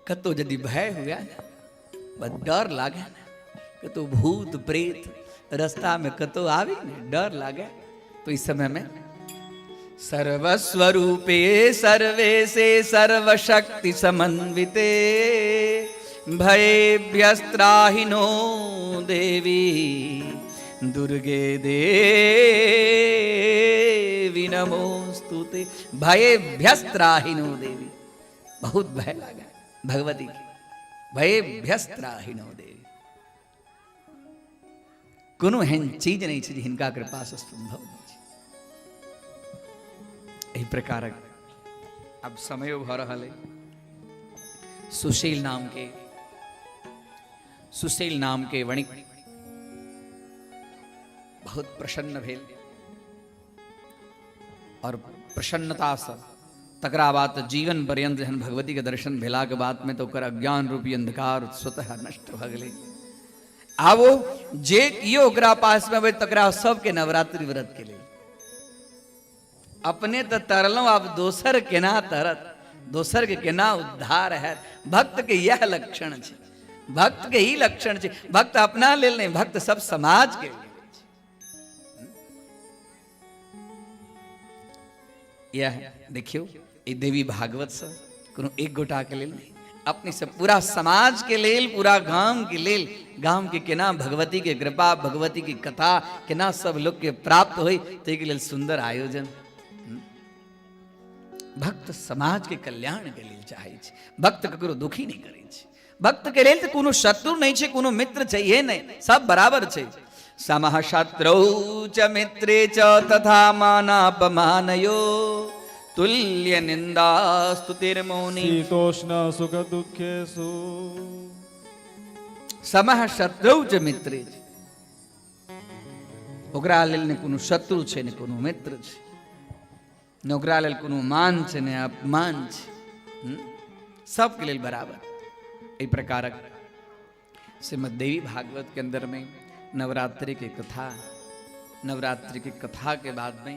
कतो यदि भय हुआ ना, बस डर लागे ना, कतो भूत प्रेत रास्ता में कतो आवे ना, डर लागे तो इस समय में सर्वस्वरूपे सर्वे से सर्वशक्ति समन्विते भयेभ्यस्त्राहिनो देवी दुर्गे देवी नमोस्तुते। भयेभ्यस्त्राहिनो देवी, बहुत भय लगा भगवती की। भयेभ्यस्त्राहिनो देवी, कोनो हेन चीज नहीं छे जिनका कृपा से संभव नहीं। यही प्रकार अब समय भ रहल है। सुशील नाम के वणिक बहुत प्रसन्न भेल और प्रसन्नता से तकरा बात जीवन पर्यंत जहन भगवती के दर्शन भेला के बाद में तो कर अज्ञान रूपी अंधकार स्वतः नष्ट भ गेलै। आवो जे कियो ओकरा पास में अबै तकरा सबके नवरात्रि व्रत के लिए अपने तो तरलों, अब दोसर केना तरत, दोसर के केना उद्धार है। भक्त के यह लक्षण है, भक्त के ही लक्षण है। भक्त अपना लेल नहीं, भक्त सब समाज के लिए। यह देखियो ये देवी भागवत से कोनो एक गोटा के लेल नहीं, अपने से पूरा समाज के लेल, पूरा गांव के लेल, गांव के केना भगवती के कृपा, भगवती की कथा केना सब लोग के प्राप्त होई, तो एक लेल सुंदर आयोजन। भक्त समाज के कल्याण के लिए चाहे छे, भक्त ककरो दुखी नहीं करे छे। भक्त के लेल तो कोनो शत्रु नहीं छे, कोनो मित्र चाहिए नहीं, सब बराबर छे। समः शत्रौ च मित्रे च तथा मानापमानयो तुल्य निंदा स्तुतिर्मौनि शीतोष्ण सुख दुखेषु। समः शत्रौ च मित्रे च, ओकरा लेल ने कोनो शत्रु छै ने कोनो मित्र छै, ने ओकरा लेल कोनो मान छै ने अपमान छै, सबके लेल बराबर। एहि प्रकारक श्रीमद् देवी भागवत के अंदर में नवरात्रि के कथा, नवरात्रि की कथा के बाद में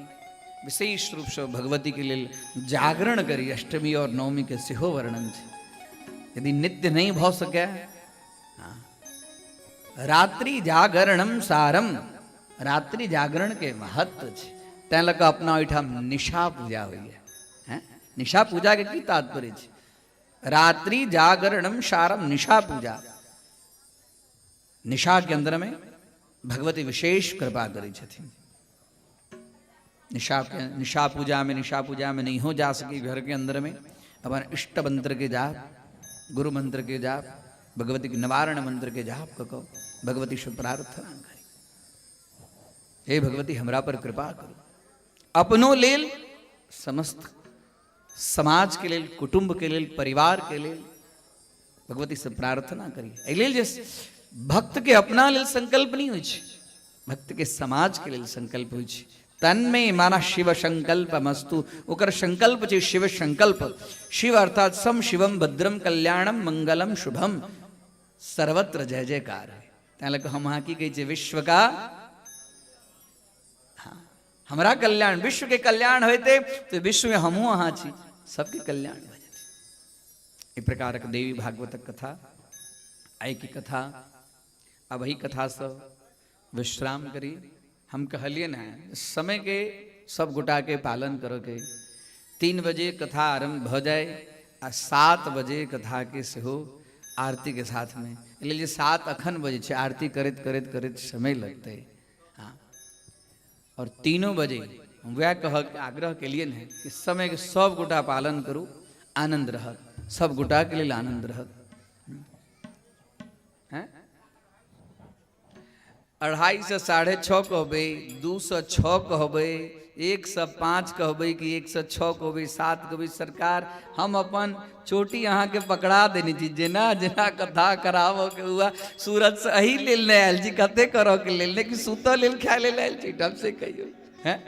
विशेष रूप से भगवती के लिए जागरण करी अष्टमी और नवमी के सेहो वर्णन है। यदि नित्य नहीं भ सके, रात्रि जागरणम सारम, रात्रि जागरण के महत्व है। तैं लग अपना ओहिठाम निशा पूजा हुई है। निशा पूजा के की तात्पर्य है? रात्रि जागरणम सारम, निशा पूजा। निशा के अंदर में भगवती विशेष कृपा करी छथिन। निशा पूजा में नहीं हो जा सकी घर के अंदर में अपन इष्ट मंत्र के जाप, गुरु मंत्र के जाप, भगवती के निवारण मंत्र के जाप कहो, भगवती से प्रार्थना करी, हे भगवती हमरा पर कृपा करो। अपनों लेल, समस्त समाज के लेल, कुटुंब के लेल, परिवार के लेल भगवती से प्रार्थना करी। एहि लेल जे भक्त के अपना लेल संकल्प नहीं होइ छै, भक्त के समाज के लेल संकल्प होइ छै। तन्मे माना शिव संकल्प मस्तु, ओकर संकल्प छै शिव संकल्प। शिव अर्थात सम शिवम भद्रम कल्याणम मंगलम शुभम, सर्वत्र जय जयकार है। तैं लग हम अहाँ की कहै छै, विश्व का, हमरा कल्याण, विश्व के कल्याण होते तो विश्व में हमहू अहाँ छी, सबके कल्याण भ जेतै। एहि प्रकारक देवी भागवतक कथा, आइ की कथा, अब ही कथा से विश्राम करी। हम कहलिए ना, समय के सब गोटा के पालन करो के। 3 बजे कथा आरंभ भ जाए आ 7 बजे कथा के सेहो आरती के साथ में, इसलिए 7 अखन बजे छे, आरती करत करत करत समय लगते। हाँ, और 3 बजे वह आग्रह के लिए है कि समय के सब गोटा पालन करूँ, आनंद रहत, सब गोटा के लिए आनंद रहत। 2:30 से 6:30 कहबे, 2 से 6 कहबे, 1 से 5 कहबे कि 1 से 6 कहबे, 7 कहबे। सरकार हम अपन चोटी अहाँ के पकड़ा देनी छी, जेना जेना कथा कराबो के हुआ सूरत से अही लेल नहीं आयल छी, कते करो के लेल नहीं कि सुतो लेल खाय लेल आयल छी। तब से कहियो हैं,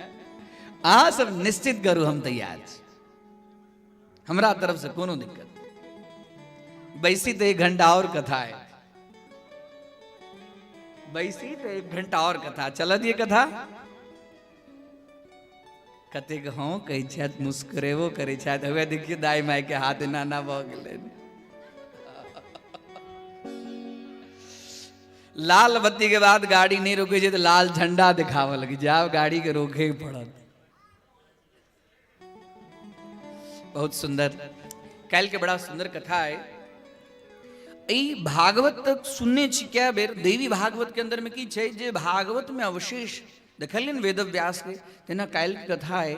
अहाँ सब निश्चित करू, हम तैयार छी, हमरा तरफ से कोनो दिक्कत। बैसी तो 1 घंटा और कथा है, बैसी तो 1 घंटा और कथा चलत। ये कथा कते हाँ कही छत, मुस्कुरेबो करे छत। हवे देखिए दाई माई के हाथ नाना भ गेलै। लाल बत्ती के बाद गाड़ी नहीं रोके तो लाल झंडा दिखावे लगी, जाओ गाड़ी के रोके ही पड़त। बहुत सुंदर, कल के बड़ा सुंदर कथा है। भागवत तक सुनने छी क्या बेर। देवी भागवत के अंदर में की छे, जे भागवत में अवशेष देखलिन वेद व्यास के, तेना काल की कथा है।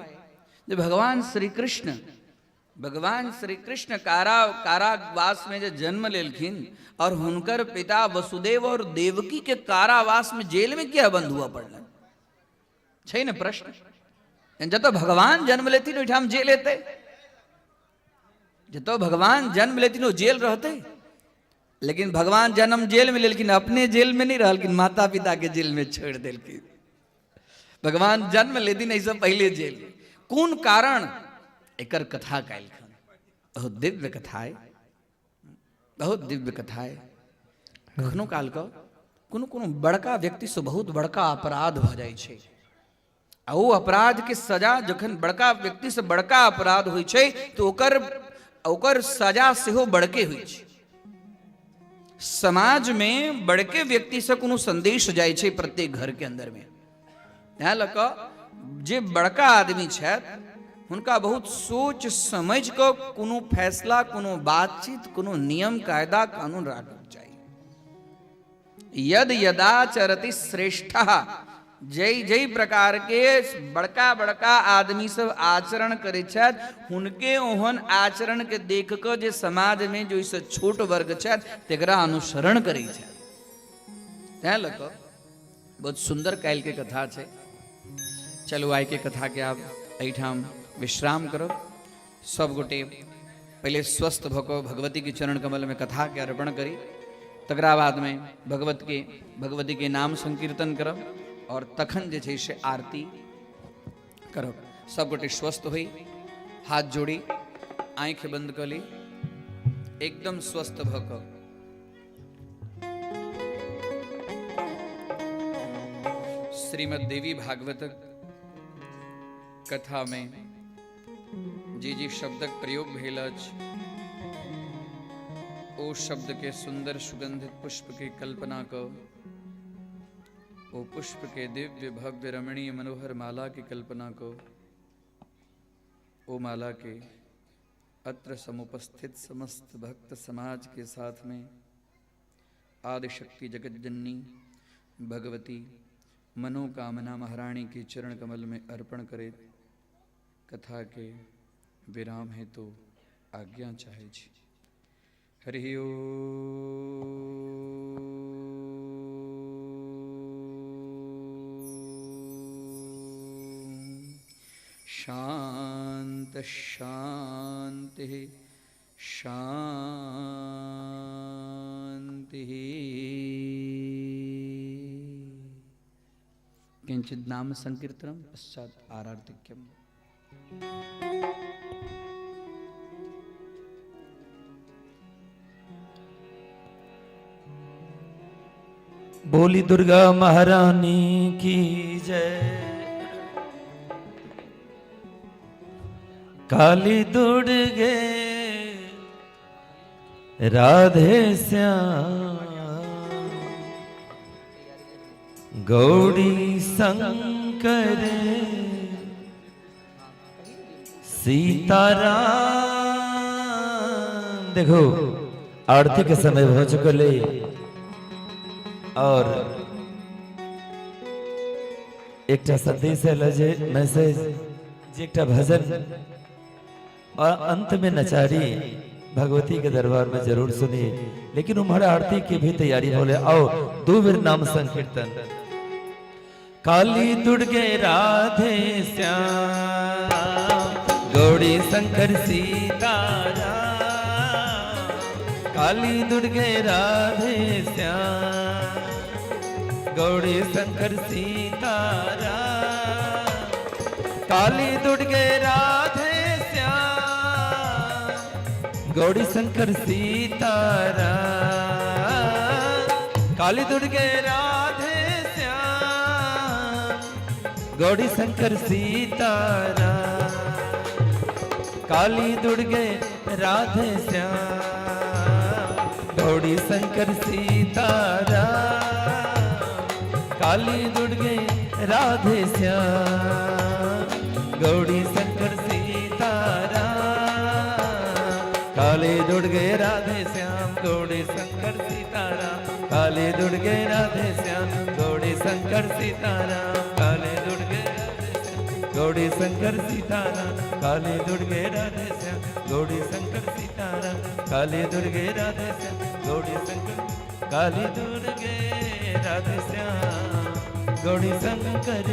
जो भगवान श्री कृष्ण कारावास में जो जन्म लेलखिन और हुनकर पिता वसुदेव और देवकी के कारावास में जेल में क्या बंद हुआ पड़लन छै न प्रश्न। जतो भगवान जन्म लेथिन ओहिठाम जेल हेतै, जतो भगवान जन्म लेथिन वो जेल रहते। लेकिन भगवान जन्म जेल में लेकिन अपने जेल में नहीं रहलखिन, माता पिता के जेल में छोड़ देलखिन। भगवान जन्म लेथिन ऐसा पहले जेल में, कौन कारण, एकर कथा कैलखन। बहुत दिव्य कथा है, बहुत दिव्य कथा है। कखनो काल को कोनो कोनो बड़का व्यक्ति से बहुत बड़का अपराध भ जाय छै, आ वो अपराध के सजा जखन बड़का व्यक्ति से बड़का अपराध होइ छै तो ओकर सजा सेहो बड़के होइ छै। समाज में बड़के व्यक्ति से कोनो संदेश जाय छै प्रत्येक घर के अंदर में। यहाँ लग जे बड़का आदमी छथि हुनका बहुत सोच समझ को कोनो फैसला, कोनो बातचीत, कोनो नियम कायदा कानून राखना चाहिए। यद यदाचरति श्रेष्ठः, जय जय प्रकार के बड़का बड़का आदमी सब आचरण करे छथि, हुनके ओहन आचरण के देख कर जे समाज में जो इस छोट वर्ग छथि तेकरा अनुसरण करे छथि। तैं लग बहुत सुंदर काल के कथा है। चलो आइ के कथा के आप एहिठाम विश्राम करो। सब गोटे पहले स्वस्थ भको भगवती के चरण कमल में कथा के अर्पण करी, तकरा बाद में भगवती के नाम संकीर्तन करब। और तखन जे छै से आरती करब। सब गोटे स्वस्थ होई, हाथ जोड़ी, आंख बंद कर ली, एकदम स्वस्थ भक श्रीमद् देवी भागवत कथा में जी शब्दक प्रयोग भेल अछि, ओ शब्द के सुंदर सुगंधित पुष्प के कल्पना क, ओ पुष्प के दिव्य भव्य रमणीय मनोहर माला की कल्पना को, ओ माला के अत्र समुपस्थित समस्त भक्त समाज के साथ में आदि शक्ति जगत जननी भगवती मनोकामना महारानी के चरण कमल में अर्पण करे। कथा के विराम है तो आज्ञा चाहे छी। हरि ओम। शांत शांति शांति। किंचित नाम संकीर्तनम पश्चात आरार्तिक्यम। बोली दुर्गा महारानी की जय। काली दुर्गे राधे श्याम गौड़ी शंकर सीताराम। देखो आरती के समय हो चुकले और एक संदेश है लजे मैसेज जे एक भजन और अंत में नचारी भगवती के दरबार में जरूर सुनिए। लेकिन उम्र आरती की भी तैयारी बोले आओ दो बेर नाम संकीर्तन। काली दुर्गे राधे श्याम गौड़ी शंकर सीताराम। काली दुर्गे राधे श्याम गौड़ी शंकर सीताराम। काली दुर्गे राधे गौड़ी शंकर सीताराम। काली दुर्गे राधे श्याम गौड़ी शंकर सीताराम। काली दुर्गे राधे श्याम गौड़ी शंकर सीताराम। काली दुर्गे राधे श्याम गौड़ी शंकर सीताराम। काली दुर्गे राधे श्याम गौड़ी शंकर सीताराम। काली दुर्गे राधे श्याम गौड़ी शंकर सीताराम। काली दुर्गे राधे श्याम गौड़ी शंकर सीताराम। काली दुर्गे राधे श्याम गौड़ी शंकर सीताराम। काली दुर्गे राधे श्याम गौड़ी शंकर। काली दुर्गे राधे श्याम गौड़ी शंकर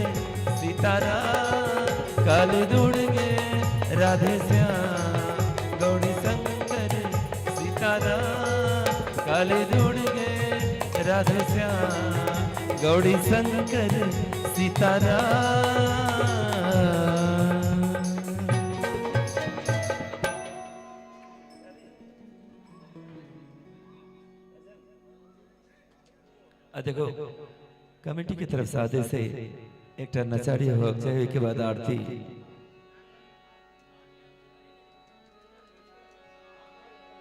सीताराम। काली दुर्गे राधे श्याम गौड़ी शंकर सीताराम। काली दुर्गे राधे श्याम गौड़ी शंकर सीताराम। देखो कमेटी की तरफ से आदेश से एक नचारी हो जाए के बाद आरती।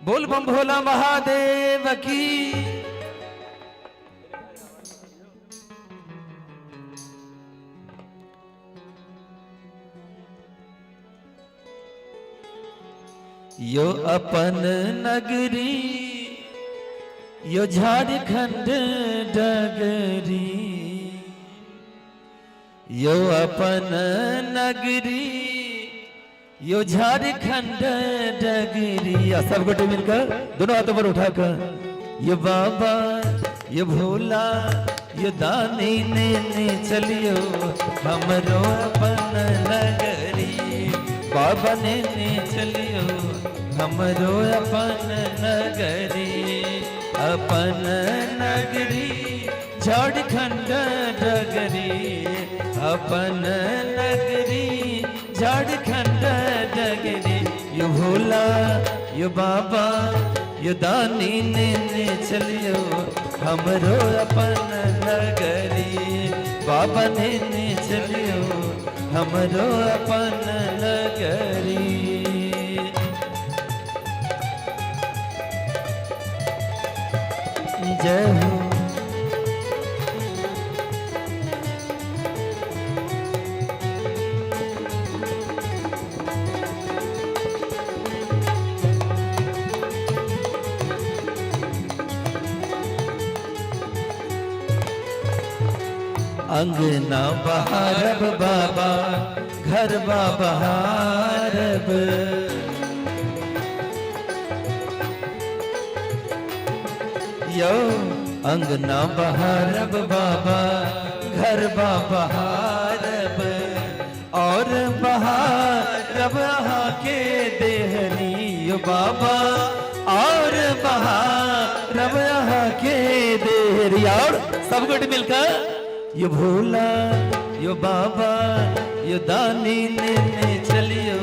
बोल बम भोला महादेव की। यो अपन नगरी यो झारखंड डगरी। यो अपन नगरी यो झारखंड डगरी। सब गोटे मिलकर दोनों हाथों पर उठाकर ये बाबा ये भोला ये दानी ने चलियो हमरो अपन नगरी। बाबा ने चलियो हमरो अपन नगरी। अपन नगरी झारखंड डगरी अपन नगरी झारखंड डगरी यो भोला यो बाबा यो दानी ने चलियो हमरो अपन नगरी बाबा ने चलियो हमरो अपन नगरी। जय हो अंगना बहारब बाबा घर बहारब यो अंगना बहारब बाबा घर बहारब और बहारब यहाँ के देहरी यो बाबा और बहारब यहाँ के देहरी और सब कुछ मिलकर यो भोला यो बाबा यो दानी ने चलियो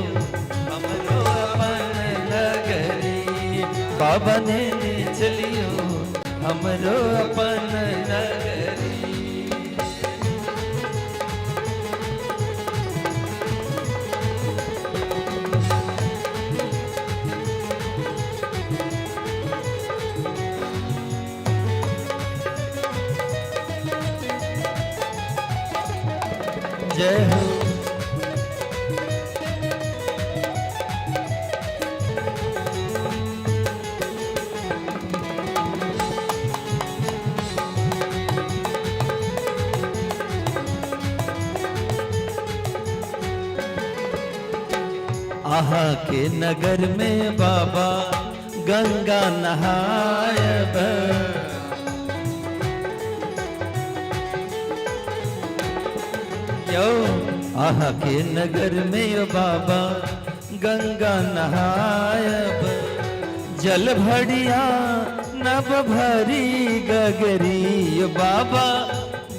हमरो अपन नगरी बाबा ने चलियो हमरो अपन नगरी। जय हो आहा के नगर में बाबा गंगा नहायब यो आहा के नगर में यो बाबा गंगा नहायब जल भड़िया नब भरी गगरी यो बाबा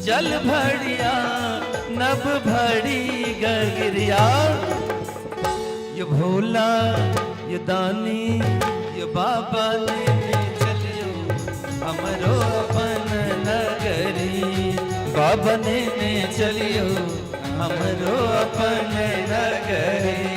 जल भड़िया नब भरी गगरिया यो भोला यो दानी यो बाबा ने चलियो हमरो अपन नगरी बाबा ने चलियो हमरो अपन नगरी।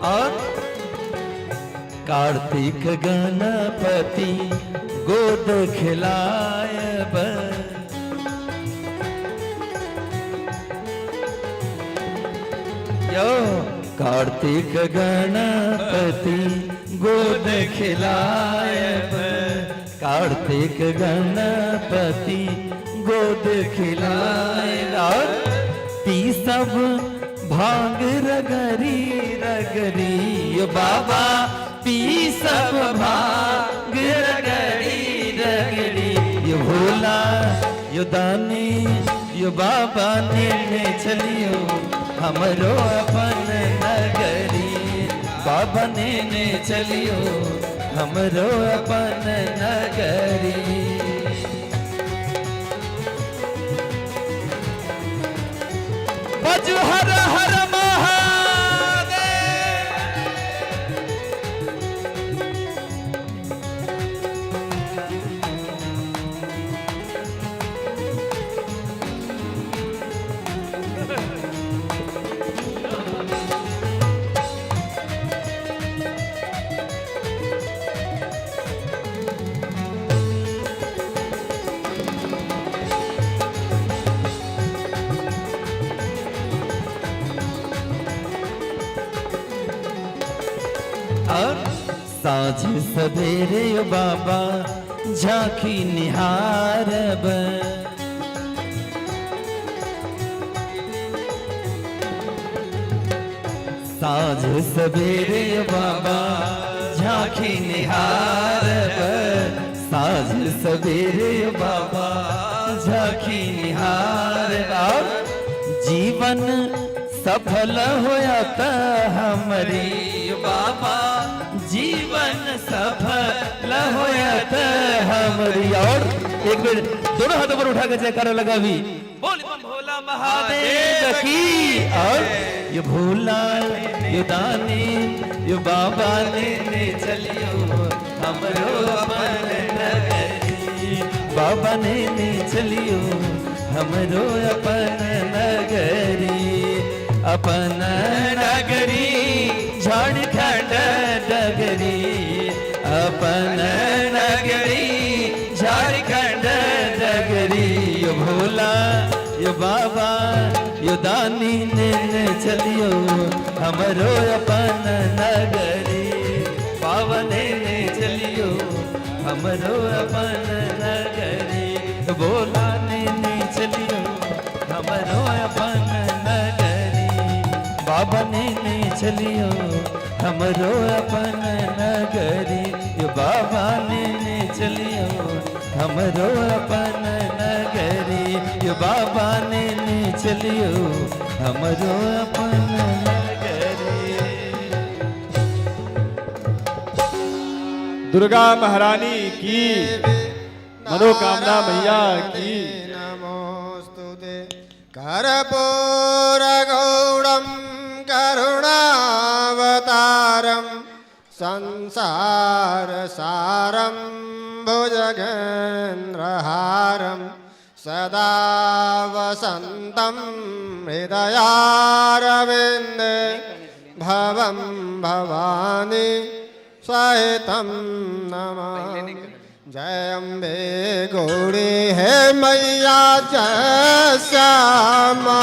और कार्तिक गणपति गोद खिलायब यो कार्तिक गणपति गोद खिलायब कार्तिक गणपति गोद खिलायब पी सब भांग रगरी रगरी यो बाबा पी सब भांग रगरी रगरी यो भोला यो दानी यो बाबा ने चलियो हमरो अपन नगरी बाबा ने चलियो हमरो अपन नगरी। बजू हर हर महादेव। और साँझ सवेरे यो बाबा झांकी निहारब साँझ सवेरे बाबा झांकी निहारब, साँझ सवेरे बाबा झांकी निहारब। और जीवन सफल होया त हमारी बाबा, जीवन सफल होया त हमारी। और एक बार दोनों हाथों पर उठा के जयकारा लगा भी, बोल बम भोला महादेव की। और ये भोला ये दानी ये बाबा ने चलियो हमरो अपन नगरी, बाबा ने चलियो हमरो अपन नगरी, अपन नगरी झारखंड नगरी, अपन नगरी झारखंड नगरी। यो भोला यो बाबा यो दानी ने चलियो हमरो अपन नगरी, बाबा ने चलियो हमरो अपन नगरी, भोला ने चलियो हमरो अपन नगरी, बाबा ने चलियो हमरो अपन नगरी, यो बाबा ने चलियो हमरो अपन नगरी, यो बाबा ने चलियो हमरो अपन नगरी। दुर्गा महारानी की, मनोकामना मैया की। नमोस्तुते कर्पूरगौरं करुणावतारं संसारसारं भुजगेन्द्रहारं सदा वसन्तं हृदयारविन्दे भवं भवानी सहितं नमामि। जय अम्बे गौरी हे मैया, जय श्यामा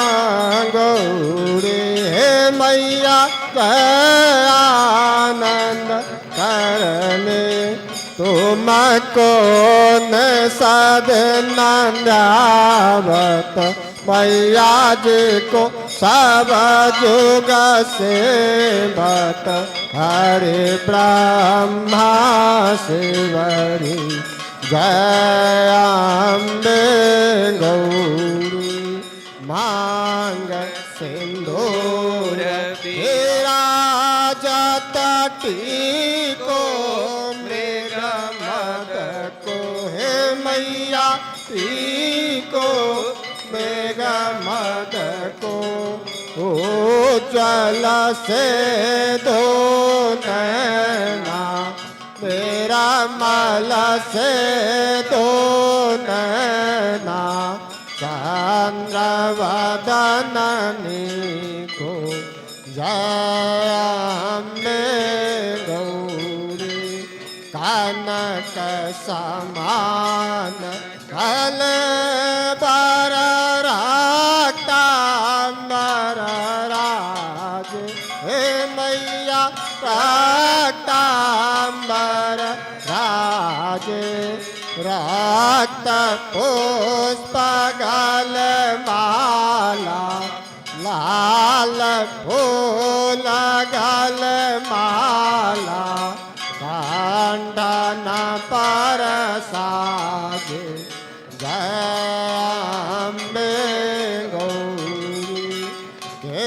गौरी हे मैया, जय आनंद करने तुमको न सदनंदावत मैया जी को सब जुग से बत हरे ब्रह्मा शिवरी। जय अम्बे गौरी मांग सिंदूर विराजत टीको मेरा मद को हे मैया टीको मेरा मद को उज्जवल से दो नैना मेरा मल से दो नैना चंद्र वदननी को। जय अम्बे गौरी कनक समान कल बर रक्तांबर राज हे मैया रक्तांबर राज रक्त पुष्प गल माला लाल फूल गल माला कांडन पर साज। जय अम्बे गौरी के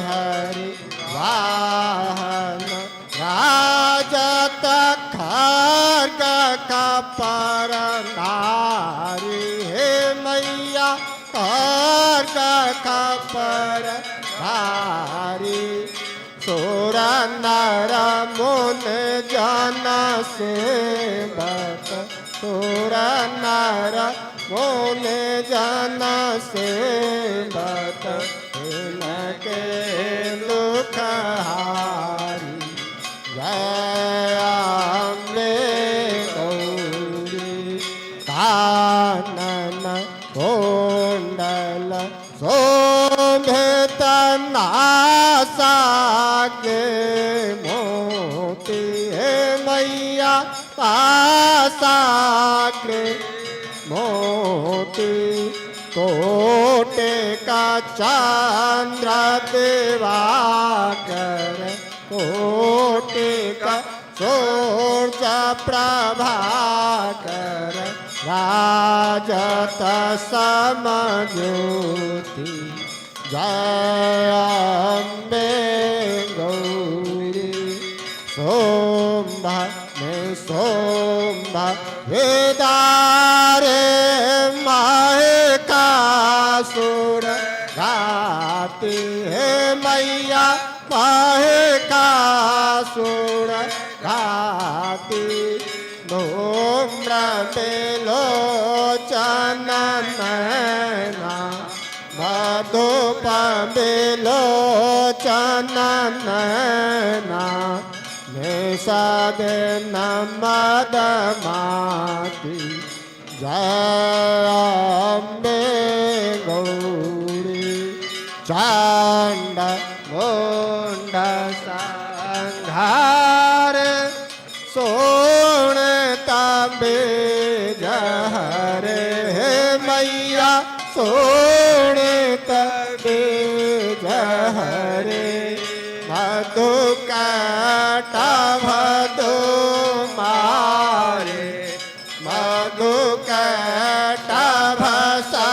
हरि वाहन राजत खर्ग कपर नारी हे मैया खर्ग कपर नारी सुर नर मुन जन सेवक सुर नर मुन जन सेवक इनके दुख हारी। जय अम्बे गौरी कानन कुंडल शोभित नासाग्रे मोती हे मैया पासाग्रे मोती कोटे का चंद्र दिवाकर कोटिक सूर्य प्रभाकर राजत समज्योति जय अम्बे गौरी सोम्भ में सोम्भ वेदारे माहिकासुर गाती है मैया माहिकासुर गाती धूम्र बिलोचन नैना मधुप बिलोचन नैना निषाद नमद माती जय अम्बे गौरी चांड मुंड संघार सोण तबे जहरे मैया सोण तबे जहरे मधु काटा भदो मारे मधु काटा भसंगारे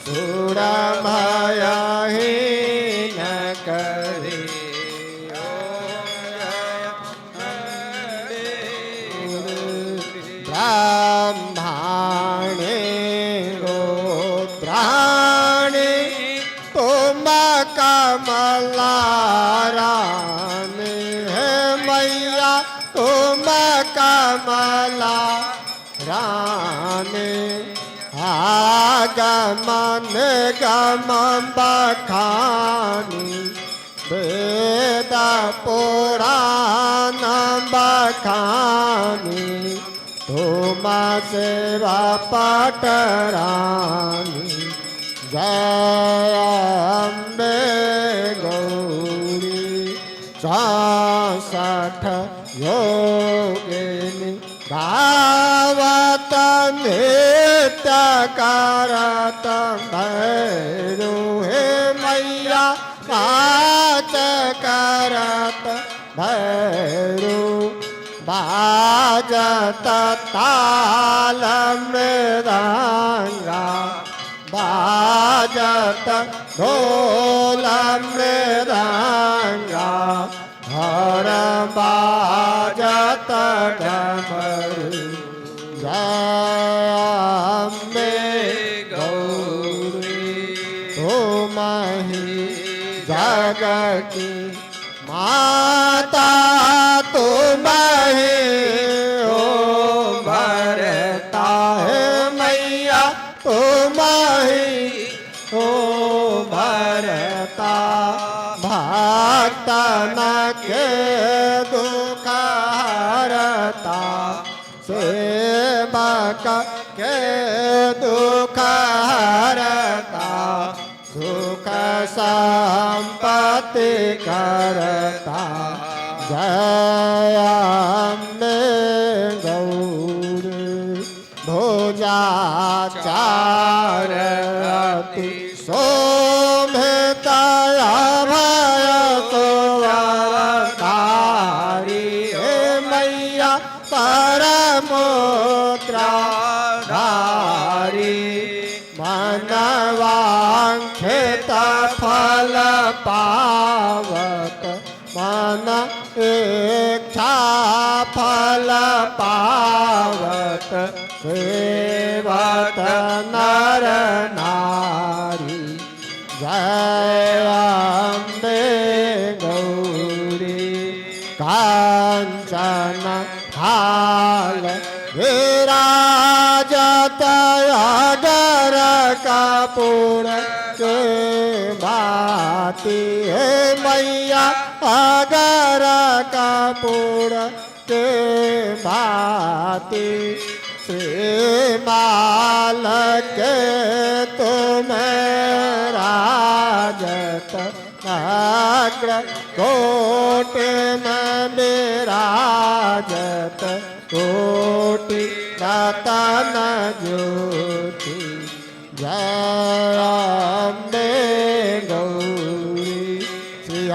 सुरमया ही न करे ब्रह्माणे रुद्राणे तुम कमलारानी है मैया तुम कमला रानी आगमन गम बखानी वेद पुराण बखानी तुम सेवा पटरानी जय अम्बे गौरी 64 योगिनी गावत नृत्य करत भैरू हे मैया नाच करत भैरू बाजत ताल मृदंगा बाजत ढोल मृदंगा हर बाजत डमरू जय अम्बे गौरी तुम ही जग की माता तुम ही ओ भरता है मैया तुम ही ओ भरता भक्तन के दुख हरता सेवक के दुख हरता सुख संपत्ति करता जय अम्बे गौरी भुजाचारति शोभिता भय सुवरधारी हे मैया परमोत्राधारी मनवांछित फल पावत मन इच्छा फल पावत सेवत नर नारी जय अम्बे गौरी कांचन हाल विराजत अगर कपूर के बाती है मैया अगर कपूर के बाती श्रीमाल के तुम्हें राजत अग्र कोटि में विराजत कोटि रतन ज्योति जय अम्बे गौरी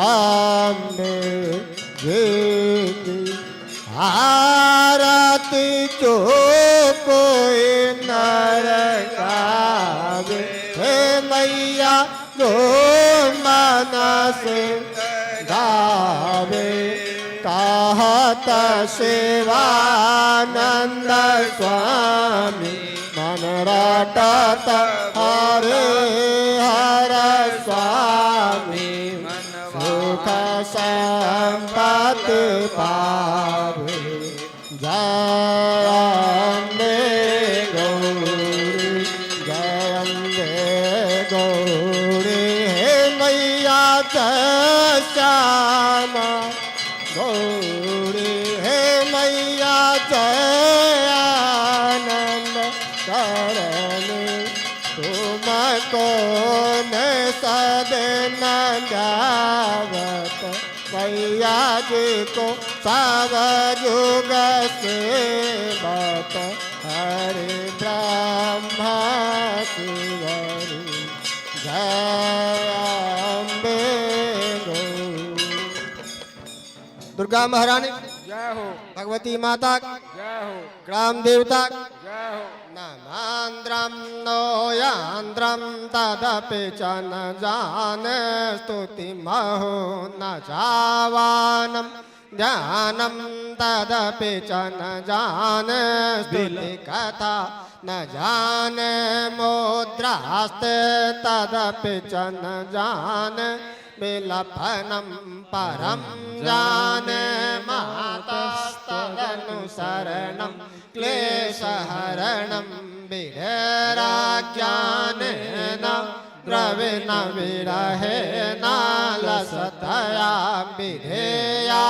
अम्बे जी आरती जो कोई नर गावे हे मैया जो मन से गावे कहत शिवानंद स्वामी मन रटत हरे हर स्वामी सुख संपत्ति पावे जय अम्बे गौरी जय अम्बे गौरी हे मैया जय श्यामा गौरी हे मैया जय आनंद करनी तुमको न सदन गावत मैया जी को सब युग से बत हरे ब्रह्मा शिवरी जय अम्बे गौरी। दुर्गा महारानी जय हो भगवती माता जय हो ग्राम देवता जय हो नमांद्रम नोयांद्रम तदपि च न जान स्तुति महो न जावानम ध्यानम तदपि च न जान स्तुति कथा न जान मुद्रास्ते तदपि च न जान विलपनम परम जान मातस्तदनुसरणम क्लेशहरणम विरराज्ञानेन द्रविण विरहेण लसतया विधेया